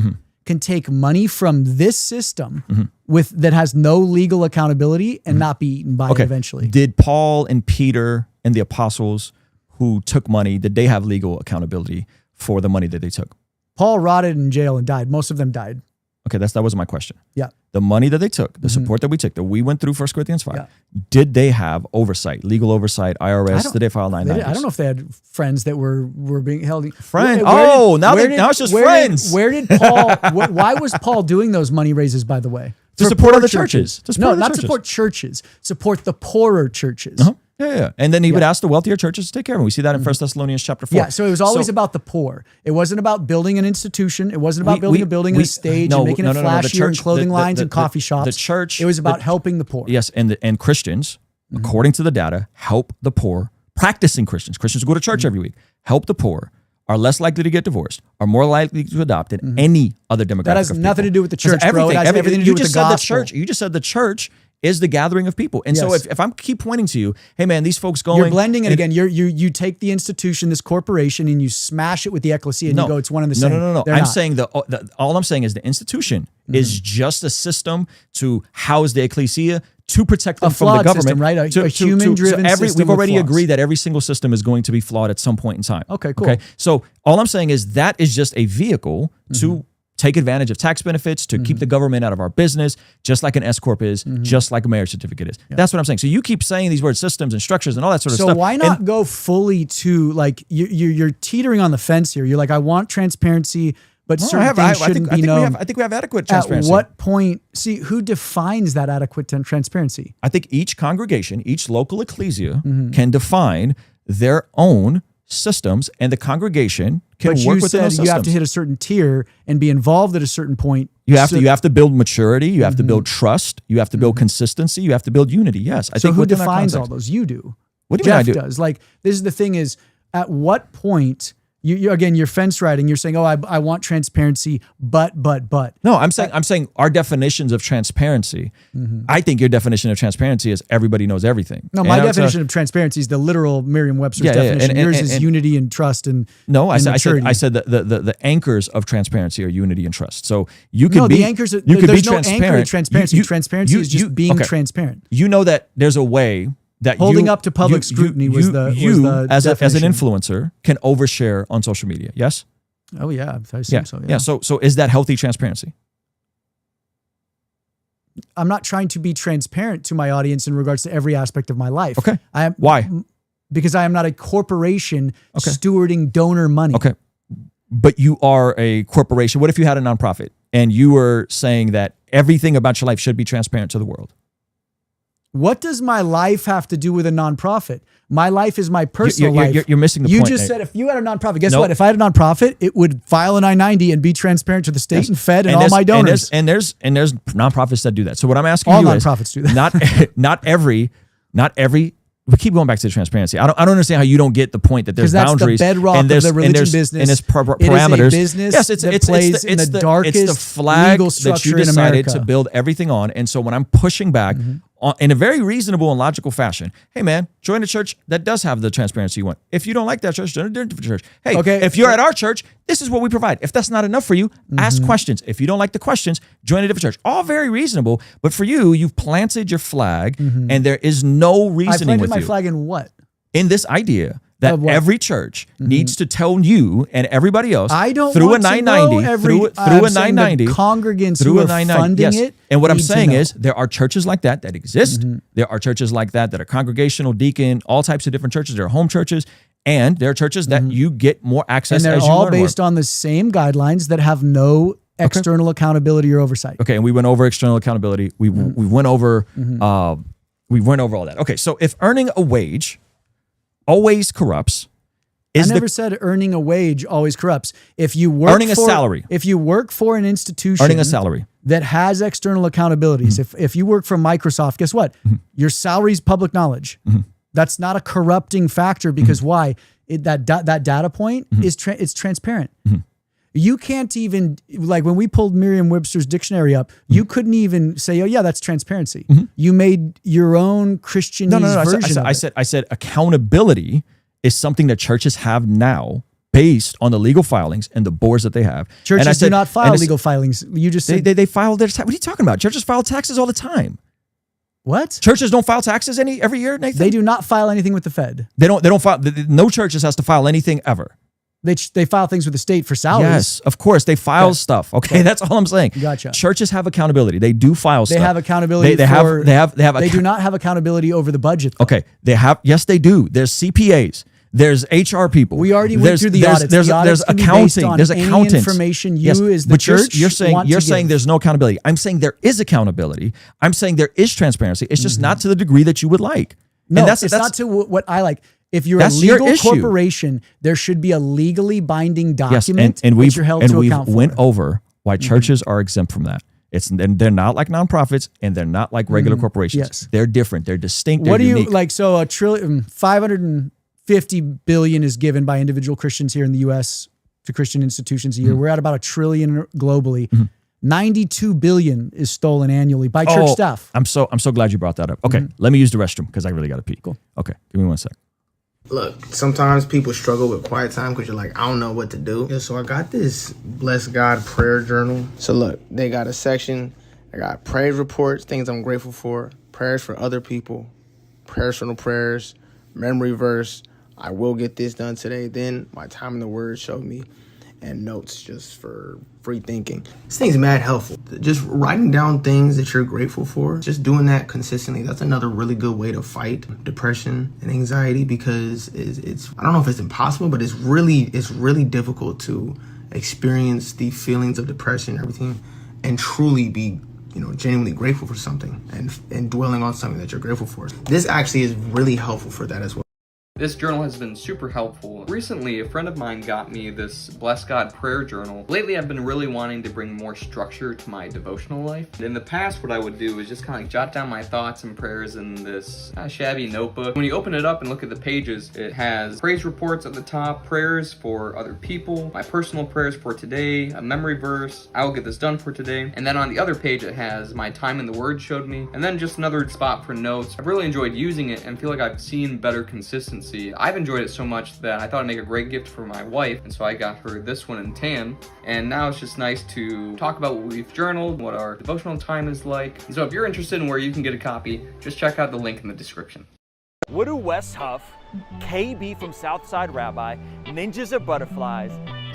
Speaker 2: can take money from this system that has no legal accountability and not be eaten by it eventually.
Speaker 1: Did Paul and Peter and the apostles who took money, did they have legal accountability for the money that they took?
Speaker 2: Paul rotted in jail and died. Most of them died.
Speaker 1: Okay, that wasn't my question.
Speaker 2: Yeah.
Speaker 1: The money that they took, the support that we took, that we went through 1 Corinthians 5, did they have oversight, legal oversight, IRS? Did they file 990s?
Speaker 2: I don't know if they had friends that were being held.
Speaker 1: Friends? Now it's just friends.
Speaker 2: Where did Paul, why was Paul doing those money raises, by the way?
Speaker 1: To support other churches.
Speaker 2: Support churches. Support the poorer churches.
Speaker 1: Yeah. And then he would ask the wealthier churches to take care of him. We see that in 1 Thessalonians chapter 4.
Speaker 2: Yeah, so it was always about the poor. It wasn't about building an institution. It wasn't about building a building and a stage and making it flashier and clothing lines and coffee shops.
Speaker 1: The church.
Speaker 2: It was about helping the poor.
Speaker 1: Yes, and Christians, according to the data, help the poor. Practicing Christians who go to church every week, help the poor, are less likely to get divorced, are more likely to adopt than any other demographic.
Speaker 2: That has nothing to do with the church, bro. It has everything to do with the gospel.
Speaker 1: You just said the church is the gathering of people. And so if I keep pointing to you, hey man, these folks going...
Speaker 2: You're blending it again. You take the institution, this corporation, and you smash it with the ecclesia and you go, it's one and the same.
Speaker 1: No. I'm saying all I'm saying is the institution is just a system to house the ecclesia, to protect them from the government.
Speaker 2: System, right? A human-driven system.
Speaker 1: We've already agreed that every single system is going to be flawed at some point in time.
Speaker 2: Okay, cool.
Speaker 1: Okay, so all I'm saying is that is just a vehicle to take advantage of tax benefits, to keep the government out of our business, just like an S Corp is, just like a marriage certificate is. Yeah. That's what I'm saying. So you keep saying these words, systems and structures and all that sort of stuff.
Speaker 2: So why not go fully to, like, you're teetering on the fence here. You're like, I want transparency, but certain things shouldn't be known.
Speaker 1: I think we have adequate transparency.
Speaker 2: At what point, who defines that adequate transparency?
Speaker 1: I think each congregation, each local ecclesia can define their own systems, and the congregation can work within those systems.
Speaker 2: You have to hit a certain tier and be involved at a certain point.
Speaker 1: You have to build maturity. You have to build trust. You have to build consistency. You have to build unity. Yes, I think
Speaker 2: who defines all those? You do.
Speaker 1: What do you mean I do?
Speaker 2: Jeff does. Like, this is the thing: is at what point? You're fence riding. You're saying, "Oh, I want transparency," but.
Speaker 1: No, I'm saying our definitions of transparency. I think your definition of transparency is everybody knows everything.
Speaker 2: No, my definition of transparency is the literal Merriam-Webster's definition. Yours is unity and trust and maturity.
Speaker 1: I said the anchors of transparency are unity and trust. So you can be
Speaker 2: the anchors.
Speaker 1: You can
Speaker 2: there's
Speaker 1: be
Speaker 2: no anchor in transparency. Transparency is just being transparent.
Speaker 1: You know that there's a way that
Speaker 2: holding up to public scrutiny was the
Speaker 1: as an
Speaker 2: definition.
Speaker 1: influencer can overshare on social media. Yes.
Speaker 2: Oh yeah, I assume so.
Speaker 1: Yeah. So is that healthy transparency?
Speaker 2: I'm not trying to be transparent to my audience in regards to every aspect of my life.
Speaker 1: Okay.
Speaker 2: Why? Because I am not a corporation stewarding donor money.
Speaker 1: Okay. But you are a corporation. What if you had a nonprofit and you were saying that everything about your life should be transparent to the world?
Speaker 2: What does my life have to do with a nonprofit? My life is my personal life.
Speaker 1: You're missing the point.
Speaker 2: You just said if you had a nonprofit, guess what? If I had a nonprofit, it would file an I-90 and be transparent to the state and Fed and all my donors.
Speaker 1: And there's nonprofits that do that. So what I'm asking
Speaker 2: all
Speaker 1: you
Speaker 2: nonprofits do that.
Speaker 1: Not every. We keep going back to the transparency. I don't understand how you don't get the point that there's boundaries
Speaker 2: the bedrock
Speaker 1: and there's
Speaker 2: of the religion business.
Speaker 1: And there's parameters.
Speaker 2: It is a business
Speaker 1: yes,
Speaker 2: that plays in the darkest
Speaker 1: it's the flag
Speaker 2: legal
Speaker 1: that
Speaker 2: structure
Speaker 1: you
Speaker 2: in
Speaker 1: decided
Speaker 2: America.
Speaker 1: to build everything on. And so when I'm pushing back in a very reasonable and logical fashion, hey man, join a church that does have the transparency you want. If you don't like that church, join a different church. Hey, if you're at our church, this is what we provide. If that's not enough for you, ask questions. If you don't like the questions, join a different church. All very reasonable. But for you, you've planted your flag and there is no reasoning with you.
Speaker 2: I planted my flag in what?
Speaker 1: In this idea that every church needs to tell you and everybody else through a 990, through a 990,
Speaker 2: congregants who are funding it.
Speaker 1: And what I'm saying is there are churches like that exist. There are churches like that are congregational, deacon, all types of different churches. There are home churches. And there are churches that you get more access.
Speaker 2: And they're
Speaker 1: as you
Speaker 2: all
Speaker 1: learn
Speaker 2: based
Speaker 1: more.
Speaker 2: on the same guidelines that have no external accountability or oversight.
Speaker 1: Okay, and we went over external accountability. We went over all that. Okay, so if earning a wage always corrupts.
Speaker 2: I never said earning a wage always corrupts. If you work
Speaker 1: earning a salary.
Speaker 2: If you work for an institution
Speaker 1: earning a salary
Speaker 2: that has external accountabilities, if you work for Microsoft, guess what? Your salary is public knowledge. That's not a corrupting factor because why? That data point is it's transparent. You can't even, like when we pulled Merriam-Webster's dictionary up, you couldn't even say, oh yeah, that's transparency. You made your own Christianese version of it.
Speaker 1: I said accountability is something that churches have now based on the legal filings and the boards that they have.
Speaker 2: Churches do not file legal filings. You just said
Speaker 1: they file their taxes. What are you talking about? Churches file taxes all the time.
Speaker 2: What?
Speaker 1: Churches don't file taxes every year, Nathan?
Speaker 2: They do not file anything with the Fed.
Speaker 1: They don't file. No churches has to file anything ever.
Speaker 2: They file things with the state for salaries.
Speaker 1: Yes, of course. They file stuff. Okay, that's all I'm saying.
Speaker 2: Gotcha.
Speaker 1: Churches have accountability. They do file stuff.
Speaker 2: They have accountability. They do not have accountability over the budget, though.
Speaker 1: Okay, they have. Yes, they do. There's CPAs. There's HR people.
Speaker 2: We already went through the audits.
Speaker 1: There's accounting. There's accountants.
Speaker 2: Information you as the church
Speaker 1: you're saying there's no accountability. I'm saying there is accountability. I'm saying there is transparency. It's just not to the degree that you would like.
Speaker 2: No,
Speaker 1: and
Speaker 2: it's not to what I like. If you're a legal corporation, there should be a legally binding document that you're held to account for.
Speaker 1: And we went over why churches are exempt from that. They're not like nonprofits and they're not like regular corporations.
Speaker 2: Yes.
Speaker 1: They're different. They're distinct.
Speaker 2: What do
Speaker 1: unique.
Speaker 2: you like? So a trillion, 550 billion is given by individual Christians here in the U.S. to Christian institutions a year. We're at about $1 trillion globally. 92 billion is stolen annually by church staff.
Speaker 1: I'm so glad you brought that up. Okay, let me use the restroom because I really got to pee.
Speaker 2: Cool.
Speaker 1: Okay, give me 1 sec.
Speaker 14: Look, sometimes people struggle with quiet time because you're like, I don't know what to do. Yeah, so I got this Bless God prayer journal. So look, they got a section. I got praise reports, things I'm grateful for, prayers for other people, personal prayers, memory verse, I will get this done today. Then my time in the Word showed me, and notes just for free thinking. This thing's mad helpful. Just writing down things that you're grateful for, just doing that consistently, that's another really good way to fight depression and anxiety, because it's I don't know if it's impossible, but it's really difficult to experience the feelings of depression and everything and truly be genuinely grateful for something and dwelling on something that you're grateful for. This actually is really helpful for that as well.
Speaker 12: This journal has been super helpful. Recently, a friend of mine got me this Bless God prayer journal. Lately, I've been really wanting to bring more structure to my devotional life. In the past, what I would do is just kind of jot down my thoughts and prayers in this shabby notebook. When you open it up and look at the pages, it has praise reports at the top, prayers for other people, my personal prayers for today, a memory verse, I will get this done for today. And then on the other page, it has my time in the Word showed me, and then just another spot for notes. I've really enjoyed using it and feel like I've seen better consistency. I've enjoyed it so much that I thought I'd make a great gift for my wife, and so I got her this one in tan. And now it's just nice to talk about what we've journaled, what our devotional time is like. And so if you're interested in where you can get a copy, just check out the link in the description.
Speaker 3: What do West Huff, KB from Southside Rabbi, Ninjas of Butterflies,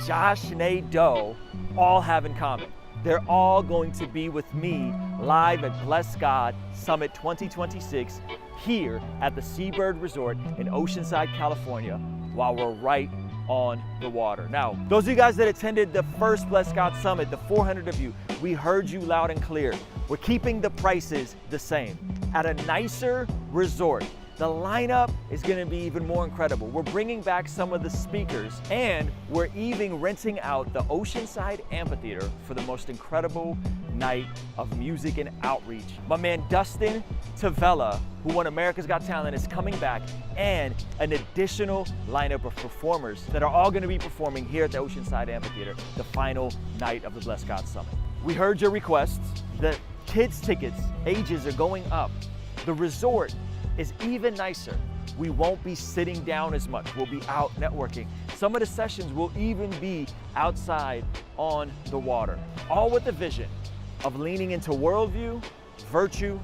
Speaker 3: Josh Doe all have in common? They're all going to be with me live at Bless God Summit 2026 here at the Seabird Resort in Oceanside, California, while we're right on the water. Now, those of you guys that attended the first Bless God Summit, the 400 of you, we heard you loud and clear. We're keeping the prices the same. At a nicer resort, the lineup is gonna be even more incredible. We're bringing back some of the speakers, and we're even renting out the Oceanside Amphitheater for the most incredible night of music and outreach. My man Dustin Tavella, who won America's Got Talent, is coming back, and an additional lineup of performers that are all gonna be performing here at the Oceanside Amphitheater, the final night of the Bless God Summit. We heard your requests. The kids' tickets, ages are going up. The resort is even nicer. We won't be sitting down as much. We'll be out networking. Some of the sessions will even be outside on the water, all with the vision of leaning into worldview, virtue,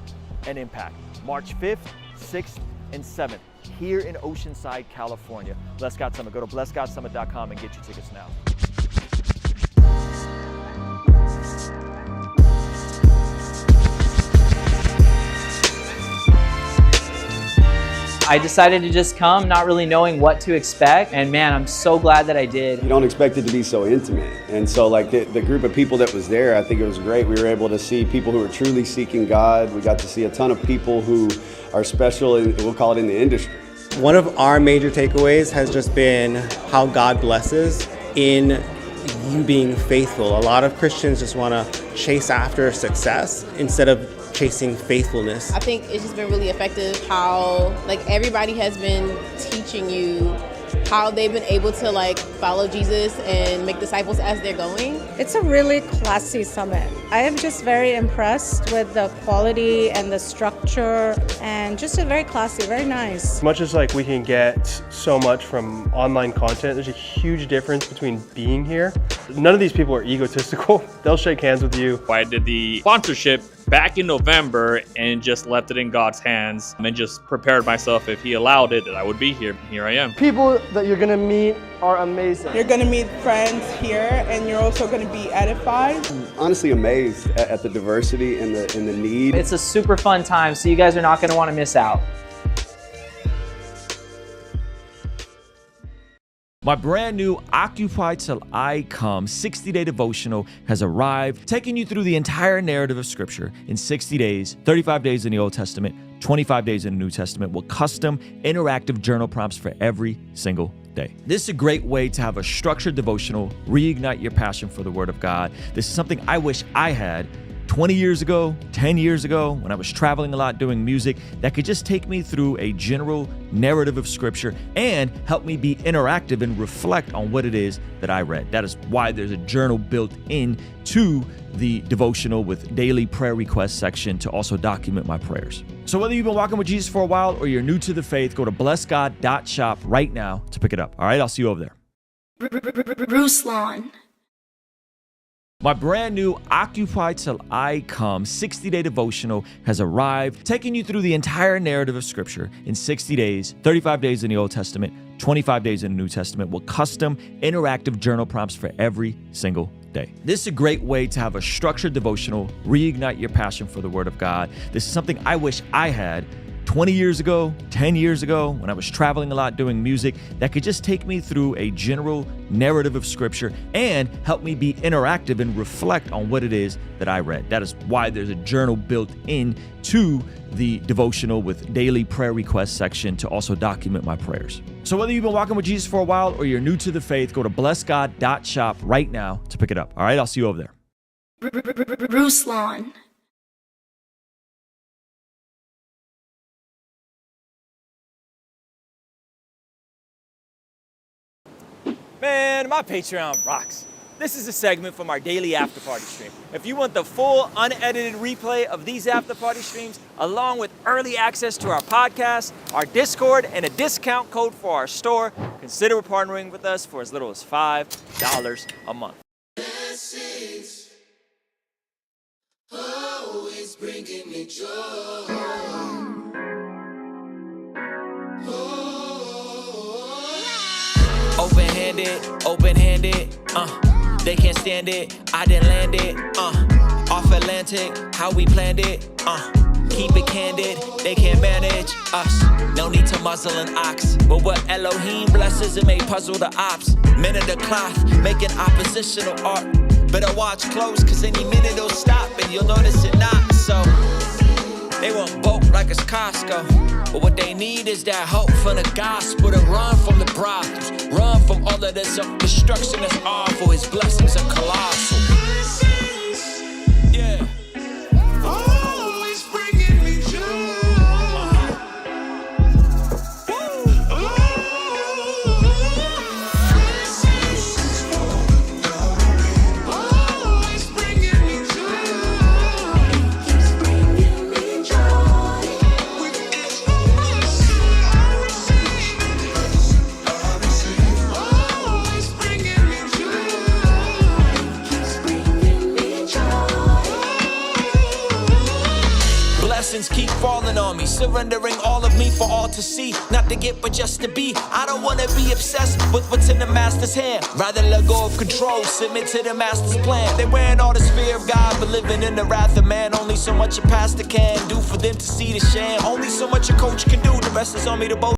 Speaker 3: and impact. March 5th, 6th, and 7th here in Oceanside, California. Bless God Summit. Go to blessgodsummit.com and get your tickets now.
Speaker 4: I decided to just come, not really knowing what to expect, and man, I'm so glad that I did.
Speaker 5: You don't expect it to be so intimate. And so like the group of people that was there, I think it was great. We were able to see people who are truly seeking God. We got to see a ton of people who are special, we'll call it in the industry.
Speaker 6: One of our major takeaways has just been how God blesses in you being faithful. A lot of Christians just want to chase after success instead of chasing faithfulness.
Speaker 7: I think it's just been really effective how everybody has been teaching you how they've been able to follow Jesus and make disciples as they're going.
Speaker 8: It's a really classy summit. I am just very impressed with the quality and the structure, and just a very classy, very nice.
Speaker 9: As much as we can get so much from online content, there's a huge difference between being here. None of these people are egotistical. They'll shake hands with you.
Speaker 10: I did the sponsorship back in November and just left it in God's hands and just prepared myself if he allowed it that I would be here. Here I am.
Speaker 9: People that you're gonna meet are amazing.
Speaker 11: You're gonna meet friends here, and you're also gonna be edified.
Speaker 5: Honestly amazed at the diversity and the need.
Speaker 4: It's a super fun time, so you guys are not gonna wanna miss out.
Speaker 1: My brand new Occupy Till I Come 60-day devotional has arrived, taking you through the entire narrative of Scripture in 60 days, 35 days in the Old Testament, 25 days in the New Testament, with custom interactive journal prompts for every single day. This is a great way to have a structured devotional, reignite your passion for the Word of God. This is something I wish I had 20 years ago, 10 years ago, when I was traveling a lot doing music, that could just take me through a general narrative of Scripture and help me be interactive and reflect on what it is that I read. That is why there's a journal built into the devotional with daily prayer requests section to also document my prayers. So whether you've been walking with Jesus for a while or you're new to the faith, go to blessgod.shop right now to pick it up. All right, I'll see you over there.
Speaker 15: Ruslan.
Speaker 1: My brand new Occupy Till I Come 60-day devotional has arrived, taking you through the entire narrative of Scripture in 60 days, 35 days in the Old Testament, 25 days in the New Testament, with custom interactive journal prompts for every single day. This is a great way to have a structured devotional, reignite your passion for the Word of God. This is something I wish I had 20 years ago, 10 years ago, when I was traveling a lot doing music, that could just take me through a general narrative of Scripture and help me be interactive and reflect on what it is that I read. That is why there's a journal built into the devotional with daily prayer requests section to also document my prayers. So whether you've been walking with Jesus for a while or you're new to the faith, go to blessgod.shop right now to pick it up. All right, I'll see you over there.
Speaker 15: Ruslan.
Speaker 3: Man, my Patreon rocks. This is a segment from our daily after party stream. If you want the full unedited replay of these after party streams, along with early access to our podcast, our Discord, and a discount code for our store, consider partnering with us for as little as $5 a month.
Speaker 15: Blessings, always bringing me joy.
Speaker 16: Open-handed, they can't stand it, I didn't land it, off Atlantic, how we planned it, keep it candid, they can't manage us, no need to muzzle an ox, but what Elohim blesses, it may puzzle the ops, men of the cloth, making oppositional art, better watch close, cause any minute it'll stop, and you'll notice it not, so, they want boat like it's Costco, but what they need is that hope from the gospel to run from the brothels, run from all of this destruction that's awful, his blessings are colossal. Yeah.
Speaker 15: Always bringing me joy. Always bringing me joy. Keeps bringing me joy. With each blessing I receive. Always bringing me joy. Keeps bringing me joy.
Speaker 16: Blessings keep falling on me, surrendering all of me for all to see. Not to get, but just to be. I don't want to be obsessed with what's in the master's hand. Rather let go of control, submit to the master's plan. They wearing all the fear of God, but living in the wrath of man. Only so much a pastor can do for them to see the sham. Only so much a coach can do, the rest is on me to both.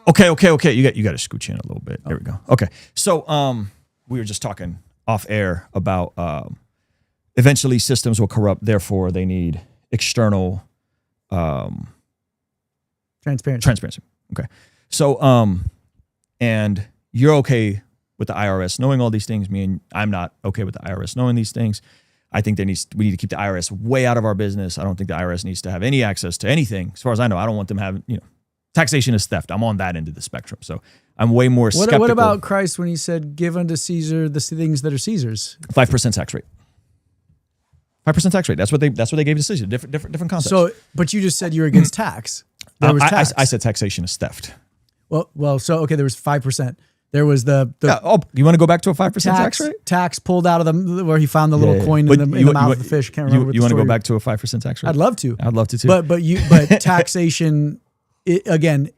Speaker 1: Okay. You got to scooch in a little bit. There we go. Okay. So we were just talking off air about eventually systems will corrupt, therefore they need external transparency. Okay. So and you're okay with the IRS knowing all these things. Me and I'm not okay with the IRS knowing these things. I think we need to keep the IRS way out of our business. I don't think the IRS needs to have any access to anything. As far as I know, I don't want them having, taxation is theft. I'm on that end of the spectrum. So I'm way more skeptical.
Speaker 2: What about Christ when he said, give unto Caesar the things that are Caesar's?
Speaker 1: 5% tax rate. 5% tax rate. That's what they gave to Caesar. Different concepts.
Speaker 2: So, but you just said you're against tax. There was tax.
Speaker 1: I said taxation is theft.
Speaker 2: Well, so okay, there was 5%. There was the
Speaker 1: you want to go back to a 5% tax rate?
Speaker 2: Tax pulled out of where he found the little coin in the mouth of the fish. Can't remember.
Speaker 1: You want to go back to a 5% tax rate?
Speaker 2: I'd love to.
Speaker 1: I'd love to too.
Speaker 2: But taxation, again.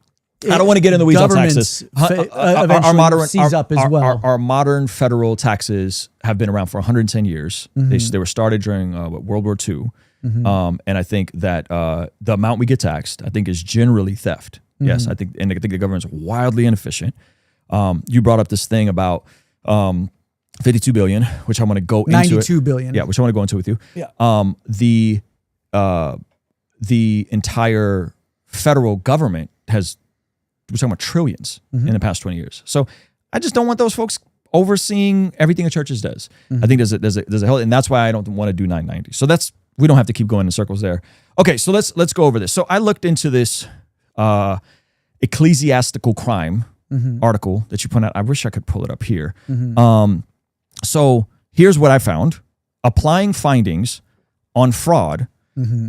Speaker 1: I don't want to get in the weeds on taxes. Our modern federal taxes have been around for 110 years. Mm-hmm. They were started during World War II. Mm-hmm. And I think that the amount we get taxed, I think, is generally theft. Mm-hmm. Yes, I think the government's wildly inefficient. You brought up this thing about 52 billion, which I want to go into.
Speaker 2: 92 billion.
Speaker 1: Yeah, which I want to go into with you.
Speaker 2: Yeah.
Speaker 1: The entire federal government we're talking about trillions in the past 20 years. So I just don't want those folks overseeing everything a church does. I think there's a hell, and that's why I don't want to do 990. So we don't have to keep going in circles there. Okay, so let's go over this. So I looked into this ecclesiastical crime article that you put out. I wish I could pull it up here. So here's what I found. Applying findings on fraud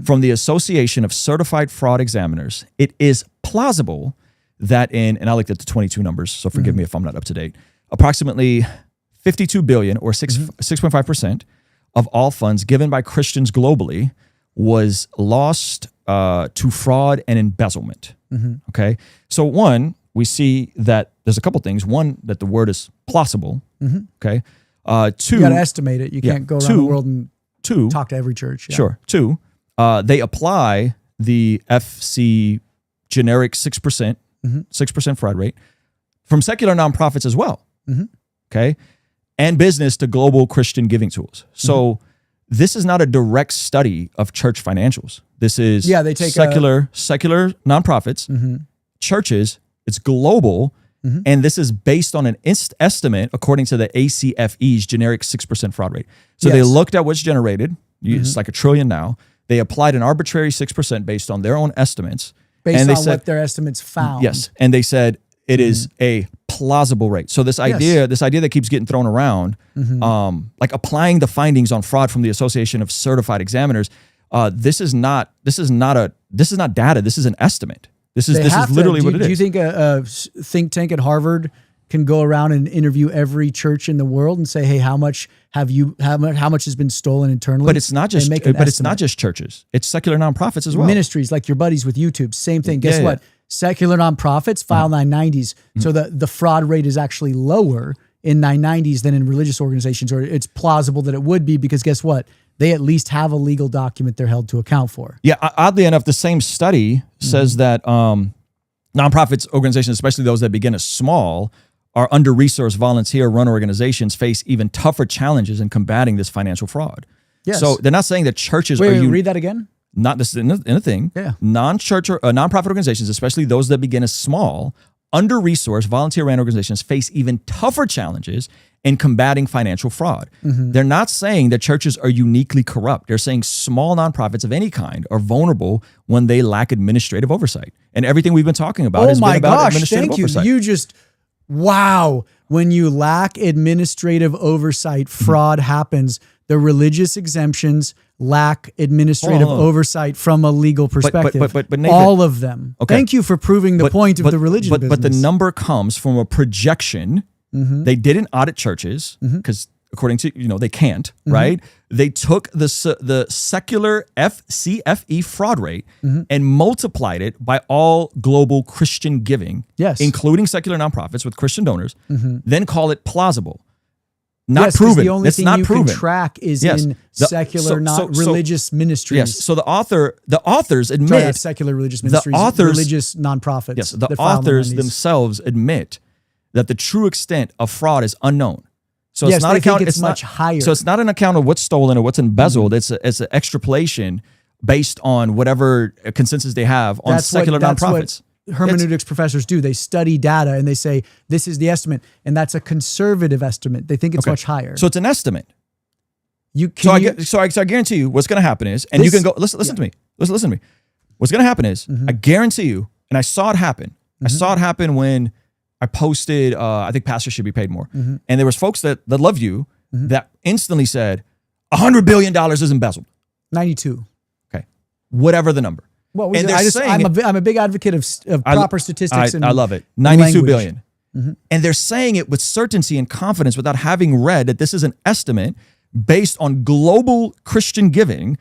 Speaker 1: from the Association of Certified Fraud Examiners, it is plausible that and I looked at the 22 numbers, so forgive me if I'm not up to date, approximately 52 billion or 6.5% of all funds given by Christians globally was lost to fraud and embezzlement. Okay. So one, we see that there's a couple things. One, that the word is plausible. Okay. Two,
Speaker 2: you got to estimate it. You can't go around the world and talk to every church. Yeah.
Speaker 1: Sure. Two, they apply the FC generic 6%, 6% fraud rate from secular nonprofits as well. Okay. And business to global Christian giving tools. So this is not a direct study of church financials. This is
Speaker 2: they take
Speaker 1: secular nonprofits, churches, it's global. And this is based on an estimate according to the ACFE's generic 6% fraud rate. So they looked at what's generated. It's like $1 trillion now. They applied an arbitrary 6% based on their own estimates.
Speaker 2: Based on what their estimates found.
Speaker 1: Yes. And they said it is a plausible rate. So this idea that keeps getting thrown around, like applying the findings on fraud from the Association of Certified Examiners, this is not data. This is an estimate. This is literally what it is.
Speaker 2: Do you think a think tank at Harvard can go around and interview every church in the world and say, "Hey, how much has been stolen internally?"
Speaker 1: But it's not just churches. It's secular nonprofits as well.
Speaker 2: Ministries like your buddies with YouTube, same thing. Guess what? secular nonprofits file 990s. So the fraud rate is actually lower in 990s than in religious organizations, or it's plausible that it would be, because guess what? They at least have a legal document they're held to account for.
Speaker 1: Yeah, oddly enough, the same study says that nonprofits organizations, especially those that begin as small, are under-resourced volunteer-run organizations face even tougher challenges in combating this financial fraud.
Speaker 2: Yes.
Speaker 1: So they're not saying that churches
Speaker 2: Wait,
Speaker 1: are...
Speaker 2: read that again?
Speaker 1: Not this in a thing.
Speaker 2: Yeah.
Speaker 1: Non-church or nonprofit organizations, especially those that begin as small, under-resourced volunteer-run organizations face even tougher challenges in combating financial fraud. They're not saying that churches are uniquely corrupt. They're saying small nonprofits of any kind are vulnerable when they lack administrative oversight. And everything we've been talking about has been about administrative oversight.
Speaker 2: You just, wow. When you lack administrative oversight, fraud happens. The religious exemptions lack administrative oversight from a legal perspective.
Speaker 1: But Nathan,
Speaker 2: all of them.
Speaker 1: Okay.
Speaker 2: Thank you for proving the point of the religion business.
Speaker 1: But the number comes from a projection. They didn't audit churches because according to, they can't, right? They took the secular CFE fraud rate and multiplied it by all global Christian giving, including secular nonprofits with Christian donors, then call it plausible. Not proven.
Speaker 2: The only
Speaker 1: it's
Speaker 2: thing
Speaker 1: not
Speaker 2: you
Speaker 1: proven.
Speaker 2: can track is in secular, religious ministries.
Speaker 1: Yes. So the authors admit
Speaker 2: not secular religious ministries. Religious nonprofits.
Speaker 1: Yes. The authors themselves admit that the true extent of fraud is unknown. So it's not
Speaker 2: it's much higher.
Speaker 1: So it's not an account of what's stolen or what's embezzled. It's an extrapolation based on whatever consensus they have on secular nonprofits.
Speaker 2: Hermeneutics professors do. They study data and they say, this is the estimate. And that's a conservative estimate. They think it's much higher.
Speaker 1: So it's an estimate. So I guarantee you what's going to happen is, and you can go, listen to me. Listen to me. What's going to happen is, I guarantee you, and I saw it happen. I saw it happen when I posted, I think pastors should be paid more. And there was folks that love you that instantly said, $100 billion is embezzled.
Speaker 2: 92.
Speaker 1: Okay. Whatever the number.
Speaker 2: Well, I'm a big advocate of proper statistics.
Speaker 1: I love it. 92 billion. And they're saying it with certainty and confidence without having read that this is an estimate based on global Christian giving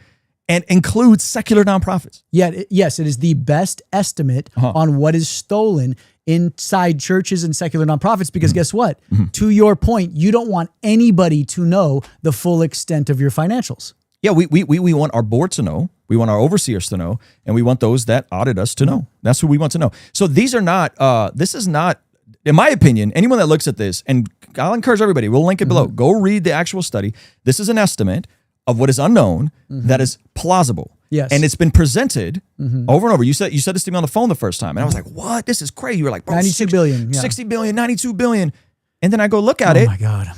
Speaker 1: and includes secular nonprofits.
Speaker 2: Yes, it is the best estimate on what is stolen inside churches and secular nonprofits, because guess what? To your point, you don't want anybody to know the full extent of your financials.
Speaker 1: Yeah, we want our board to know. We want our overseers to know, and we want those that audit us to know. That's who we want to know. So these are not, this is not, in my opinion, anyone that looks at this, and I'll encourage everybody, we'll link it below. Go read the actual study. This is an estimate of what is unknown that is plausible.
Speaker 2: Yes.
Speaker 1: And it's been presented over and over. You said this to me on the phone the first time, and I was like, what? This is crazy. You were like, bro,
Speaker 2: 92 billion.
Speaker 1: 60 billion, 92 billion. And then I go look at it.
Speaker 2: Oh my God.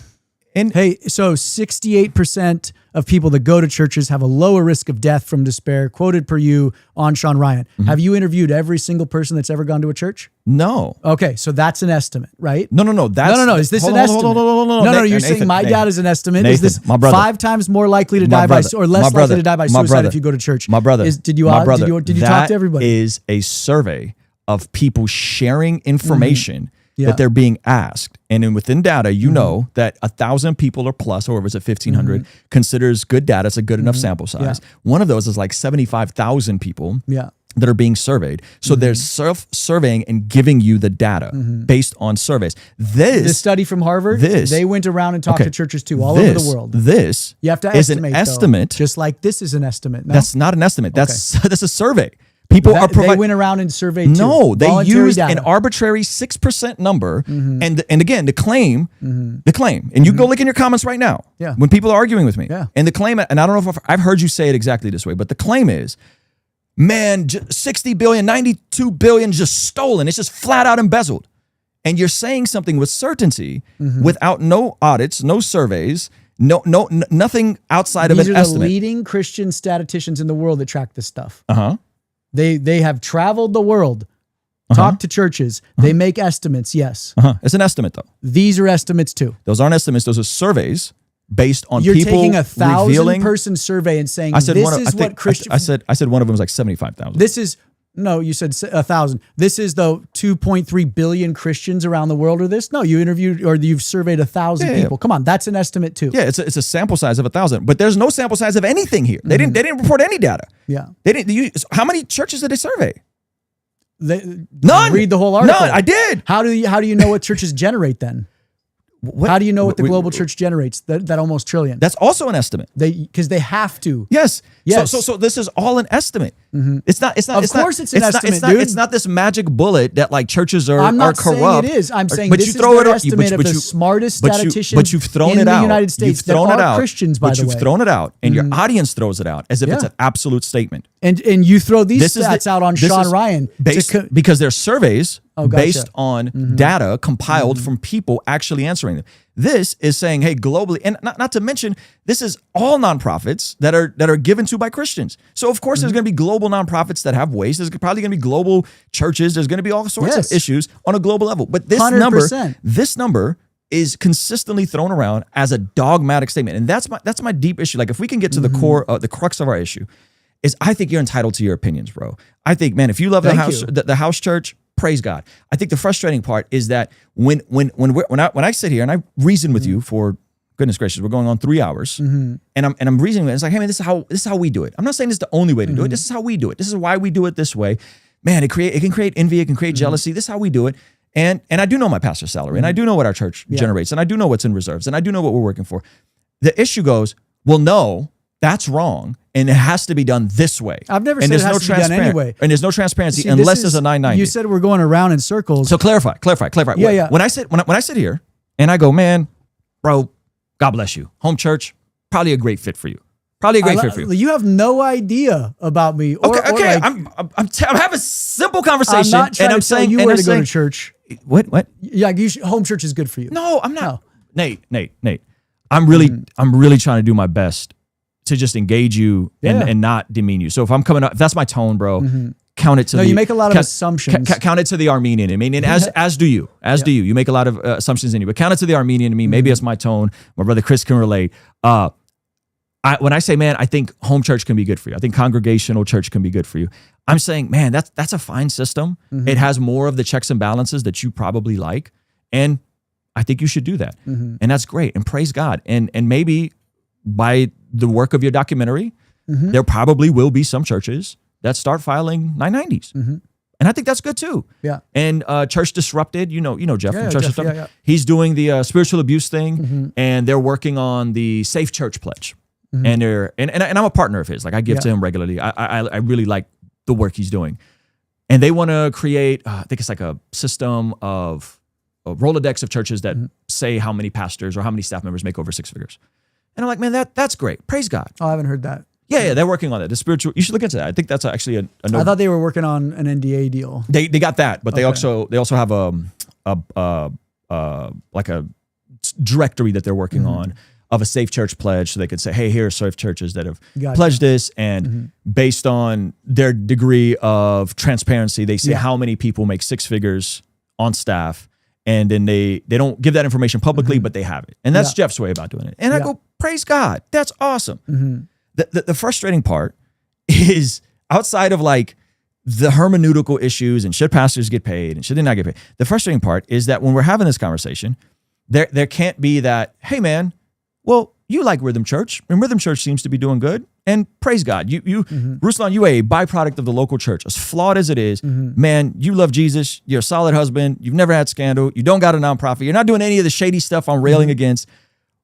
Speaker 1: And
Speaker 2: hey, so 68% of people that go to churches have a lower risk of death from despair, quoted per you on Sean Ryan. Have you interviewed every single person that's ever gone to a church?
Speaker 1: No.
Speaker 2: Okay, so that's an estimate, right?
Speaker 1: No.
Speaker 2: No. Is this an estimate? No. You're saying my dad is an estimate. Is this 5 times more likely to die by, or less likely to die by suicide if you go to church?
Speaker 1: My brother.
Speaker 2: Did you talk to everybody?
Speaker 1: That is a survey of people sharing information that they're being asked. And then within data, you know that 1,000 people or plus, or was it 1,500, considers good data. It's a good enough sample size. One of those is like 75,000 people that are being surveyed. So they're self-surveying and giving you the data based on surveys. This
Speaker 2: study from Harvard, they went around and talked to churches too, all over the world.
Speaker 1: This
Speaker 2: you have to
Speaker 1: is an estimate.
Speaker 2: Though, just like this is an estimate. No?
Speaker 1: That's not an estimate. That's a survey. People are
Speaker 2: they went around and surveyed.
Speaker 1: No, they used an arbitrary 6% number, and again the claim, and you can go look in your comments right now.
Speaker 2: Yeah.
Speaker 1: When people are arguing with me,
Speaker 2: Yeah.
Speaker 1: and the claim, and I don't know if I've heard you say it exactly this way, but the claim is, man, 60 billion, 92 billion just stolen. It's just flat out embezzled, and you're saying something with certainty without no audits, no surveys. Nothing outside of an estimate.
Speaker 2: These are the leading Christian statisticians in the world that track this stuff. They have traveled the world, talked to churches. They make estimates, yes.
Speaker 1: It's an estimate, though.
Speaker 2: These are estimates, too.
Speaker 1: Those aren't estimates. Those are surveys based on
Speaker 2: You're
Speaker 1: people
Speaker 2: taking a 1,000
Speaker 1: revealing.
Speaker 2: person survey and saying,
Speaker 1: I said
Speaker 2: this
Speaker 1: one,
Speaker 2: is what Christian...
Speaker 1: I said one of them was like 75,000.
Speaker 2: This is... No, you said 1,000. This is the 2.3 billion Christians around the world, or this? No, you interviewed or you've surveyed 1,000 people. Come on, that's an estimate too.
Speaker 1: Yeah, it's a sample size of 1,000, but there's no sample size of anything here. They didn't report any data.
Speaker 2: Yeah,
Speaker 1: they didn't. How many churches did they survey? None.
Speaker 2: Read the whole article.
Speaker 1: None. I did.
Speaker 2: How do you know what churches generate then? How do you know what the global church generates? That almost trillion.
Speaker 1: That's also an estimate.
Speaker 2: Because they have to.
Speaker 1: Yes.
Speaker 2: Yes.
Speaker 1: So this is all an estimate. It's not. It's not.
Speaker 2: Of
Speaker 1: it's
Speaker 2: course,
Speaker 1: not,
Speaker 2: it's an estimate, dude.
Speaker 1: It's not this magic bullet that like churches are.
Speaker 2: I'm not
Speaker 1: corrupt.
Speaker 2: saying it is. I'm saying
Speaker 1: but
Speaker 2: this
Speaker 1: you
Speaker 2: is
Speaker 1: throw
Speaker 2: their
Speaker 1: it.
Speaker 2: estimate of the smartest statisticians
Speaker 1: but you've thrown
Speaker 2: in
Speaker 1: it
Speaker 2: the
Speaker 1: out.
Speaker 2: United States
Speaker 1: You've thrown
Speaker 2: that
Speaker 1: it
Speaker 2: are
Speaker 1: out.
Speaker 2: Christians, by
Speaker 1: but
Speaker 2: the
Speaker 1: you've
Speaker 2: way.
Speaker 1: thrown it out, and your audience throws it out as if it's an absolute statement.
Speaker 2: And you throw these stats out on Sean Ryan
Speaker 1: because they're surveys based on
Speaker 2: Mm-hmm.
Speaker 1: data compiled from people actually answering them. This is saying, hey, globally, and not to mention, this is all nonprofits that are given to by Christians. So of course, there's
Speaker 2: Mm-hmm.
Speaker 1: going to be global nonprofits that have waste. There's probably going to be global churches. There's going to be all sorts of issues on a global level. But this
Speaker 2: 100%.
Speaker 1: number is consistently thrown around as a dogmatic statement, and that's my deep issue. Like if we can get to the core, the crux of our issue, is I think you're entitled to your opinions, bro. I think, man, if you love the house church, praise God. I think the frustrating part is that when I sit here and I reason with you for goodness gracious, we're going on 3 hours, and I'm reasoning with it. It's like, hey man, this is how we do it. I'm not saying this is the only way to do it. This is how we do it. This is why we do it this way. Man, it can create envy, it can create jealousy. This is how we do it. And I do know my pastor's salary, and I do know what our church generates, and I do know what's in reserves, and I do know what we're working for. The issue goes, well, no, that's wrong, and it has to be done this way.
Speaker 2: I've never said it has to be done anyway.
Speaker 1: And there's no transparency unless there's a 990.
Speaker 2: You said we're going around in circles.
Speaker 1: So clarify.
Speaker 2: Yeah.
Speaker 1: When I sit here and I go, man, bro, God bless you. Home church, probably a great fit for you. Probably a great fit for you.
Speaker 2: You have no idea about me.
Speaker 1: Okay. I'm having a simple conversation,
Speaker 2: I'm not trying
Speaker 1: and I'm
Speaker 2: to tell
Speaker 1: saying
Speaker 2: you where to go to church.
Speaker 1: What?
Speaker 2: Yeah, home church is good for you.
Speaker 1: No, I'm not. No. Nate. I'm really trying to do my best to just engage you and not demean you. So if I'm coming up, if that's my tone, bro, count it to
Speaker 2: you make a lot of assumptions.
Speaker 1: Count it to the Armenian in me, and as do you. You make a lot of assumptions in you, but count it to the Armenian in me. Maybe it's my tone. My brother Chris can relate. When I say, man, I think home church can be good for you. I think congregational church can be good for you. I'm saying, man, that's a fine system. It has more of the checks and balances that you probably like, and I think you should do that. And that's great. And praise God. And maybe by the work of your documentary, there probably will be some churches that start filing 990s. And I think that's good too.
Speaker 2: Yeah.
Speaker 1: And Church Disrupted, you know Jeff from Church
Speaker 2: Jeff,
Speaker 1: Disrupted.
Speaker 2: yeah.
Speaker 1: He's doing the spiritual abuse thing, and they're working on the Safe Church Pledge. And I'm a partner of his. Like I give to him regularly. I really like the work he's doing. And they want to create, I think it's like a system of a Rolodex of churches that say how many pastors or how many staff members make over 6 figures. And I'm like, man, that's great. Praise God.
Speaker 2: Oh, I haven't heard that.
Speaker 1: Yeah, they're working on that. The spiritual, you should look into that. I think that's actually a no.
Speaker 2: I thought they were working on an NDA deal.
Speaker 1: They got that, but they also have like a directory that they're working on of a safe church pledge, so they could say, hey, here are safe churches that have pledged this, and based on their degree of transparency, they say how many people make 6 figures on staff, and then they don't give that information publicly, but they have it. And that's Jeff's way about doing it. And I go, praise God, that's awesome. The frustrating part is outside of like the hermeneutical issues and should pastors get paid and should they not get paid, the frustrating part is that when we're having this conversation, there can't be that, hey man, well, you like Rhythm Church, and Rhythm Church seems to be doing good, and praise God. Ruslan, you a byproduct of the local church, as flawed as it is. Man, you love Jesus, you're a solid husband, you've never had scandal, you don't got a nonprofit, you're not doing any of the shady stuff I'm railing against.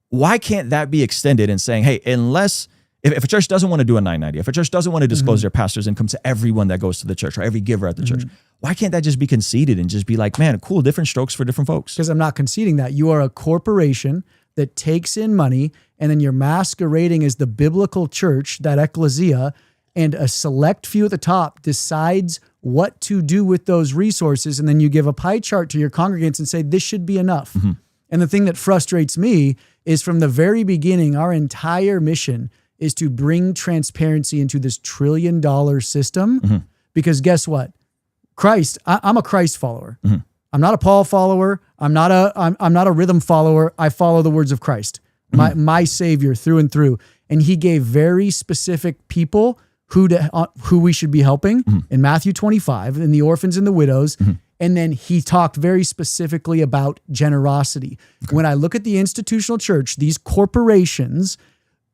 Speaker 1: Why can't that be extended and saying, hey, unless, if a church doesn't want to do a 990, if a church doesn't want to disclose their pastor's income to everyone that goes to the church or every giver at the church, why can't that just be conceded and just be like, man, cool, different strokes for different folks?
Speaker 2: Because I'm not conceding that. You are a corporation that takes in money, and then you're masquerading as the biblical church, that ecclesia, and a select few at the top decides what to do with those resources, and then you give a pie chart to your congregants and say, this should be enough. And the thing that frustrates me is from the very beginning, our entire mission is to bring transparency into this $1 trillion system, because guess what? Christ, I'm a Christ follower. I'm not a Paul follower. I'm not a Rhythm follower. I follow the words of Christ, my Savior through and through. And he gave very specific people who we should be helping in Matthew 25, and the orphans and the widows. And then he talked very specifically about generosity. When I look at the institutional church, these corporations,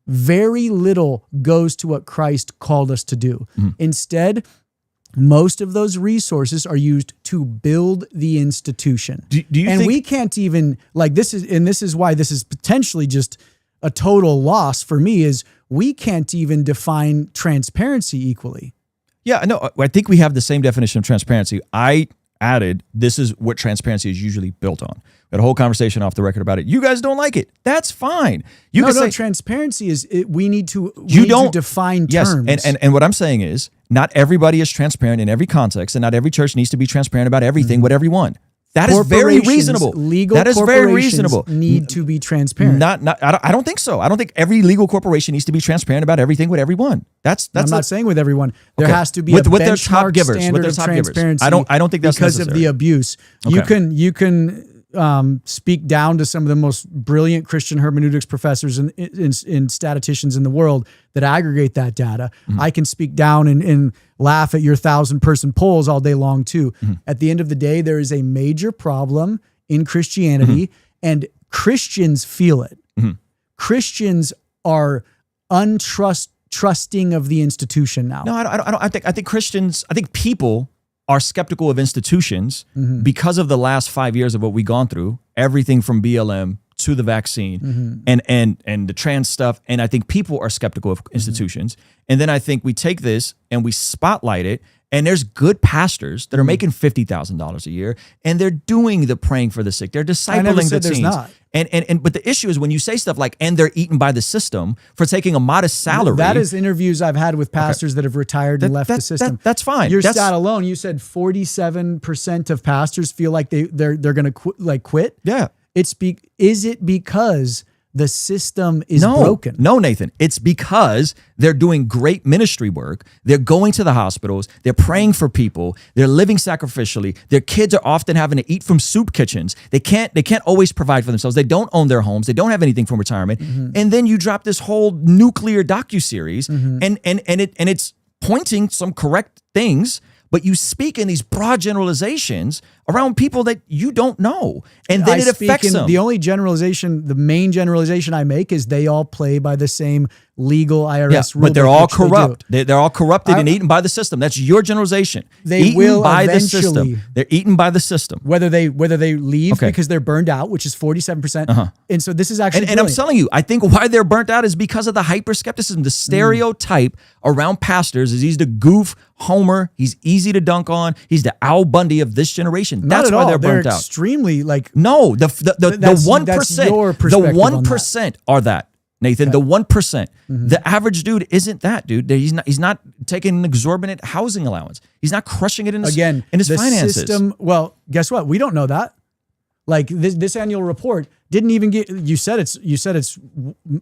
Speaker 2: very little goes to what Christ called us to do. Instead, most of those resources are used to build the institution.
Speaker 1: Do you
Speaker 2: and
Speaker 1: think
Speaker 2: we can't even this is why this is potentially just a total loss for me, is we can't even define transparency equally.
Speaker 1: Yeah, no, I think we have the same definition of transparency. I added, this is what transparency is usually built on. We had a whole conversation off the record about it. You guys don't like it. That's fine. You can say
Speaker 2: transparency is we need to define
Speaker 1: yes,
Speaker 2: terms.
Speaker 1: And what I'm saying is not everybody is transparent in every context, and not every church needs to be transparent about everything with everyone. That is very reasonable. That is very reasonable.
Speaker 2: Need to be transparent.
Speaker 1: I don't think so. I don't think every legal corporation needs to be transparent about everything with everyone. That's
Speaker 2: I'm not saying with everyone. There has to be
Speaker 1: with
Speaker 2: a
Speaker 1: their top
Speaker 2: benchmark
Speaker 1: givers,
Speaker 2: standard
Speaker 1: with their
Speaker 2: of
Speaker 1: top givers.
Speaker 2: transparency.
Speaker 1: I don't think that's
Speaker 2: because
Speaker 1: necessary.
Speaker 2: of the abuse.
Speaker 1: Okay.
Speaker 2: You can speak down to some of the most brilliant Christian hermeneutics professors and statisticians in the world that aggregate that data. I can speak down and laugh at your 1,000-person polls all day long too. At the end of the day, there is a major problem in Christianity, and Christians feel it. Christians are trusting of the institution now.
Speaker 1: No, I think Christians, I think people are skeptical of institutions because of the last 5 years of what we've gone through, everything from BLM to the vaccine and the trans stuff. And I think people are skeptical of institutions. And then I think we take this and we spotlight it. And there's good pastors that are making $50,000 a year, and they're doing the praying for the sick. They're discipling the teens.
Speaker 2: Not.
Speaker 1: But the issue is when you say stuff like, and they're eaten by the system for taking a modest salary.
Speaker 2: That is interviews I've had with pastors that have retired and left the system.
Speaker 1: That's fine.
Speaker 2: Your stat alone, you said 47% of pastors feel like they're going to quit.
Speaker 1: Yeah.
Speaker 2: Is it because the system is broken?
Speaker 1: No, Nathan. It's because they're doing great ministry work. They're going to the hospitals. They're praying for people. They're living sacrificially. Their kids are often having to eat from soup kitchens. They can't always provide for themselves. They don't own their homes. They don't have anything from retirement. And then you drop this whole nuclear docuseries, and it's pointing some correct things, but you speak in these broad generalizations around people that you don't know. And then it affects them.
Speaker 2: The only generalization, the main generalization I make is they all play by the same legal IRS rule.
Speaker 1: But they're all corrupt. They're all corrupted and eaten by the system. That's your generalization.
Speaker 2: They will eventually.
Speaker 1: They're eaten by the system.
Speaker 2: Whether they leave because they're burned out, which is 47%. And so this is actually
Speaker 1: and I'm telling you, I think why they're burnt out is because of the hyper-skepticism. The stereotype around pastors is he's the goof Homer. He's easy to dunk on. He's the Al Bundy of this generation. That's why they're burnt out.
Speaker 2: Extremely the
Speaker 1: 1%. The 1% are that. Nathan, the 1%. The average dude isn't that, dude. He's not taking an exorbitant housing allowance. He's not crushing it in his finances.
Speaker 2: System, well, guess what? We don't know that. Like this annual report didn't even get. You said it's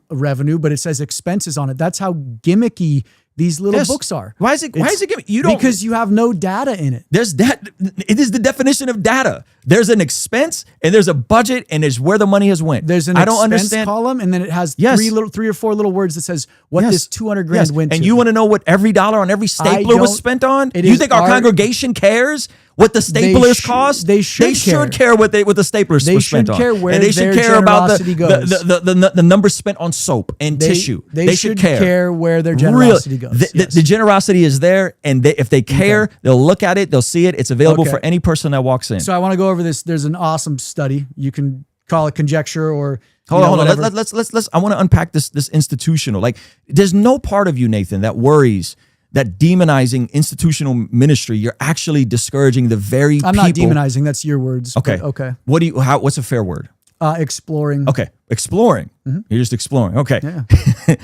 Speaker 2: revenue, but it says expenses on it. That's how gimmicky these little books are.
Speaker 1: Why is it gimmicky? You don't,
Speaker 2: because you have no data in it.
Speaker 1: It is the definition of data. There's an expense and there's a budget and there's where the money has went.
Speaker 2: There's an expense column, and then it has three or four little words that says what this 200 grand went to.
Speaker 1: And you want to know what every dollar on every stapler was spent on? You think our congregation cares what the staplers cost?
Speaker 2: They should
Speaker 1: care what the staplers were spent on.
Speaker 2: And
Speaker 1: they should care about the numbers spent on soap and tissue.
Speaker 2: They should care where their generosity goes.
Speaker 1: The generosity is there, and if they care, they'll look at it, they'll see it. It's available for any person that walks in.
Speaker 2: So I want to go over this. There's an awesome study. You can call it conjecture or
Speaker 1: hold on. Let's. I want to unpack this institutional. Like, there's no part of you, Nathan, that worries that demonizing institutional ministry, you're actually discouraging the very people.
Speaker 2: I'm not demonizing. That's your words.
Speaker 1: Okay.
Speaker 2: Okay.
Speaker 1: What's a fair word?
Speaker 2: Exploring.
Speaker 1: Okay. Exploring. You're just exploring. Okay. Yeah.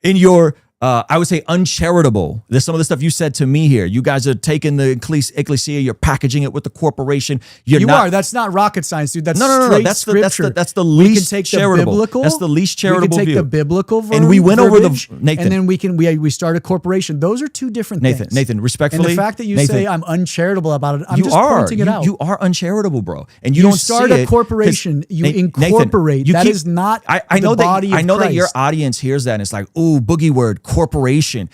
Speaker 1: In your, I would say uncharitable. There's some of the stuff you said to me here. You guys are taking the ecclesia, you're packaging it with the corporation.
Speaker 2: That's not rocket science, dude. That's
Speaker 1: no. That's the least charitable. That's the least charitable view.
Speaker 2: We can take the biblical verbiage,
Speaker 1: and we went over Nathan,
Speaker 2: and then we start a corporation. Those are two different things.
Speaker 1: Nathan, respectfully,
Speaker 2: and the fact that you say I'm uncharitable about it, I'm just pointing it out.
Speaker 1: You are uncharitable, bro. And you don't
Speaker 2: start a corporation. You incorporate.
Speaker 1: Nathan,
Speaker 2: that is not
Speaker 1: I know
Speaker 2: the body of Christ.
Speaker 1: I know that your audience hears that and it's like, ooh, boogie word. Corporation.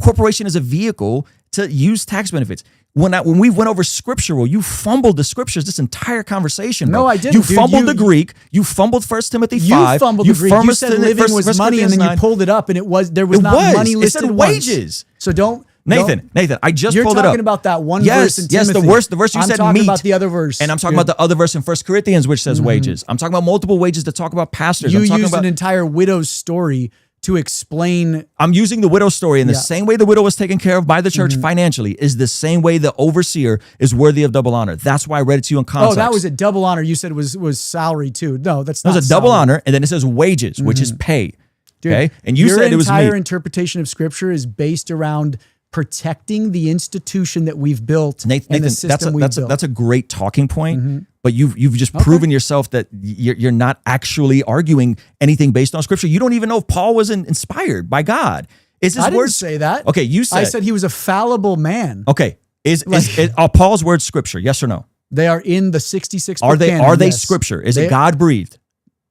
Speaker 1: Corporation is a vehicle to use tax benefits. When we went over scriptural, you fumbled the scriptures this entire conversation. Bro.
Speaker 2: No, I didn't.
Speaker 1: You fumbled the Greek. You fumbled 1 Timothy 5.
Speaker 2: You fumbled the Greek. You said living was money, and then you pulled it up, and there was not money listed.
Speaker 1: It said wages.
Speaker 2: So don't.
Speaker 1: Nathan, I just
Speaker 2: You're
Speaker 1: pulled it up.
Speaker 2: You're talking about that one verse in Timothy.
Speaker 1: Yes, the verse you said
Speaker 2: I'm talking
Speaker 1: meat.
Speaker 2: about the other verse.
Speaker 1: And I'm talking about the other verse in 1 Corinthians, which says wages. I'm talking about multiple wages to talk about pastors.
Speaker 2: You
Speaker 1: I'm talking
Speaker 2: used
Speaker 1: about
Speaker 2: an entire widow's story to explain.
Speaker 1: I'm using the widow story in the same way the widow was taken care of by the church financially is the same way the overseer is worthy of double honor. That's why I read it to you in context.
Speaker 2: Oh, that was a double honor. You said was salary too. No, that's not.
Speaker 1: It was a double honor, and then it says wages, which is pay.
Speaker 2: Dude,
Speaker 1: okay, and you said it was
Speaker 2: your entire
Speaker 1: meat.
Speaker 2: interpretation of Scripture is based around protecting the institution that we've built and the system we've built.
Speaker 1: That's a great talking point, but you've just proven yourself that you're not actually arguing anything based on Scripture. You don't even know if Paul was inspired by God. Is his
Speaker 2: I didn't
Speaker 1: words
Speaker 2: say that.
Speaker 1: Okay, you said.
Speaker 2: I said he was a fallible man.
Speaker 1: Okay, are Paul's words Scripture? Yes or no?
Speaker 2: They are in the 66.
Speaker 1: Are they Scripture? Is it God breathed?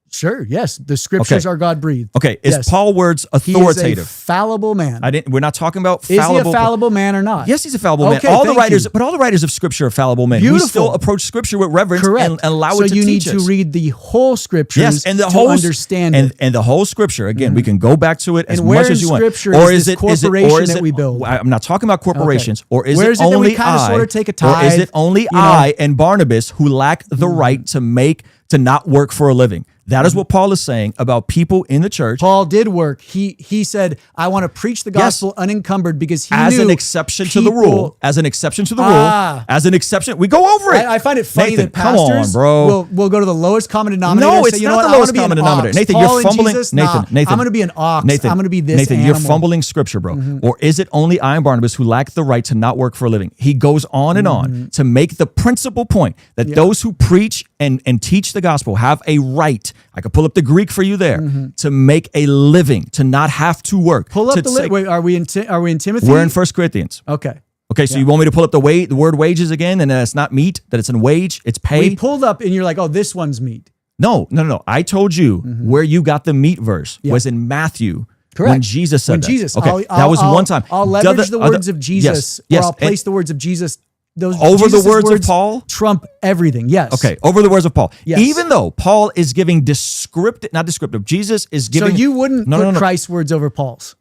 Speaker 2: Sure. Yes, the Scriptures are God breathed.
Speaker 1: Okay, is Paul's words authoritative?
Speaker 2: He is a fallible man.
Speaker 1: We're not talking about
Speaker 2: Is
Speaker 1: fallible.
Speaker 2: he a fallible man or not?
Speaker 1: Yes, he's a fallible man.
Speaker 2: Okay,
Speaker 1: All the writers of Scripture are fallible men.
Speaker 2: Beautiful.
Speaker 1: We still approach Scripture with reverence and allow
Speaker 2: so
Speaker 1: it to
Speaker 2: you need
Speaker 1: teach us.
Speaker 2: to read the whole Scriptures.
Speaker 1: Yes, and the
Speaker 2: to
Speaker 1: whole
Speaker 2: understand it.
Speaker 1: and the whole Scripture. Again, we can go back to it as
Speaker 2: And where
Speaker 1: much as
Speaker 2: in
Speaker 1: you want.
Speaker 2: Scripture is this corporation that we build?
Speaker 1: I'm not talking about corporations.
Speaker 2: Okay.
Speaker 1: Or is
Speaker 2: Where
Speaker 1: it
Speaker 2: is it that we
Speaker 1: only
Speaker 2: kinda
Speaker 1: I?
Speaker 2: sorta take a
Speaker 1: Or is
Speaker 2: tithe,
Speaker 1: it only I and Barnabas who lack the right to not work for a living? That is what Paul is saying about people in the church.
Speaker 2: Paul did work. He said, I want to preach the gospel unencumbered because he
Speaker 1: as
Speaker 2: knew
Speaker 1: an exception to the rule. As an exception to the rule. As an exception. We go over it.
Speaker 2: I find it funny
Speaker 1: Nathan,
Speaker 2: that pastors
Speaker 1: come on, bro.
Speaker 2: will go to the lowest common denominator.
Speaker 1: No,
Speaker 2: and
Speaker 1: it's
Speaker 2: say, you
Speaker 1: not
Speaker 2: know what?
Speaker 1: the lowest
Speaker 2: I wanna
Speaker 1: common
Speaker 2: be an
Speaker 1: denominator.
Speaker 2: ox.
Speaker 1: Nathan,
Speaker 2: Paul
Speaker 1: you're
Speaker 2: and
Speaker 1: fumbling.
Speaker 2: Jesus?
Speaker 1: Nathan,
Speaker 2: Nah,
Speaker 1: Nathan,
Speaker 2: I'm going to be an ox.
Speaker 1: Nathan,
Speaker 2: I'm going to be this
Speaker 1: Nathan,
Speaker 2: animal.
Speaker 1: you're fumbling Scripture, bro. Or is it only I and Barnabas who lack the right to not work for a living? He goes on and on to make the principal point that those who preach and teach the gospel have a right. I could pull up the Greek for you there. To make a living, to not have to work.
Speaker 2: Pull up the list. Wait, are we in Timothy?
Speaker 1: We're in 1 Corinthians.
Speaker 2: Okay.
Speaker 1: Okay, so you want me to pull up the word wages again, and it's not meat, that it's in wage, it's pay?
Speaker 2: We pulled up and you're like, oh, this one's meat.
Speaker 1: No. I told you where you got the meat verse was in Matthew.
Speaker 2: Correct.
Speaker 1: When Jesus said that.
Speaker 2: Jesus.
Speaker 1: Okay, that was one time.
Speaker 2: I'll leverage the words of Jesus, or I'll place the words of Jesus.
Speaker 1: Over
Speaker 2: Jesus'
Speaker 1: the words of Paul?
Speaker 2: Trump everything, yes.
Speaker 1: Okay, over the words of Paul.
Speaker 2: Yes.
Speaker 1: Even though Paul is giving not descriptive, Jesus is giving...
Speaker 2: So you wouldn't put Christ's words over Paul's?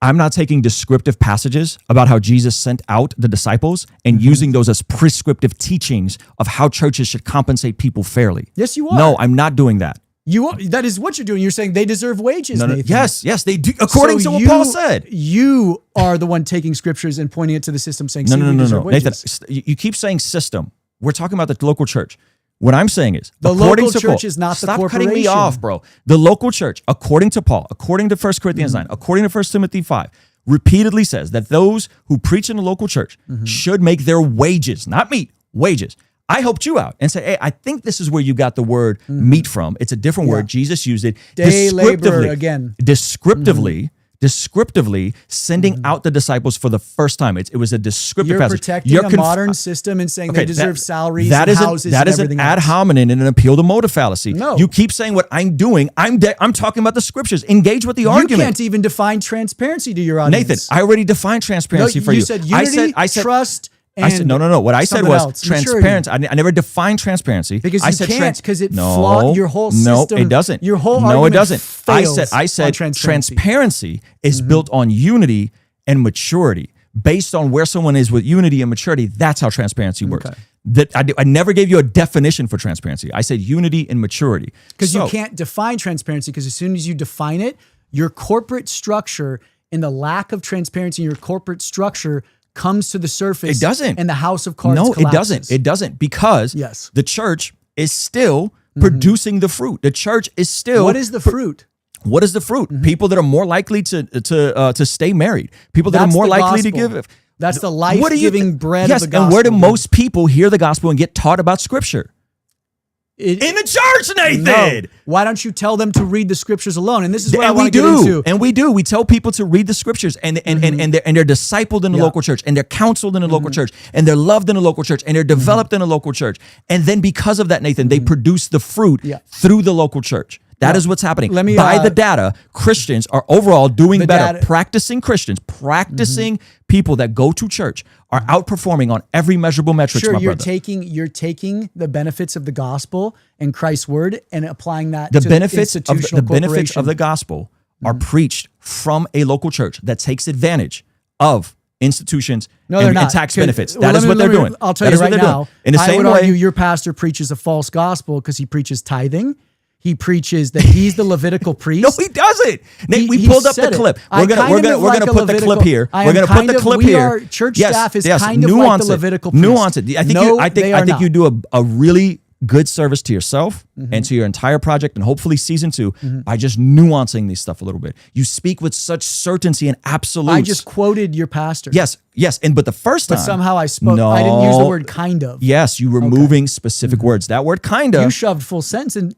Speaker 1: I'm not taking descriptive passages about how Jesus sent out the disciples and using those as prescriptive teachings of how churches should compensate people fairly.
Speaker 2: Yes, you are.
Speaker 1: No, I'm not doing that.
Speaker 2: That is what you're doing. You're saying they deserve wages, Nathan.
Speaker 1: Yes, they do, according to what Paul said.
Speaker 2: You are the one taking Scriptures and pointing it to the system saying,
Speaker 1: no. Nathan, you keep saying system. We're talking about the local church. What I'm saying is,
Speaker 2: the local church is not the corporation.
Speaker 1: Stop cutting me off, bro. The local church, according to Paul, according to 1 Corinthians 9, according to 1 Timothy 5, repeatedly says that those who preach in the local church should make their wages, not meat, wages. I helped you out and say, hey, I think this is where you got the word meat from. It's a different word. Jesus used it
Speaker 2: descriptively. Again.
Speaker 1: Descriptively sending out the disciples for the first time. It was a descriptive passage.
Speaker 2: You're protecting a modern system and saying they deserve salaries and houses
Speaker 1: that
Speaker 2: and
Speaker 1: is
Speaker 2: everything
Speaker 1: an ad
Speaker 2: else.
Speaker 1: hominem and an appeal to motive fallacy.
Speaker 2: No.
Speaker 1: You keep saying what I'm doing. I'm talking about the Scriptures. Engage with the argument.
Speaker 2: You can't even define transparency to your audience.
Speaker 1: Nathan, I already defined transparency for you.
Speaker 2: You said unity, trust, and
Speaker 1: I said no. What I said was transparency. I never defined transparency
Speaker 2: because
Speaker 1: I said
Speaker 2: you can't because it flawed your whole system.
Speaker 1: No, it doesn't.
Speaker 2: Your whole
Speaker 1: argument
Speaker 2: it doesn't.
Speaker 1: I said transparency is built on unity and maturity. Based on where someone is with unity and maturity, that's how transparency works. Okay. I never gave you a definition for transparency. I said unity and maturity.
Speaker 2: Because you can't define transparency because as soon as you define it, your corporate structure and the lack of transparency in your corporate structure comes to the surface.
Speaker 1: It doesn't.
Speaker 2: And the house of cards
Speaker 1: collapses.
Speaker 2: collapses.
Speaker 1: It doesn't. It doesn't because the church is still producing the fruit. The church is still...
Speaker 2: What is the fruit?
Speaker 1: What is the fruit? People that are more likely to stay married. People that are more likely to give...
Speaker 2: That's the life-giving bread of the gospel.
Speaker 1: And where do most people hear the gospel and get taught about Scripture? In the church, Nathan.
Speaker 2: No. Why don't you tell them to read the Scriptures alone? And this is what I want to get into.
Speaker 1: And we do. We tell people to read the Scriptures, and they're discipled in the local church, and they're counseled in the local church, and they're loved in the local church, and they're developed in the local church. And then because of that, Nathan, they produce the fruit through the local church. That is what's happening. By the data, Christians are overall doing better. Practicing Christians, people that go to church are outperforming on every measurable metric.
Speaker 2: Sure, you're taking the benefits of the gospel and Christ's word and applying that to the benefits of
Speaker 1: the gospel are preached from a local church that takes advantage of institutions
Speaker 2: No, they're
Speaker 1: and
Speaker 2: not.
Speaker 1: tax
Speaker 2: 'Cause-
Speaker 1: benefits.
Speaker 2: well,
Speaker 1: That is what they're doing.
Speaker 2: I'll tell
Speaker 1: That
Speaker 2: you
Speaker 1: is what
Speaker 2: right
Speaker 1: they're
Speaker 2: now.
Speaker 1: doing. In the
Speaker 2: I
Speaker 1: same
Speaker 2: would
Speaker 1: way,
Speaker 2: argue your pastor preaches a false gospel because he preaches tithing. He preaches that he's the Levitical priest.
Speaker 1: No, he doesn't. Nate, we
Speaker 2: He
Speaker 1: pulled up the
Speaker 2: said it.
Speaker 1: clip.
Speaker 2: I
Speaker 1: We're gonna
Speaker 2: kind of
Speaker 1: put
Speaker 2: like
Speaker 1: the
Speaker 2: a
Speaker 1: clip
Speaker 2: Levitical-
Speaker 1: here.
Speaker 2: I
Speaker 1: We're
Speaker 2: am
Speaker 1: gonna put
Speaker 2: kind
Speaker 1: the
Speaker 2: of-
Speaker 1: clip
Speaker 2: we
Speaker 1: here.
Speaker 2: are- church staff is kind of
Speaker 1: nuance
Speaker 2: like the
Speaker 1: it.
Speaker 2: Levitical priest.
Speaker 1: Nuance it. I think
Speaker 2: No,
Speaker 1: I
Speaker 2: they are
Speaker 1: think you
Speaker 2: not.
Speaker 1: do a really good service to yourself and to your entire project and hopefully season 2 by just nuancing these stuff a little bit. You speak with such certainty and absolutes.
Speaker 2: I just quoted your pastor.
Speaker 1: Yes. But the first time.
Speaker 2: But somehow I spoke. I didn't use the word kind of.
Speaker 1: Yes, you were moving specific words. That word kind of.
Speaker 2: You shoved full sentences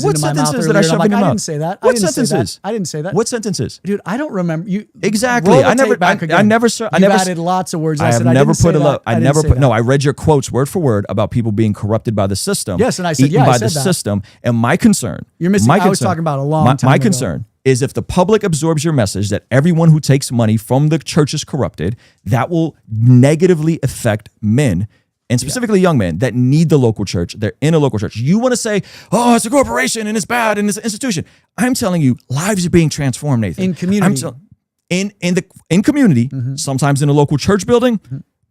Speaker 1: What
Speaker 2: into my mouth
Speaker 1: sentences
Speaker 2: earlier.
Speaker 1: did I
Speaker 2: and
Speaker 1: shove
Speaker 2: I'm
Speaker 1: in
Speaker 2: like,
Speaker 1: your
Speaker 2: I
Speaker 1: mouth?
Speaker 2: didn't say that.
Speaker 1: What
Speaker 2: I didn't say
Speaker 1: sentences?
Speaker 2: that. I didn't say that.
Speaker 1: What sentences?
Speaker 2: Dude, I don't remember you.
Speaker 1: Exactly.
Speaker 2: Roll the
Speaker 1: I never.
Speaker 2: tape back again.
Speaker 1: I never. I
Speaker 2: You've
Speaker 1: never
Speaker 2: added lots of words.
Speaker 1: I
Speaker 2: I
Speaker 1: have
Speaker 2: said,
Speaker 1: never
Speaker 2: I didn't say
Speaker 1: put a
Speaker 2: that.
Speaker 1: lot. I
Speaker 2: didn't
Speaker 1: never
Speaker 2: say
Speaker 1: put.
Speaker 2: that.
Speaker 1: No, I read your quotes word for word about people being corrupted by the system.
Speaker 2: Yes, and I said,
Speaker 1: eaten
Speaker 2: yeah, I
Speaker 1: by
Speaker 2: said
Speaker 1: the
Speaker 2: that.
Speaker 1: system. And my concern.
Speaker 2: You're missing. I was talking about a long time
Speaker 1: My
Speaker 2: ago.
Speaker 1: concern is if the public absorbs your message that everyone who takes money from the church is corrupted, that will negatively affect men. And specifically young men that need the local church. They're in a local church. You want to say, oh, it's a corporation and it's bad and it's an institution. I'm telling you, lives are being transformed, Nathan.
Speaker 2: In community.
Speaker 1: In community, sometimes in a local church building,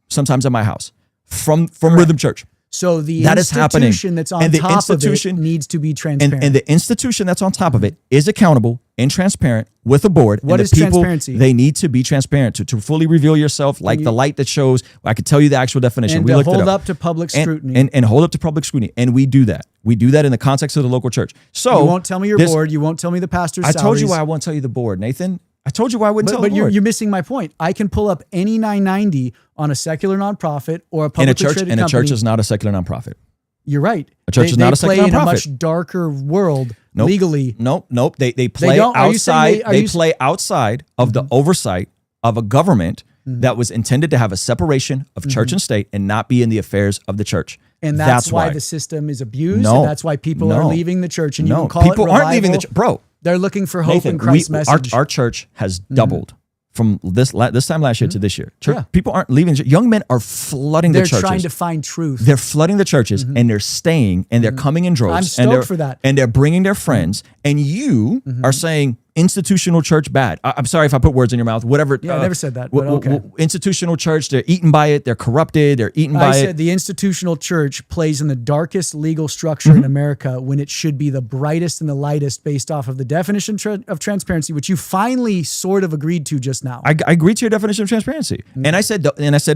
Speaker 1: sometimes at my house, from Rhythm Church.
Speaker 2: So the
Speaker 1: that is happening.
Speaker 2: institution that's on top of it needs to be transparent.
Speaker 1: And the institution that's on top of it is accountable and transparent with a board.
Speaker 2: What
Speaker 1: and
Speaker 2: is
Speaker 1: the people,
Speaker 2: transparency?
Speaker 1: They need to be transparent to fully reveal yourself, like the light that shows. I could tell you the actual definition.
Speaker 2: And
Speaker 1: We
Speaker 2: to
Speaker 1: looked it
Speaker 2: hold
Speaker 1: up.
Speaker 2: up to public scrutiny.
Speaker 1: And hold up to public scrutiny. And we do that. We do that in the context of the local church. So
Speaker 2: you won't tell me your board. You won't tell me the pastor's
Speaker 1: I told you
Speaker 2: salaries.
Speaker 1: why I won't tell you the board, Nathan. I told you why I wouldn't tell the
Speaker 2: But
Speaker 1: board.
Speaker 2: you're missing my point. I can pull up any 990 on a secular nonprofit or a
Speaker 1: And
Speaker 2: publicly
Speaker 1: a church,
Speaker 2: traded
Speaker 1: and a
Speaker 2: company.
Speaker 1: church is not a secular nonprofit.
Speaker 2: You're right.
Speaker 1: A church is not a secular
Speaker 2: They play in a
Speaker 1: nonprofit.
Speaker 2: much darker world
Speaker 1: Nope.
Speaker 2: legally.
Speaker 1: Nope. They play
Speaker 2: don't- are you saying
Speaker 1: outside. They play outside of the oversight of a government that was intended to have a separation of church and state and not be in the affairs of the church.
Speaker 2: And that's why the system is abused.
Speaker 1: No.
Speaker 2: And that's why people are
Speaker 1: No.
Speaker 2: leaving the church. And you
Speaker 1: No.
Speaker 2: can call
Speaker 1: People
Speaker 2: it
Speaker 1: aren't leaving the
Speaker 2: revival.
Speaker 1: church. Bro.
Speaker 2: They're looking for hope
Speaker 1: Nathan,
Speaker 2: in Christ's message.
Speaker 1: Our church has doubled from this time last year to this year.
Speaker 2: Yeah.
Speaker 1: People aren't leaving. Young men are flooding
Speaker 2: They're
Speaker 1: the churches.
Speaker 2: trying to find truth.
Speaker 1: They're flooding the churches and they're staying and they're coming in droves.
Speaker 2: I'm
Speaker 1: and
Speaker 2: stoked
Speaker 1: they're,
Speaker 2: for that.
Speaker 1: And they're bringing their friends. And you are saying institutional church bad. I'm sorry if I put words in your mouth. Whatever.
Speaker 2: Yeah, I never said that, but okay.
Speaker 1: Institutional church, they're eaten by it. They're corrupted. They're eaten by
Speaker 2: I
Speaker 1: it.
Speaker 2: said the institutional church plays in the darkest legal structure in America when it should be the brightest and the lightest based off of the definition of transparency, which you finally sort of agreed to just now.
Speaker 1: I agreed to your definition of transparency. And I said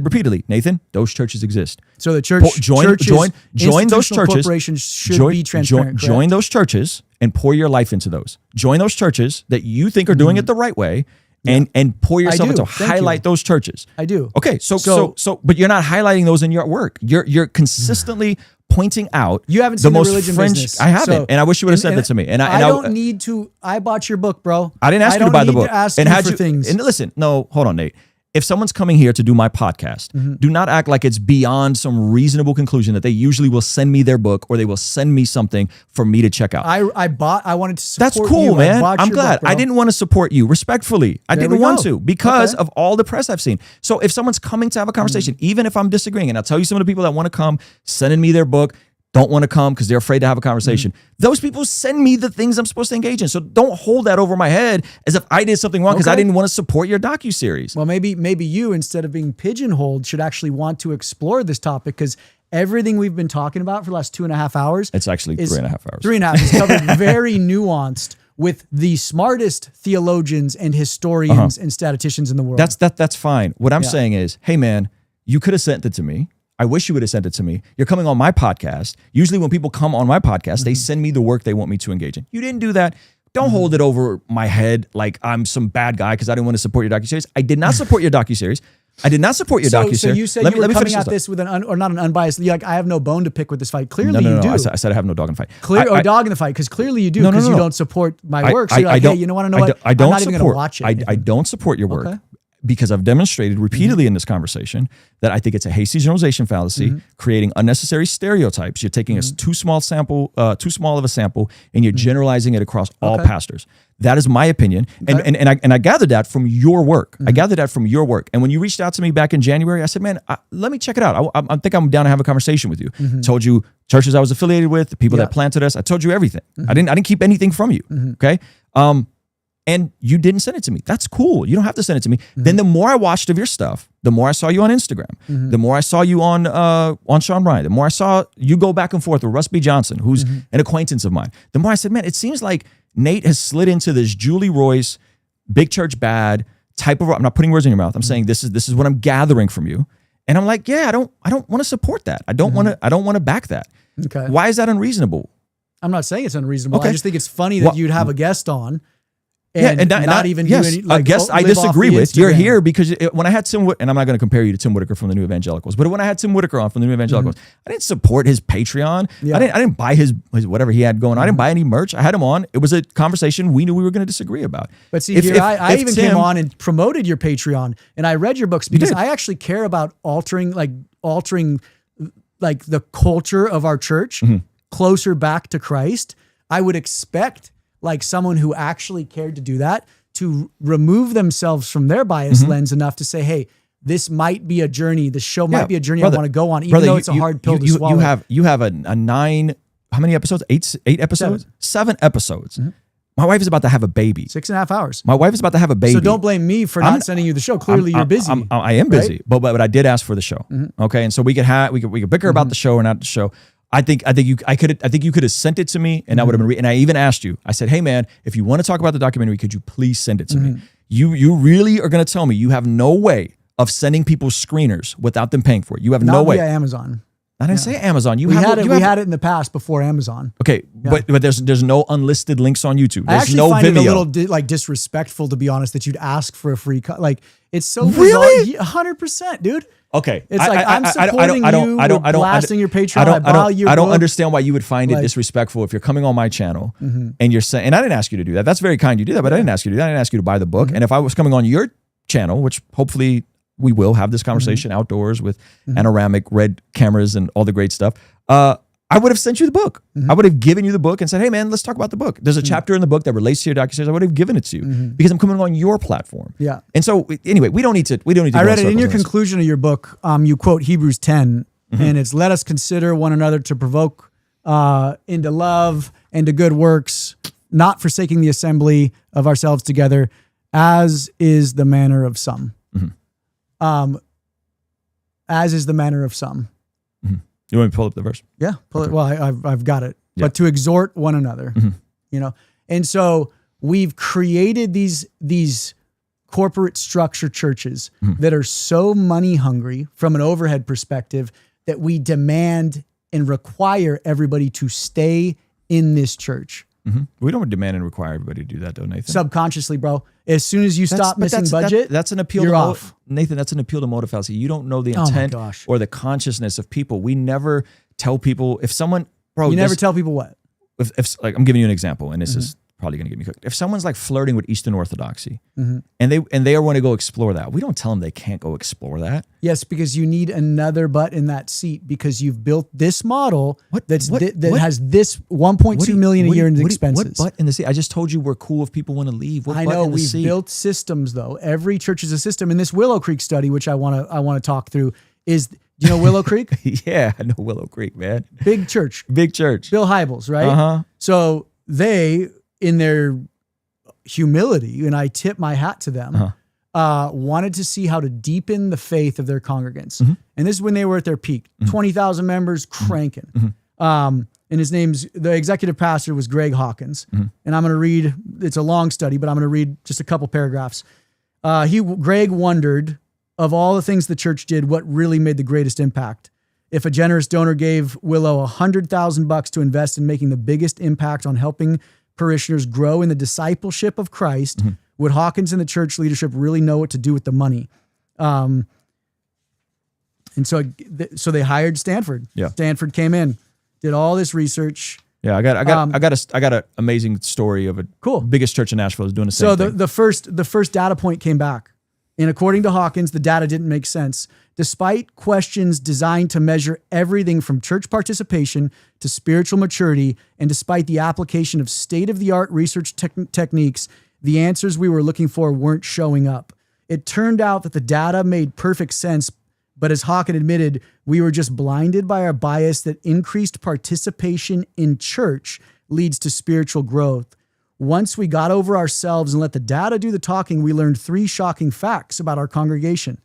Speaker 1: repeatedly, Nathan, those churches exist.
Speaker 2: So the church,
Speaker 1: join those
Speaker 2: institutional
Speaker 1: churches.
Speaker 2: corporations should be transparent.
Speaker 1: Join those churches and pour your life into those. Join those churches that you think are doing it the right way, and pour yourself into. Highlight those churches.
Speaker 2: I do.
Speaker 1: Okay, so but you're not highlighting those in your work. You're consistently pointing out.
Speaker 2: You haven't
Speaker 1: the
Speaker 2: seen the
Speaker 1: most
Speaker 2: religion
Speaker 1: fringe.
Speaker 2: business.
Speaker 1: I haven't,
Speaker 2: So-
Speaker 1: and I wish you would have said that to me. And I
Speaker 2: don't need to. I bought your book, bro.
Speaker 1: I didn't ask you to buy the book.
Speaker 2: I don't need to ask
Speaker 1: and
Speaker 2: you
Speaker 1: had
Speaker 2: for
Speaker 1: you,
Speaker 2: things.
Speaker 1: And listen, no, hold on, Nate. If someone's coming here to do my podcast, do not act like it's beyond some reasonable conclusion that they usually will send me their book or they will send me something for me to check out.
Speaker 2: I wanted to support
Speaker 1: That's cool,
Speaker 2: you.
Speaker 1: man.
Speaker 2: I bought
Speaker 1: I'm
Speaker 2: your
Speaker 1: glad.
Speaker 2: book, bro.
Speaker 1: I didn't want to support you respectfully. I
Speaker 2: There
Speaker 1: didn't
Speaker 2: we
Speaker 1: want
Speaker 2: go.
Speaker 1: to because
Speaker 2: Okay.
Speaker 1: of all the press I've seen. So if someone's coming to have a conversation, even if I'm disagreeing, and I'll tell you some of the people that want to come, sending me their book, don't want to come because they're afraid to have a conversation. Those people send me the things I'm supposed to engage in. So don't hold that over my head as if I did something wrong because I didn't want to support your docuseries.
Speaker 2: Well, maybe you, instead of being pigeonholed, should actually want to explore this topic because everything we've been talking about for the last 2.5 hours.
Speaker 1: It's actually 3.5 hours.
Speaker 2: 3.5 is covered very nuanced with the smartest theologians and historians and statisticians in the world.
Speaker 1: That's fine. What I'm saying is, hey man, you could have sent it to me. I wish you would have sent it to me. You're coming on my podcast. Usually when people come on my podcast, they send me the work they want me to engage in. You didn't do that. Don't hold it over my head like I'm some bad guy because I didn't want to support your docuseries. I did not support your docuseries. I did not support your docuseries.
Speaker 2: So you said you were coming at this with or not an unbiased. You're like, I have no bone to pick with this fight. Clearly you do.
Speaker 1: I said I have no dog in the fight.
Speaker 2: Or dog in the fight because clearly you do because you don't support my work. So you're like, hey, you want to know what? I'm not even going to watch it.
Speaker 1: I don't support your work.
Speaker 2: Okay.
Speaker 1: Because I've demonstrated repeatedly in this conversation that I think it's a hasty generalization fallacy, creating unnecessary stereotypes. You're taking a too small of a sample, and you're generalizing it across all pastors. That is my opinion, and I gathered that from your work. I gathered that from your work. And when you reached out to me back in January, I said, "Man, let me check it out. I think I'm down to have a conversation with you." Told you churches I was affiliated with, the people that planted us. I told you everything. I didn't keep anything from you. Okay. and you didn't send it to me. That's cool. You don't have to send it to me. Then the more I watched of your stuff, the more I saw you on Instagram, the more I saw you on Sean Bryant, the more I saw you go back and forth with Russ B. Johnson, who's an acquaintance of mine, the more I said, man, it seems like Nate has slid into this Julie Royce, big church bad type of, I'm not putting words in your mouth. I'm saying this is what I'm gathering from you. And I'm like, yeah, I don't want to support that. I don't want to back that.
Speaker 2: Okay.
Speaker 1: Why is that unreasonable?
Speaker 2: I'm not saying it's unreasonable.
Speaker 1: Okay.
Speaker 2: I just think it's funny that you'd have a guest on
Speaker 1: And
Speaker 2: not even
Speaker 1: yes,
Speaker 2: do any, like,
Speaker 1: a guest I
Speaker 2: live off
Speaker 1: disagree
Speaker 2: the
Speaker 1: with.
Speaker 2: Instagram.
Speaker 1: You're here because when I had Tim, and I'm not going to compare you to Tim Whitaker from the New Evangelicals, but when I had Tim Whitaker on from the New Evangelicals, I didn't support his Patreon.
Speaker 2: Yeah.
Speaker 1: I didn't buy his whatever he had going on. I didn't buy any merch. I had him on. It was a conversation we knew we were going to disagree about.
Speaker 2: But see, I even came on and promoted your Patreon, and I read your books because I actually care about altering like the culture of our church closer back to Christ. I would expect like someone who actually cared to do that to remove themselves from their bias lens enough to say, hey, this might be a journey. The show might be a journey I want to go on, even though it's a hard pill to swallow.
Speaker 1: You have a 9, how many episodes? 8 episodes? 7 episodes. My wife is about to have a baby.
Speaker 2: 6.5 hours.
Speaker 1: My wife is about to have a baby.
Speaker 2: So don't blame me for not sending you the show. Clearly you're busy.
Speaker 1: I am busy,
Speaker 2: right?
Speaker 1: but I did ask for the show. Okay, and so we could bicker about the show or not the show. I think you could have sent it to me, and I would have been. And I even asked you. I said, "Hey, man, if you want to talk about the documentary, could you please send it to me?" You really are going to tell me you have no way of sending people screeners without them paying for it. You have no way.
Speaker 2: Not via Amazon.
Speaker 1: I didn't say Amazon.
Speaker 2: We had it in the past before Amazon.
Speaker 1: Okay, but there's no unlisted links on YouTube. There's
Speaker 2: I actually
Speaker 1: no
Speaker 2: find
Speaker 1: Vimeo.
Speaker 2: it a little disrespectful, to be honest, that you'd ask for a free cut. Like, it's so
Speaker 1: Really?
Speaker 2: bizarre. 100%, dude.
Speaker 1: Okay,
Speaker 2: It's like I'm supporting you. We're blasting your Patreon.
Speaker 1: I don't understand why you would find it disrespectful if you're coming on my channel and you're saying. And I didn't ask you to do that. That's very kind you do that, but I didn't ask you to do that. I didn't ask you to buy the book. And if I was coming on your channel, which hopefully we will have this conversation outdoors with panoramic red cameras and all the great stuff, I would have sent you the book. I would have given you the book and said, hey man, let's talk about the book. There's a chapter in the book that relates to your docuseries. I would have given it to you because I'm coming on your platform.
Speaker 2: Yeah.
Speaker 1: And so anyway, we don't need to
Speaker 2: I read it in your conclusion of your book. You quote Hebrews 10 and it's, let us consider one another to provoke into love and to good works, not forsaking the assembly of ourselves together, as is the manner of some. As is the manner of some.
Speaker 1: You want me to pull up the verse?
Speaker 2: Yeah, pull it. Well, I've got it. Yeah. But to exhort one another, you know. And so we've created these corporate structure churches that are so money hungry from an overhead perspective that we demand and require everybody to stay in this church.
Speaker 1: We don't demand and require everybody to do that, though, Nathan.
Speaker 2: Subconsciously, bro. As soon as you stop missing budget,
Speaker 1: that's an appeal.
Speaker 2: You're
Speaker 1: to
Speaker 2: off.
Speaker 1: Nathan, that's an appeal to motive fallacy. You don't know the intent or the consciousness of people. We never tell people if someone, bro.
Speaker 2: You never tell people what.
Speaker 1: If like I'm giving you an example, and this is probably going to get me cooked. If someone's like flirting with Eastern Orthodoxy, and they want to go explore that, we don't tell them they can't go explore that.
Speaker 2: Yes, because you need another butt in that seat because you've built this model that has this 1.2 million a year in expenses.
Speaker 1: What butt in the seat? I just told you we're cool if people want to leave. What
Speaker 2: I
Speaker 1: butt
Speaker 2: know
Speaker 1: in the
Speaker 2: we've
Speaker 1: seat?
Speaker 2: built systems though. Every church is a system. In this Willow Creek study, which I want to talk through, is do you know Willow Creek?
Speaker 1: Yeah, I know Willow Creek, man.
Speaker 2: Big church.
Speaker 1: Big church.
Speaker 2: Bill Hybels, right? So they, in their humility, and I tip my hat to them, wanted to see how to deepen the faith of their congregants. And this is when they were at their peak, 20,000 members cranking. And his the executive pastor was Greg Hawkins. And I'm going to read, it's a long study, but I'm going to read just a couple paragraphs. Greg wondered, of all the things the church did, what really made the greatest impact. If a generous donor gave Willow $100,000 to invest in making the biggest impact on helping parishioners grow in the discipleship of Christ, would Hawkins and the church leadership really know what to do with the money? And so they hired Stanford. Yeah. Stanford came in, did all this research.
Speaker 1: Yeah, I got an amazing story of a biggest church in Nashville is doing the same thing.
Speaker 2: So the first data point came back. And according to Hawkins, the data didn't make sense. Despite questions designed to measure everything from church participation to spiritual maturity, and despite the application of state-of-the-art research techniques, the answers we were looking for weren't showing up. It turned out that the data made perfect sense, but as Hawkins admitted, we were just blinded by our bias that increased participation in church leads to spiritual growth. Once we got over ourselves and let the data do the talking, we learned 3 shocking facts about our congregation.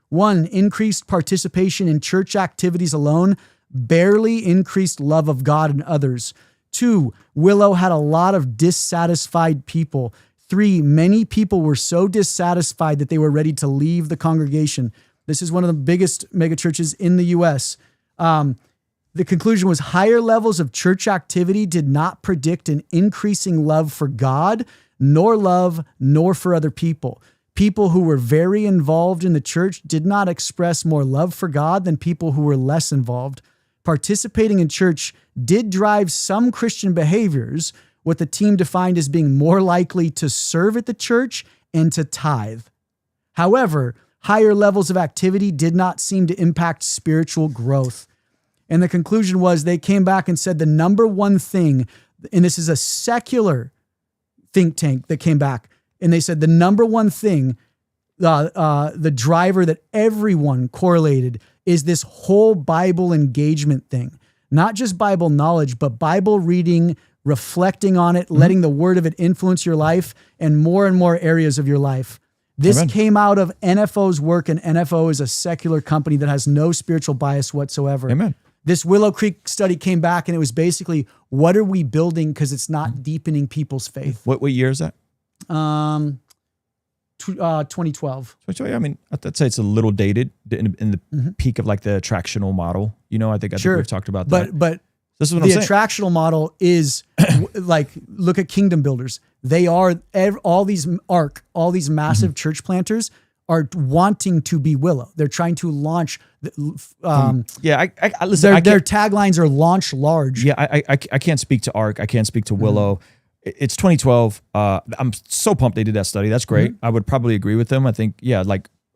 Speaker 2: 1, increased participation in church activities alone barely increased love of God and others. 2, Willow had a lot of dissatisfied people. 3, many people were so dissatisfied that they were ready to leave the congregation. This is one of the biggest megachurches in the U.S. The conclusion was higher levels of church activity did not predict an increasing love for God, nor for other people. People who were very involved in the church did not express more love for God than people who were less involved. Participating in church did drive some Christian behaviors, what the team defined as being more likely to serve at the church and to tithe. However, higher levels of activity did not seem to impact spiritual growth. And the conclusion was they came back and said the number one thing, and this is a secular think tank that came back, and they said the number one thing, the driver that everyone correlated is this whole Bible engagement thing. Not just Bible knowledge, but Bible reading, reflecting on it, letting the word of it influence your life and more areas of your life. This
Speaker 1: Amen.
Speaker 2: came out of NFO's work, and NFO is a secular company that has no spiritual bias whatsoever.
Speaker 1: Amen.
Speaker 2: This Willow Creek study came back, and it was basically, what are we building because it's not deepening people's faith?
Speaker 1: What year is that?
Speaker 2: 2012.
Speaker 1: I mean, I'd say it's a little dated in the peak of like the attractional model. You know, I think we've talked about that.
Speaker 2: But
Speaker 1: this is what
Speaker 2: the
Speaker 1: I'm saying.
Speaker 2: attractional model is like, look at kingdom builders. They are all these massive church planters are wanting to be Willow. They're trying to launch.
Speaker 1: Listen.
Speaker 2: Their taglines are launch large.
Speaker 1: Yeah, I can't speak to ARC. I can't speak to Willow. It's 2012. I'm so pumped they did that study. That's great. I would probably agree with them. I think,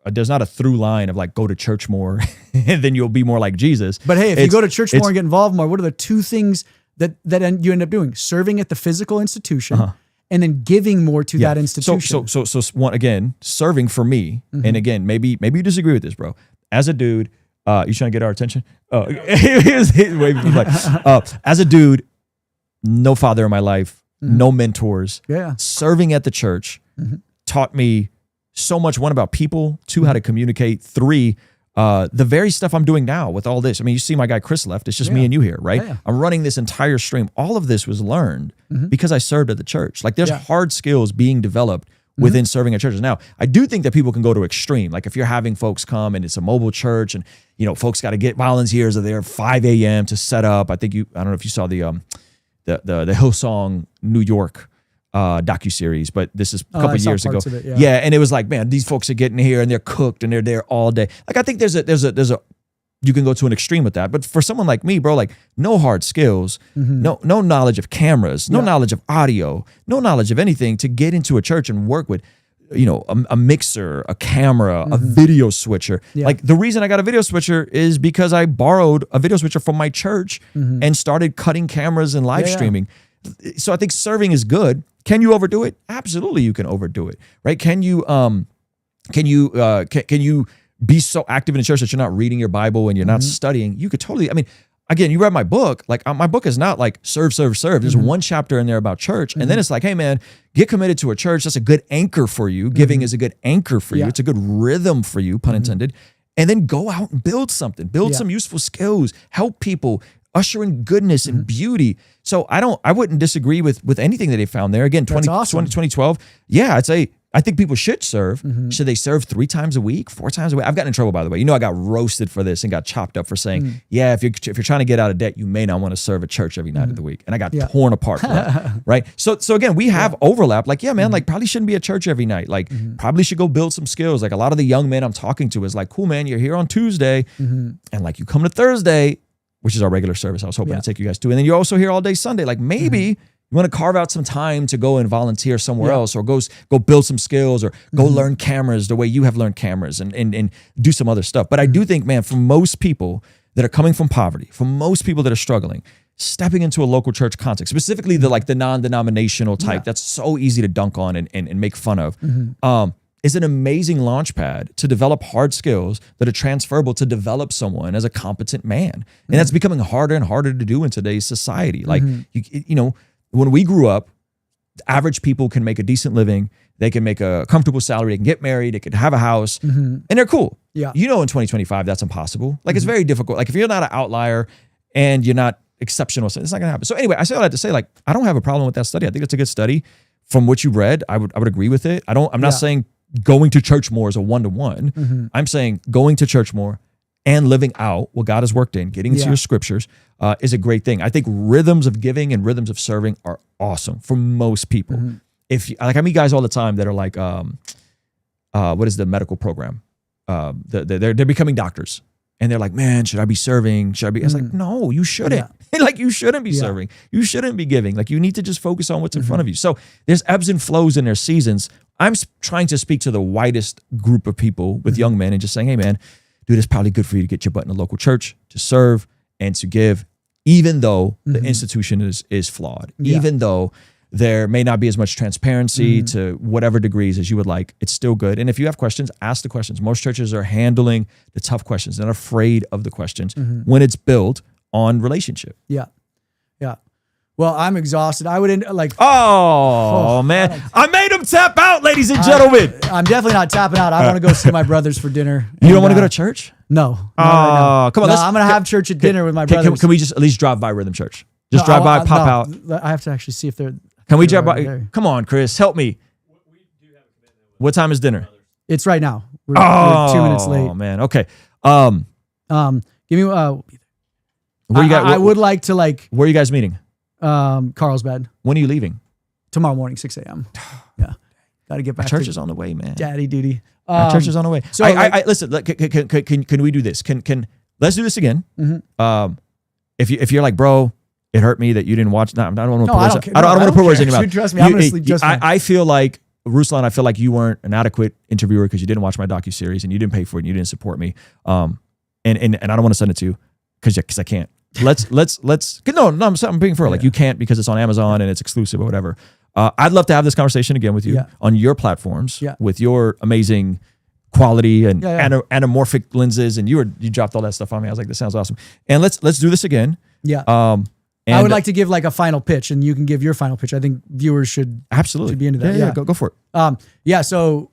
Speaker 1: there's not a through line of like, go to church more and then you'll be more like Jesus.
Speaker 2: But hey, if you go to church more and get involved more, what are the 2 things that you end up doing? Serving at the physical institution and then giving more to that institution.
Speaker 1: So one, again, serving for me. And again, maybe you disagree with this, bro. As a dude, you trying to get our attention? As a dude, no father in my life, no mentors.
Speaker 2: Yeah.
Speaker 1: Serving at the church taught me so much. 1, about people. 2, how to communicate. 3, the very stuff I'm doing now with all this. I mean, you see my guy Chris left. It's just me and you here, right?
Speaker 2: Yeah.
Speaker 1: I'm running this entire stream. All of this was learned because I served at the church. Like there's hard skills being developed within serving at churches. Now, I do think that people can go to extreme. Like if you're having folks come and it's a mobile church and, folks got to get volunteers are there 5 a.m. to set up. I don't know if you saw the Hillsong New York docuseries, but this is a couple of years ago. Yeah, and it was like, man, these folks are getting here and they're cooked and they're there all day. Like I think there's a you can go to an extreme with that. But for someone like me, bro, like no hard skills, no knowledge of cameras, no knowledge of audio, no knowledge of anything to get into a church and work with, a mixer, a camera, a video switcher.
Speaker 2: Yeah.
Speaker 1: Like the reason I got a video switcher is because I borrowed a video switcher from my church and started cutting cameras and live streaming. So I think serving is good. Can you overdo it? Absolutely, you can overdo it, right? Can you be so active in the church that you're not reading your Bible and you're not studying? You could totally. I mean, again, you read my book. Like my book is not like serve. There's one chapter in there about church, and then it's like, hey man, get committed to a church. That's a good anchor for you. Giving is a good anchor for you. It's a good rhythm for you, pun intended. And then go out and build something. Build some useful skills. Help people. Usher in goodness and beauty. So I wouldn't disagree with anything that they found there. Again, 2012. Yeah, I think people should serve. Should they serve 3 times a week, 4 times a week? I've gotten in trouble, by the way. I got roasted for this and got chopped up for saying, if you're trying to get out of debt, you may not want to serve at church every night of the week. And I got torn apart for that, right? So again, we have overlap. Like, man, like probably shouldn't be at church every night. Like probably should go build some skills. Like a lot of the young men I'm talking to is like, cool, man, you're here on Tuesday and like you come to Thursday, which is our regular service. I was hoping to take you guys to. And then you're also here all day Sunday. Like maybe you want to carve out some time to go and volunteer somewhere else or go build some skills or go learn cameras the way you have learned cameras and do some other stuff. But I do think, man, for most people that are coming from poverty, for most people that are struggling, stepping into a local church context, specifically the non-denominational type, that's so easy to dunk on and make fun of, is an amazing launch pad to develop hard skills that are transferable to develop someone as a competent man. And that's becoming harder and harder to do in today's society. Like, when we grew up, average people can make a decent living. They can make a comfortable salary. They can get married. They can have a house, and they're cool.
Speaker 2: Yeah.
Speaker 1: You know, in 2025, that's impossible. Like, it's very difficult. Like, if you're not an outlier and you're not exceptional, it's not going to happen. So anyway, I say all that to say, like, I don't have a problem with that study. I think it's a good study. From what you read, I would agree with it. I'm not saying going to church more is a one-to-one. I'm saying going to church more and living out what God has worked in, getting into your scriptures, is a great thing. I think rhythms of giving and rhythms of serving are awesome for most people. If you, like, I meet guys all the time that are like, what is the medical program? They're becoming doctors, and they're like, man, should I be serving? Should I be? I was like, no, you shouldn't. Like, you shouldn't be serving. You shouldn't be giving. Like, you need to just focus on what's in front of you. So there's ebbs and flows in their seasons. I'm trying to speak to the widest group of people with young men and just saying, hey, man, dude, it's probably good for you to get your butt in a local church, to serve and to give, even though the institution is flawed, even though there may not be as much transparency to whatever degrees as you would like. It's still good. And if you have questions, ask the questions. Most churches are handling the tough questions. They're not afraid of the questions when it's built on relationship.
Speaker 2: Yeah. Well, I'm exhausted. I would like.
Speaker 1: Oh man, I made him tap out, ladies and gentlemen.
Speaker 2: I'm definitely not tapping out. I want to go see my brothers for dinner.
Speaker 1: You don't want to go to church?
Speaker 2: No.
Speaker 1: Oh, right, come on.
Speaker 2: No, I'm gonna have church at dinner with my brothers.
Speaker 1: Can we just at least drive by Rhythm Church? Just drive by, pop out.
Speaker 2: I have to actually see if they're.
Speaker 1: Can we drive by? Come on, Chris, help me. What time is dinner?
Speaker 2: It's right now. We're 2 minutes late.
Speaker 1: Oh man. Okay.
Speaker 2: Give me.
Speaker 1: Where you got?
Speaker 2: I would like to like.
Speaker 1: Where are you guys meeting?
Speaker 2: Carlsbad.
Speaker 1: When are you leaving?
Speaker 2: Tomorrow morning, 6 a.m. Yeah. Got to get back.
Speaker 1: Church is on the way, man.
Speaker 2: Daddy duty.
Speaker 1: Church is on the way. So I listen. Can we do this? Let's do this again? If you're like, bro, it hurt me that you didn't watch. No, I don't want to put words. I don't want to put words in your mouth.
Speaker 2: Trust me, I'm gonna sleep just fine.
Speaker 1: I feel like Ruslan. I feel like you weren't an adequate interviewer because you didn't watch my docuseries and you didn't pay for it and you didn't support me. And I don't want to send it to you because I can't. Let's no, I'm being for like you can't because it's on Amazon and it's exclusive or whatever. I'd love to have this conversation again with you on your platforms with your amazing quality and anamorphic lenses, and you dropped all that stuff on me. I was like, this sounds awesome. And let's do this again.
Speaker 2: Yeah. I would like to give like a final pitch, and you can give your final pitch. I think viewers should be into that.
Speaker 1: Yeah, go for it.
Speaker 2: So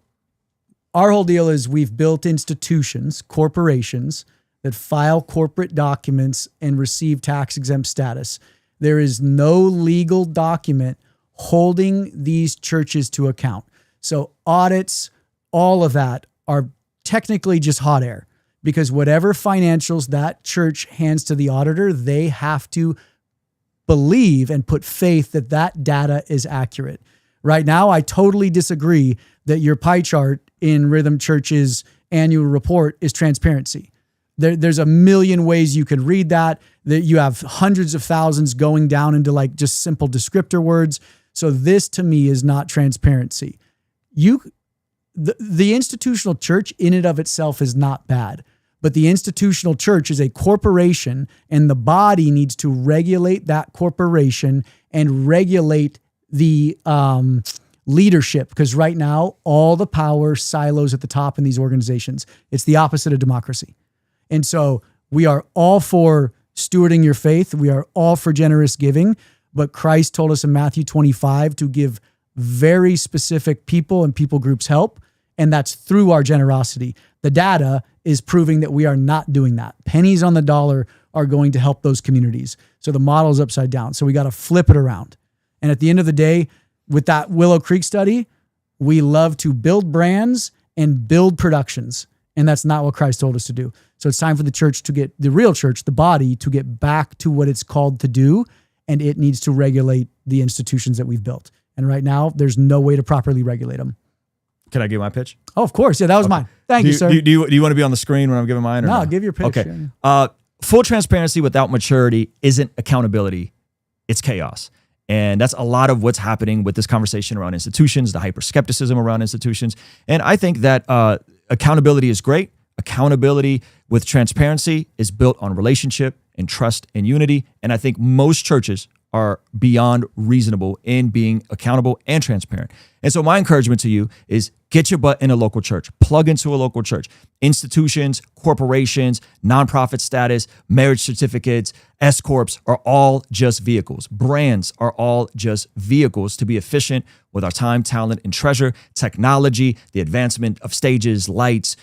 Speaker 2: our whole deal is we've built institutions, corporations that file corporate documents and receive tax-exempt status. There is no legal document holding these churches to account. So audits, all of that are technically just hot air, because whatever financials that church hands to the auditor, they have to believe and put faith that that data is accurate. Right now, I totally disagree that your pie chart in Rhythm Church's annual report is transparency. There's a million ways you can read that you have hundreds of thousands going down into like just simple descriptor words. So this to me is not transparency. The institutional church in and of itself is not bad, but the institutional church is a corporation, and the body needs to regulate that corporation and regulate the leadership, because right now all the power silos at the top in these organizations. It's the opposite of democracy. And so we are all for stewarding your faith. We are all for generous giving, but Christ told us in Matthew 25 to give very specific people and people groups help, and that's through our generosity. The data is proving that we are not doing that. Pennies on the dollar are going to help those communities. So the model is upside down. So we got to flip it around. And at the end of the day, with that Willow Creek study, we love to build brands and build productions. And that's not what Christ told us to do. So it's time for the church to get, the real church, the body, to get back to what it's called to do. And it needs to regulate the institutions that we've built. And right now, there's no way to properly regulate them.
Speaker 1: Can I give my pitch?
Speaker 2: Oh, of course. Yeah, that was mine. Thank you, sir.
Speaker 1: Do you want to be on the screen when I'm giving mine? Or
Speaker 2: no, give your pitch.
Speaker 1: Okay. Full transparency without maturity isn't accountability. It's chaos. And that's a lot of what's happening with this conversation around institutions, the hyper-skepticism around institutions. And I think that accountability is great. Accountability with transparency is built on relationship and trust and unity. And I think most churches are beyond reasonable in being accountable and transparent. And so my encouragement to you is Get your butt in a local church. Plug into a local church. Institutions, corporations, nonprofit status, marriage certificates, S corps are all just vehicles. Brands are all just vehicles to be efficient with our time, talent, and treasure. Technology, the advancement of stages, lights,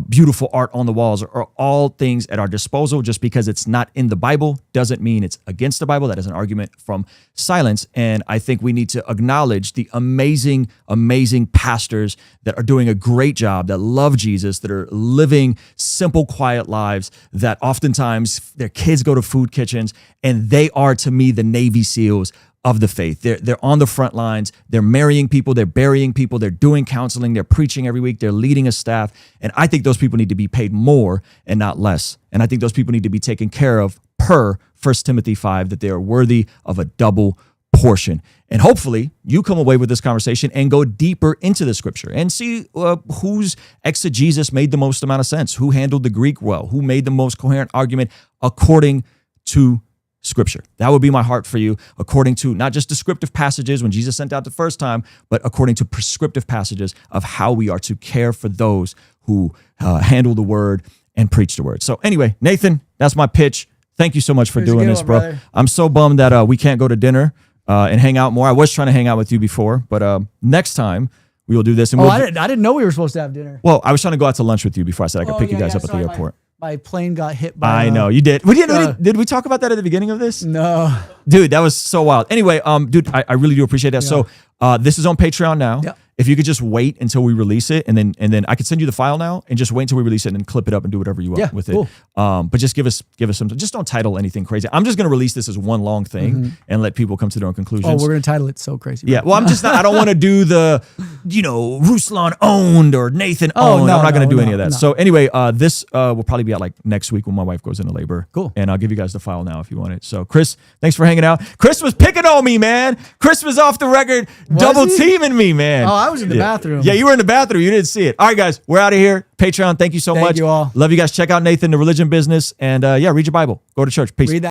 Speaker 1: beautiful art on the walls are all things at our disposal. Just because it's not in the Bible doesn't mean it's against the Bible. That is an argument from silence. And I think we need to acknowledge the amazing, amazing pastors that are doing a great job, that love Jesus, that are living simple, quiet lives, that oftentimes their kids go to food kitchens, and they are, to me, the Navy SEALs of the faith. They're on the front lines. They're marrying people. They're burying people. They're doing counseling. They're preaching every week. They're leading a staff. And I think those people need to be paid more and not less. And I think those people need to be taken care of per 1 Timothy 5, that they are worthy of a double portion. And hopefully you come away with this conversation and go deeper into the scripture and see whose exegesis made the most amount of sense, who handled the Greek well, who made the most coherent argument according to scripture. That would be my heart for you, according to not just descriptive passages when Jesus sent out the first time, but according to prescriptive passages of how we are to care for those who handle the word and preach the word. So anyway, Nathan, that's my pitch. Thank you so much for doing this, bro. Brother. I'm so bummed that we can't go to dinner and hang out more. I was trying to hang out with you before, but next time we will do this. And
Speaker 2: I didn't know we were supposed to have dinner.
Speaker 1: Well, I was trying to go out to lunch with you before I said I could pick you guys up at the airport.
Speaker 2: My plane got hit by.
Speaker 1: I know you did. Did we talk about that at the beginning of this?
Speaker 2: No,
Speaker 1: dude, that was so wild. Anyway, dude, I really do appreciate that. Yeah. So this is on Patreon now. Yeah. If you could just wait until we release it, and then I could send you the file now, and just wait until we release it, and then clip it up and do whatever you want with it. But just give us some. Just don't title anything crazy. I'm just gonna release this as one long thing and let people come to their own conclusions.
Speaker 2: Oh, we're gonna title it So Crazy. Right?
Speaker 1: Yeah. Well, I'm just not. I don't want to do the, Ruslan owned or Nathan owned.
Speaker 2: No,
Speaker 1: I'm not gonna do any of that. No. So anyway, this will probably be out like next week when my wife goes into labor.
Speaker 2: Cool.
Speaker 1: And I'll give you guys the file now if you want it. So Chris, thanks for hanging out. Chris was picking on me, man. Chris was off the record, double teaming me, man.
Speaker 2: Oh, I was in the bathroom.
Speaker 1: Yeah, you were in the bathroom. You didn't see it. All right, guys, we're out of here. Patreon, thank you so much.
Speaker 2: Thank you all.
Speaker 1: Love you guys. Check out Nathan, The Religion Business. And read your Bible. Go to church. Peace.
Speaker 2: Read that.